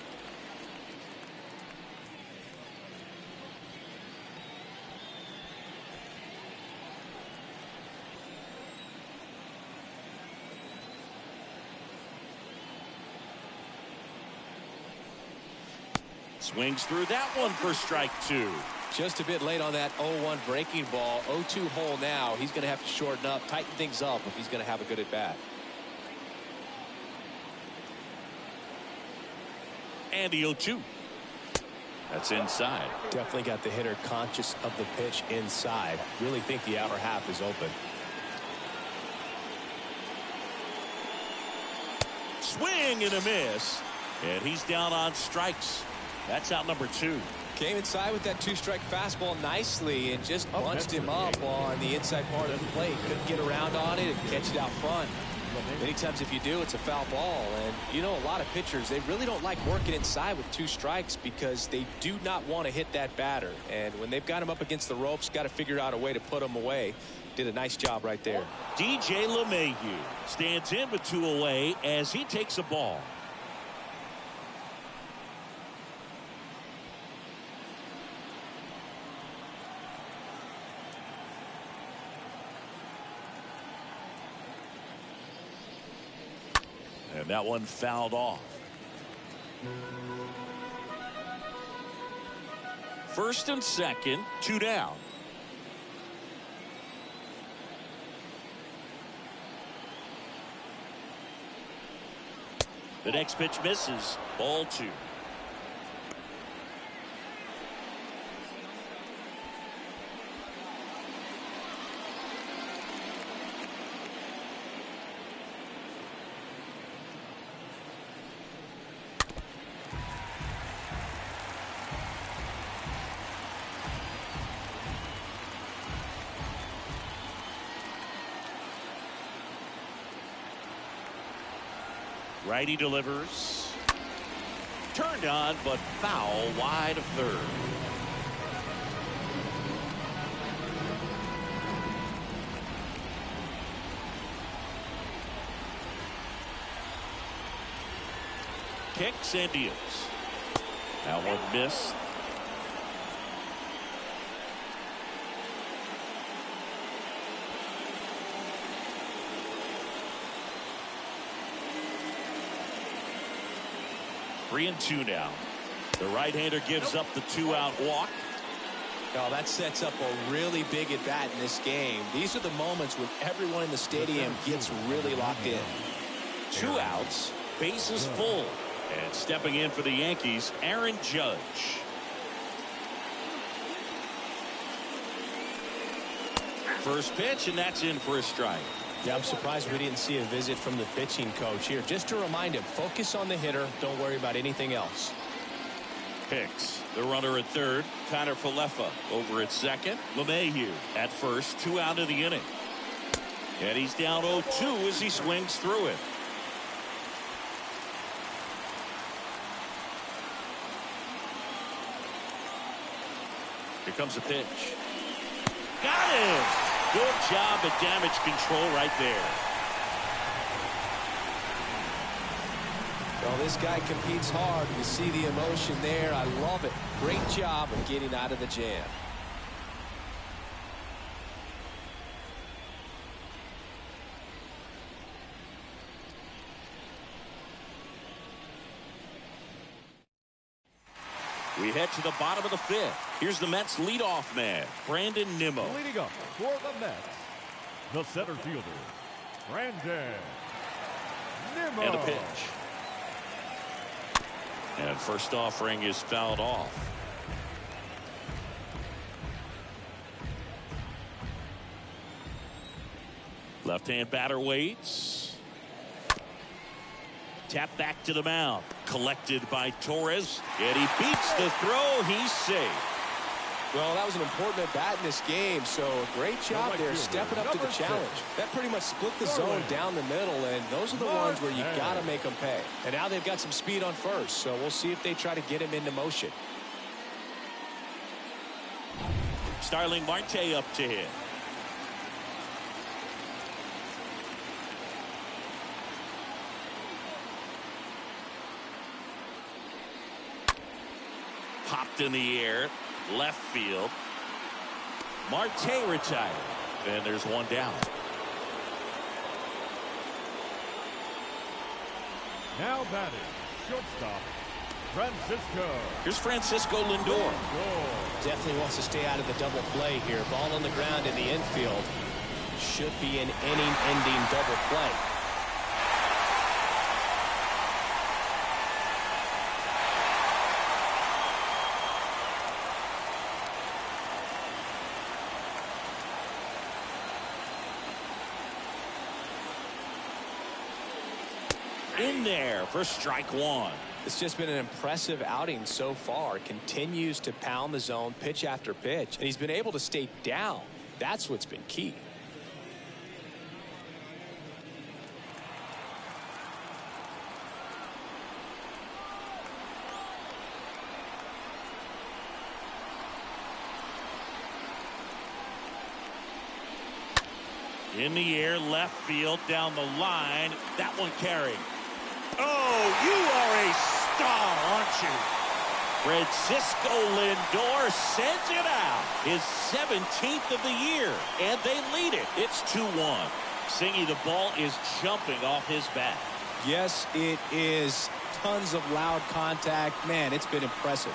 Swings through that one for strike two. Just a bit late on that 0-1 breaking ball. 0-2 hole now. He's going to have to shorten up, tighten things up if he's going to have a good at bat. And the 0-2. That's inside. Definitely got the hitter conscious of the pitch inside. Really think the outer half is open. Swing and a miss. And he's down on strikes. That's out number 2. Came inside with that 2-strike fastball nicely and just bunched him up on the inside part of the plate. Couldn't get around on it and catch it out front. Many times if you do, it's a foul ball. And you know, a lot of pitchers, they really don't like working inside with 2 strikes because they do not want to hit that batter. And when they've got him up against the ropes, got to figure out a way to put him away. Did a nice job right there. DJ LeMahieu stands in with 2 away as he takes a ball. And that one fouled off. First and second, 2 down. The next pitch misses. Ball 2. Righty delivers. Turned on, but foul wide of third. Kicks and deals. That one missed. Three and 2 now. The right-hander gives up the 2-out walk. Oh, that sets up a really big at bat in this game. These are the moments when everyone in the stadium gets really locked in. 2 outs, bases full. And stepping in for the Yankees, Aaron Judge. First pitch, and that's in for a strike. Yeah, I'm surprised we didn't see a visit from the pitching coach here. Just to remind him, focus on the hitter. Don't worry about anything else. Picks the runner at third. Kiner-Falefa over at second. LeMahieu at first. 2 out of the inning. And he's down 0-2 as he swings through it. Here comes a pitch. Got it! Good job at damage control right there. Well, this guy competes hard. You see the emotion there. I love it. Great job of getting out of the jam. We head to the bottom of the fifth. Here's the Mets leadoff man, Brandon Nimmo. Leading up for the Mets, the center fielder, Brandon Nimmo. And a pitch. And first offering is fouled off. Left-hand batter waits. Tap back to the mound. Collected by Torres. And he beats the throw. He's safe. Well, that was an important at-bat in this game, so great job there stepping up to the challenge. That pretty much split the zone down the middle, and those are the ones where you got to make them pay. And now they've got some speed on first, so we'll see if they try to get him into motion. Starling Marte up to hit. Popped in the air. Left field. Marte retired. And there's one down. Now batting, shortstop, Francisco. Here's Francisco Lindor. Definitely wants to stay out of the double play here. Ball on the ground in the infield. Should be an inning-ending double play. In there for strike one. It's just been an impressive outing so far. Continues to pound the zone pitch after pitch, and he's been able to stay down. That's what's been key. In the air, left field, down the line. That one carried. Oh, you are a star, aren't you? Francisco Lindor sends it out. His 17th of the year, and they lead it. It's 2-1. Singy, the ball is jumping off his bat. Yes, it is. Tons of loud contact. Man, it's been impressive.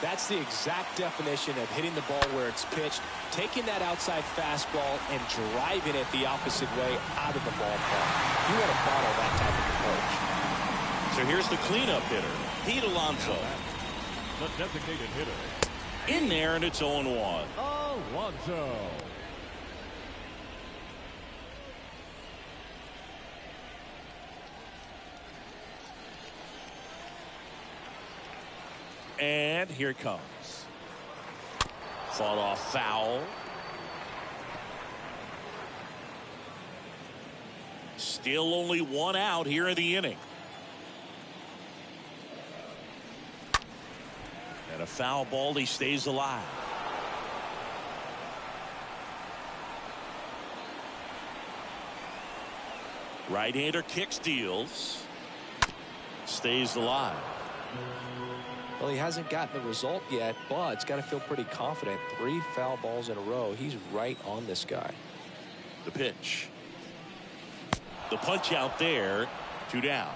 That's the exact definition of hitting the ball where it's pitched, taking that outside fastball and driving it the opposite way out of the ballpark. You want to follow that type of approach. So here's the cleanup hitter, Pete Alonso. The designated hitter. In there, and it's 0-1. Alonso. And here it comes. Fought off foul. Still only one out here in the inning. And a foul ball, he stays alive. Right-hander kicks, deals. Stays alive. Well, he hasn't gotten the result yet, but he's got to feel pretty confident. 3 foul balls in a row. He's right on this guy. The pitch. The punch out there. 2 down.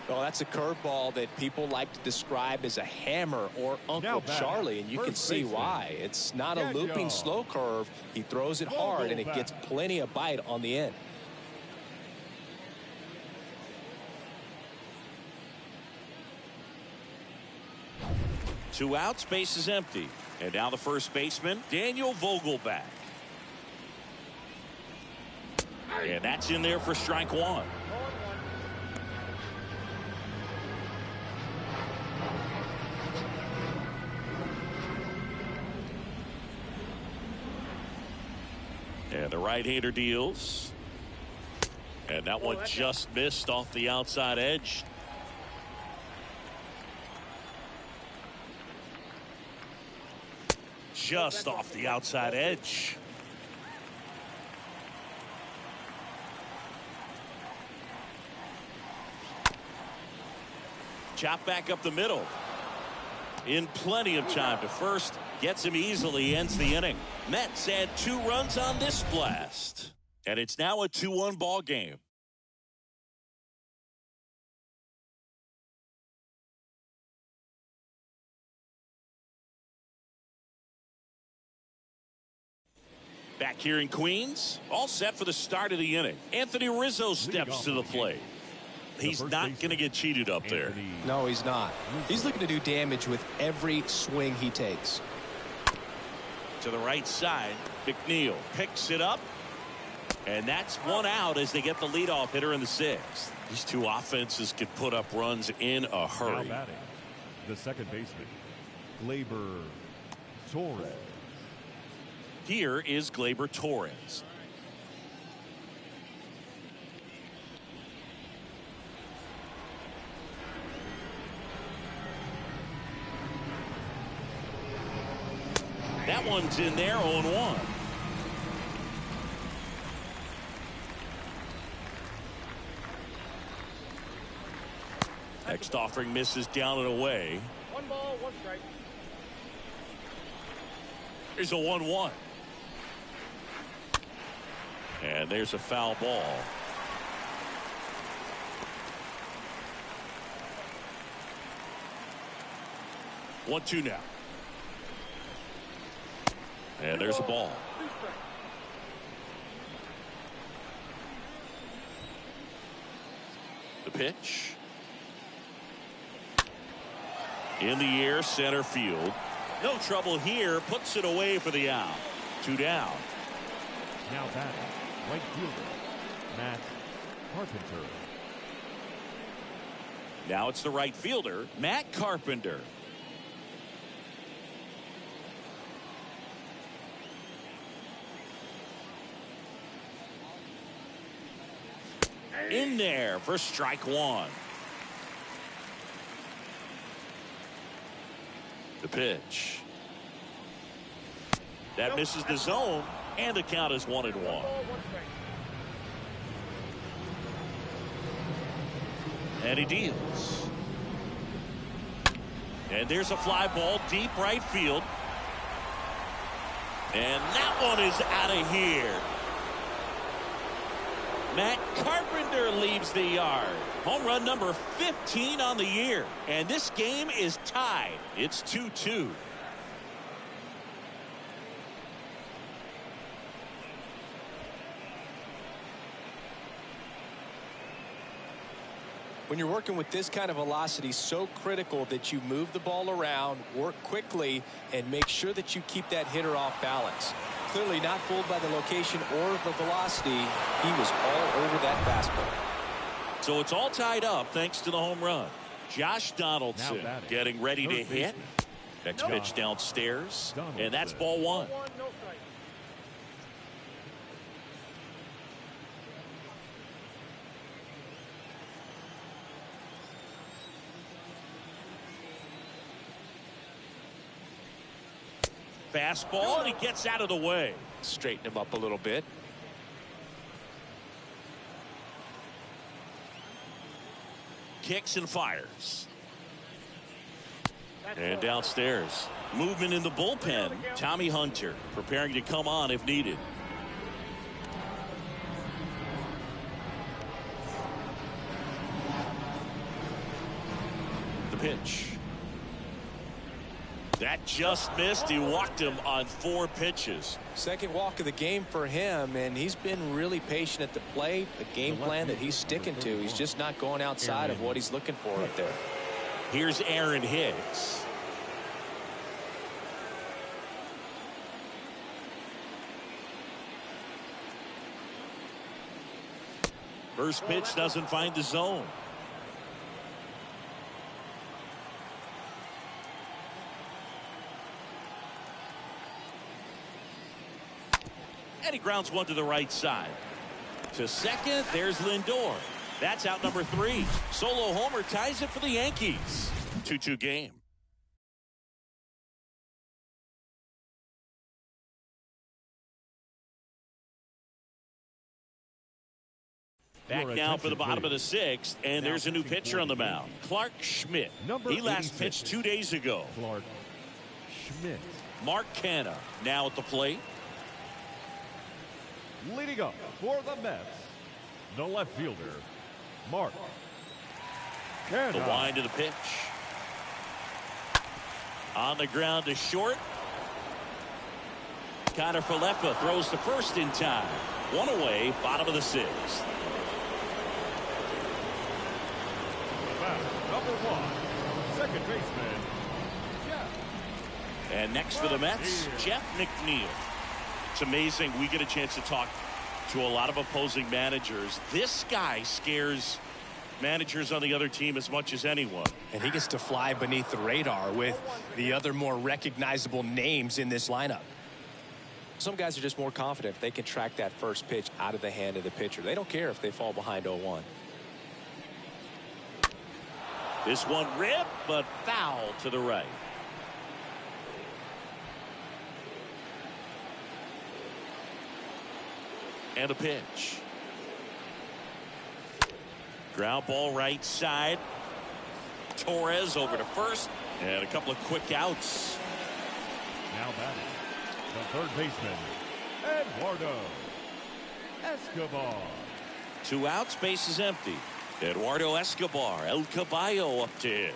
Well, that's a curveball that people like to describe as a hammer or Uncle Charlie, and you can see why. It's not a looping slow curve. He throws it hard, and it gets plenty of bite on the end. Two outs, base is empty. And now the first baseman, Daniel Vogelback. And that's in there for strike one. And the right-hander deals. And that one just missed off the outside edge. Just off the outside edge. Chop back up the middle. In plenty of time to first. Gets him easily, ends the inning. Mets add 2 runs on this blast. And it's now a 2-1 ball game. Back here in Queens, all set for the start of the inning. Anthony Rizzo steps to the plate. He's not going to get cheated up there. No, he's not. He's looking to do damage with every swing he takes. To the right side, McNeil picks it up. And that's one out as they get the leadoff hitter in the sixth. These two offenses could put up runs in a hurry. Now batting, the second baseman, Gleyber Torres. Here is Gleyber Torres. That one's in there, 0-1. Next offering misses down and away. 1 ball, 1 strike. Here's a 1-1. And there's a foul ball. One, two now. And there's a ball. The pitch. In the air, center field. No trouble here. Puts it away for the out. 2 down. Now batting, right fielder, Matt Carpenter. Now it's the right fielder, Matt Carpenter. In there for strike one. The pitch. That misses the zone, and the count is 1-1. And he deals. And there's a fly ball deep right field. And that one is out of here. Matt Carpenter leaves the yard. Home run number 15 on the year. And this game is tied. It's 2-2. When you're working with this kind of velocity, so critical that you move the ball around, work quickly, and make sure that you keep that hitter off balance. Clearly not fooled by the location or the velocity. He was all over that fastball. So it's all tied up thanks to the home run. Josh Donaldson getting ready to hit. Next pitch downstairs. And that's ball one. Fastball, and he gets out of the way. Straighten him up a little bit. Kicks and fires. And downstairs. Movement in the bullpen. Tommy Hunter preparing to come on if needed. The pitch. That just missed. He walked him on 4 pitches. Second walk of the game for him, and he's been really patient at the plate. A game plan that he's sticking to. He's just not going outside of what he's looking for up there. Here's Aaron Hicks. First pitch doesn't find the zone. And he grounds one to the right side. To second, there's Lindor. That's out number 3. Solo homer ties it for the Yankees. 2-2 game. Back now for the bottom of the 6th, and there's a new pitcher on the mound, Clark Schmidt. He last pitched 2 days ago. Clark Schmidt. Mark Canha now at the plate. Leading up for the Mets, the left fielder, Mark Canha. The wind of the pitch. On the ground to short. Connor Falefa throws to first in time. One away, bottom of the sixth. Number 1, second baseman, Jeff. And next for the Mets, Jeff McNeil. It's amazing we get a chance to talk to a lot of opposing managers. This guy scares managers on the other team as much as anyone. And he gets to fly beneath the radar with the other more recognizable names in this lineup. Some guys are just more confident if they can track that first pitch out of the hand of the pitcher. They don't care if they fall behind 0-1. This one ripped, but foul to the right. And a pitch. Ground ball right side. Torres over to first. And a couple of quick outs. Now batting, the third baseman, Eduardo Escobar. 2 outs, base is empty. Eduardo Escobar, El Caballo up to hit.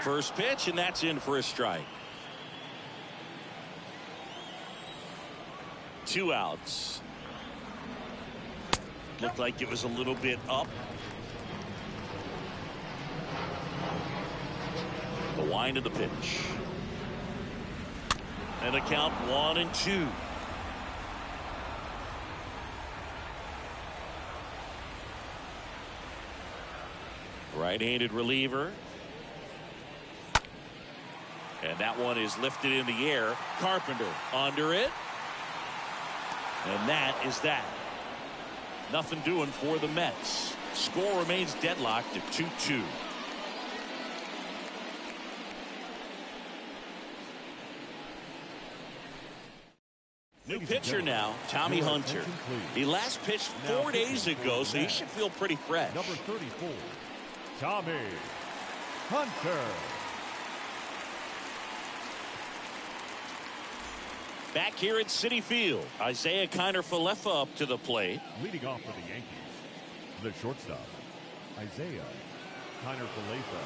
First pitch, and that's in for a strike. 2 outs. Looked like it was a little bit up. The wind of the pitch. And a count 1-2. Right-handed reliever. And that one is lifted in the air. Carpenter under it. And that is that. Nothing doing for the Mets. Score remains deadlocked at 2-2. New pitcher now, Tommy Hunter. He last pitched 4 days ago, so he should feel pretty fresh. Number 34, Tommy Hunter. Back here at Citi Field, Isaiah Kiner Falefa up to the plate. Leading off for the Yankees, the shortstop, Isaiah Kiner Falefa.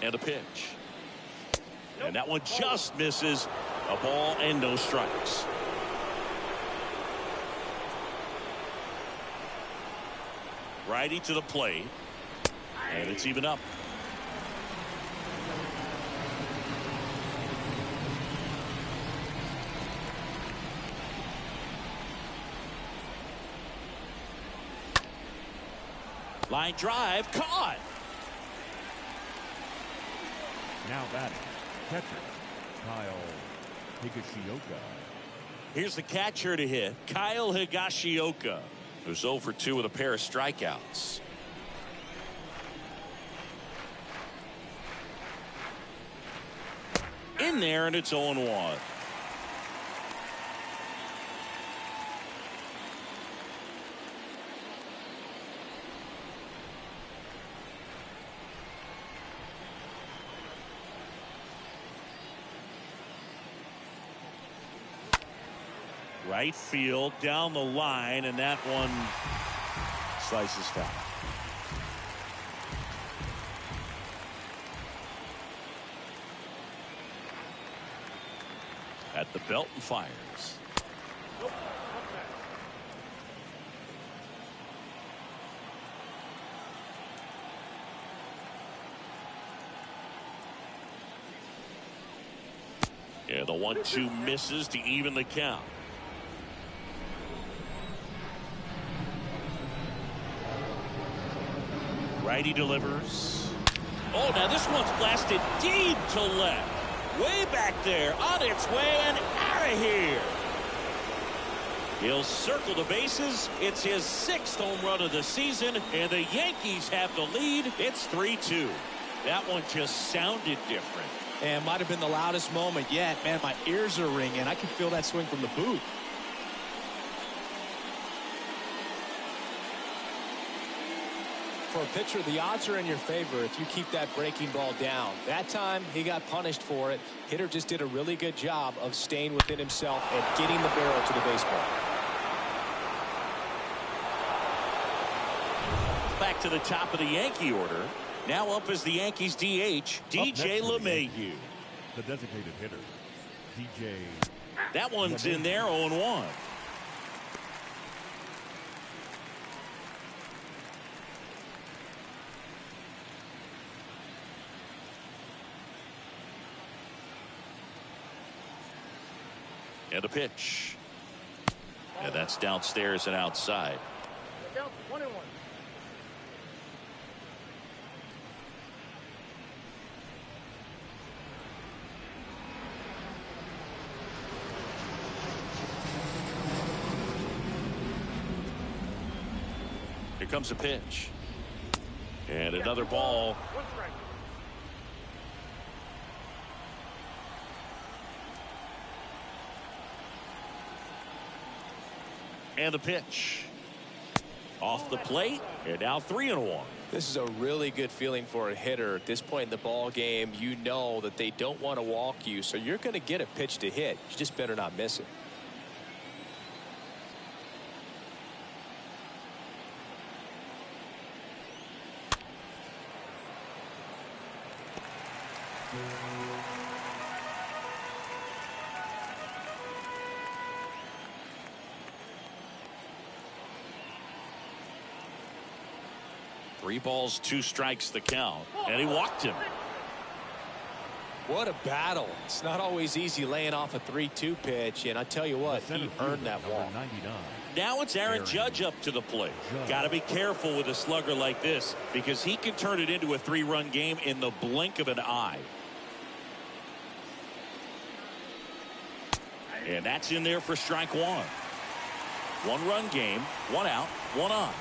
And a pitch. And that one just misses. A ball and no strikes. Righty to the plate. And it's even up. Line drive caught. Now batting, catcher, Kyle Higashioka. Here's the catcher to hit, Kyle Higashioka, who's 0 for 2 with a pair of strikeouts. In there, and it's 0-1. Right field down the line, and that one slices foul. At the belt and fires. Yeah, the 1-2 misses to even the count. Righty delivers. Oh, now this one's blasted deep to left. Way back there, on its way and out of here. He'll circle the bases. It's his 6th home run of the season, and the Yankees have the lead. It's 3-2. That one just sounded different. And might have been the loudest moment yet. Man, my ears are ringing. I can feel that swing from the booth. For a pitcher, the odds are in your favor if you keep that breaking ball down. That time, he got punished for it. Hitter just did a really good job of staying within himself and getting the barrel to the baseball. back to the top of the Yankee order. Now up as the Yankees DH, DJ LeMahieu. The designated hitter, DJ. That one's in there, 0-1. And a pitch. And that's downstairs and outside. Down 1-1. Here comes a pitch. And another ball. One strike. And a pitch. Off the plate. And now 3-1. This is a really good feeling for a hitter. At this point in the ball game, you know that they don't want to walk you, so you're going to get a pitch to hit. You just better not miss it. Three balls, 2 strikes the count. And he walked him. What a battle. It's not always easy laying off a 3-2 pitch, and I tell you what, he earned that walk. Now it's Aaron Judge up to the plate. Got to be careful with a slugger like this because he can turn it into a 3-run game in the blink of an eye. And that's in there for strike 1. 1-run game, 1 out, 1 on.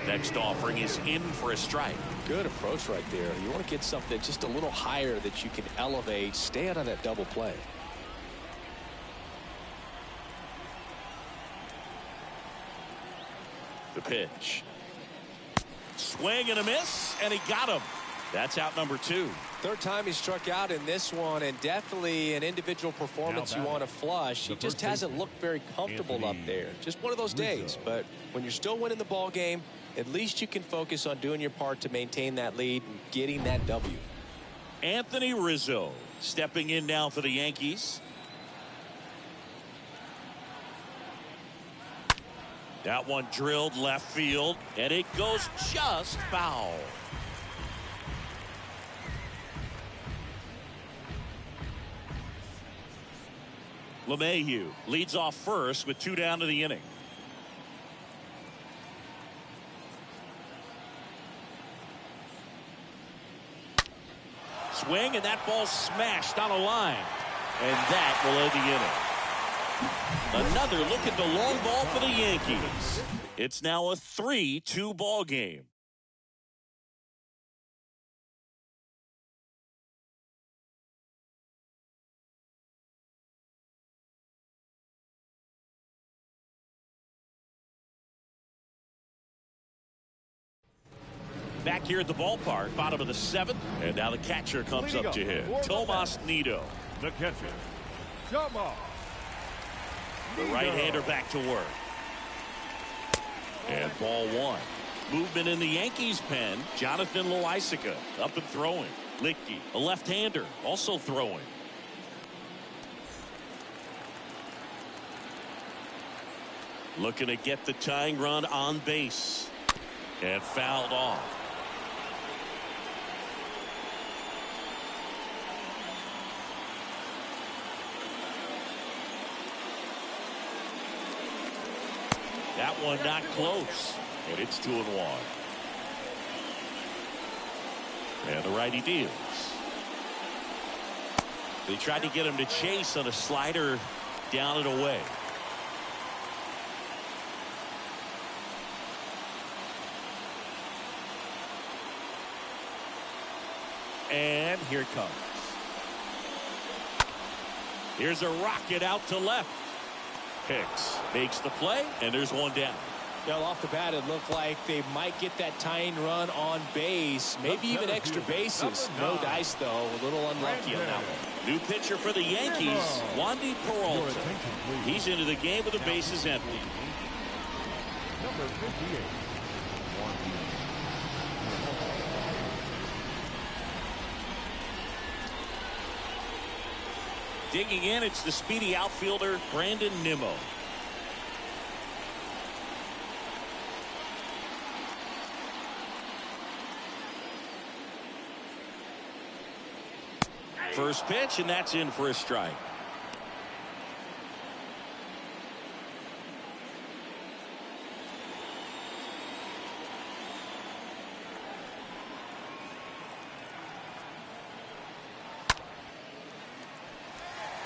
Next offering is in for a strike. Good approach right there. You want to get something just a little higher that you can elevate. Stay out of that double play. The pitch. Swing and a miss, and he got him. That's out number 2. Third time he struck out in this one, and definitely an individual performance you want to flush. He just hasn't looked very comfortable up there. Just one of those days. But when you're still winning the ball game, at least you can focus on doing your part to maintain that lead and getting that W. Anthony Rizzo stepping in now for the Yankees. That one drilled left field, and it goes just foul. LeMahieu leads off first with 2 down to the inning. Swing, and that ball smashed on a line. And that will end the inning. Another look at the long ball for the Yankees. It's now a 3-2 ball game. Back here at the ballpark, bottom of the 7th, and now the catcher comes up to hit. Tomas Nido. The catcher, Tomas. The right-hander back to work. And ball 1. Movement in the Yankees pen. Jonathan Loaisiga up and throwing. Licky, a left-hander, also throwing. Looking to get the tying run on base. And fouled off. That one not close. And it's 2-1. And the righty deals. They tried to get him to chase on a slider down and away. And here it comes. Here's a rocket out to left. Hicks makes the play, and there's one down. Well, off the bat, it looked like they might get that tying run on base, maybe even extra bases. No dice, though. A little unlucky on that one. New pitcher for the Yankees, Wandy Peralta. He's into the game with the bases empty. Number 58. Digging in, it's the speedy outfielder, Brandon Nimmo. First pitch, and that's in for a strike.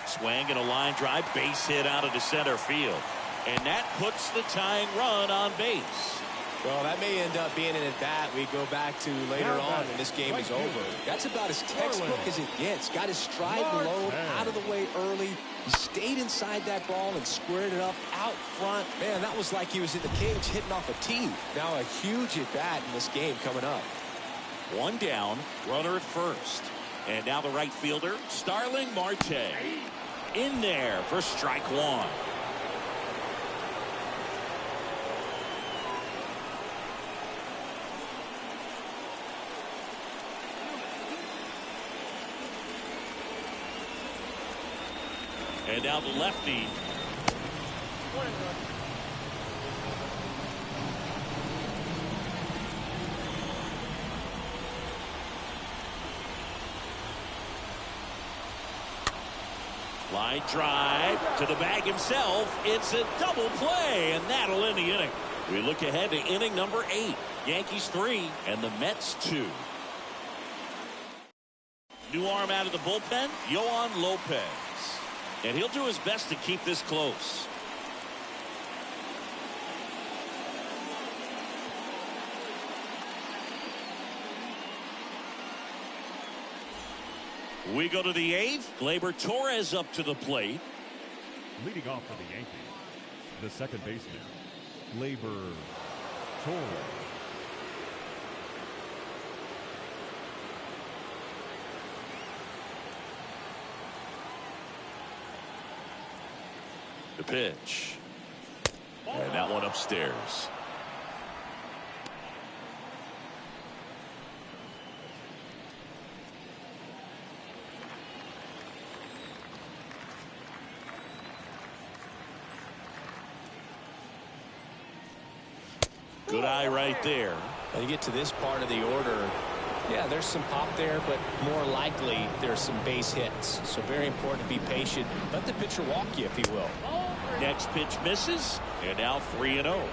Swing and a line drive, base hit out of the center field. And that puts the tying run on base. Well, that may end up being an at-bat we go back to later on when this game is over. That's about as textbook as it gets. Got his stride low, out of the way early. He stayed inside that ball and squared it up out front. Man, that was like he was in the cage hitting off a tee. Now a huge at-bat in this game coming up. One down, runner at first. And now the right fielder, Starling Marte. In there for strike one. And now the lefty. Line drive to the bag himself. It's a double play, and that'll end the inning. We look ahead to inning number 8. Yankees 3 and the Mets 2. New arm out of the bullpen, Yohan Lopez. And he'll do his best to keep this close. We go to the 8th. Gleyber Torres up to the plate. Leading off for the Yankees, the second baseman, Gleyber Torres. The pitch. And that one upstairs. Good eye right there. When you get to this part of the order, yeah, there's some pop there, but more likely there's some base hits. So very important to be patient. Let the pitcher walk you, if he will. Next pitch misses, and now 3-0.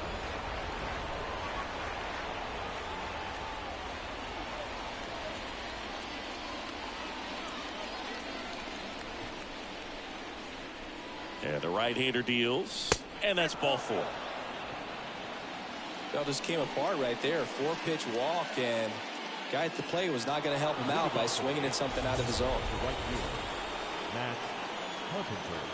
And the right-hander deals, and that's ball 4. Well, just came apart right there. 4-pitch walk, and guy at the plate was not going to help him out by swinging at something out of the zone. Right field, Matt Carpenter.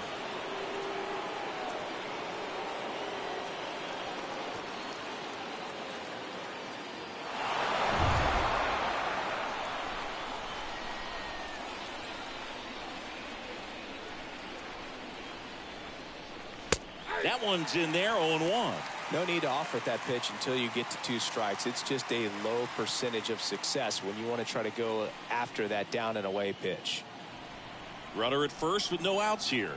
That one's in there, 0-1. No need to offer that pitch until you get to 2 strikes. It's just a low percentage of success when you want to try to go after that down and away pitch. Runner at first with no outs here.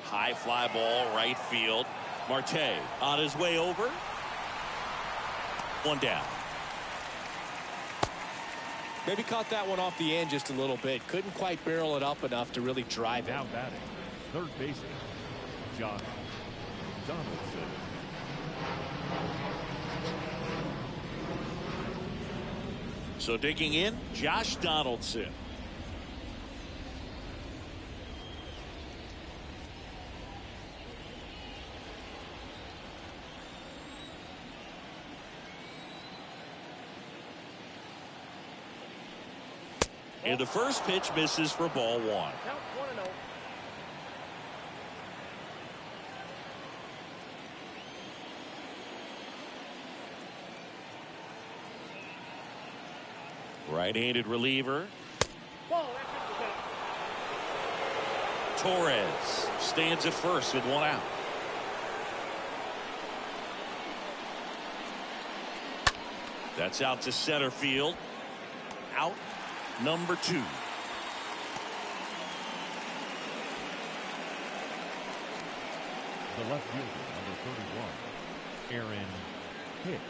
High fly ball, right field. Marte on his way over. One down. Maybe caught that one off the end just a little bit. Couldn't quite barrel it up enough to really drive it. Now batting, third baseman, Josh Donaldson. So digging in, Josh Donaldson. And the first pitch misses for ball 1. Count 1-0. Right-handed reliever. Ball, that's it. Torres stands at first with one out. That's out to center field. Out number 2. The left fielder, number 31, Aaron Hicks.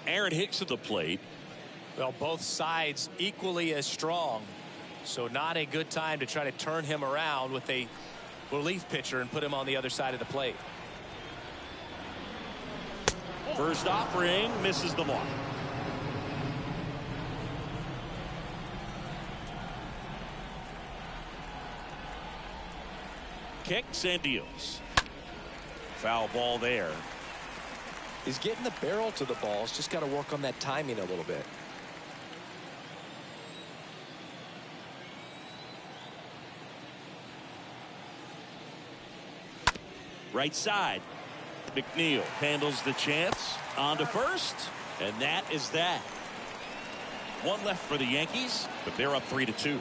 Aaron Hicks at the plate. Well, both sides equally as strong, so not a good time to try to turn him around with a relief pitcher and put him on the other side of the plate. First offering misses the mark. Kicks and deals. Foul ball there. He's getting the barrel to the ball. He's just got to work on that timing a little bit. Right side. McNeil handles the chance on to first, and that is that. One left for the Yankees, but they're up 3-2.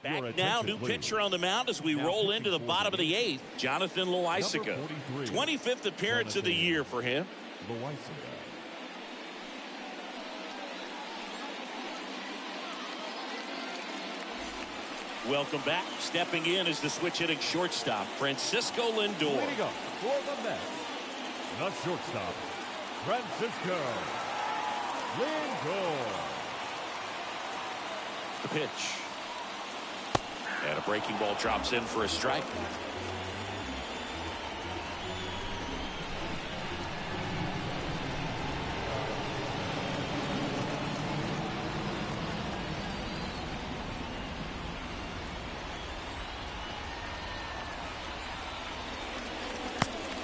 Back now, new pitcher on the mound as we roll into the bottom of the 8th. Jonathan Loaisiga. 25th appearance of the year for him. Welcome back. Stepping in is the switch hitting shortstop, Francisco Lindor. Leading up for the Mets, the shortstop, Francisco Lindor. The pitch. And a breaking ball drops in for a strike.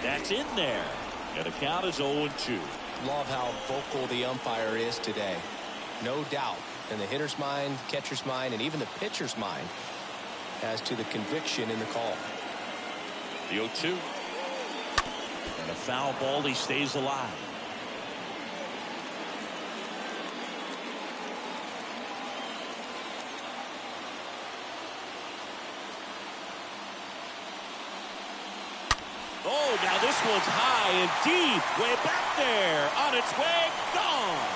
That's in there. And the count is 0-2. Love how vocal the umpire is today. No doubt in the hitter's mind, catcher's mind, and even the pitcher's mind as to the conviction in the call. The 0-2. And a foul ball. He stays alive. Oh, now this one's high and deep. Way back there. On its way. Gone.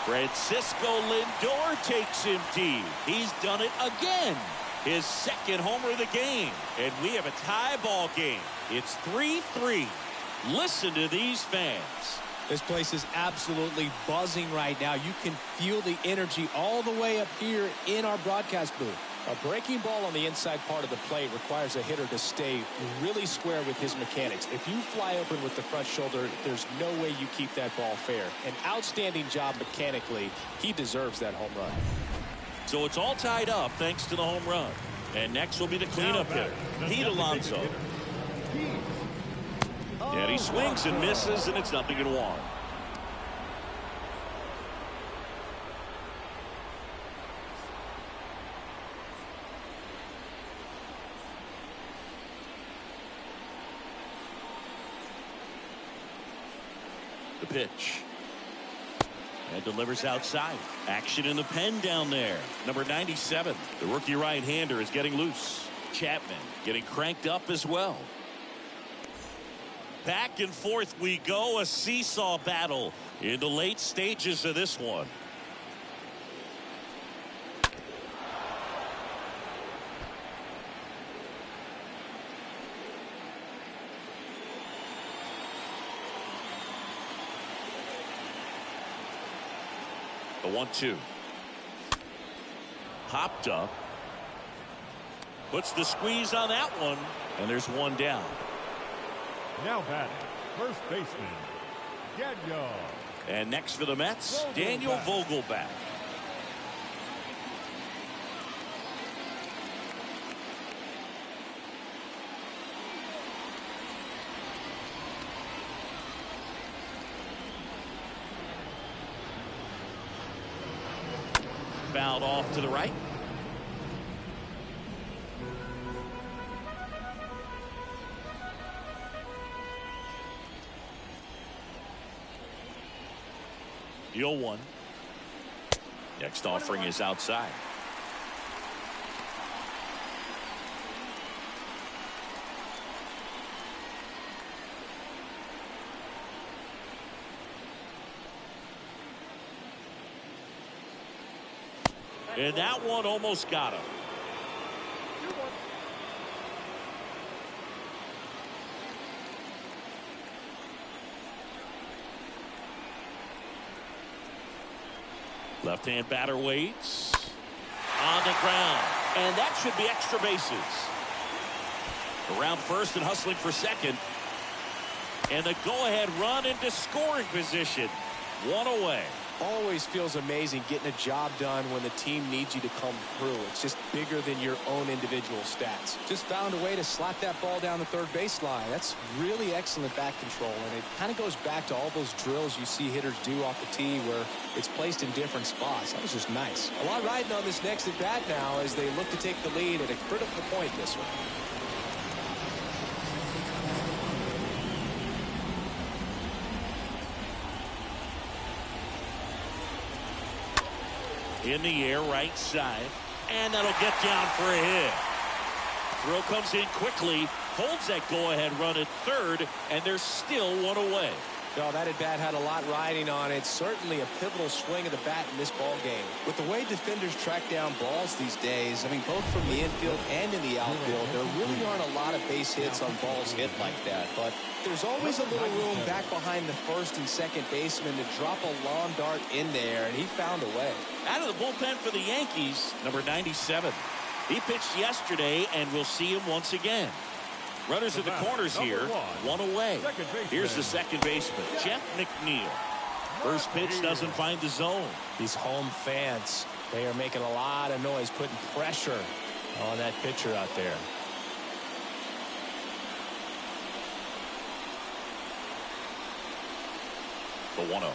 Francisco Lindor takes him deep. He's done it again. His second homer of the game. And we have a tie ball game. It's 3-3. Listen to these fans. This place is absolutely buzzing right now. You can feel the energy all the way up here in our broadcast booth. A breaking ball on the inside part of the plate requires a hitter to stay really square with his mechanics. If you fly open with the front shoulder, there's no way you keep that ball fair. An outstanding job mechanically. He deserves that home run. So it's all tied up thanks to the home run. And next will be the cleanup hitter, Pete Alonso. And he swings and misses, and it's 0-1. The pitch. And delivers outside. Action in the pen down there. Number 97. The rookie right-hander is getting loose. Chapman getting cranked up as well. Back and forth we go. A seesaw battle in the late stages of this one. The 1-2. Popped up. Puts the squeeze on that one. And there's one down. Now batting, first baseman, Daniel. And next for the Mets, Daniel Vogelback. fouled off to the right. The 0-1. Next offering is outside. And that one almost got him. Left-hand batter waits. On the ground. And that should be extra bases. Around first and hustling for second. And the go-ahead run into scoring position. One away. Always feels amazing getting a job done when the team needs you to come through. It's just bigger than your own individual stats. Just found a way to slap that ball down the third baseline. That's really excellent bat control, and it kind of goes back to all those drills you see hitters do off the tee where it's placed in different spots. That was just nice. A lot riding on this next at bat now as they look to take the lead at a critical point this one. In the air, right side. And that'll get down for a hit. Throw comes in quickly. Holds that go-ahead run at third. And there's still one away. No, that at bat had a lot riding on it. Certainly a pivotal swing of the bat in this ball game. With the way defenders track down balls these days, I mean, both from the infield and in the outfield, there really aren't a lot of base hits on balls hit like that. But there's always a little room back behind the first and second baseman to drop a lawn dart in there, and he found a way. Out of the bullpen for the Yankees, number 97. He pitched yesterday, and we'll see him once again. Runners at the corners here, one away. Here's the second baseman, Jeff McNeil. First pitch doesn't find the zone. These home fans, they are making a lot of noise, putting pressure on that pitcher out there. The 1-0.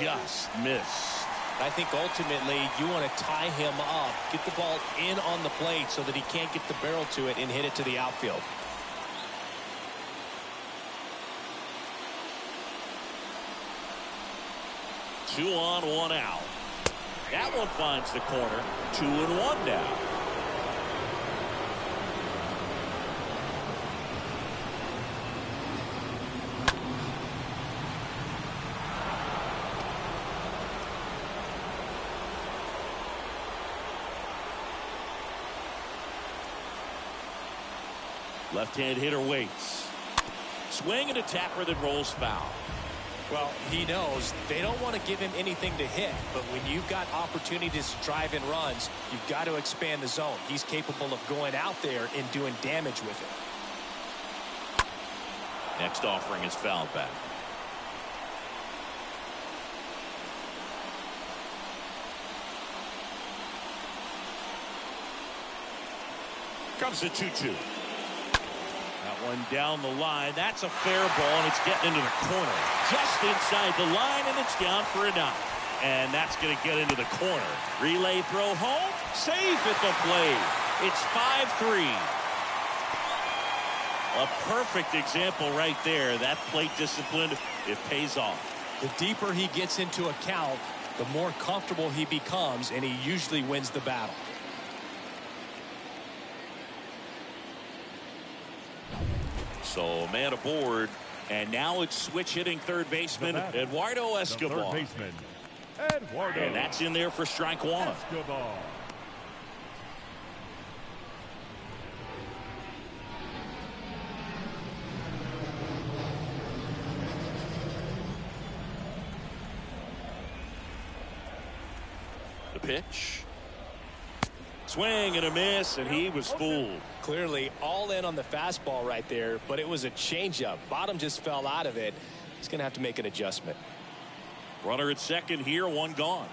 Just missed. I think ultimately you want to tie him up, get the ball in on the plate so that he can't get the barrel to it and hit it to the outfield. Two on, one out. That one finds the corner. 2-1 now. Left-hand hitter waits. Swing and a tapper that rolls foul. Well, he knows they don't want to give him anything to hit, but when you've got opportunities to drive in runs, you've got to expand the zone. He's capable of going out there and doing damage with it. Next offering is fouled back. Comes the 2-2. One down the line. That's a fair ball, and it's getting into the corner. Just inside the line, and it's down for a knock. And that's going to get into the corner. Relay throw home. Safe at the plate. It's 5-3. A perfect example right there. That plate discipline, it pays off. The deeper he gets into a count, the more comfortable he becomes, and he usually wins the battle. So man aboard, and now it's switch hitting third baseman Eduardo Escobar. Third baseman, Eduardo. And that's in there for strike one. Escobar. The pitch. Swing and a miss, and he was fooled. Clearly all in on the fastball right there, but it was a changeup. Bottom just fell out of it. He's going to have to make an adjustment. Runner at second here, one gone.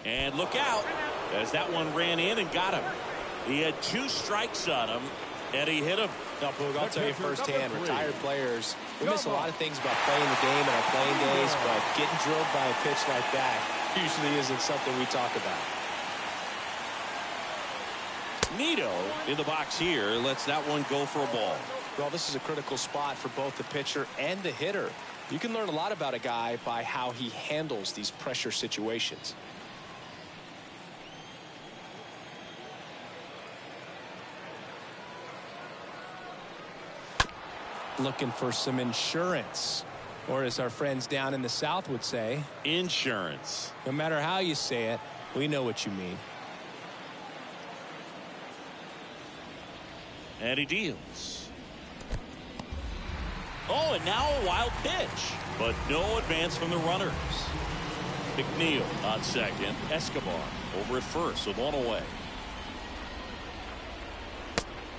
And look out, as that one ran in and got him. He had 2 strikes on him, and he hit him. Now, Boog, I'll tell you firsthand, retired players, We miss a lot of things about playing the game in our playing days, but getting drilled by a pitch like that usually isn't something we talk about. Nito in the box here lets that one go for a ball. Well, this is a critical spot for both the pitcher and the hitter. You can learn a lot about a guy by how he handles these pressure situations. Looking for some insurance, or as our friends down in the South would say, insurance. No matter how you say it, we know what you mean. And he deals. Oh, and now a wild pitch, but no advance from the runners. McNeil on second. Escobar over at first with one away.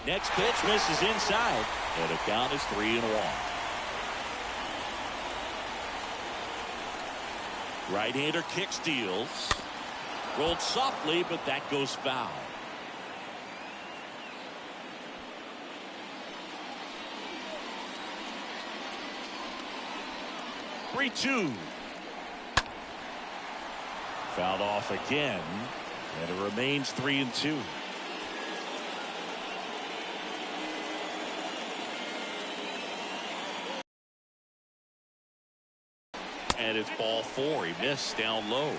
Next pitch misses inside, and the count is 3-1. Right-hander kicks, deals. Rolled softly, but that goes foul. Three-two. Fouled off again, and it remains 3-2. And it's ball four. He missed down low.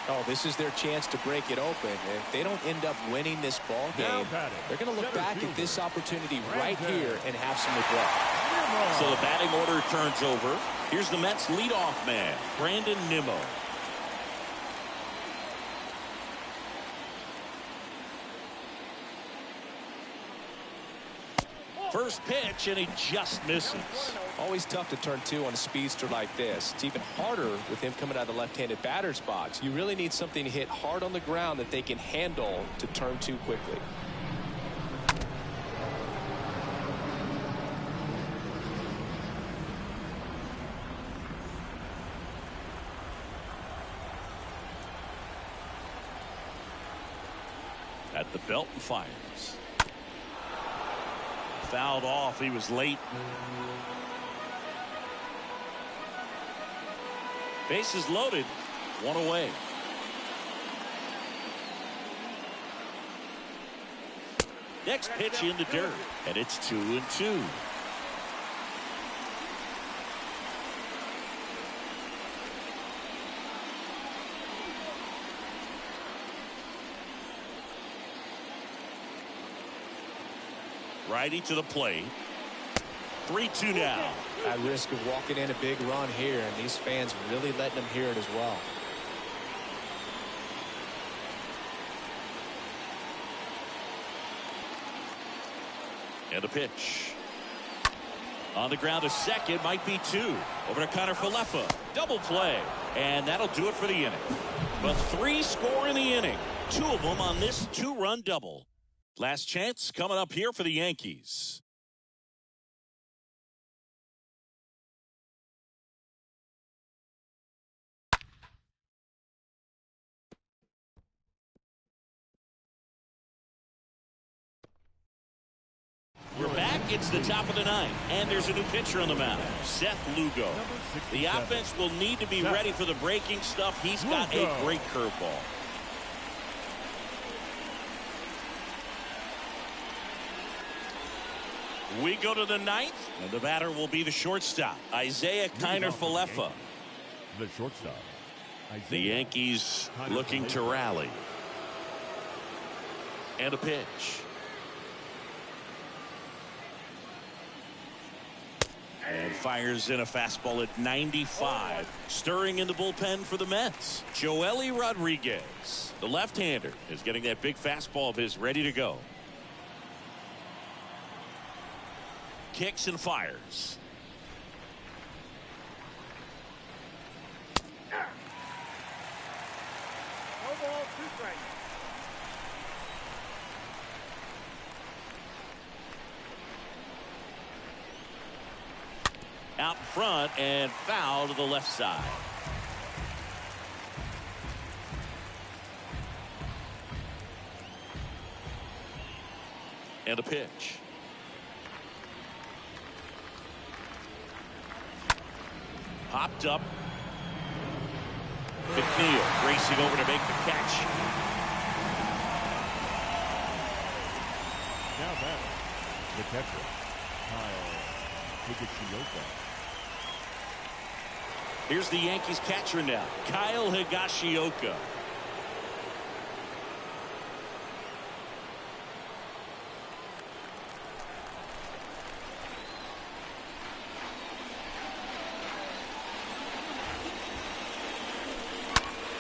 Oh, this is their chance to break it open. If they don't end up winning this ball game, they're going to look back at this opportunity right here and have some regret. So the batting order turns over. Here's the Mets leadoff man, Brandon Nimmo. First pitch, and he just misses. Always tough to turn two on a speedster like this. It's even harder with him coming out of the left-handed batter's box. You really need something to hit hard on the ground that they can handle to turn two quickly. At the belt and fires. Fouled off. He was late. Bases loaded. One away. Next pitch in the dirt, and it's 2-2. Righty to the plate. 3-2 now. At risk of walking in a big run here, and these fans really letting them hear it as well. And a pitch. On the ground to second, might be two. Over to Connor Falefa. Double play. And that'll do it for the inning. But 3 score in the inning. 2 of them on this 2-run double. Last chance coming up here for the Yankees. We're back. It's the top of the 9th, and there's a new pitcher on the mound, Seth Lugo. The offense will need to be ready for the breaking stuff. He's got a great curveball. We go to the 9th, and the batter will be the shortstop, Isaiah Kiner Falefa. The shortstop. The Yankees looking to rally. And a pitch. And fires in a fastball at 95. Stirring in the bullpen for the Mets, Joely Rodriguez. The left-hander is getting that big fastball of his ready to go. Kicks and fires. No ball, 2 strikes. Out in front and foul to the left side. And a pitch. popped up. McNeil racing over to make the catch. Now back, the catcher, Kyle Higashioka. Here's the Yankees catcher now, Kyle Higashioka.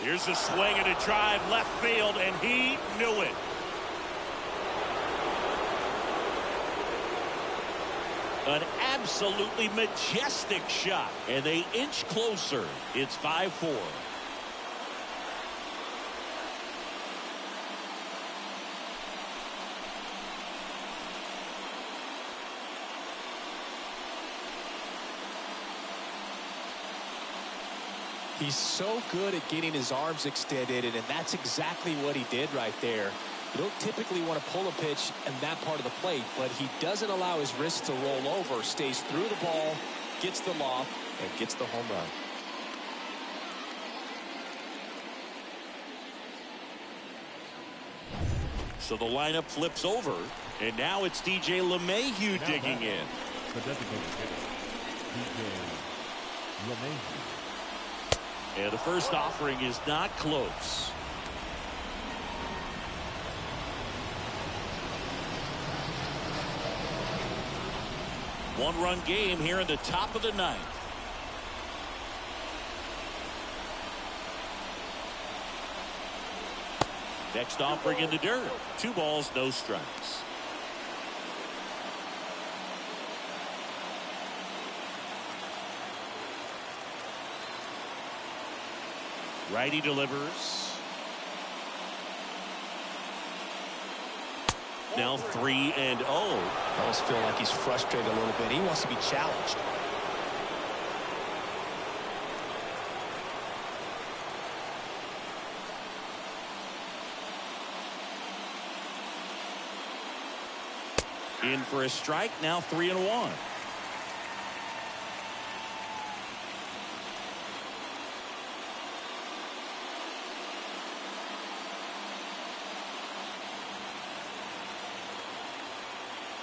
Here's a swing and a drive left field, and he knew it. An absolutely majestic shot, and they inch closer. It's 5-4. He's so good at getting his arms extended, and that's exactly what he did right there. You don't typically want to pull a pitch in that part of the plate, but he doesn't allow his wrist to roll over, stays through the ball, gets the loft, and gets the home run. So the lineup flips over, and now it's DJ LeMahieu digging in. The designated hitter, DJ LeMahieu. And the first offering is not close. One-run game here in the top of the ninth. Next offering in the dirt. 2 balls, no strikes. Righty delivers. Now 3-0. I almost feel like he's frustrated a little bit. He wants to be challenged. In for a strike, now 3-1.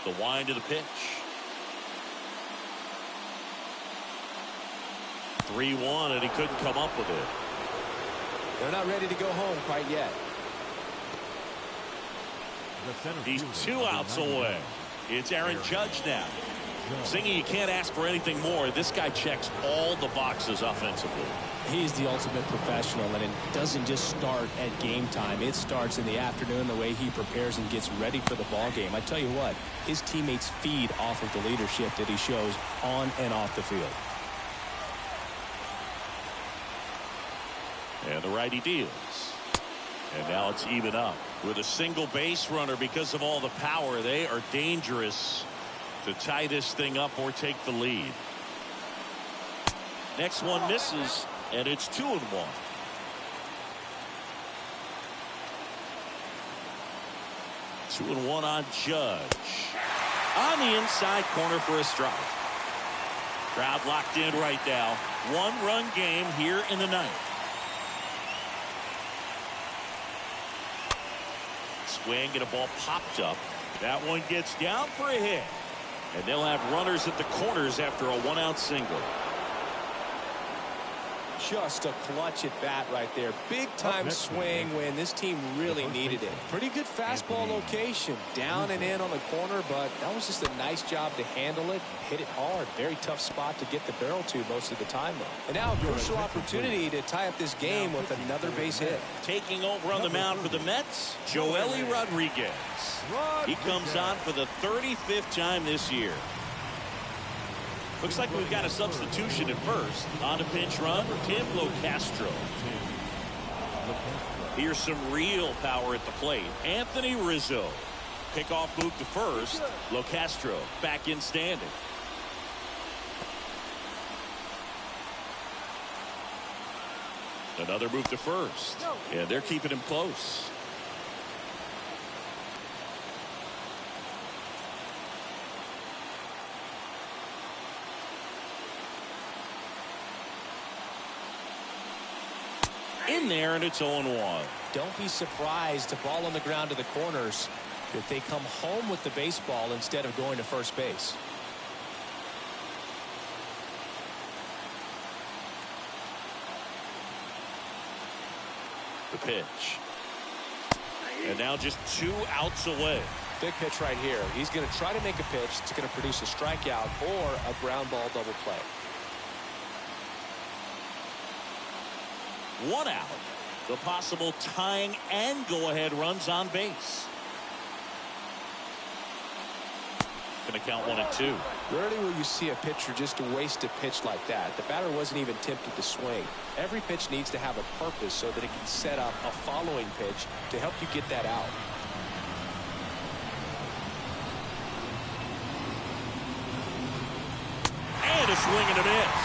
The wind of the pitch. 3-1, and he couldn't come up with it. They're not ready to go home quite yet. He's 2 outs away. It's Aaron Judge now. Singy, you can't ask for anything more. This guy checks all the boxes offensively. He's the ultimate professional, and it doesn't just start at game time. It starts in the afternoon, the way he prepares and gets ready for the ball game. I tell you what, his teammates feed off of the leadership that he shows on and off the field. And the righty deals. And now it's even up with a single base runner. Because of all the power, they are dangerous to tie this thing up or take the lead. Next one misses, and it's 2-1. 2-1 on Judge. On the inside corner for a strike. Crowd locked in right now. 1-run game here in the ninth. Swing and a ball popped up. That one gets down for a hit. And they'll have runners at the corners after a 1-out single. Just a clutch at bat right there. Big time swing when this team really needed it. Pretty good fastball location. Down and in on the corner, but that was just a nice job to handle it. Hit it hard. Very tough spot to get the barrel to most of the time, though. And now a crucial opportunity to tie up this game with another base hit. Taking over on the mound for the Mets, Joely Rodriguez. He comes on for the 35th time this year. Looks like we've got a substitution at first. On a pinch run, Tim Locastro. Here's some real power at the plate. Anthony Rizzo. Pickoff move to first. Locastro back in standing. Another move to first. And they're keeping him close. in there, and it's 0-1. Don't be surprised to ball on the ground to the corners if they come home with the baseball instead of going to first base. The pitch. And now just 2 outs away. Big pitch right here. He's going to try to make a pitch that's going to produce a strikeout or a ground ball double play. 1 out. The possible tying and go-ahead runs on base. Going to count 1 and 2. Rarely will you see a pitcher just waste a pitch like that. The batter wasn't even tempted to swing. Every pitch needs to have a purpose so that it can set up a following pitch to help you get that out. And a swing and a miss.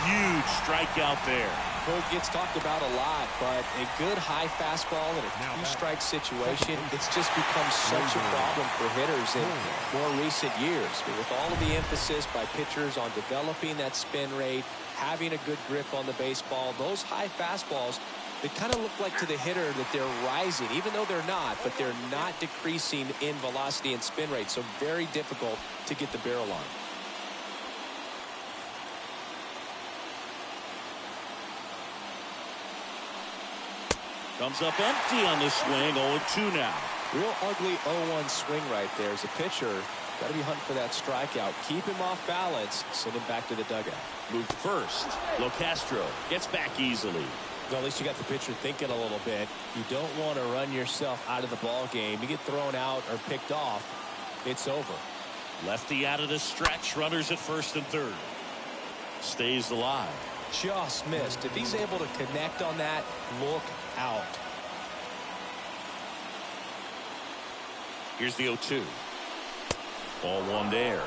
Huge strikeout there. It gets talked about a lot, but a good high fastball in a two-strike situation, it's just become such a problem for hitters in more recent years. But with all of the emphasis by pitchers on developing that spin rate, having a good grip on the baseball, those high fastballs, they kind of look like to the hitter that they're rising, even though they're not, but they're not decreasing in velocity and spin rate, so very difficult to get the barrel on. Comes up empty on the swing. 0-2 now. Real ugly 0-1 swing right there. As a pitcher, got to be hunting for that strikeout. Keep him off balance. Send him back to the dugout. Moved first. Locastro gets back easily. Well, at least you got the pitcher thinking a little bit. You don't want to run yourself out of the ball game. You get thrown out or picked off, it's over. Lefty out of the stretch. Runners at first and third. Stays alive. Just missed. If he's able to connect on that, look out. Here's the 0-2. Ball 1 there.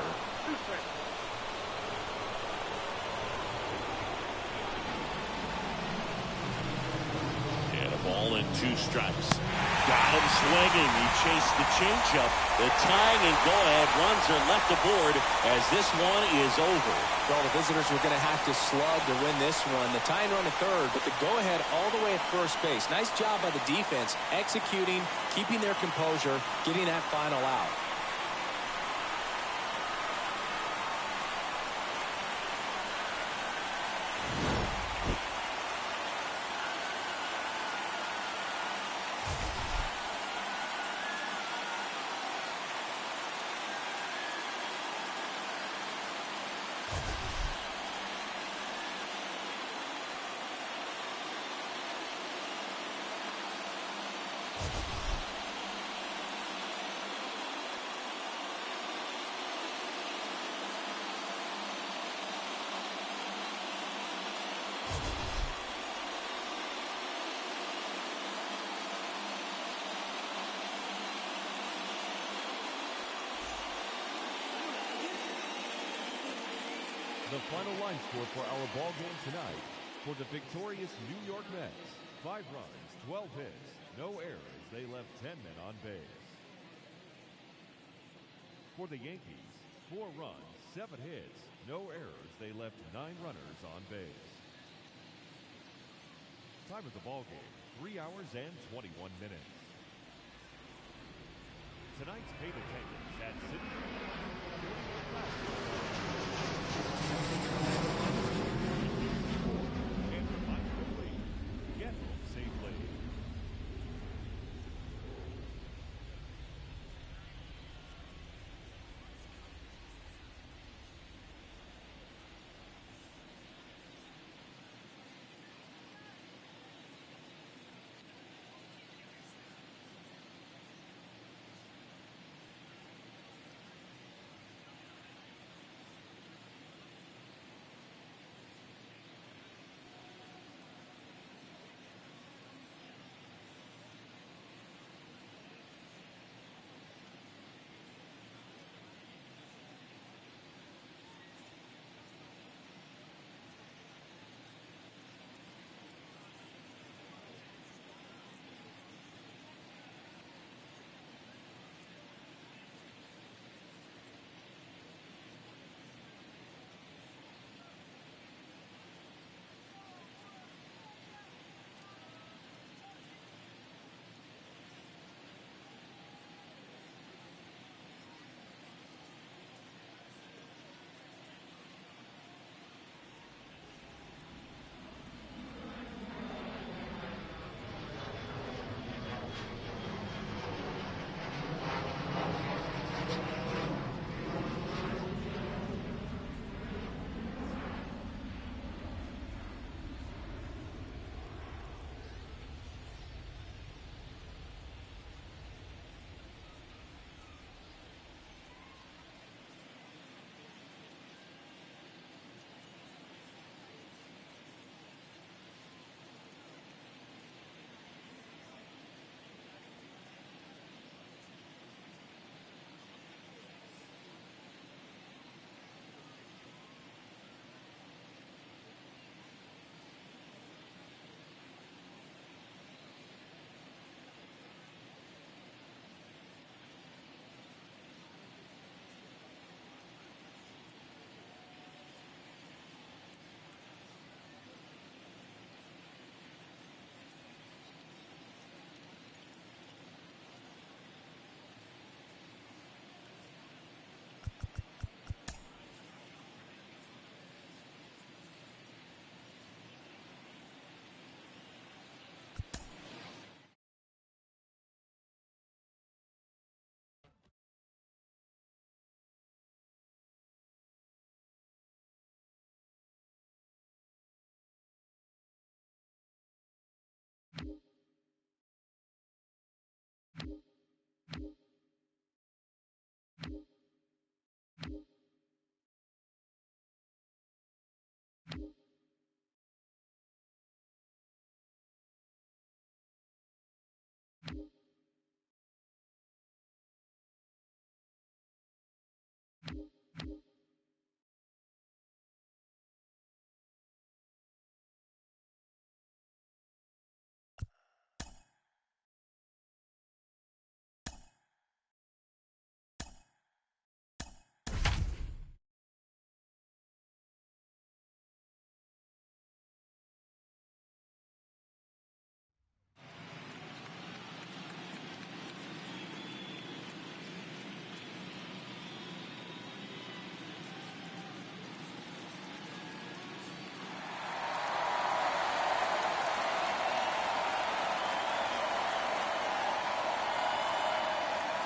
And a ball and 2 strikes. Got him swinging. He chased the changeup. The tying and go-ahead runs are left aboard as this one is over. Well, the visitors were going to have to slug to win this one. The tying run at third, but the go-ahead all the way at first base. Nice job by the defense, executing, keeping their composure, getting that final out. The final line score for our ball game tonight for the victorious New York Mets. 5 runs, 12 hits, no errors. They left 10 men on base. For the Yankees, 4 runs, 7 hits, no errors. They left 9 runners on base. Time of the ball game, 3 hours and 21 minutes. Tonight's paid attendance at City. And remind you to please get home safely.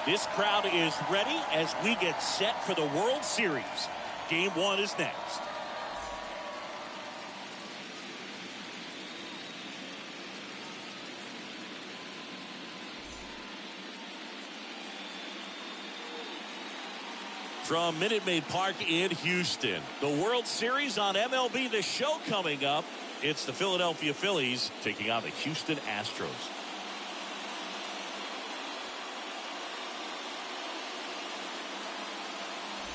This crowd is ready as we get set for the World Series. Game 1 is next. From Minute Maid Park in Houston, the World Series on MLB The Show coming up. It's the Philadelphia Phillies taking on the Houston Astros.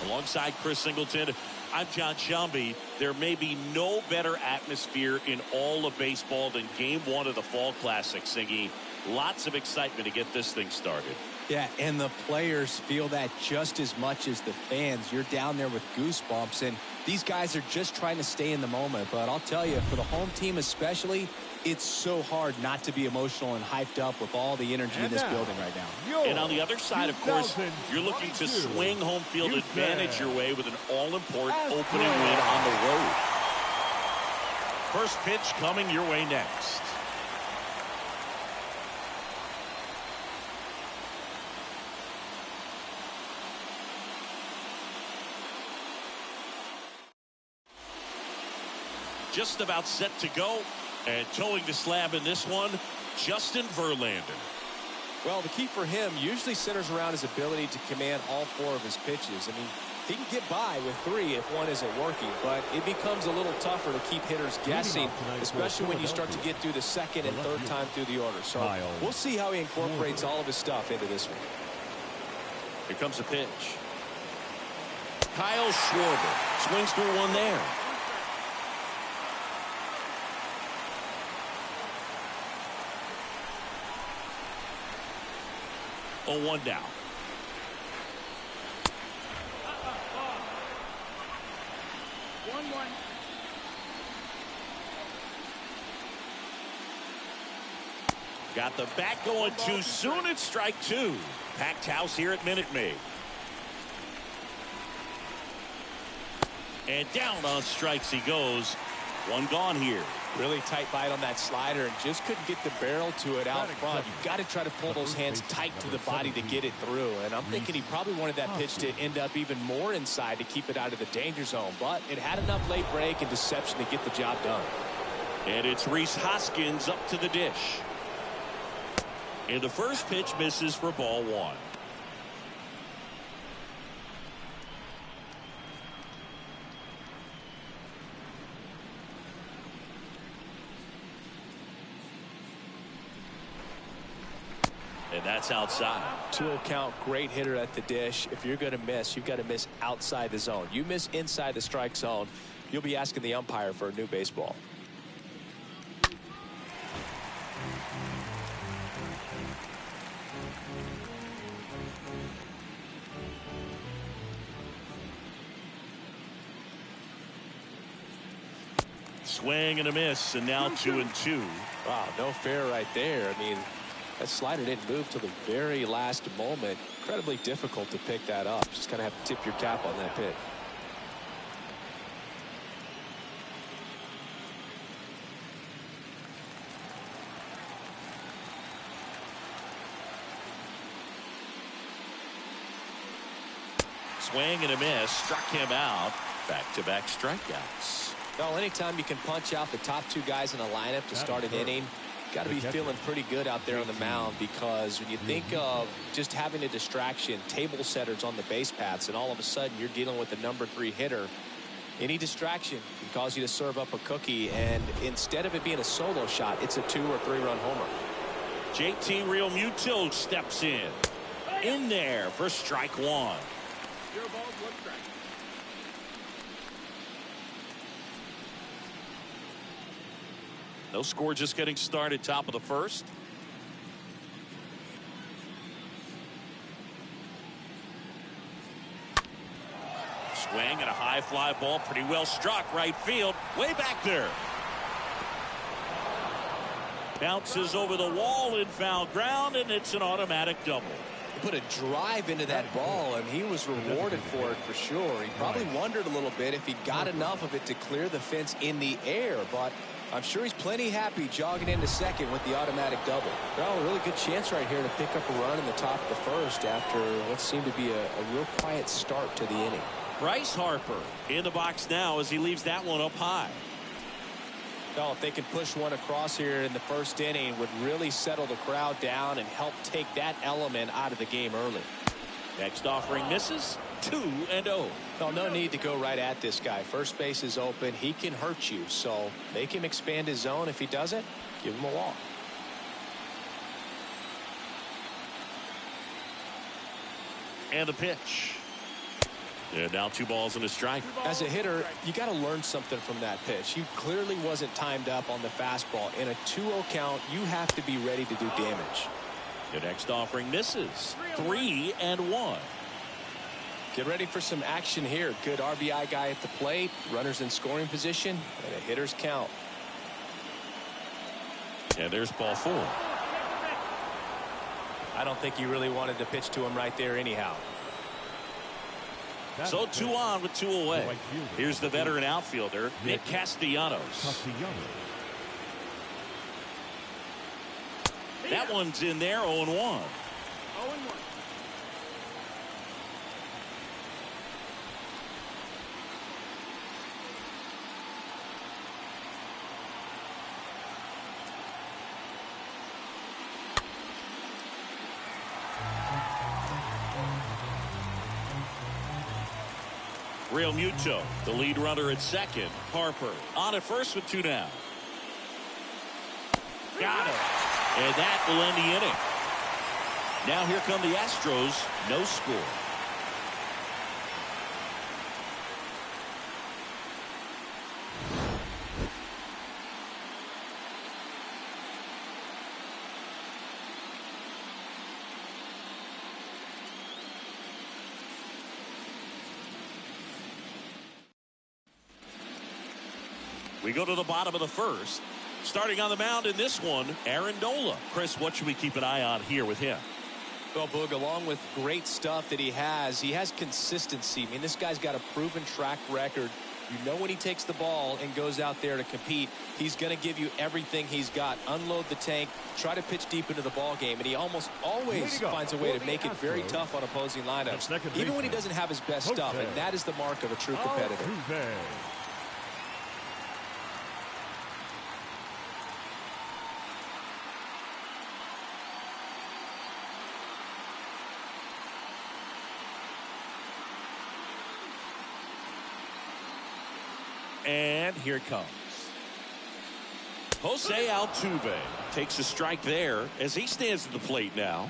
Alongside Chris Singleton, I'm John Shelby. There may be no better atmosphere in all of baseball than Game 1 of the Fall Classic, Singy. Lots of excitement to get this thing started. Yeah, and the players feel that just as much as the fans. You're down there with goosebumps, and these guys are just trying to stay in the moment. But I'll tell you, for the home team especially, it's so hard not to be emotional and hyped up with all the energy in this building right now. And on the other side, of course, you're looking to swing home field advantage your way with an all-important opening win on the road. First pitch coming your way next. Just about set to go, and towing the slab in this one, Justin Verlander. Well, the key for him usually centers around his ability to command all 4 of his pitches. I mean, he can get by with 3 if one isn't working, but it becomes a little tougher to keep hitters guessing, especially when you start to get through the second and third time through the order. So we'll see how he incorporates all of his stuff into this one. Here comes a pitch. Kyle Schwarber swings through one there. Oh, 1 down. Got the bat going too soon. It's strike 2. Packed house here at Minute Maid. And down on strikes he goes. 1 gone here. Really tight bite on that slider and just couldn't get the barrel to it out front. You've got to try to pull those hands tight to the body to get it through. And I'm thinking he probably wanted that pitch to end up even more inside to keep it out of the danger zone. But it had enough late break and deception to get the job done. And it's Rhys Hoskins up to the dish. And the first pitch misses for ball 1. And that's outside. 2-0 count, great hitter at the dish. If you're going to miss, you've got to miss outside the zone. You miss inside the strike zone, you'll be asking the umpire for a new baseball. Swing and a miss, and now 2-2. Wow, no fair right there. I mean, that slider didn't move till the very last moment. Incredibly difficult to pick that up. Just kind of have to tip your cap on that pitch. Swing and a miss, struck him out. Back-to-back strikeouts. Well, anytime you can punch out the top 2 guys in a lineup to start an inning, got to be feeling pretty good out there on the mound, because when you think of just having a distraction, table setters on the base paths, and all of a sudden you're dealing with the number 3 hitter, any distraction can cause you to serve up a cookie, and instead of it being a solo shot, it's a 2 or 3 run homer. JT Realmuto steps in there for strike 1. 0 balls, 1 strike. No score, just getting started, top of the first. Swing and a high fly ball, pretty well struck, right field, way back there. Bounces over the wall in foul ground, and it's an automatic double. Put a drive into that ball, and he was rewarded for it for sure. He probably wondered a little bit if he got enough of it to clear the fence in the air, but I'm sure he's plenty happy jogging into second with the automatic double. Well, a really good chance right here to pick up a run in the top of the first after what seemed to be a real quiet start to the inning. Bryce Harper in the box now as he leaves that one up high. Well, if they can push one across here in the first inning, would really settle the crowd down and help take that element out of the game early. Next offering misses. 2-0. Well, no need to go right at this guy. First base is open. He can hurt you, so make him expand his zone. If he doesn't, give him a walk. And the pitch. And now 2 balls and a strike. As a hitter, you got to learn something from that pitch. He clearly wasn't timed up on the fastball. In a 2-0 count, you have to be ready to do damage. The next offering misses. 3-1. Get ready for some action here. Good RBI guy at the plate. Runners in scoring position. And a hitter's count. And there's ball 4. I don't think he really wanted to pitch to him right there anyhow. So 2 on with 2 away. Here's the veteran outfielder, Nick Castellanos. That one's in there, 0-1. 0-1. Real Muto, the lead runner at second. Harper on at first with 2 down. Got it. And that will end the inning. Now here come the Astros. No score. We go to the bottom of the first. Starting on the mound in this one, Aaron Nola. Chris, what should we keep an eye on here with him? Well, Boog, along with great stuff that he has consistency. I mean, this guy's got a proven track record. You know when he takes the ball and goes out there to compete, he's going to give you everything he's got. Unload the tank, try to pitch deep into the ball game, and he almost always finds a way to make it very tough on opposing lineups, even when he doesn't have his best stuff, and that is the mark of a true competitor. And here it comes. Jose Altuve takes a strike there as he stands at the plate now.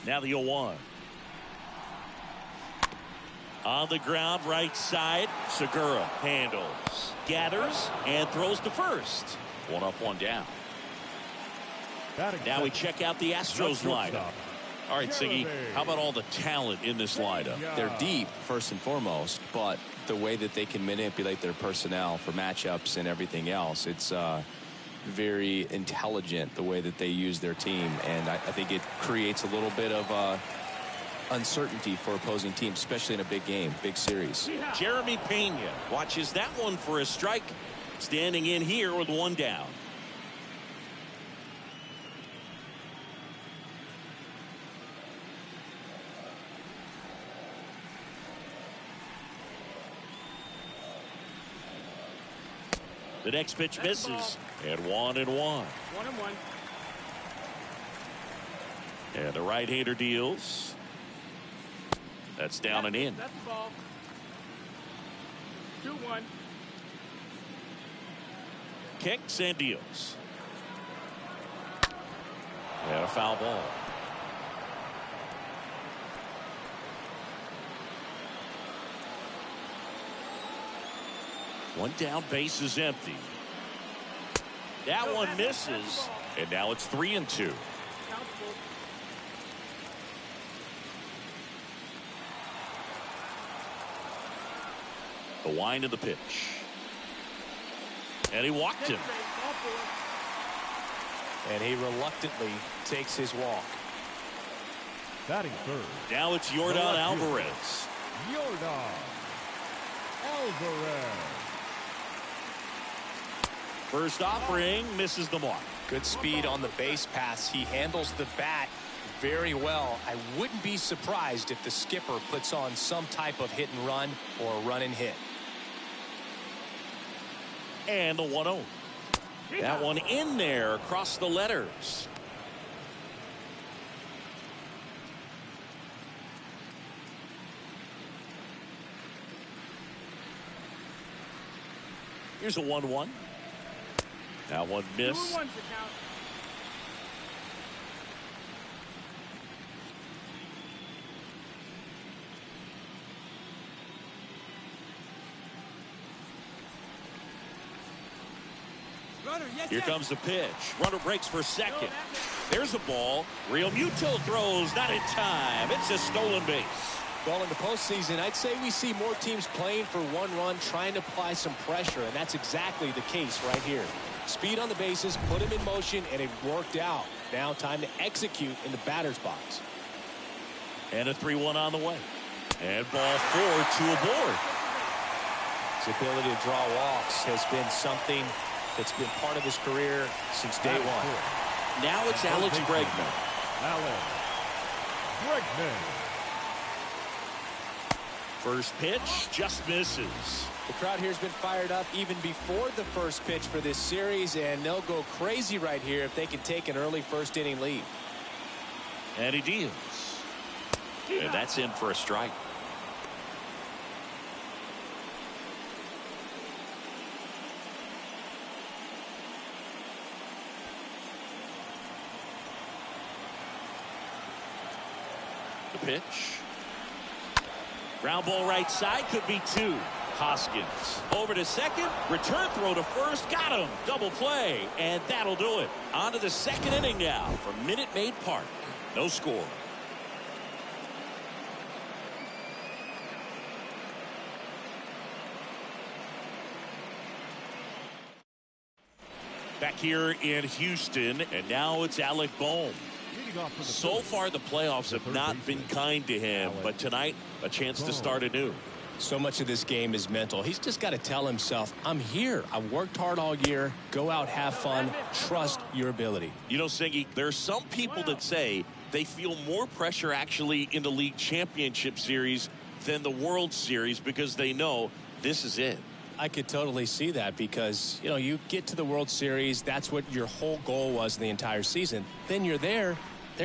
Now the 0-1. On the ground, right side. Segura handles, gathers, and throws to first. 1 up, 1 down. Now we check out the Astros lineup. All right, Siggy, how about all the talent in this lineup? They're deep, first and foremost, but the way that they can manipulate their personnel for matchups and everything else, it's very intelligent the way that they use their team, and I think it creates a little bit of uncertainty for opposing teams, especially in a big game, big series. Jeremy Pena watches that one for a strike, standing in here with 1 down. The next pitch misses, and 1-1. 1-1. And the right-hander deals. That's down and in. That's the ball. 2-1. Kicks and deals. And a foul ball. One down, base is empty. That one misses, and now it's 3-2. The wind of the pitch. And he walked him. And he reluctantly takes his walk. Batting third. Now it's Yordan Alvarez. Yordan Alvarez. First offering misses the mark. Good speed on the base pass. He handles the bat very well. I wouldn't be surprised if the skipper puts on some type of hit and run or a run and hit. And the 1-0. That one in there across the letters. Here's a 1-1. That one missed. 2-1's the count. Here comes the pitch. Runner breaks for second. There's a ball. Real Muto throws, not in time. It's a stolen base. Well, in the postseason, I'd say we see more teams playing for one run, trying to apply some pressure, and that's exactly the case right here. Speed on the bases, put him in motion, and it worked out. Now time to execute in the batter's box. And a 3-1 on the way. And ball 4, 2 aboard. His ability to draw walks has been something that's been part of his career since day one. Now it's Alex Bregman. Alex Bregman. First pitch just misses. The crowd here has been fired up even before the first pitch for this series, and they'll go crazy right here if they can take an early first inning lead. And he deals. And that's in for a strike. The pitch. Ground ball right side, could be 2. Hoskins over to second, return throw to first, got him, double play, and that'll do it. On to the second inning now from Minute Maid Park. No score. Back here in Houston, and now it's Alec Bohm. So far, the playoffs have not been kind to him, but tonight, a chance to start anew. So much of this game is mental. He's just got to tell himself, I'm here. I've worked hard all year. Go out, have fun, trust your ability. You know, Singy, there are some people that say they feel more pressure actually in the league championship series than the World Series because they know this is it. I could totally see that because, you know, you get to the World Series, that's what your whole goal was in the entire season. Then you're there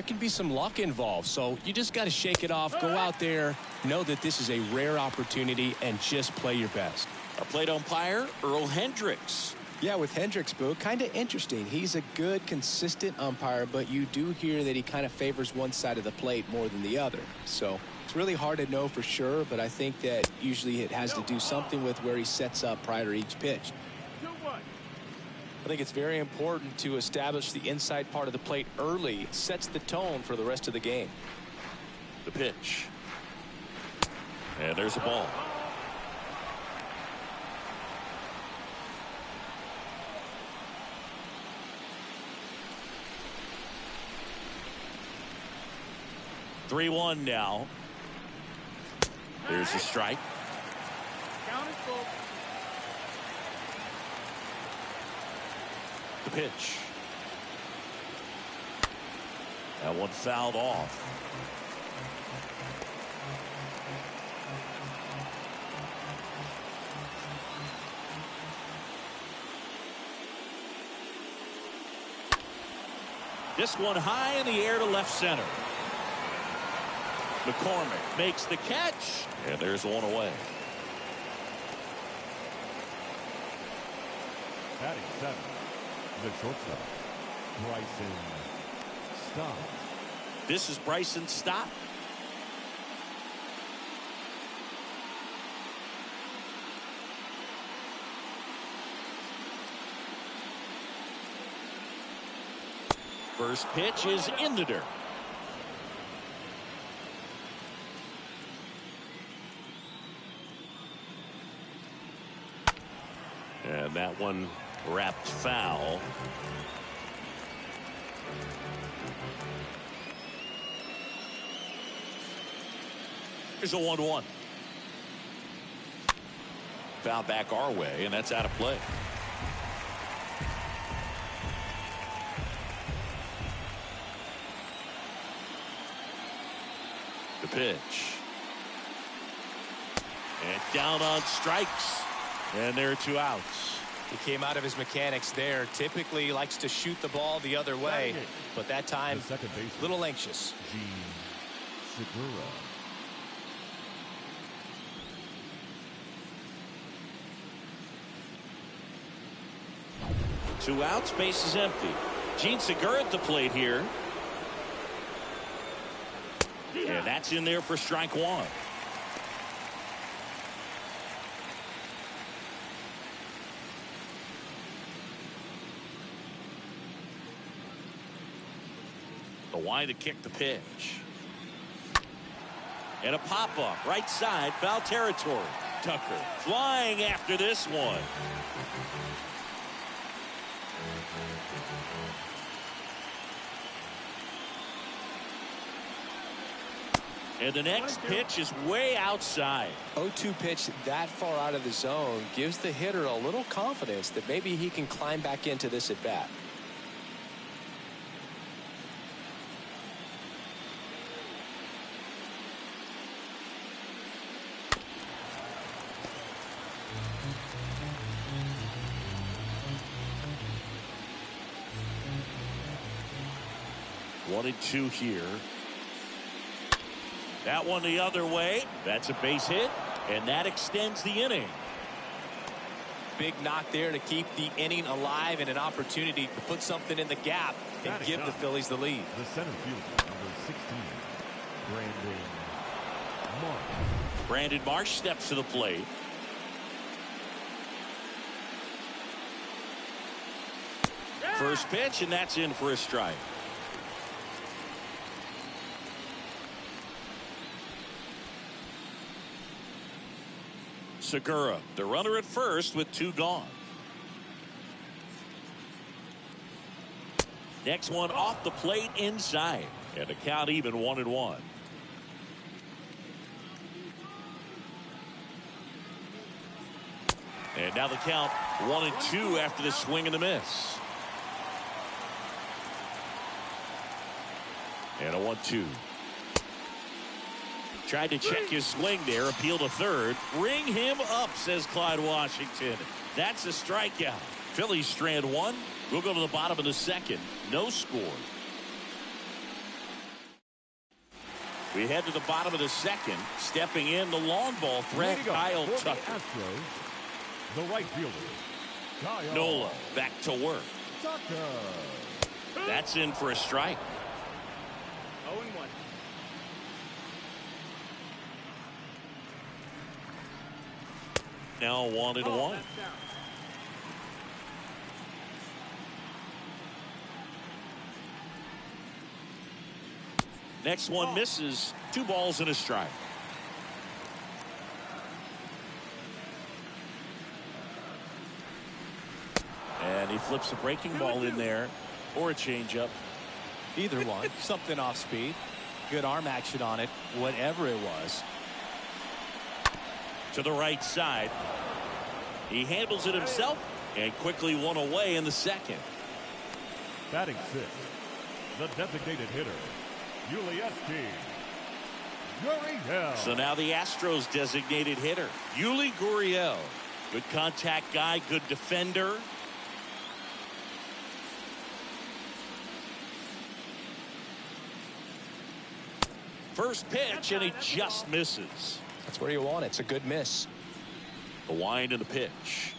can be some luck involved. So you just got to shake it off, go out there, know that this is a rare opportunity, and just play your best. Our plate umpire, Earl Hendricks. Yeah, with Hendricks, Boo, kind of interesting. He's a good, consistent umpire, but you do hear that he kind of favors one side of the plate more than the other. So it's really hard to know for sure, but I think that usually it has to do something with where he sets up prior to each pitch. I think it's very important to establish the inside part of the plate early. It sets the tone for the rest of the game. The pitch. And there's a ball. "3-1 now. There's a strike. Count is full. The pitch. That one fouled off. This one high in the air to left center. McCormick makes the catch, and there's one away. Batting 7, the shortstop, Bryson Stott. This is Bryson Stott. First pitch is in the dirt. And that one wrapped foul. Here's a 1-1. Foul back our way, and that's out of play. The pitch. And down on strikes. And there are 2 outs. He came out of his mechanics there. Typically likes to shoot the ball the other way, but that time a little anxious. Segura. 2 outs, base is empty. Gene Segura at the plate here. And that's in there for strike 1. The wind to kick the pitch. And a pop-up, right side, foul territory. Tucker flying after this one. And the next pitch is way outside. 0-2 pitch that far out of the zone gives the hitter a little confidence that maybe he can climb back into this at bat. One and 2 here. That one the other way. That's a base hit, and that extends the inning. Big knock there to keep the inning alive and an opportunity to put something in the gap and give the Phillies the lead. The center fielder, number 16, Brandon Marsh. Brandon Marsh steps to the plate. First pitch, and that's in for a strike. Segura, the runner at first with 2 gone. Next one off the plate inside. And the count even 1-1. And now the count 1-2 after the swing and the miss. And a 1-2. Tried to check his swing there, appeal to third. Ring him up, says Clyde Washington. That's a strikeout. Phillies strand 1. We'll go to the bottom of the 2nd. No score. We head to the bottom of the 2nd. Stepping in, the long ball threat, Kyle Tucker. The right fielder, Kyle Nola back to work. Tucker. That's in for a strike. 0-1. Now 1-1. Next one misses. 2 balls and a strike. And he flips a breaking ball in there or a changeup. Either one. Something off speed. Good arm action on it. Whatever it was. To the right side. He handles it himself and quickly 1 away in the 2nd. Batting 6th, the designated hitter, Yulieski Gurriel. So now the Astros designated hitter, Yuli Gurriel. Good contact guy, good defender. First pitch, and he just misses. That's where you want it. It's a good miss. The wind and the pitch.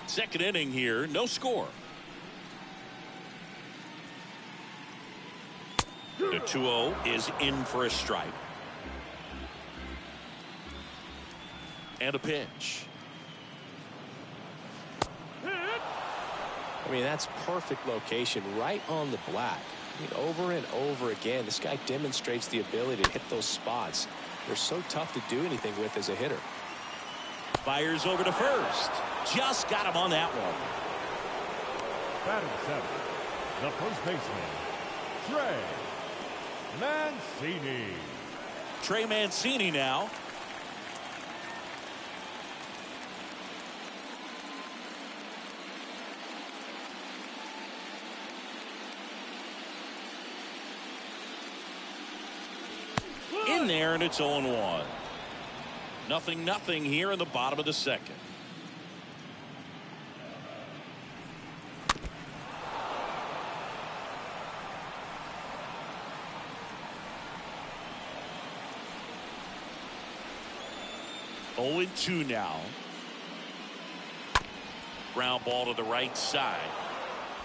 Second inning here, no score. The 2-0 is in for a strike. And a pitch. I mean, that's perfect location right on the black. I mean, over and over again, this guy demonstrates the ability to hit those spots. They're so tough to do anything with as a hitter. Fires over to first. Just got him on that one. Batting seventh, the first baseman, Trey Mancini. Trey Mancini now. In there, and it's 0-1. 0-0 here in the bottom of the second. Oh, 2 now. Ground ball to the right side.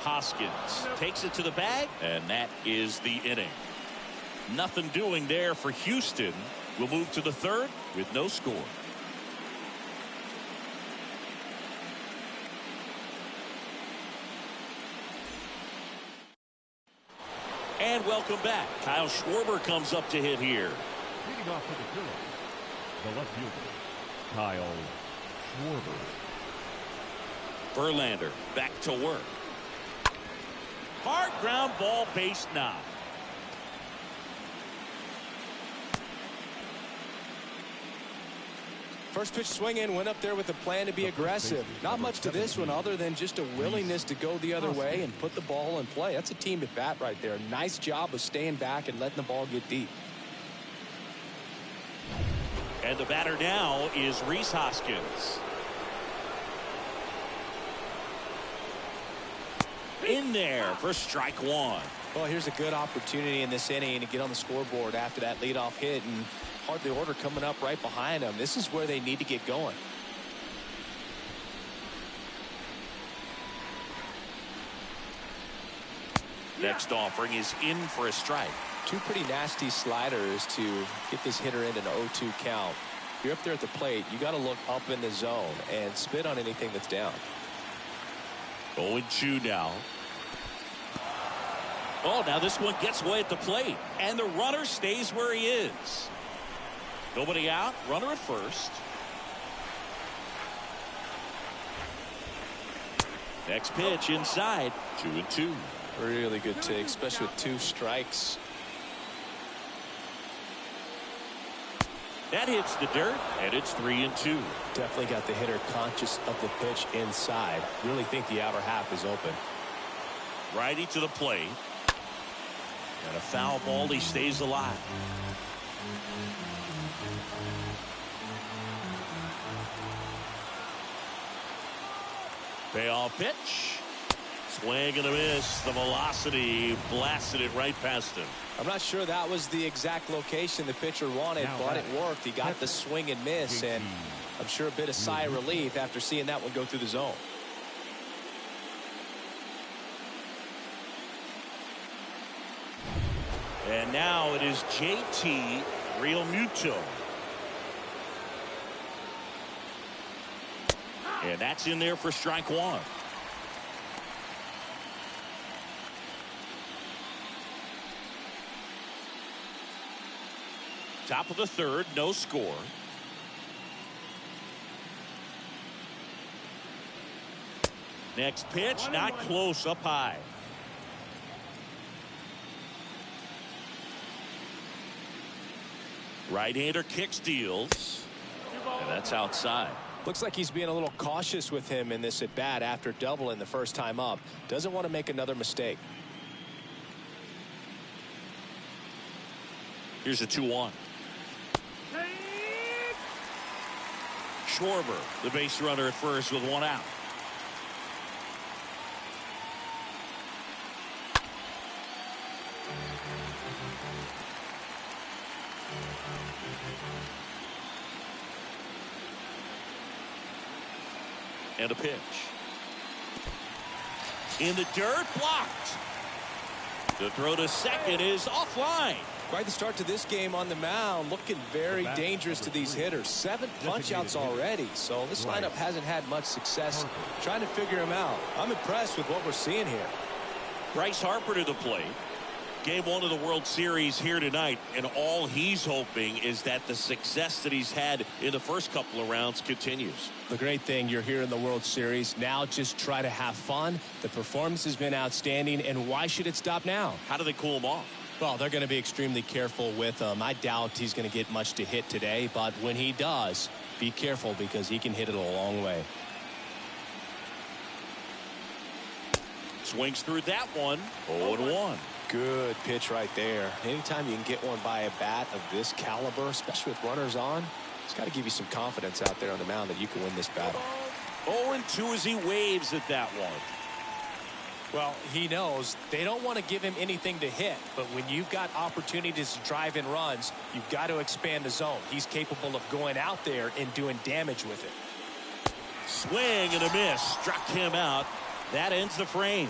Hoskins takes it to the bag, and that is the inning. Nothing doing there for Houston. We'll move to the third with no score. And welcome back. Kyle Schwarber comes up to hit here. Leading off for the Phillies, the left fielder, Kyle Schwarber. Verlander back to work. Hard ground ball, base knock. First pitch swinging, went up there with a plan to be aggressive. Not much to this one other than just a willingness to go the other way and put the ball in play. That's a team at bat right there. Nice job of staying back and letting the ball get deep. And the batter now is Rhys Hoskins. In there for strike one. Well, here's a good opportunity in this inning to get on the scoreboard after that leadoff hit, and hardly order coming up right behind them. This is where they need to get going. Next offering is in for a strike. Two pretty nasty sliders to get this hitter into an 0-2 count. If you're up there at the plate, you got to look up in the zone and spit on anything that's down. 0-2 now. Oh, now this one gets away at the plate, and the runner stays where he is. Nobody out, runner at first. Next pitch inside, 2-2. Really good take, especially with 2 strikes. That hits the dirt, and it's 3-2. Definitely got the hitter conscious of the pitch inside. Really think the outer half is open. Righty to the plate. And a foul ball, he stays alive. Payoff pitch. Swing and a miss. The velocity blasted it right past him. I'm not sure that was the exact location the pitcher wanted, but it worked. He got the swing and miss, and I'm sure a bit of sigh of relief after seeing that one go through the zone. And now it is JT Realmuto. And that's in there for strike one. Top of the third, no score. Next pitch, not close, up high. Right-hander kick steals, and that's outside. Looks like he's being a little cautious with him in this at bat after doubling the first time up. Doesn't want to make another mistake. Here's a 2-1. Schwarber, the base runner at first with one out. And a pitch. In the dirt, blocked. The throw to second is offline. Quite the start to this game on the mound. Looking very dangerous to these hitters. 7 punch-outs already. So this lineup hasn't had much success trying to figure him out. I'm impressed with what we're seeing here. Bryce Harper to the plate. Game 1 of the World Series here tonight, and all he's hoping is that the success that he's had in the first couple of rounds continues. The great thing, you're here in the World Series. Now just try to have fun. The performance has been outstanding, and why should it stop now? How do they cool him off? Well, they're going to be extremely careful with him. I doubt he's going to get much to hit today, but when he does, be careful because he can hit it a long way. Swings through that one. 0-1. Good pitch right there. Anytime you can get one by a bat of this caliber, especially with runners on, it's got to give you some confidence out there on the mound that you can win this battle. 0-2 as he waves at that one. Well, he knows they don't want to give him anything to hit, but when you've got opportunities to drive in runs, you've got to expand the zone. He's capable of going out there and doing damage with it. Swing and a miss. Struck him out. That ends the frame.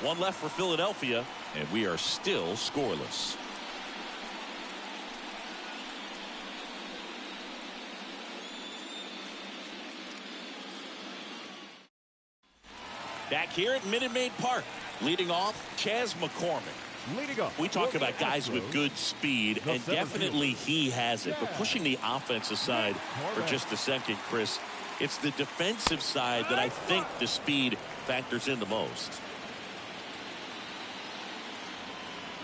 One left for Philadelphia, and we are still scoreless. Back here at Minute Maid Park, leading off, Chas McCormick. Leading up. We talk about guys with good speed, and definitely he has it. But pushing the offense aside for just a second, Chris, it's the defensive side that I think the speed factors in the most.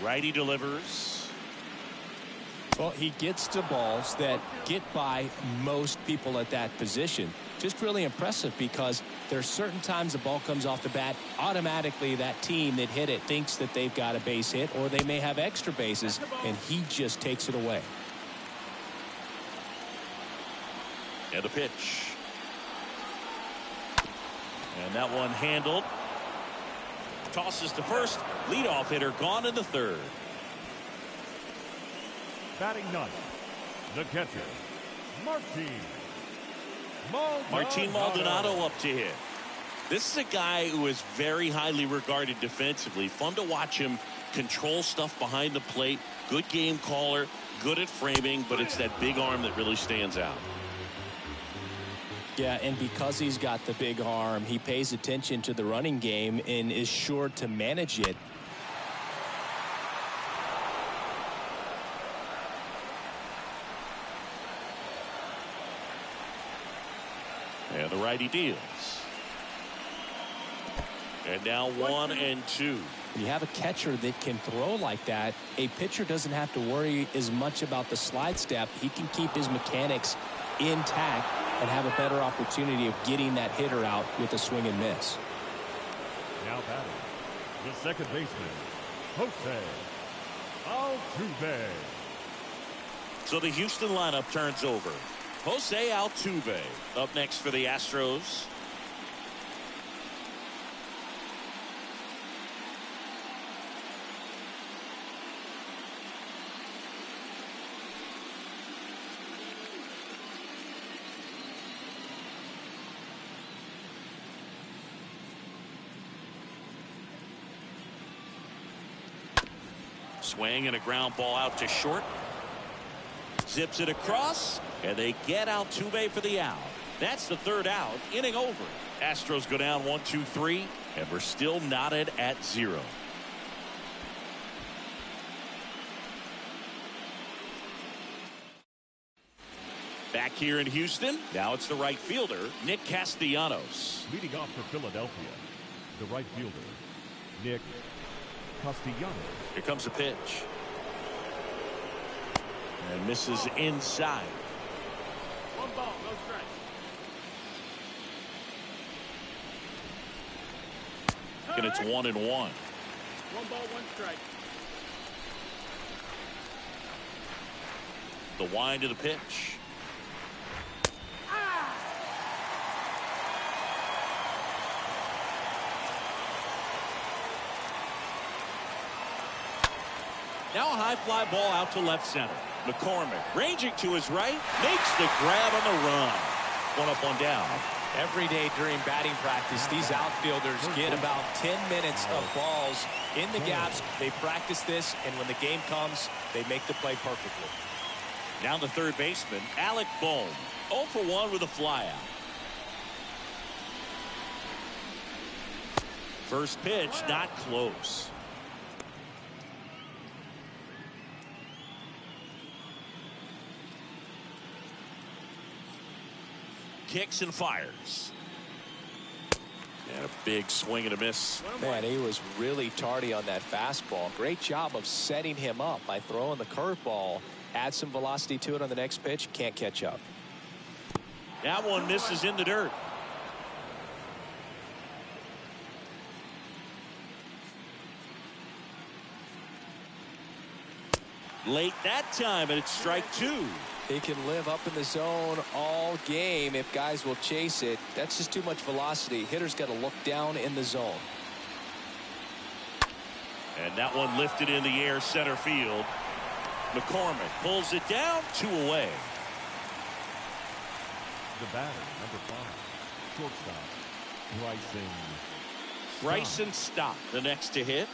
Righty delivers. Well, he gets to balls that get by most people at that position. Just really impressive because there's certain times the ball comes off the bat, automatically that team that hit it thinks that they've got a base hit or they may have extra bases, and he just takes it away. And a pitch. And that one handled. Tosses to first. Leadoff hitter gone in the third. Batting ninth, the catcher, Martin Maldonado up to hit. This is a guy who is very highly regarded defensively. Fun to watch him control stuff behind the plate. Good game caller, good at framing, but it's that big arm that really stands out. Yeah, and because he's got the big arm, he pays attention to the running game and is sure to manage it. And the righty deals. And now 1-2. When you have a catcher that can throw like that, a pitcher doesn't have to worry as much about the slide step. He can keep his mechanics intact and have a better opportunity of getting that hitter out with a swing and miss. Now batting, the second baseman, Jose Altuve. So the Houston lineup turns over. Jose Altuve up next for the Astros. Swing and a ground ball out to short. Zips it across, and they get Altuve for the out. That's the third out. Inning over. Astros go down 1-2-3, and we're still knotted at 0. Back here in Houston, now it's the right fielder, Nick Castellanos. Leading off for Philadelphia, the right fielder, Nick Castellanos. Here comes the pitch. And misses inside. One ball, no strike. And it's 1-1. One ball, one strike. The wind of the pitch. Now a high fly ball out to left center. McCormick ranging to his right, makes the grab on the run. One up, one down. Every day during batting practice, these outfielders get about 10 minutes of balls in the gaps. They practice this, and when the game comes, they make the play perfectly. Now the third baseman, Alec Bohm, 0 for 1 with a flyout. First pitch, not close. kicks and fires. And a big swing and a miss. Man, he was really tardy on that fastball. Great job of setting him up by throwing the curveball. Add some velocity to it on the next pitch. Can't catch up. That one misses in the dirt. Late that time, and it's strike two. He can live up in the zone all game if guys will chase it. That's just too much velocity. Hitter's got to look down in the zone. And that one lifted in the air center field. McCormick pulls it down, 2 away. The batter, number 5, shortstop, Bryson Stott, the next to hit.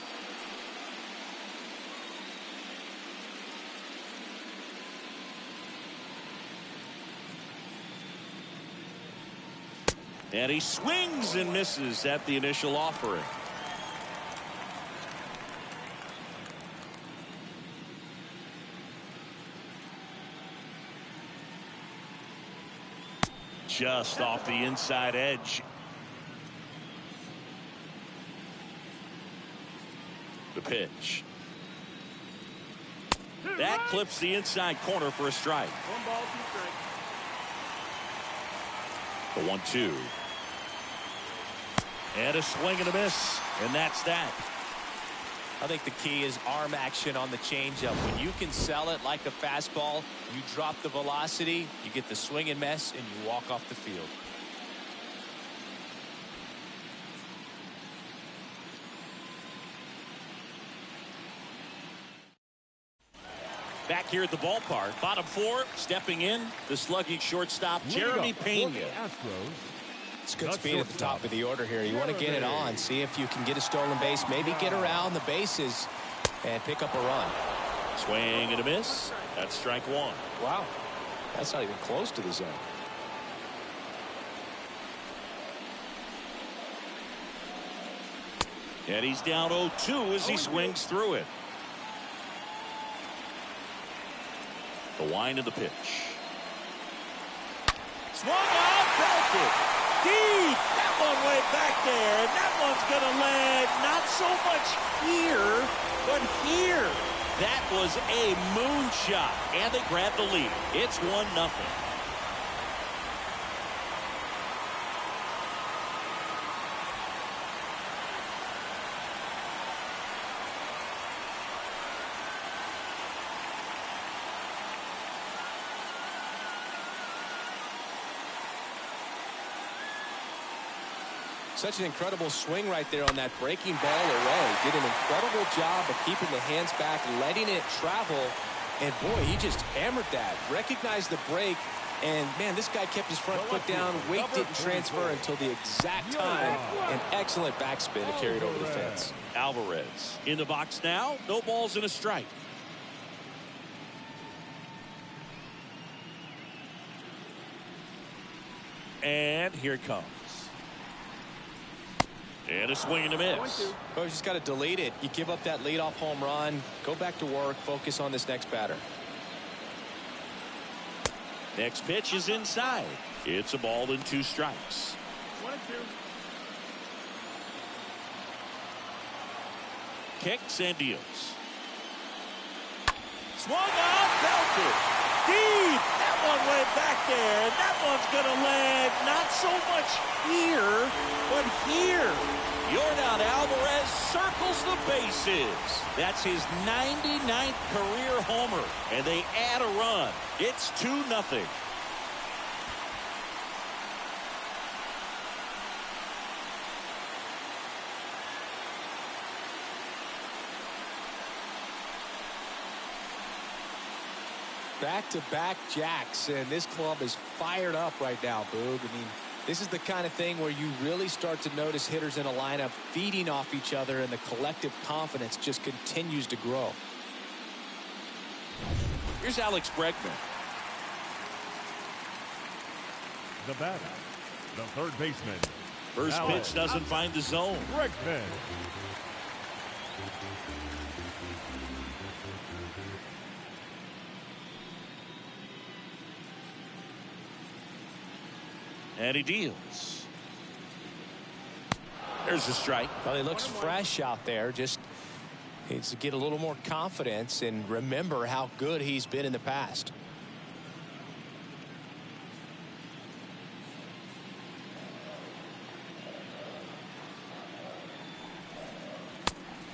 And he swings and misses at the initial offering. Just off the inside edge. The pitch. That clips the inside corner for a strike. 1 ball, 2 strikes. The 1-2. And a swing and a miss. And that's that. I think the key is arm action on the changeup. When you can sell it like a fastball, you drop the velocity, you get the swing and miss, and you walk off the field. Back here at the ballpark, bottom 4, stepping in, the sluggy shortstop, Jeremy Pena. It's good speed at the top of the order here. You want to get it on, see if you can get a stolen base, maybe get around the bases and pick up a run. Swing and a miss. That's strike 1. Wow, that's not even close to the zone. And he's down 0-2 as he swings through it. The wind of the pitch. Swung out, belted. Deep. That one way back there. And that one's going to land not so much here, but here. That was a moonshot. And they grab the lead. It's 1-0. Such an incredible swing right there on that breaking ball away. Did an incredible job of keeping the hands back, letting it travel. And boy, he just hammered that. Recognized the break. And man, this guy kept his front foot down. Weight didn't transfer until the exact time. An excellent backspin to carry it over the fence. Alvarez in the box now. No balls and a strike. And here it comes. And a swing and a miss. Oh, you just got to delete it. You give up that leadoff home run. Go back to work. Focus on this next batter. Next pitch is inside. It's a ball and 2 strikes. 1-2. Kicks and deals. Swung out, belted. Deep. That one way back there. And that one's going to land not so much here, but here. Yordan Alvarez circles the bases. That's his 99th career homer. And they add a run. It's 2-0. Back-to-back jacks, and this club is fired up right now, Boog. I mean, this is the kind of thing where you really start to notice hitters in a lineup feeding off each other, and the collective confidence just continues to grow. Here's Alex Bregman. The batter, the third baseman. First pitch doesn't find the zone. Bregman. And he deals. There's a strike. Well, he looks fresh out there. Just needs to get a little more confidence and remember how good he's been in the past.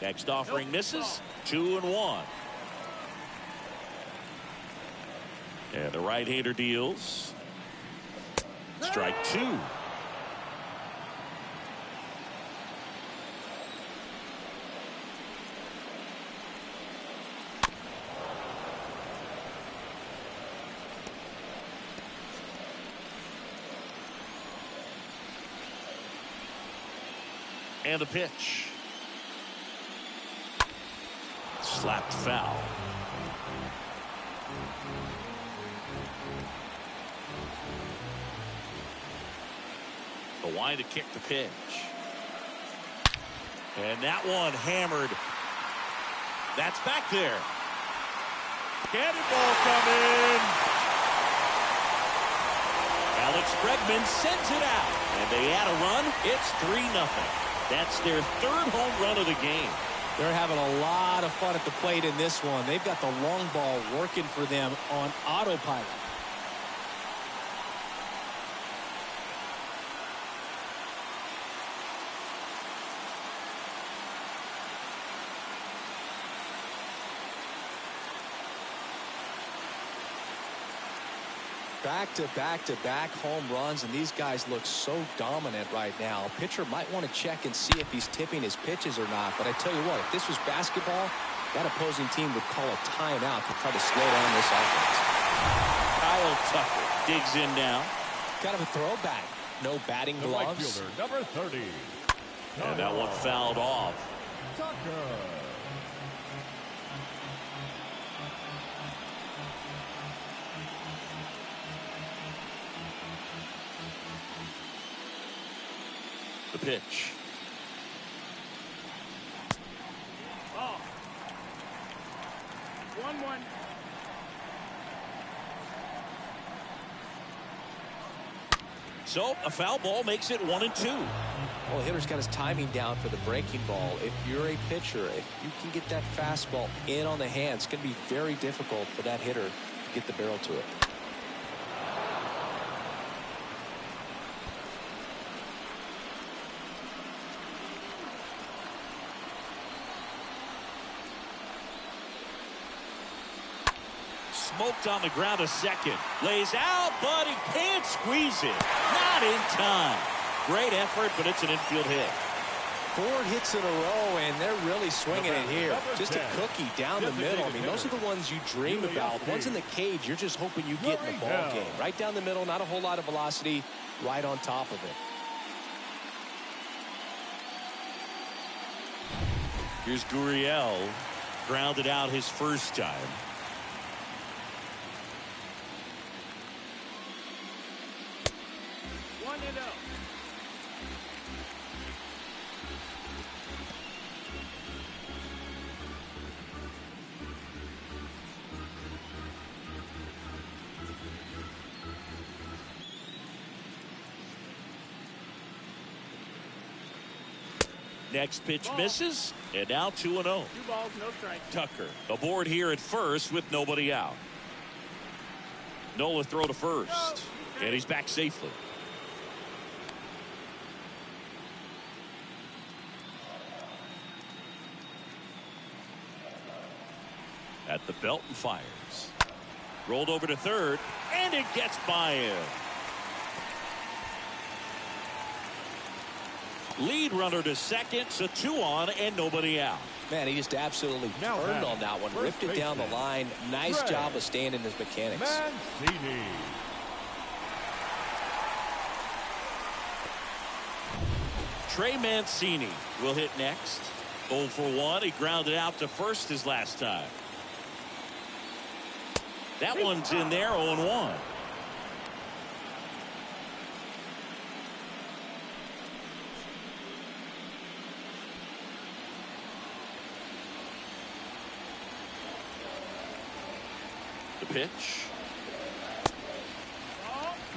Next offering misses. 2-1. And the right-hander deals. Strike 2. And the pitch. Slapped foul. The wind to kick the pitch. And that one hammered. That's back there. Cannonball coming. Alex Bregman sends it out. And they add a run. It's 3-0. That's their third home run of the game. They're having a lot of fun at the plate in this one. They've got the long ball working for them on autopilot. Back-to-back-to-back home runs, and these guys look so dominant right now. Pitcher might want to check and see if he's tipping his pitches or not. But I tell you what, if this was basketball, that opposing team would call a timeout to try to slow down this offense. Kyle Tucker digs in now. Kind of a throwback. No batting The right gloves. fielder, number 30. And that one fouled off. Tucker. The pitch. Ball. 1-1. So a foul ball makes it 1-2. Well, the hitter's got his timing down for the breaking ball. If you're a pitcher, if you can get that fastball in on the hand, it's going to be very difficult for that hitter to get the barrel to it. Smoked on the ground a second. Lays out, but he can't squeeze it. Not in time. Great effort, but it's an infield hit. 4 hits in a row, and they're really swinging it here. Number Just a 10. cookie down the middle. I mean, those are the ones you dream about. Ones in the cage, you're just hoping you get in the ball game. Right down the middle, not a whole lot of velocity, right on top of it. Here's Gurriel. Grounded out his first time. Next pitch misses, and now 2-0. 2 balls, no strike. Tucker aboard here at first with nobody out. Nola throw to first, and he's back safely. At the belt and fires. Rolled over to third, and it gets by him. Lead runner to second, so 2 on and nobody out. Man, he just absolutely Now turned batting, on that one, first ripped it down the baseman, line. Nice Ray job of staying in his mechanics. Mancini. Trey Mancini will hit next. 0 for 1. He grounded out to first his last time. That one's in there, 0-1. The pitch.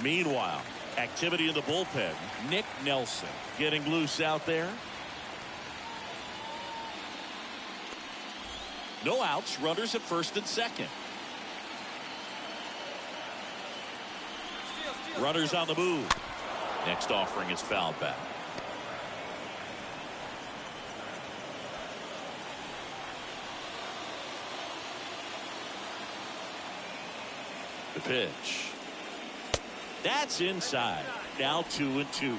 Meanwhile, Activity in the bullpen. Nick Nelson getting loose out there. No outs. Runners at first and second. Runners on the move. Next offering is fouled back. The pitch. That's inside. Now 2-2.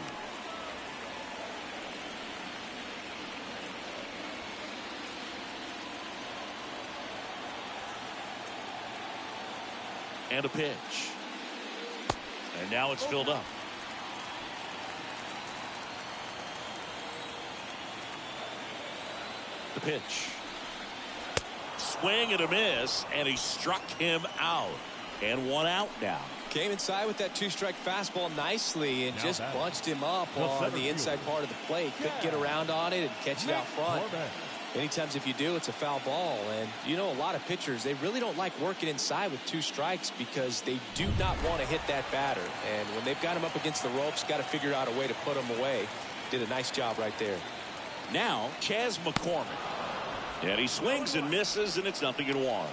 And a pitch. And now it's filled up. The pitch. Swing and a miss, and he struck him out. And one out now. Came inside with that two-strike fastball nicely and Now just batting. bunched him up on the inside part of the plate. Couldn't get around on it and catch it out front. Many times if you do, it's a foul ball. And you know, a lot of pitchers, they really don't like working inside with two strikes because they do not want to hit that batter. And when they've got him up against the ropes, got to figure out a way to put him away. Did a nice job right there. Now Chas McCormick. And he swings and misses, and it's 0-1.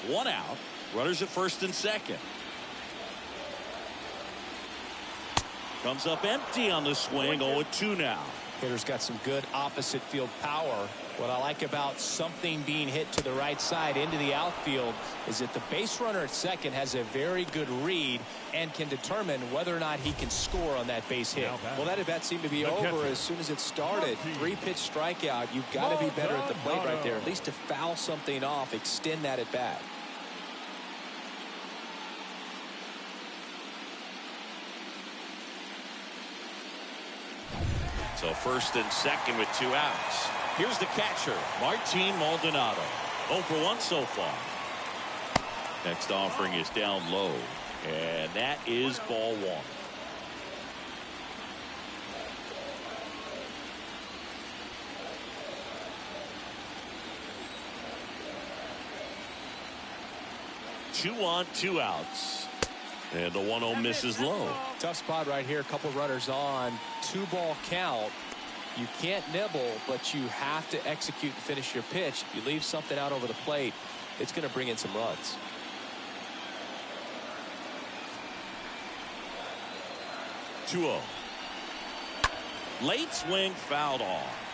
One out. Runners at first and second. Comes up empty on the swing. 0-2 now. Hitter's got some good opposite field power. What I like about something being hit to the right side into the outfield is that the base runner at second has a very good read and can determine whether or not he can score on that base hit. Well, that at bat seemed to be over as soon as it started. 3-pitch strikeout. You've got to be better at the plate right there, at least to foul something off, extend that at bat. So first and second with 2 outs. Here's the catcher, Martin Maldonado. 0 for 1 so far. Next offering is down low. And that is ball 1. Two on, 2 outs. And the 1-0 misses low. Tough spot right here. A couple runners on. 2-ball count. You can't nibble, but you have to execute and finish your pitch. If you leave something out over the plate, it's going to bring in some runs. Two-0. Late swing fouled off.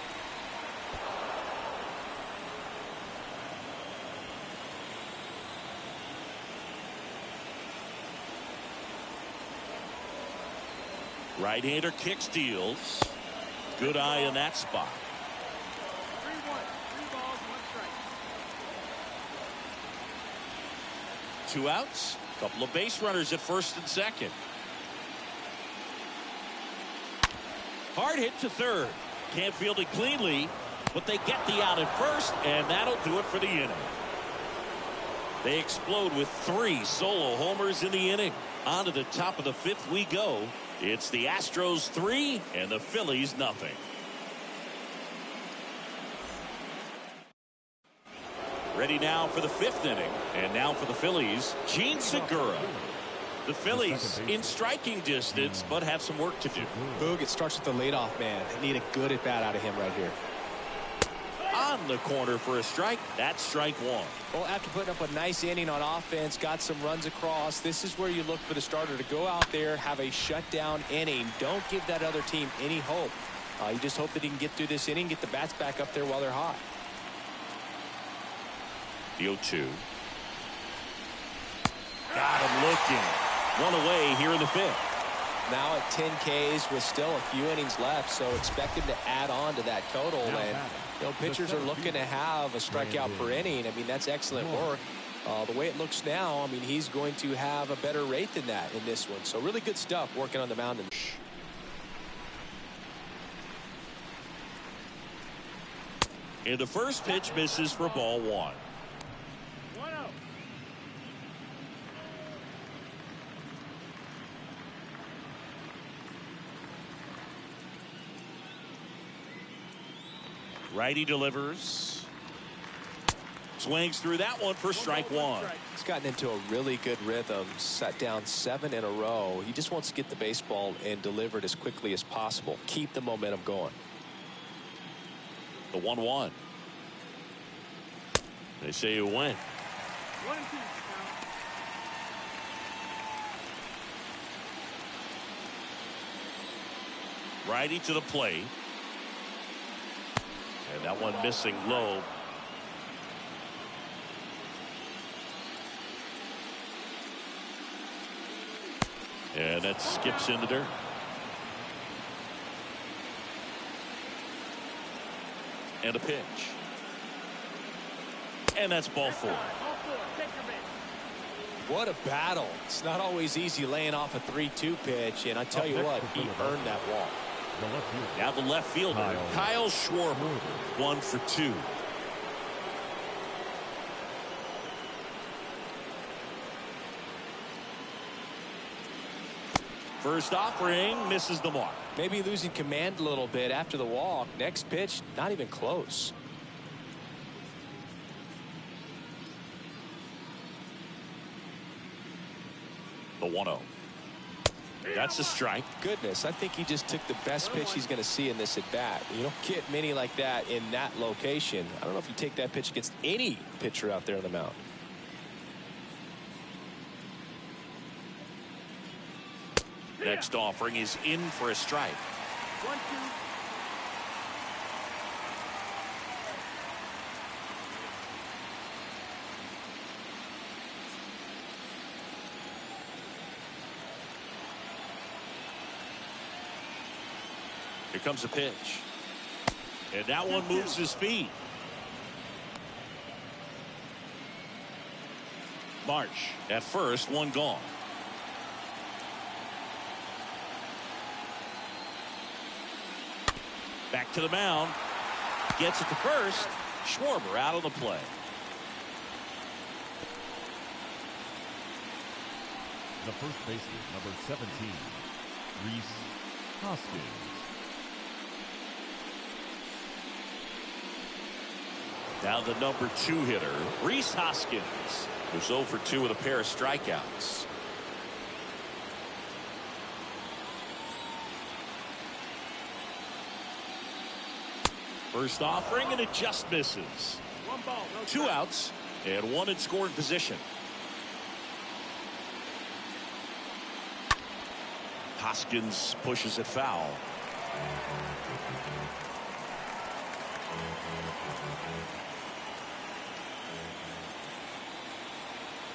Right-hander kick steals. Good eye in that spot. 3-1. 3 balls, 1 strike. 2 outs. Couple of base runners at first and second. Hard hit to third. Can't field it cleanly, but they get the out at first, and that'll do it for the inning. They explode with 3 solo homers in the inning. On to the top of the 5th we go. It's the Astros 3 and the Phillies 0. Ready now for the 5th inning. And now for the Phillies, Gene Segura. The Phillies in striking distance, but have some work to do. Boog, it starts with the leadoff man. Need a good at bat out of him right here. On the corner for a strike. That's strike 1. Well, after putting up a nice inning on offense, got some runs across, this is where you look for the starter to go out there, have a shutdown inning. Don't give that other team any hope. You just hope that he can get through this inning, get the bats back up there while they're hot. The 0-2. Got him looking. 1 away here in the 5th. Now at 10 Ks with still a few innings left, so expect him to add on to that total. And you know, pitchers are looking to have a strikeout per inning. I mean, that's excellent work. The way it looks now, I mean, he's going to have a better rate than that in this one. So really good stuff working on the mound. And the first pitch misses for ball 1. 1-0. Righty delivers. Swings through that one for strike one. He's gotten into a really good rhythm, set down 7 in a row. He just wants to get the baseball and deliver it as quickly as possible. Keep the momentum going. The 1-1. They say you win. 1-2. Righty to the plate. And that one missing low. And that skips in the dirt. And a pitch. And that's ball 4. What a battle. It's not always easy laying off a 3-2 pitch, and I tell you what, he earned that walk. Now the left fielder, Kyle Schwarber, 1 for 2. First offering misses the mark. Maybe losing command a little bit after the walk. Next pitch, not even close. The 1-0. That's a strike. Goodness, I think he just took the best pitch he's going to see in this at bat. You don't get many like that in that location. I don't know if you take that pitch against any pitcher out there on the mound. Next offering is in for a strike. 1-2. Here comes a pitch. And that one moves his feet. March at first, one gone. Back to the mound. Gets it to first. Schwarber out on the play. The first baseman, number 17, Reese Hoskins. Now the number 2 hitter, Reese Hoskins, who's 0 for 2 with a pair of strikeouts. First offering, and it just misses. 1 ball, no 2 outs, and 1 in scoring position. Hoskins pushes it foul.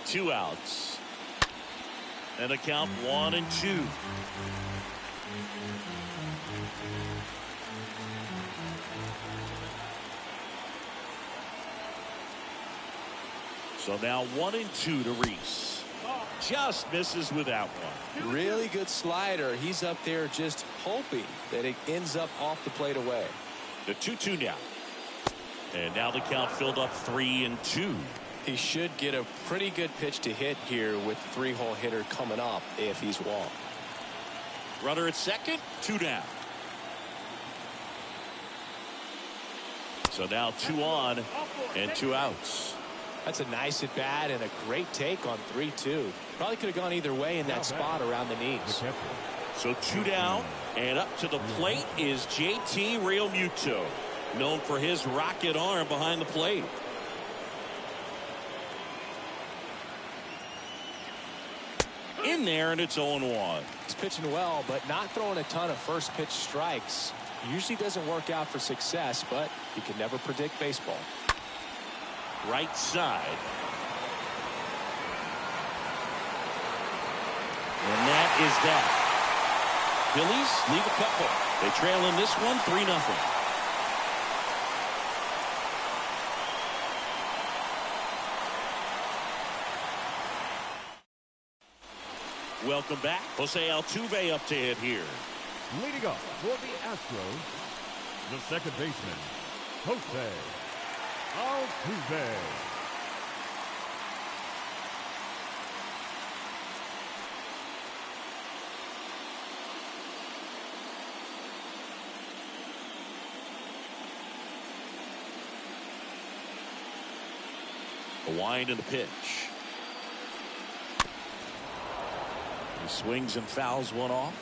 Two outs. And a count 1-2. So now 1-2 to Reese. Just misses with that one. Really good slider. He's up there just hoping that it ends up off the plate away. The 2-2 now. And now the count filled up 3-2. He should get a pretty good pitch to hit here with 3-hole hitter coming up if he's walked. Runner at second, 2 down. So now 2 on and 2 outs. That's a nice at bat and a great take on 3-2. Probably could have gone either way in that spot around the knees. So 2 down, and up to the plate is JT Realmuto, known for his rocket arm behind the plate. In there, and it's 0-1. He's pitching well, but not throwing a ton of first pitch strikes. Usually doesn't work out for success, but you can never predict baseball. Right side. And that is that. Phillies leave a couple. They trail in this one 3-0. Welcome back. Jose Altuve up to hit here. Leading off for the Astros, the second baseman, Jose Altuve. The wind and the pitch. He swings and fouls one off.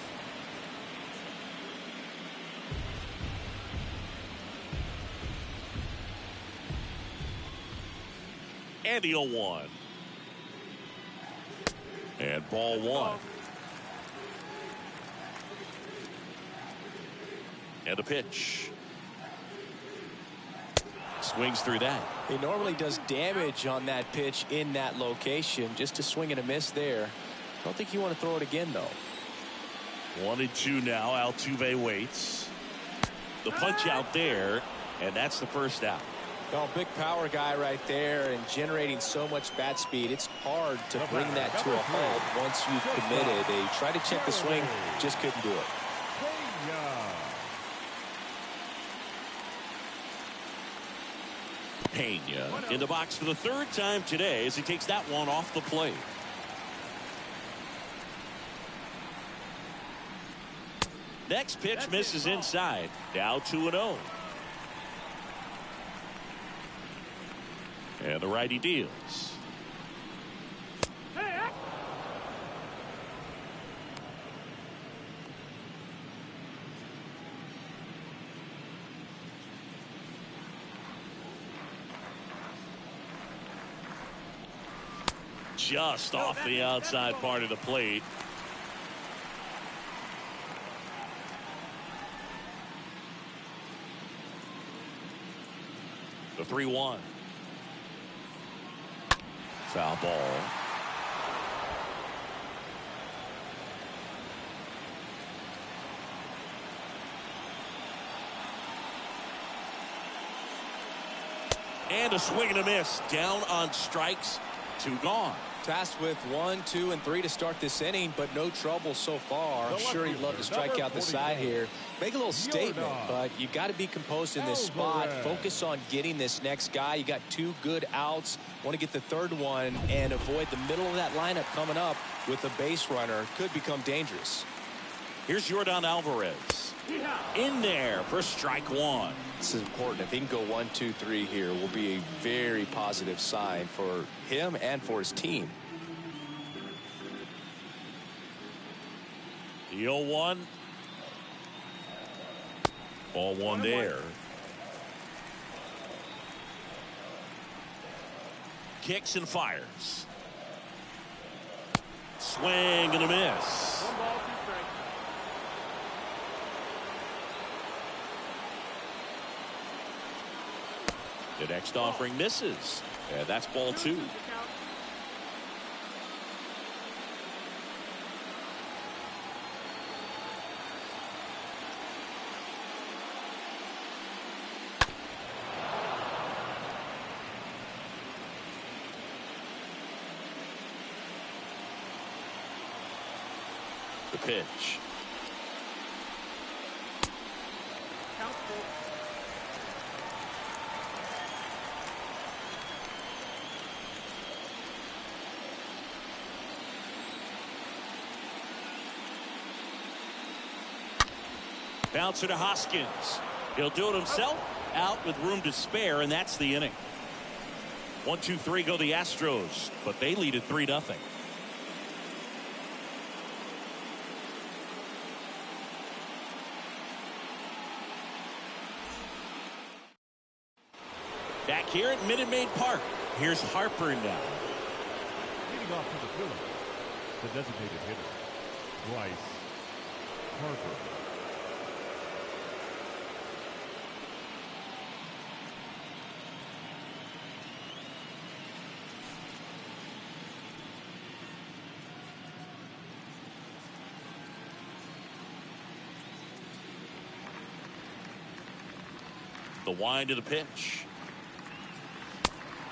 And the 0-1. And ball one. And the pitch. Swings through that. He normally does damage on that pitch in that location. Just a swing and a miss there. I don't think you want to throw it again, though. 1-2 now. Altuve waits. The punch out there, and that's the first out. Oh, big power guy right there and generating so much bat speed. It's hard to bring that to a halt once you've committed. They tried to check the swing, just couldn't do it. Pena in the box for the third time today as he takes that one off the plate. Next pitch misses inside. Now 2-0. And the righty deals. Just off the outside part of the plate. The 3-1. Foul ball. And a swing and a miss. Down on strikes. 2 gone. Tasked with 1, 2, and 3 to start this inning, but no trouble so far. I'm sure he'd love to strike out the side here. Make a little statement, but you got to be composed in this spot. Focus on getting this next guy. You got 2 good outs. Want to get the third one and avoid the middle of that lineup coming up with a base runner. Could become dangerous. Here's Yordan Alvarez. In there for strike 1. This is important. If he can go 1, 2, 3 here, will be a very positive sign for him and for his team. The 0-1. Ball 1 there. Kicks and fires. Swing and a miss. 1 ball, 2 strikes. The next offering misses. And that's ball 2. The pitch. Count full. Bouncer to Hoskins. He'll do it himself. Out with room to spare, and that's the inning. 1, 2, 3 go the Astros, but they lead at 3-0. Back here at Minute Maid Park. Here's Harper now. Leading off to the field, the designated hitter, Bryce Harper. The wind of the pitch.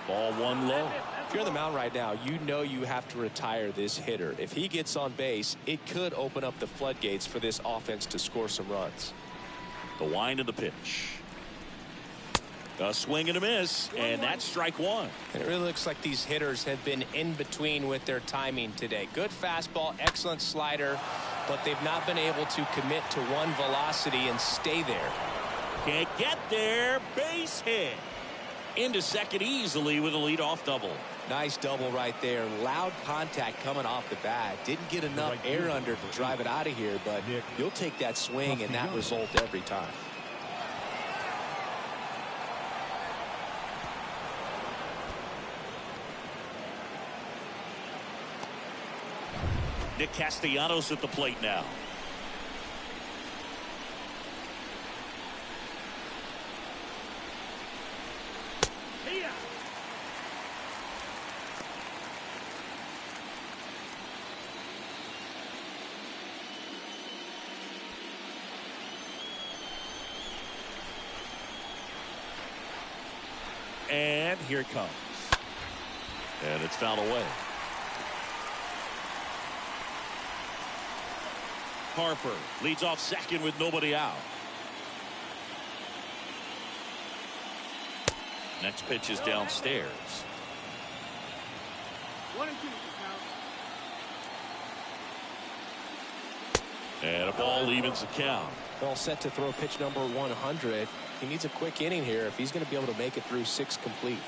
Ball 1 low. If you're on the mound right now, you know you have to retire this hitter. If he gets on base, it could open up the floodgates for this offense to score some runs. The wind of the pitch. A swing and a miss, and that's strike 1. And it really looks like these hitters have been in between with their timing today. Good fastball, excellent slider, but they've not been able to commit to one velocity and stay there. Can't get there. Base hit. Into second easily with a leadoff double. Nice double right there. Loud contact coming off the bat. Didn't get enough air under to drive it out of here, but you'll take that swing and that result every time. Nick Castellanos at the plate now. And here it comes. And it's fouled away. Harper leads off second with nobody out. Next pitch is downstairs. 1-2 count. And a ball evens the count. All set to throw pitch number 100. He needs a quick inning here if he's going to be able to make it through 6 complete.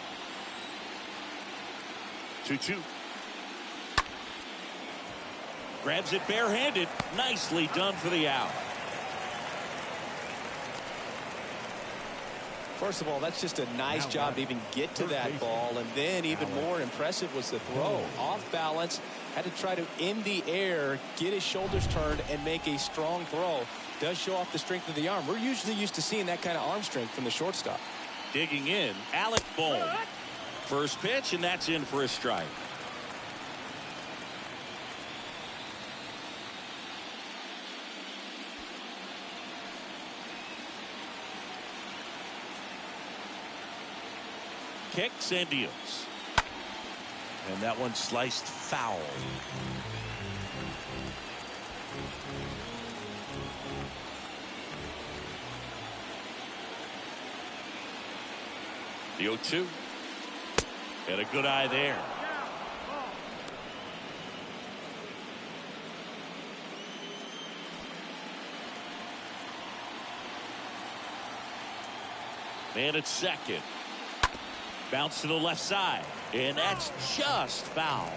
2-2. Grabs it barehanded. Nicely done for the out. First of all, that's just a nice job to even get to that ball. And then even more impressive was the throw. Off balance. Had to try to, in the air, get his shoulders turned and make a strong throw. Does show off the strength of the arm. We're usually used to seeing that kind of arm strength from the shortstop. Digging in, Alec Bohm. First pitch, and that's in for a strike. Kicks and deals. And that one sliced foul. The 0-2. Had a good eye there. Man at second. Bounce to the left side. And that's just foul.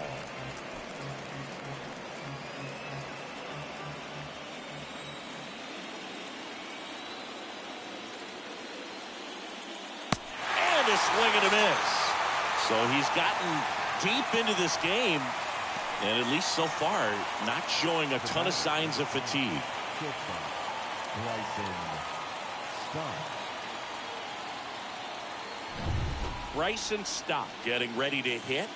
And a swing and a miss. So he's gotten deep into this game. And at least so far, not showing a ton of signs of fatigue. Bryson Stott getting ready to hit.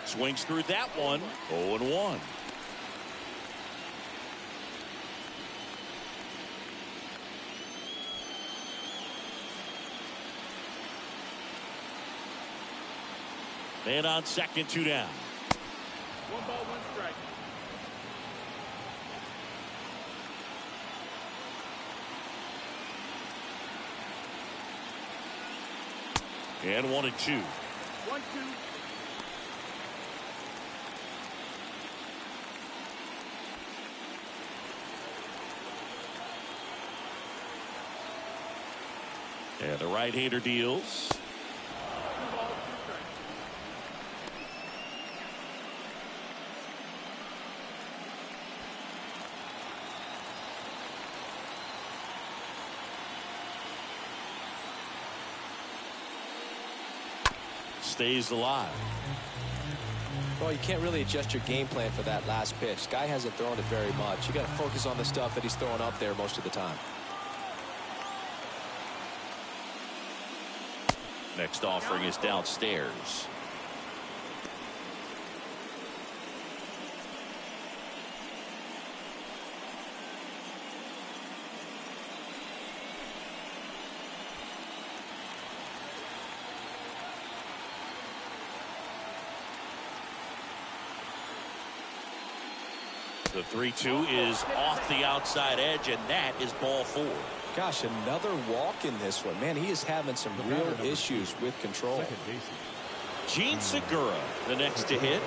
Swings through that one. 0-1. Man on second, 2 down. 1 ball, 1 strike. And 1-2. 1-2. And the right-hander deals. 2 balls, 2 strikes. Stays alive. Well, you can't really adjust your game plan for that last pitch. Guy hasn't thrown it very much. You got to focus on the stuff that he's throwing up there most of the time. Next offering is downstairs. The 3-2 is off the outside edge, and that is ball 4. Gosh, another walk in this one. Man, he is having some real issues with control. Gene Segura, the next to hit.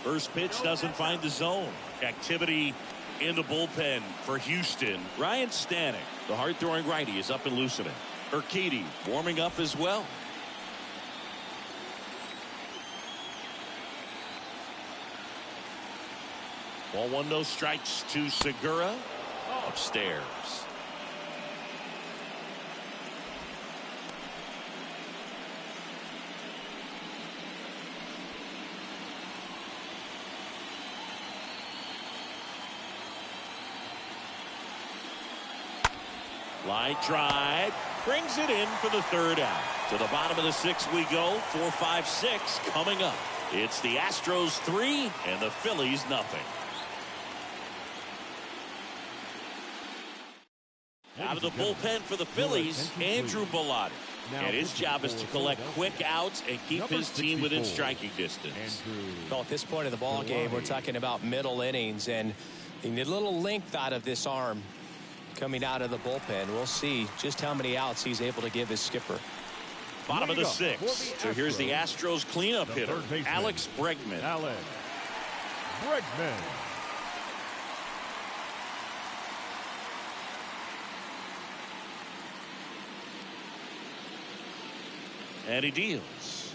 First pitch doesn't find the zone. Activity in the bullpen for Houston. Ryan Stanek, the hard-throwing righty, is up and loosening. Urquidy warming up as well. Ball one, no strikes to Segura. Upstairs. Line drive, brings it in for the third out. To the bottom of the sixth we go. 4, 5, 6 coming up. It's the Astros 3 and the Phillies nothing. Out of the bullpen for the Phillies, Andrew Bellotti. And his job is to collect quick outs and keep his team within striking distance. Well, at this point in the ball game, we're talking about middle innings, and you need a little length out of this arm coming out of the bullpen. We'll see just how many outs he's able to give his skipper. Bottom of the sixth. So here's the Astros cleanup hitter, Alex Bregman. Alex Bregman. And he deals.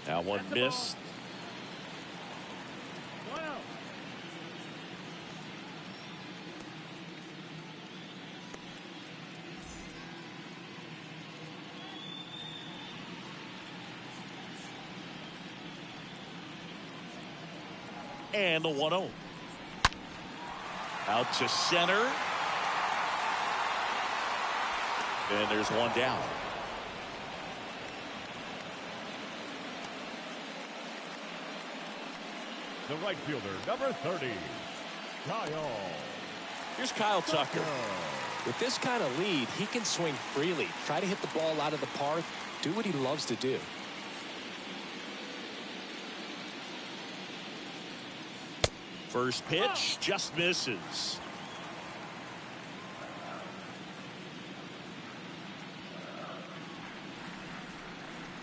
Now one missed. And the 1-0. Out to center. And there's one down. The right fielder, number 30, Kyle. Here's Kyle Tucker. With this kind of lead, he can swing freely, try to hit the ball out of the park, do what he loves to do. First pitch just misses.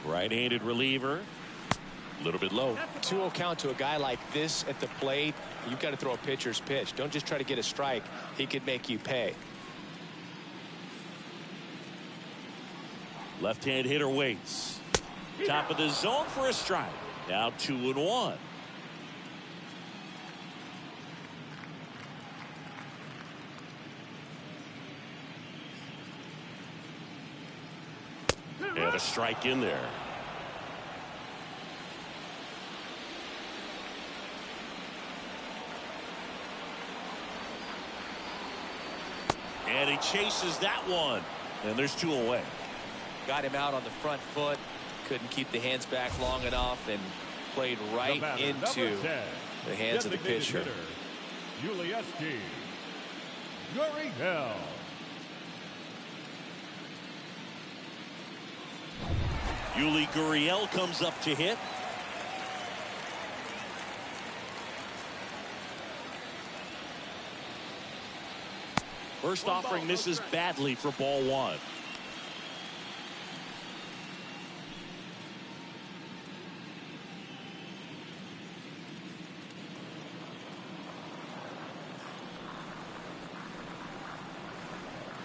Right-handed reliever. A little bit low. 2-0 count to a guy like this at the plate. You've got to throw a pitcher's pitch. Don't just try to get a strike. He could make you pay. Left-hand hitter waits. Top of the zone for a strike. Now 2-1. And a strike in there. And he chases that one. And there's 2 away. Got him out on the front foot. Couldn't keep the hands back long enough and played right into the hands of the pitcher. Yulieski Gurriel. Yuli Gurriel comes up to hit. First offering misses badly for ball one.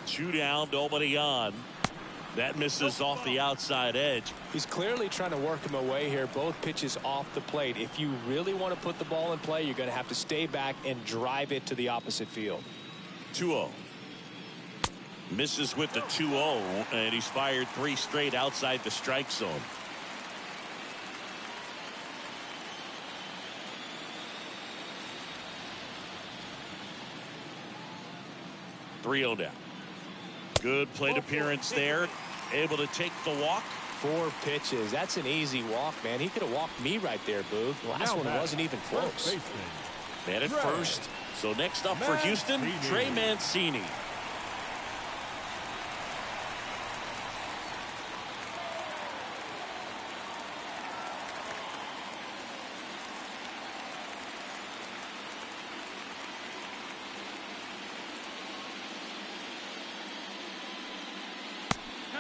Two down, nobody on. That misses off the outside edge. He's clearly trying to work him away here. Both pitches off the plate. If you really want to put the ball in play, you're going to have to stay back and drive it to the opposite field. 2-0. Misses with the 2-0, and he's fired 3 straight outside the strike zone. Three-0 down. Good plate appearance there. Able to take the walk. 4 pitches. That's an easy walk, man. He could have walked me right there, Boo. The last one wasn't even close. Man at first. So next up for Houston, Trey Mancini.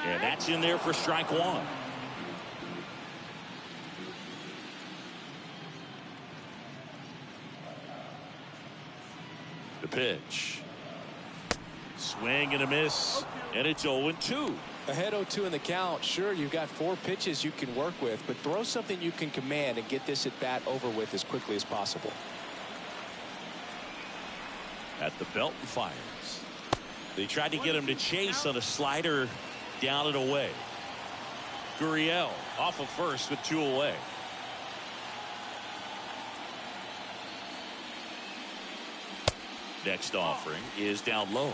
And that's in there for strike one. pitch. Swing and a miss, and it's 0-2. Ahead 0-2 in the count. Sure, you've got 4 pitches you can work with, but throw something you can command and get this at bat over with as quickly as possible. At the belt and fires. They tried to get him to chase on a slider down and away. Gurriel off of first with 2 away. Next offering is down low.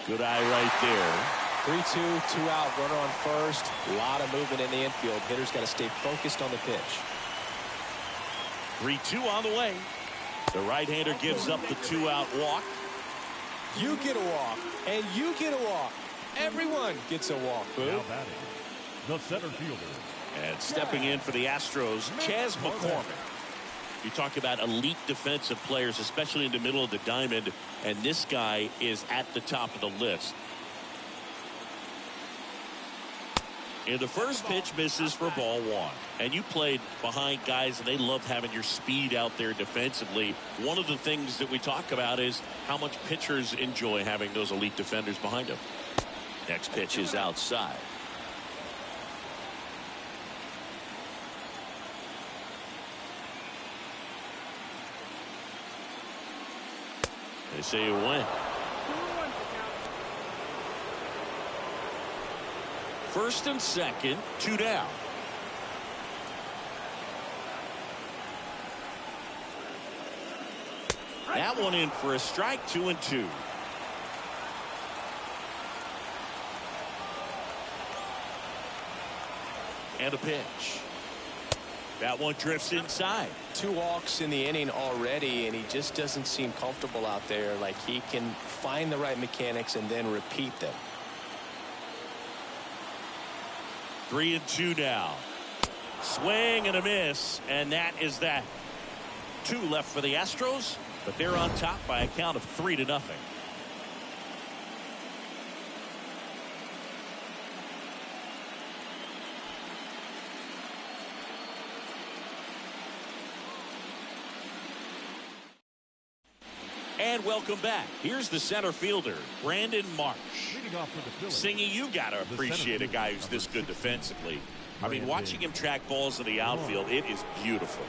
Good eye right there. 3-2, 2 out, runner on first. A lot of movement in the infield. Hitter's got to stay focused on the pitch. 3-2 on the way. The right-hander gives up the 2-out walk. You get a walk, and you get a walk. Everyone gets a walk, Boo. Now batting, the center fielder. And stepping in for the Astros, Chas McCormick. You talk about elite defensive players, especially in the middle of the diamond, and this guy is at the top of the list. And the first pitch misses for ball 1. And you played behind guys, and they loved having your speed out there defensively. One of the things that we talk about is how much pitchers enjoy having those elite defenders behind them. Next pitch is outside. They say a win. First and second, 2 down. That one in for a strike, 2-2. And a pitch. That one drifts inside. 2 walks in the inning already, and he just doesn't seem comfortable out there. Like he can find the right mechanics and then repeat them. 3-2 now. Swing and a miss, and that is that. 2 left for the Astros, but they're on top by a count of 3-0. And welcome back. Here's the center fielder, Brandon Marsh. Leading off for the Phillies, Singing, you got to appreciate a guy who's this good defensively. I mean, watching him track balls in the outfield, it is beautiful.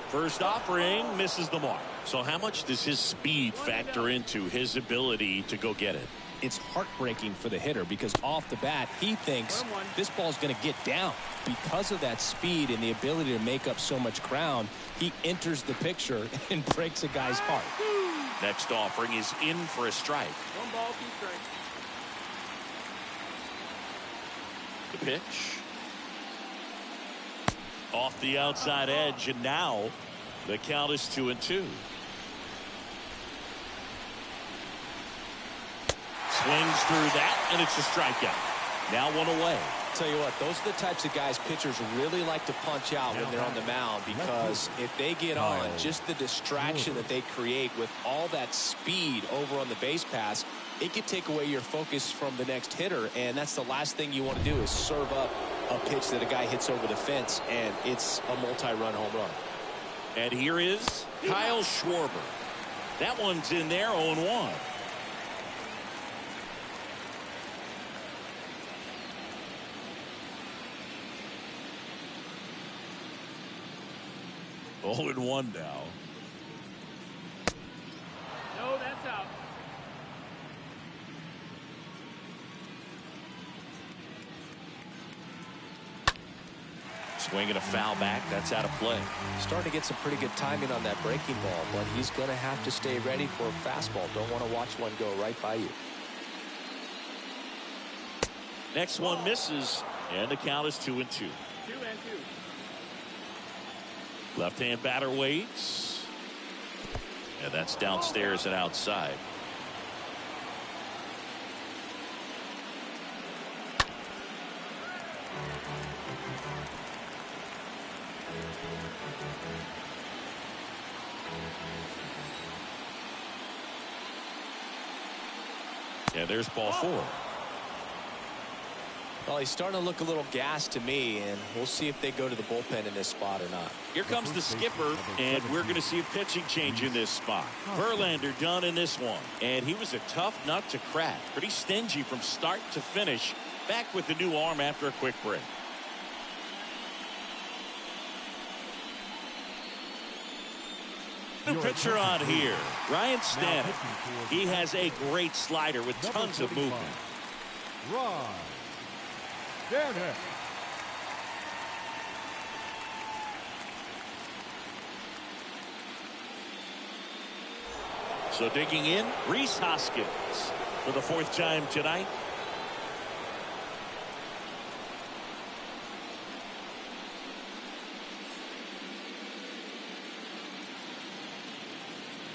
First offering misses the mark. So how much does his speed factor into his ability to go get it? It's heartbreaking for the hitter because off the bat he thinks this ball's going to get down. Because of that speed and the ability to make up so much ground, he enters the picture and breaks a guy's heart. Next offering is in for a strike. 1 ball, 2 strikes. The pitch. Off the outside edge, and now the count is 2-2. Swings through that, and it's a strikeout. Now 1 away. Tell you what, those are the types of guys pitchers really like to punch out when they're on the mound, because if they get on, just the distraction that they create with all that speed over on the base pass, it could take away your focus from the next hitter, and that's the last thing you want to do is serve up a pitch that a guy hits over the fence, and it's a multi-run home run. And here is Kyle Schwarber. That one's in there, 0-1. Oh, and 1 now. No, that's out. Swinging a foul back. That's out of play. Starting to get some pretty good timing on that breaking ball, but he's going to have to stay ready for a fastball. Don't want to watch one go right by you. Next one misses, and the count is 2-2. 2 and 2. Left-hand batter waits. And that's downstairs and outside. Yeah, there's ball 4. Well, he's starting to look a little gassed to me, and we'll see if they go to the bullpen in this spot or not. Here comes the skipper, and we're going to see a pitching change in this spot. Verlander done in this one, and he was a tough nut to crack. Pretty stingy from start to finish. Back with the new arm after a quick break. New pitcher on here, Ryan Stanek. He has a great slider with tons of movement. Ryan Stanek. So digging in, Rhys Hoskins for the 4th time tonight.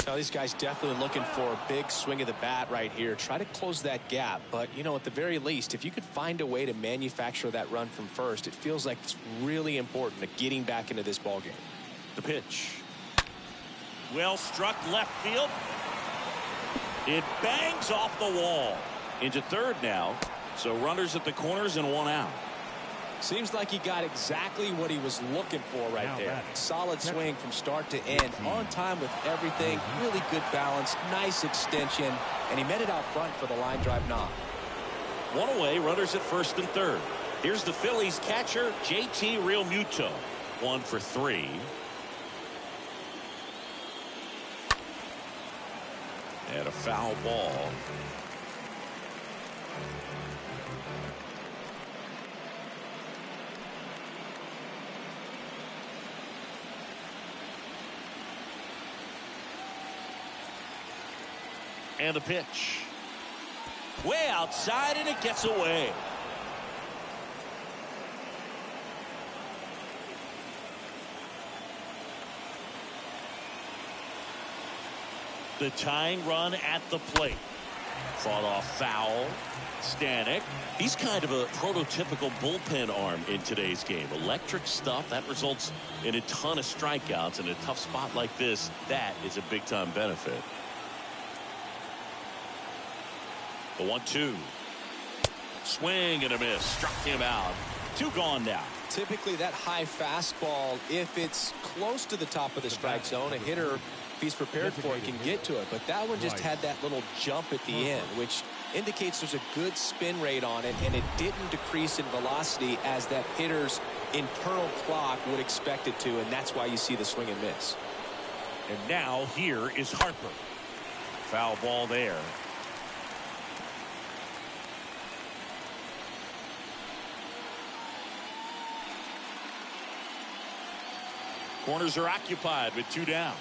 Now, these guys definitely looking for a big swing of the bat right here. Try to close that gap. But, you know, at the very least, if you could find a way to manufacture that run from first, it feels like it's really important to getting back into this ballgame. The pitch. Well struck left field. It bangs off the wall. Into third now. So runners at the corners and 1 out. Seems like he got exactly what he was looking for right there. Solid swing from start to end. On time with everything. Really good balance. Nice extension. And he met it out front for the line drive knock. 1 away. Runners at first and third. Here's the Phillies catcher, JT Realmuto. 1 for 3. And a foul ball. And the pitch. Way outside, and it gets away. The tying run at the plate. Fought off foul. Stanek. He's kind of a prototypical bullpen arm in today's game. Electric stuff that results in a ton of strikeouts. In a tough spot like this, that is a big-time benefit. The 1-2. Swing and a miss. Struck him out. 2 gone now. Typically that high fastball, if it's close to the top of the strike zone, a hitter, if he's prepared for it, can get to it. But that one just had that little jump at the end, which indicates there's a good spin rate on it, and it didn't decrease in velocity as that hitter's internal clock would expect it to, and that's why you see the swing and miss. And now here is Harper. Foul ball there. Corners are occupied with 2 down.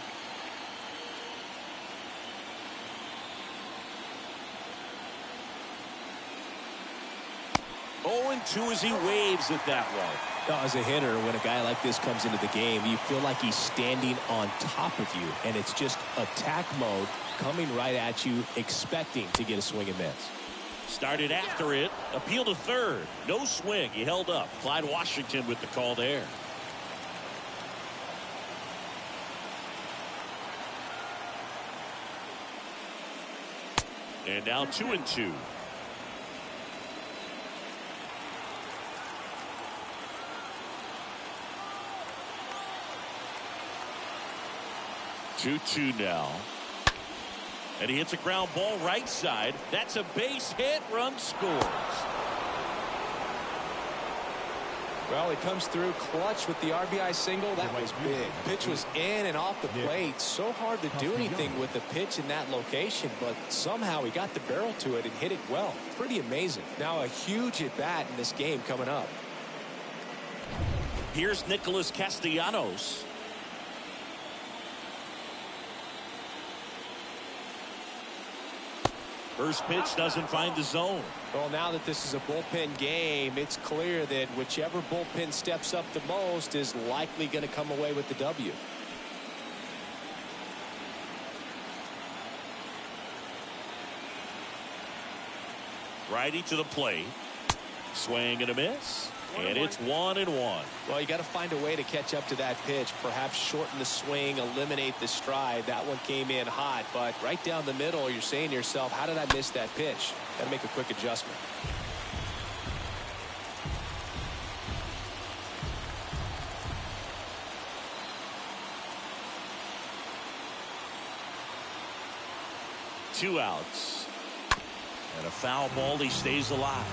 Oh, 2 as he waves at that one. As a hitter, when a guy like this comes into the game, you feel like he's standing on top of you, and it's just attack mode coming right at you, expecting to get a swing and miss. Started after it. Appeal to third. No swing. He held up. Clyde Washington with the call there. And now 2-2. Two now. And he hits a ground ball right side. That's a base hit. Run scores. Well, he comes through clutch with the RBI single. That was big. Pitch was in and off the plate. So hard to do anything with the pitch in that location, but somehow he got the barrel to it and hit it well. Pretty amazing. Now a huge at bat in this game coming up. Here's Nicholas Castellanos. First pitch doesn't find the zone. Well, now that this is a bullpen game, it's clear that whichever bullpen steps up the most is likely going to come away with the W. Righty to the plate. Swing and a miss. And it's 1-1. Well, you got to find a way to catch up to that pitch. Perhaps shorten the swing, eliminate the stride. That one came in hot, but right down the middle, you're saying to yourself, how did I miss that pitch? Got to make a quick adjustment. 2 outs. And a foul ball. He stays alive.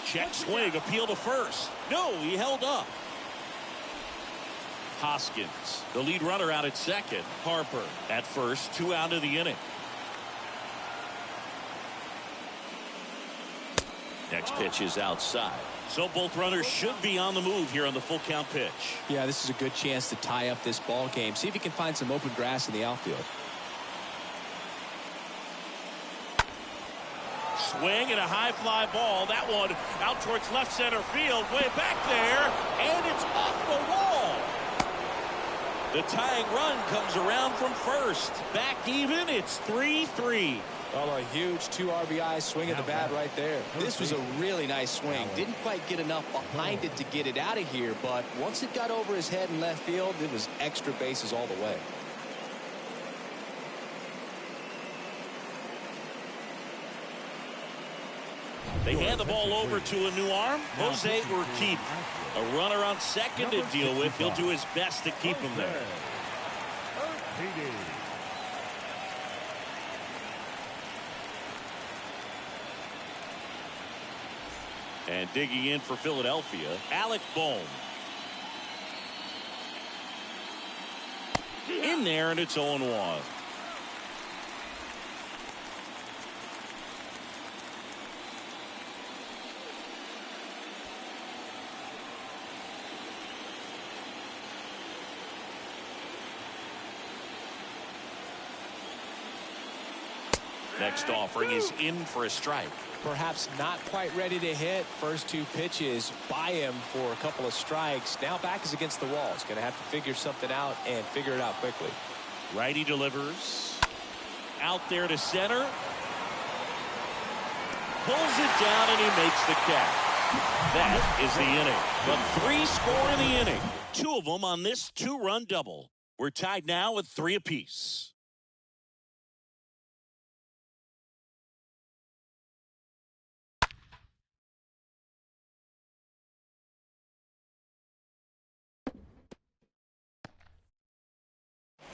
Check swing, appeal to first. No, he held up. Hoskins, the lead runner, out at second. Harper at first, 2 out of the inning. Next pitch is outside. So both runners should be on the move here on the full count pitch. Yeah, this is a good chance to tie up this ball game. See if he can find some open grass in the outfield. Swing and a high fly ball. That one out towards left center field. Way back there. And it's off the wall. The tying run comes around from first. Back even. It's 3-3. Well, a huge 2 RBI swing of the bat right there. This was a really nice swing. Didn't quite get enough behind it to get it out of here, but once it got over his head in left field, it was extra bases all the way. They hand the ball over to a new arm. Jose Urquidy. A runner on second to deal with. He'll do his best to keep him there. And digging in for Philadelphia, Alec Bohm. In there, and it's 0-1. Next offering is in for a strike. Perhaps not quite ready to hit. First 2 pitches by him for a couple of strikes. Now back is against the wall. He's going to have to figure something out and figure it out quickly. Righty delivers. Out there to center. Pulls it down and he makes the catch. That is the inning. The 3 score in the inning. 2 of them on this 2-run double. We're tied now with 3 apiece.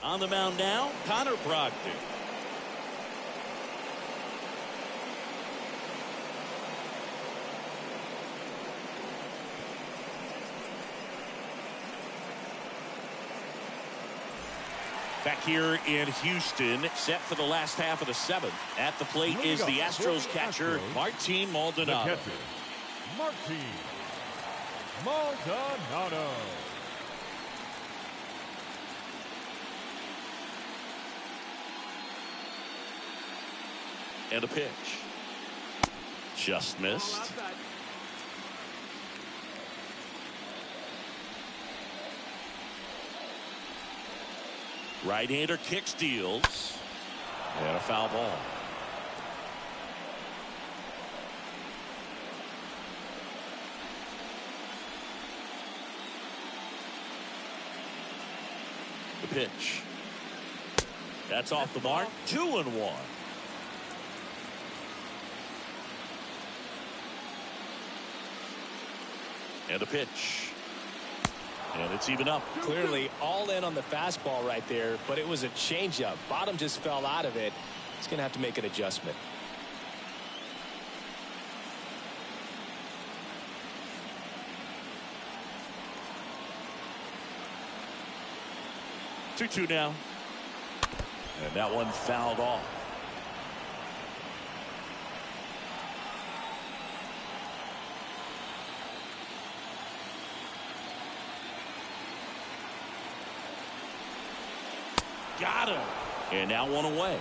On the mound now, Connor Brogdon. Back here in Houston, set for the last half of the 7th. At the plate is the Astros catcher, Martin Maldonado. Martin Maldonado. And a pitch. Just missed. Right-hander kicks, deals. And a foul ball. The pitch. That's off the mark. 2-1. And a pitch. And it's even up. Clearly all in on the fastball right there, but it was a changeup. Bottom just fell out of it. He's going to have to make an adjustment. Two now. And that one fouled off. Got him. And now one away.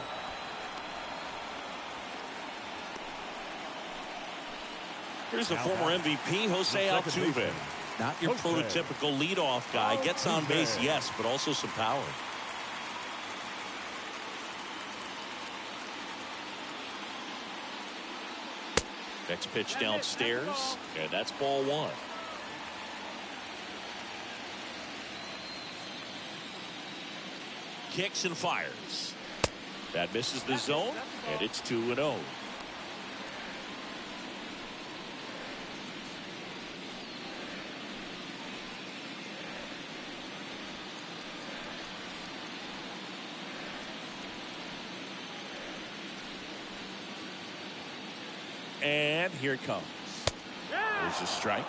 Here's the former MVP, Jose Altuve. Not your prototypical leadoff guy. Gets on base, yes, but also some power. Next pitch downstairs, and that's ball 1. Kicks and fires. That misses the zone, and it's 2-0. And here it comes. There's a strike.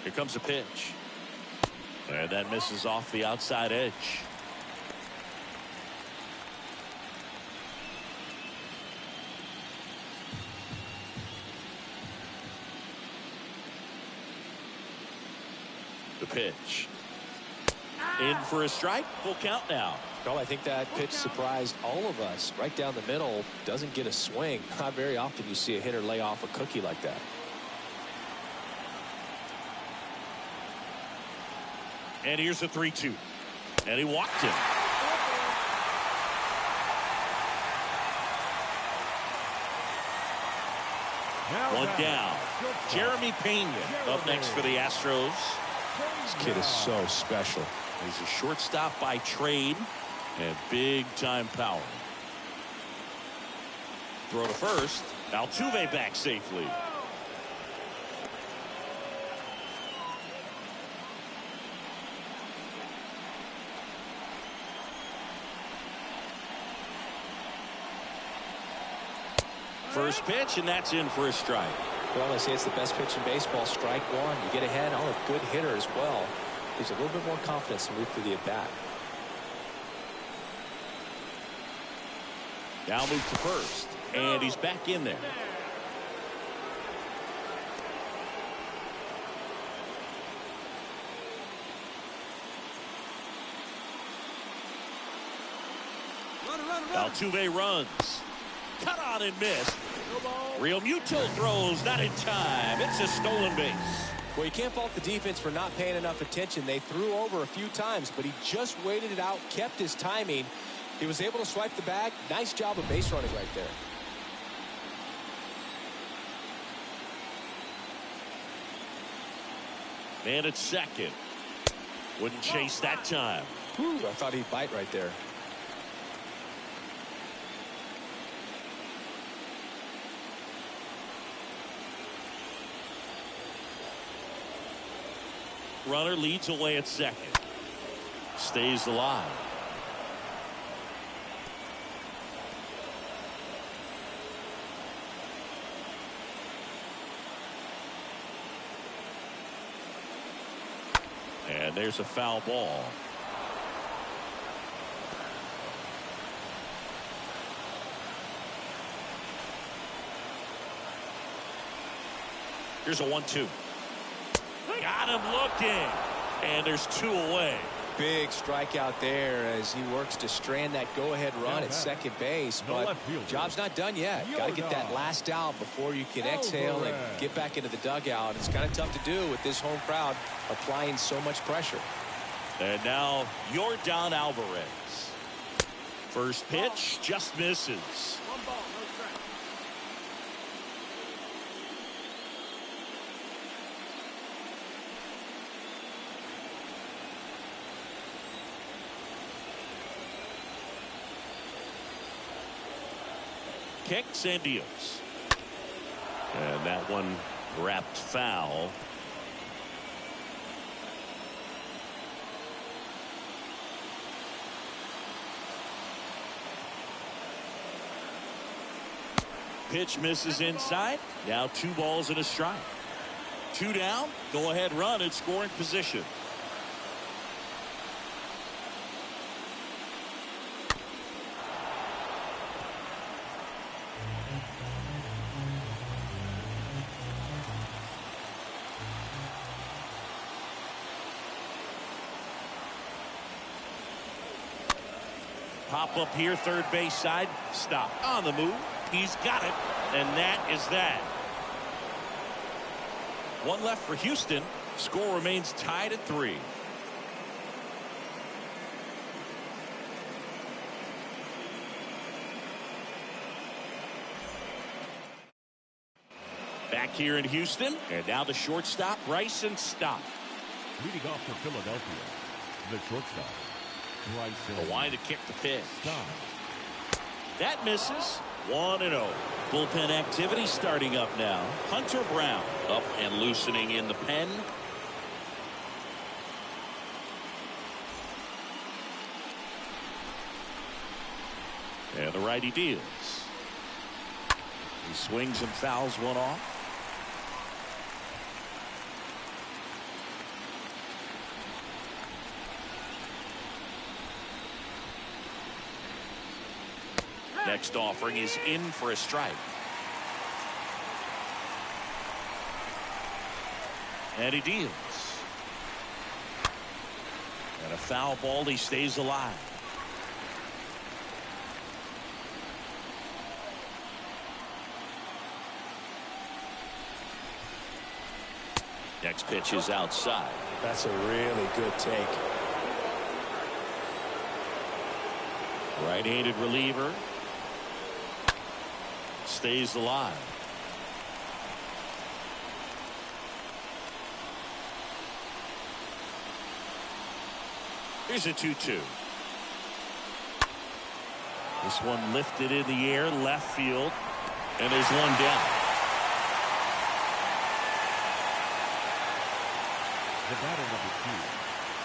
Here comes a pitch. And that misses off the outside edge. The pitch. In for a strike. Full count now. Well, I think that pitch surprised all of us. Right down the middle, doesn't get a swing. Not very often you see a hitter lay off a cookie like that. And here's a 3-2. And he walked him. One down. Jeremy Pena up next for the Astros. This kid is so special. He's a shortstop by trade and big time power. Throw to first. Altuve back safely. First pitch, and that's in for a strike. Well, I say it's the best pitch in baseball. Strike one. You get ahead on a good hitter as well. Gives a little bit more confidence to move through the at-bat. Now move to first, and he's back in there. Altuve runs. Cut on and missed. Real Muto throws, not in time. It's a stolen base. Well, you can't fault the defense for not paying enough attention. They threw over a few times, but he just waited it out, kept his timing. He was able to swipe the bag. Nice job of base running right there. Man at second. Wouldn't chase that time. Whew, I thought he'd bite right there. Runner leads away at second. Stays alive. And there's a foul ball. Here's a 1-2. Got him looking. And there's two away. Big strikeout there as he works to strand that go-ahead run at second base. But job's not done yet. Got to get that last out before you can exhale and get back into the dugout. It's kind of tough to do with this home crowd applying so much pressure. And now Yordan Alvarez. First pitch just misses. Kicks and deals. And that one wrapped foul. Pitch misses inside. Now 2 balls and a strike. 2 down. Go ahead run in scoring position. Pop up here, third base side. Stop. On the move. He's got it. And that is that. 1 left for Houston. Score remains tied at 3. Back here in Houston, and now the shortstop, Bryson Stott. Leading off for Philadelphia, the shortstop, Bryson. The line to kick the pitch. Stott. That misses. 1-0. Bullpen activity starting up now. Hunter Brown up and loosening in the pen. And the righty deals. He swings and fouls one off. Next offering is in for a strike. And he deals. And a foul ball. He stays alive. Next pitch is outside. That's a really good take. Right-handed reliever. Stays alive. Here's a 2-2. This one lifted in the air, left field, and there's one down. The batter number 2,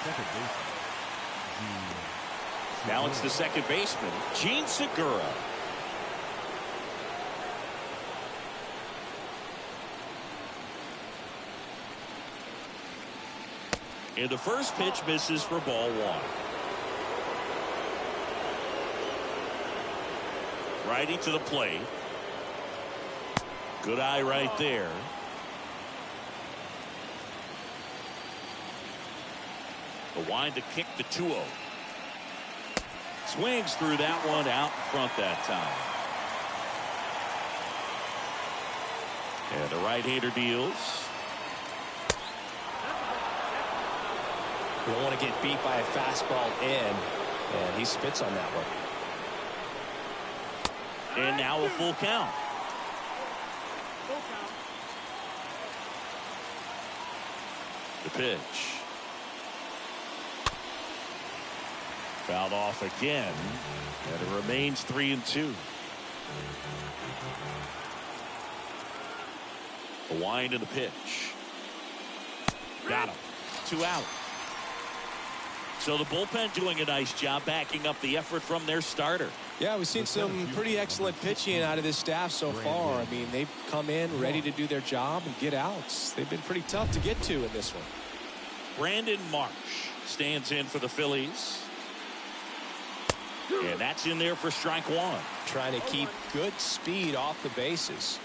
second baseman, Gene. Now it's the second baseman, Gene Segura. And the first pitch misses for ball one. Righty to the plate. Good eye right there. The wind to kick the 2-0. Swings through that one out front that time. And the right-hander deals. You don't want to get beat by a fastball in, and he spits on that one. And now a full count. The pitch. Fouled off again, and it remains 3-2. The wind and the pitch. Got him. 2 out. So the bullpen doing a nice job backing up the effort from their starter. Yeah, we've seen some pretty excellent pitching out of this staff so far. I mean, they've come in ready to do their job and get outs. They've been pretty tough to get to in this one. Brandon Marsh stands in for the Phillies. And that's in there for strike one. Trying to keep good speed off the bases.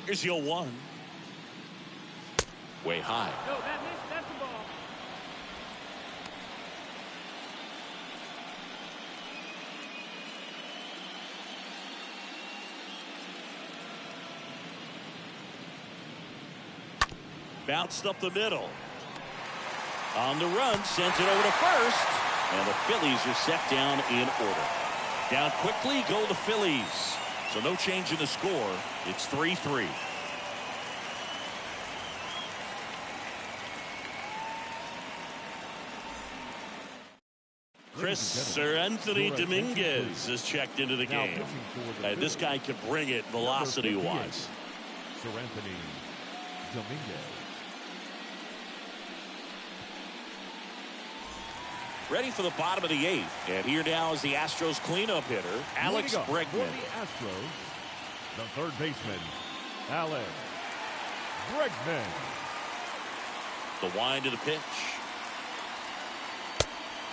Here's your 1. Way high. No, that's the ball. Bounced up the middle. On the run, sends it over to first. And the Phillies are set down in order. Down quickly go the Phillies. So no change in the score. It's 3-3. Sir Anthony Dominguez is checked into the game. This guy can bring it velocity-wise. Sir Anthony Dominguez. Ready for the bottom of the 8th. And here now is the Astros cleanup hitter, Alex Bregman. For the Astros, the third baseman, Alex Bregman. The wind of the pitch.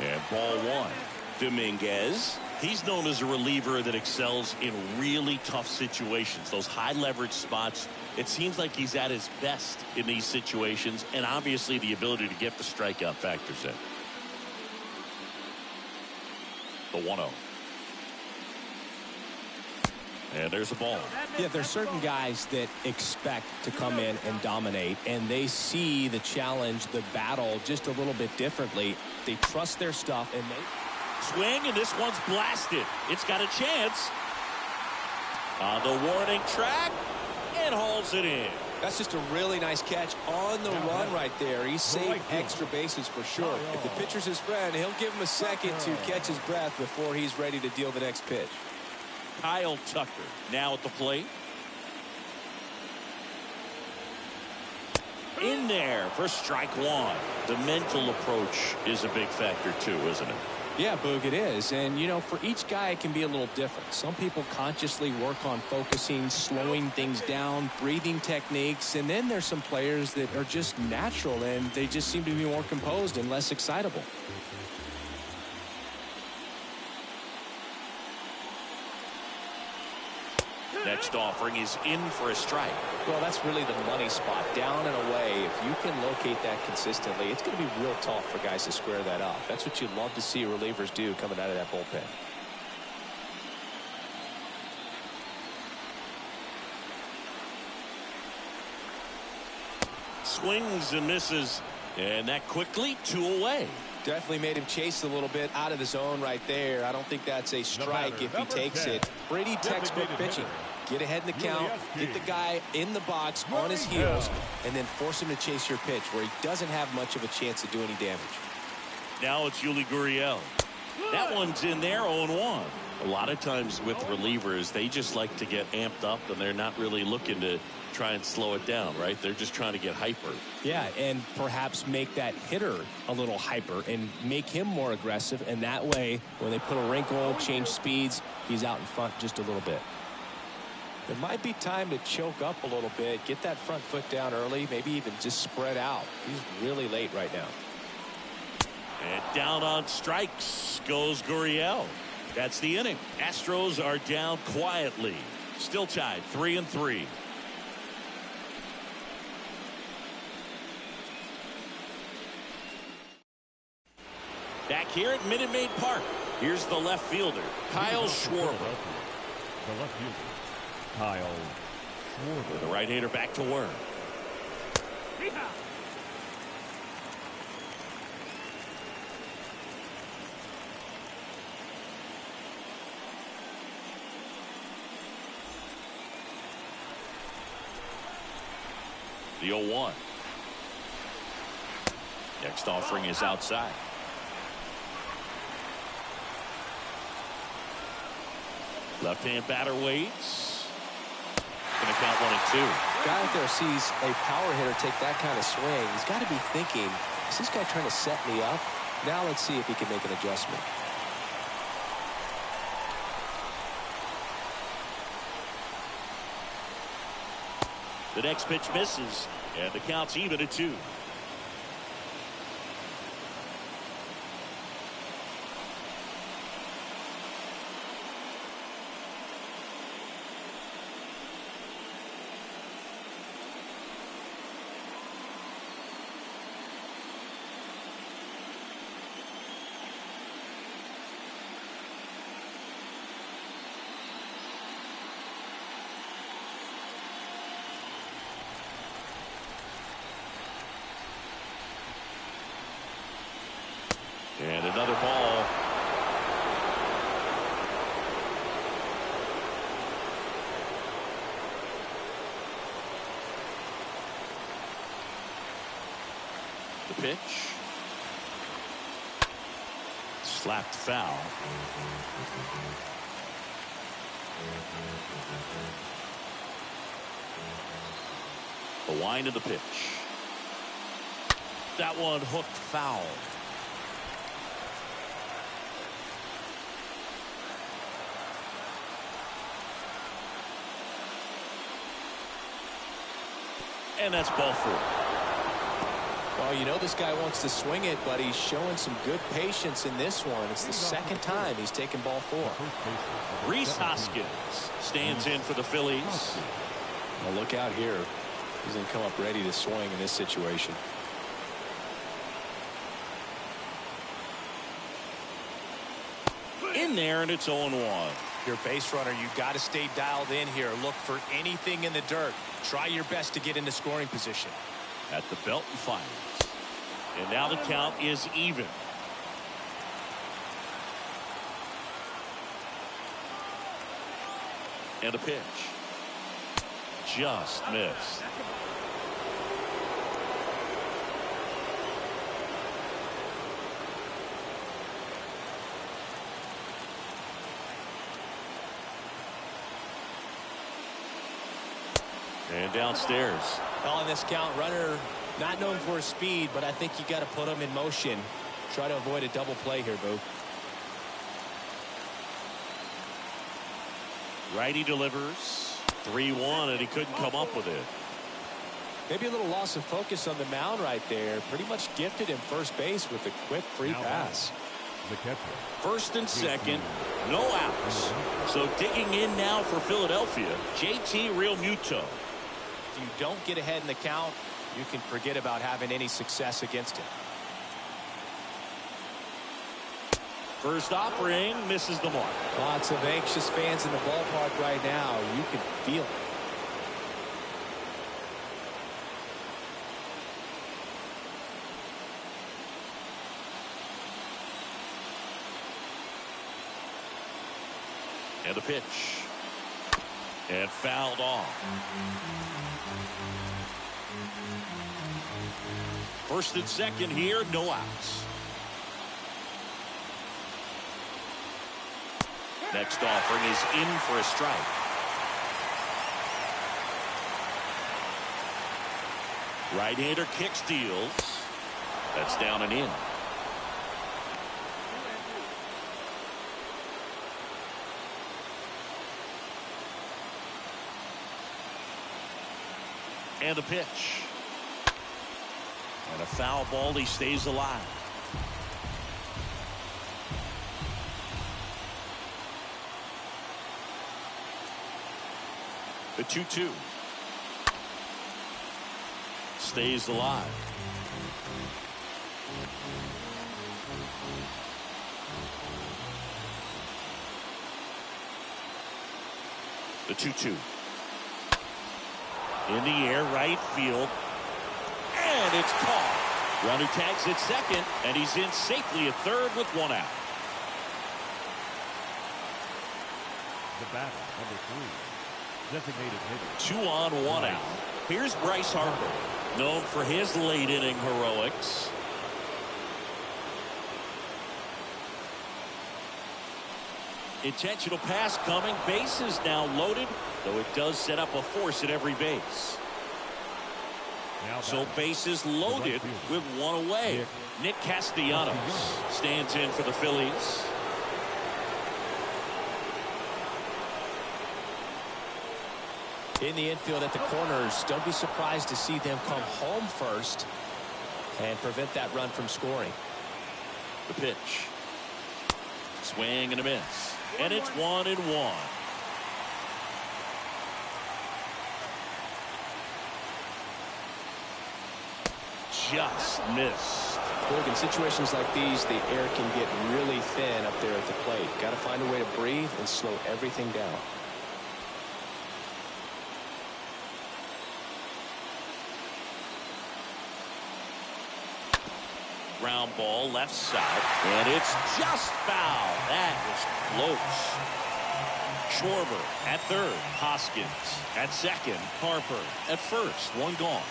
And ball 1. Dominguez. He's known as a reliever that excels in really tough situations. Those high leverage spots. It seems like he's at his best in these situations. And obviously the ability to get the strikeout factors in. The 1-0. And there's a ball. Yeah, there's certain guys that expect to come in and dominate, and they see the challenge, the battle, just a little bit differently. They trust their stuff, and they swing, and this one's blasted. It's got a chance. On the warning track, and hauls it in. That's just a really nice catch on the run right there. He saved extra bases for sure. If the pitcher's his friend, he'll give him a second to catch his breath before he's ready to deal the next pitch. Kyle Tucker now at the plate. In there for strike one. The mental approach is a big factor too, isn't it? Yeah, Boog, it is. And, you know, for each guy, it can be a little different. Some people consciously work on focusing, slowing things down, breathing techniques. And then there's some players that are just natural, and they just seem to be more composed and less excitable. Next offering is in for a strike. Well, that's really the money spot, down and away. If you can locate that consistently, it's going to be real tough for guys to square that up. That's what you love to see relievers do coming out of that bullpen. Swings and misses, and that quickly 2 away. Definitely made him chase a little bit out of the zone right there. I don't think that's a strike if he takes it. Pretty textbook pitching. Get ahead in the count, get the guy in the box on his heels, and then force him to chase your pitch where he doesn't have much of a chance to do any damage. Now it's Yuli Gurriel. That one's in there, 0-1. A lot of times with relievers, they just like to get amped up, and they're not really looking to try and slow it down, right? They're just trying to get hyper. Yeah, and perhaps make that hitter a little hyper and make him more aggressive, and that way, when they put a wrinkle, change speeds, he's out in front just a little bit. It might be time to choke up a little bit, get that front foot down early, maybe even just spread out. He's really late right now. And down on strikes goes Gurriel. That's the inning. Astros are down quietly. Still tied 3-3. Back here at Minute Maid Park, here's the left fielder, Kyle Schwarber. The left fielder, Kyle Schwarber. The right-hander back to work. The 0-1. Next offering is outside. Left-hand batter waits. Going to count 1-2. Guy out there sees a power hitter take that kind of swing. He's got to be thinking, is this guy trying to set me up? Now let's see if he can make an adjustment. The next pitch misses, and the count's even at 2. And another ball. The pitch. Slapped foul. The wind of the pitch. That one hooked foul. And that's ball 4. Well, you know this guy wants to swing it, but he's showing some good patience in this one. It's the second time he's taken ball 4. Rhys Hoskins stands in for the Phillies. Well, look out here. He's going to come up ready to swing in this situation. In there, and it's 0-1. Your base runner, you got to stay dialed in here. Look for anything in the dirt. Try your best to get into scoring position. At the belt and fires. And now the count is even. And a pitch. Just missed. And downstairs. Well, in this count, runner not known for his speed, but I think you got to put him in motion. Try to avoid a double play here, Boo. Righty delivers 3-1, and he couldn't come up with it. Maybe a little loss of focus on the mound right there. Pretty much gifted him first base with a quick free pass. The catcher. First and second, no outs. So digging in now for Philadelphia, JT Realmuto. If you don't get ahead in the count, you can forget about having any success against him. First offering misses the mark. Lots of anxious fans in the ballpark right now. You can feel it. And the pitch. And fouled off. First and second here, no outs. Next offering is in for a strike. Right-hander kick steals. That's down and in. And the pitch. And a foul ball. He stays alive. The 2-2. Stays alive. The 2-2. In the air, right field. And it's caught. Runner tags at second, and he's in safely at third with one out. The batter, number 3. Designated hitter. 2 on, 1 out. Here's Bryce Harper, known for his late inning heroics. Intentional pass coming. Base is now loaded, though it does set up a force at every base. So bases loaded with one away. Nick Castellanos stands in for the Phillies. In the infield at the corners, don't be surprised to see them come home first and prevent that run from scoring. The pitch. Swing and a miss. And it's 1-1. Just missed. Look, in situations like these, the air can get really thin up there at the plate. Got to find a way to breathe and slow everything down. Ground ball left side, and it's just foul. That was close. Schwarber at third. Hoskins at second. Harper at first. One gone.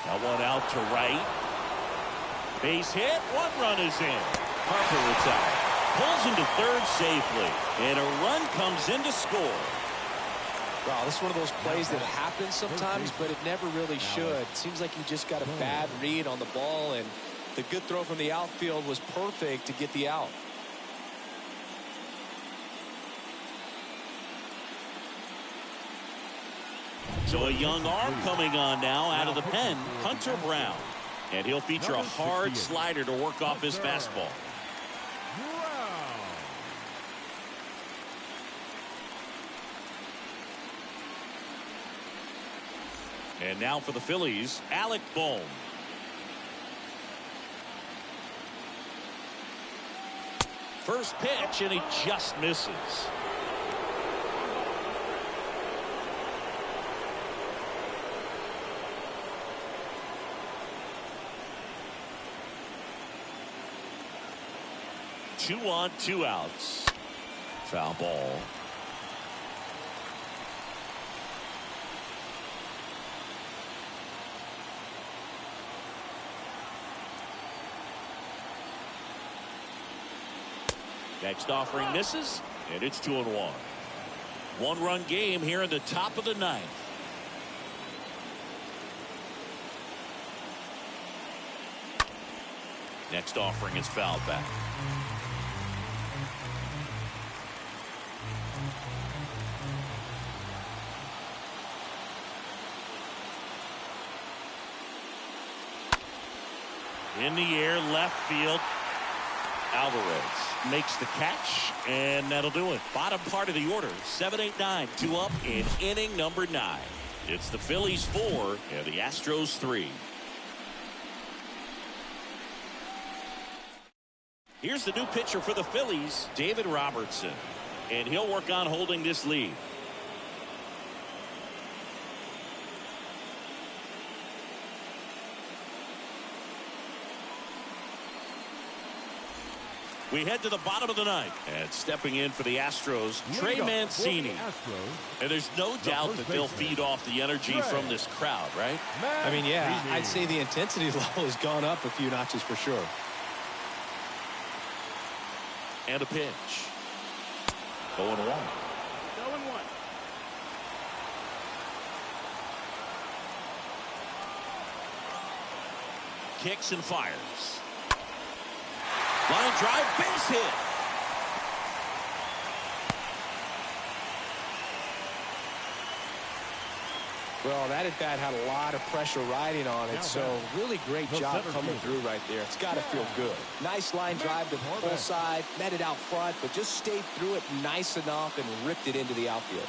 That one out to right. Base hit. One run is in. Harper retired. Pulls into third safely, and a run comes in to score. Wow, this is one of those plays that happens sometimes, but it never really should. Seems like he just got a bad read on the ball, and the good throw from the outfield was perfect to get the out. So a young arm coming on now out of the pen, Hunter Brown. And he'll feature a hard slider to work off his fastball. And now for the Phillies, Alec Bohm. First pitch, and he just misses. Two on, two outs. Foul ball. Next offering misses, and it's 2-1. One-run game here in the top of the ninth. Next offering is fouled back. In the air, left field. Alvarez makes the catch, and that'll do it. Bottom part of the order, 7-8-9, 2 up in inning number 9. It's the Phillies 4 and the Astros 3. Here's the new pitcher for the Phillies, David Robertson, and he'll work on holding this lead. We head to the bottom of the ninth, and stepping in for the Astros, Trey Mancini. And there's no doubt that they'll feed off the energy from this crowd, right? I mean, yeah, I'd say the intensity level has gone up a few notches for sure. And a pitch. 0-1. 0-1. Kicks and fires. Line drive, base hit. Well, that at bat had a lot of pressure riding on it, so really great job coming through right there. It's got to feel good. Nice line drive to the full side, met it out front, but just stayed through it nice enough and ripped it into the outfield.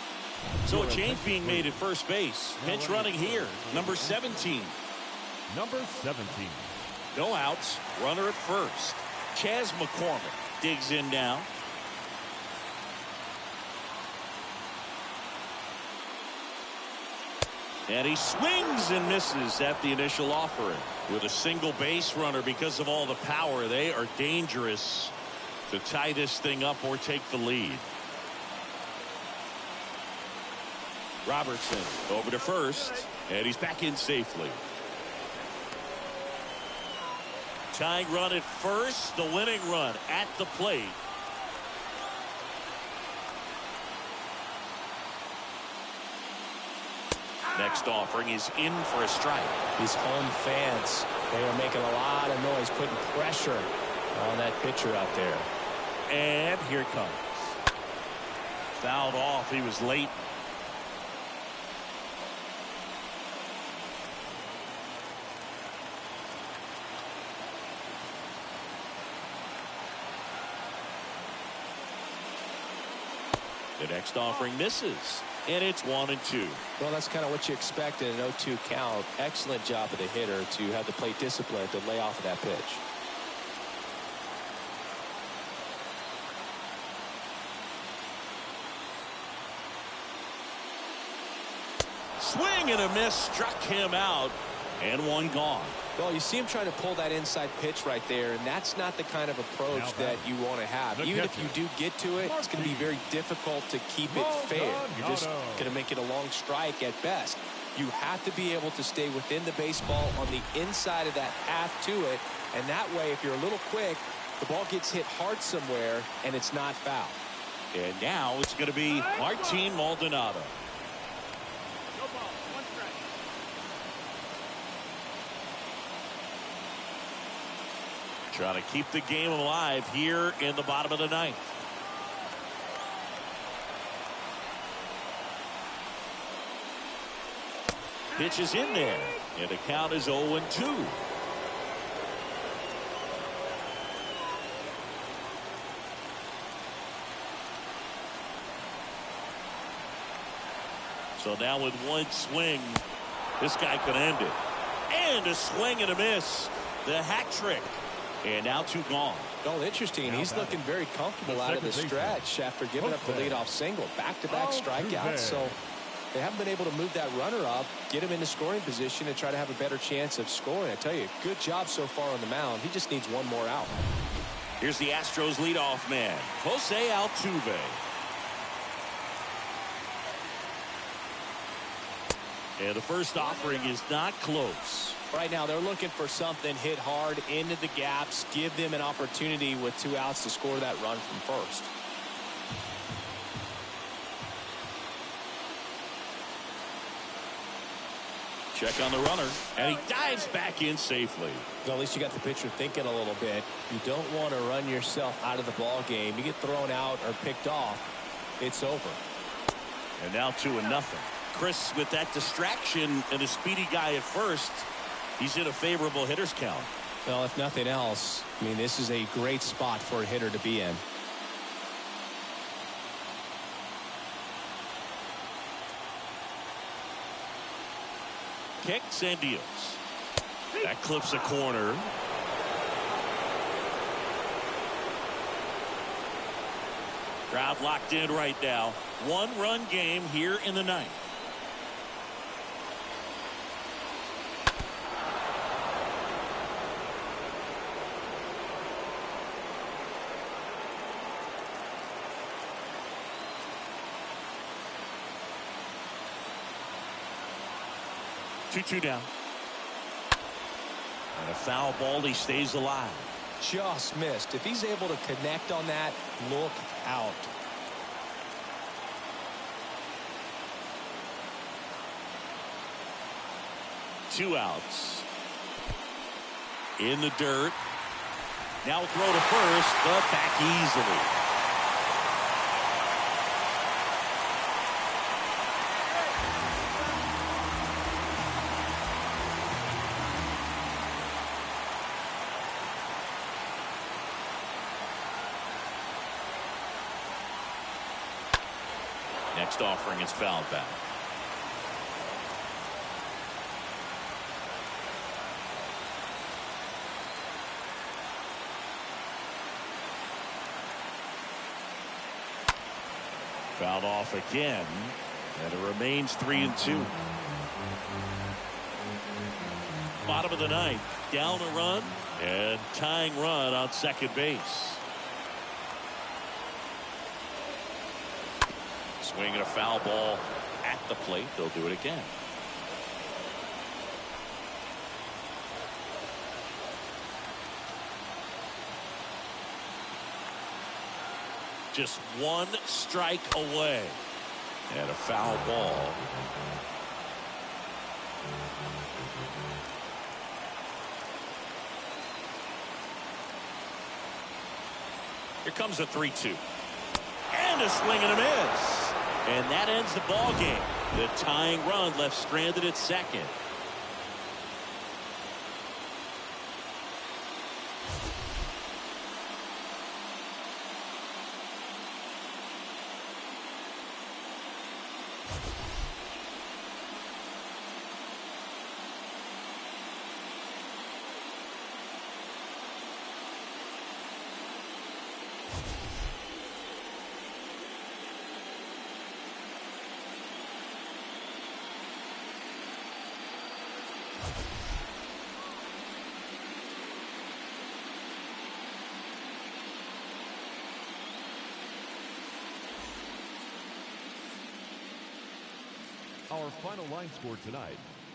So a change being made at first base. Pinch running here, number 17. Number 17. No outs, runner at first. Chas McCormick digs in now. And he swings and misses at the initial offering. With a single base runner, because of all the power, they are dangerous to tie this thing up or take the lead. Robertson over to first, and he's back in safely. Tying run at first, the winning run at the plate. Next offering is in for a strike. These home fans, they are making a lot of noise, putting pressure on that pitcher out there. And here it comes. Fouled off. He was late. The next offering misses, and it's 1-2. Well, that's kind of what you expect in an 0-2 count. Excellent job of the hitter to have the plate discipline to lay off of that pitch. Swing and a miss, struck him out, and one gone. Well, you see him trying to pull that inside pitch right there, and that's not the kind of approach that you want to have. Even if you do get to it, it's going to be very difficult to keep it fair. You're just going to make it a long strike at best. You have to be able to stay within the baseball on the inside of that path to it, and that way, if you're a little quick, the ball gets hit hard somewhere, and it's not foul. And now it's going to be Martin Maldonado. No ball. 1 strike. Trying to keep the game alive here in the bottom of the ninth. Pitch is in there, and the count is 0-2. So now with one swing, this guy could end it. And a swing and a miss. The hat trick. And now 2 gone. Oh, interesting. He's looking very comfortable out of the stretch after giving up the leadoff single. Back-to-back strikeouts, so they haven't been able to move that runner up, get him into scoring position, and try to have a better chance of scoring. I tell you, good job so far on the mound. He just needs one more out. Here's the Astros leadoff man, Jose Altuve. And the first offering is not close. Right now, they're looking for something hit hard into the gaps, give them an opportunity with 2 outs to score that run from first. Check on the runner, and he dives back in safely. Well, at least you got the pitcher thinking a little bit. You don't want to run yourself out of the ball game. You get thrown out or picked off, it's over. And now 2-0. Chris, with that distraction and a speedy guy at first, he's in a favorable hitter's count. Well, if nothing else, I mean, this is a great spot for a hitter to be in. Kicks and deals. That clips a corner. Crowd locked in right now. 1-run game here in the ninth. Two down. And a foul ball. He stays alive. Just missed. If he's able to connect on that, look out. Two outs. In the dirt. Now throw to first, but back easily. Next offering is fouled back. Fouled off again, and it remains 3-2. Bottom of the ninth, down a run and tying run on second base. Swinging a foul ball at the plate. They'll do it again. Just one strike away. And a foul ball. Here comes a 3-2. And a swing and a miss. And that ends the ball game. The tying run left stranded at second. Our final line score tonight.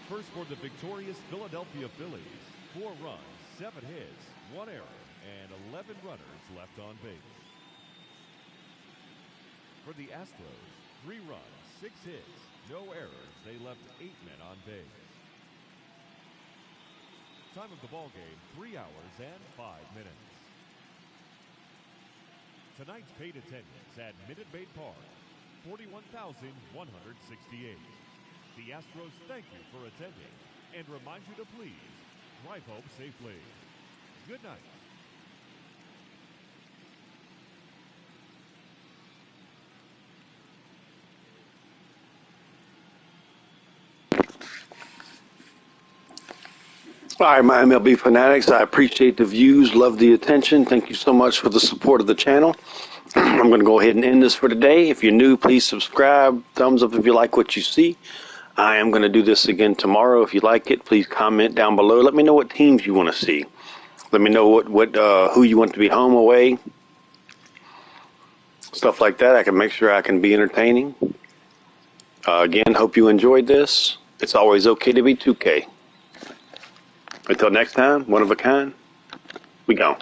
First for the victorious Philadelphia Phillies. 4 runs, 7 hits, 1 error, and 11 runners left on base. For the Astros, 3 runs, 6 hits, no errors. They left 8 men on base. Time of the ball game, 3 hours and 5 minutes. Tonight's paid attendance at Minute Maid Park, 41,168. The Astros thank you for attending and remind you to please drive home safely. Good night. All right, my MLB fanatics, I appreciate the views, love the attention. Thank you so much for the support of the channel. I'm going to go ahead and end this for today. If you're new, please subscribe. Thumbs up if you like what you see. I am going to do this again tomorrow. If you like it, please comment down below. Let me know what teams you want to see. Let me know who you want to be home, away, stuff like that. I can make sure I can be entertaining. Again, hope you enjoyed this. It's always okay to be 2K. Until next time, one of a kind, we gone.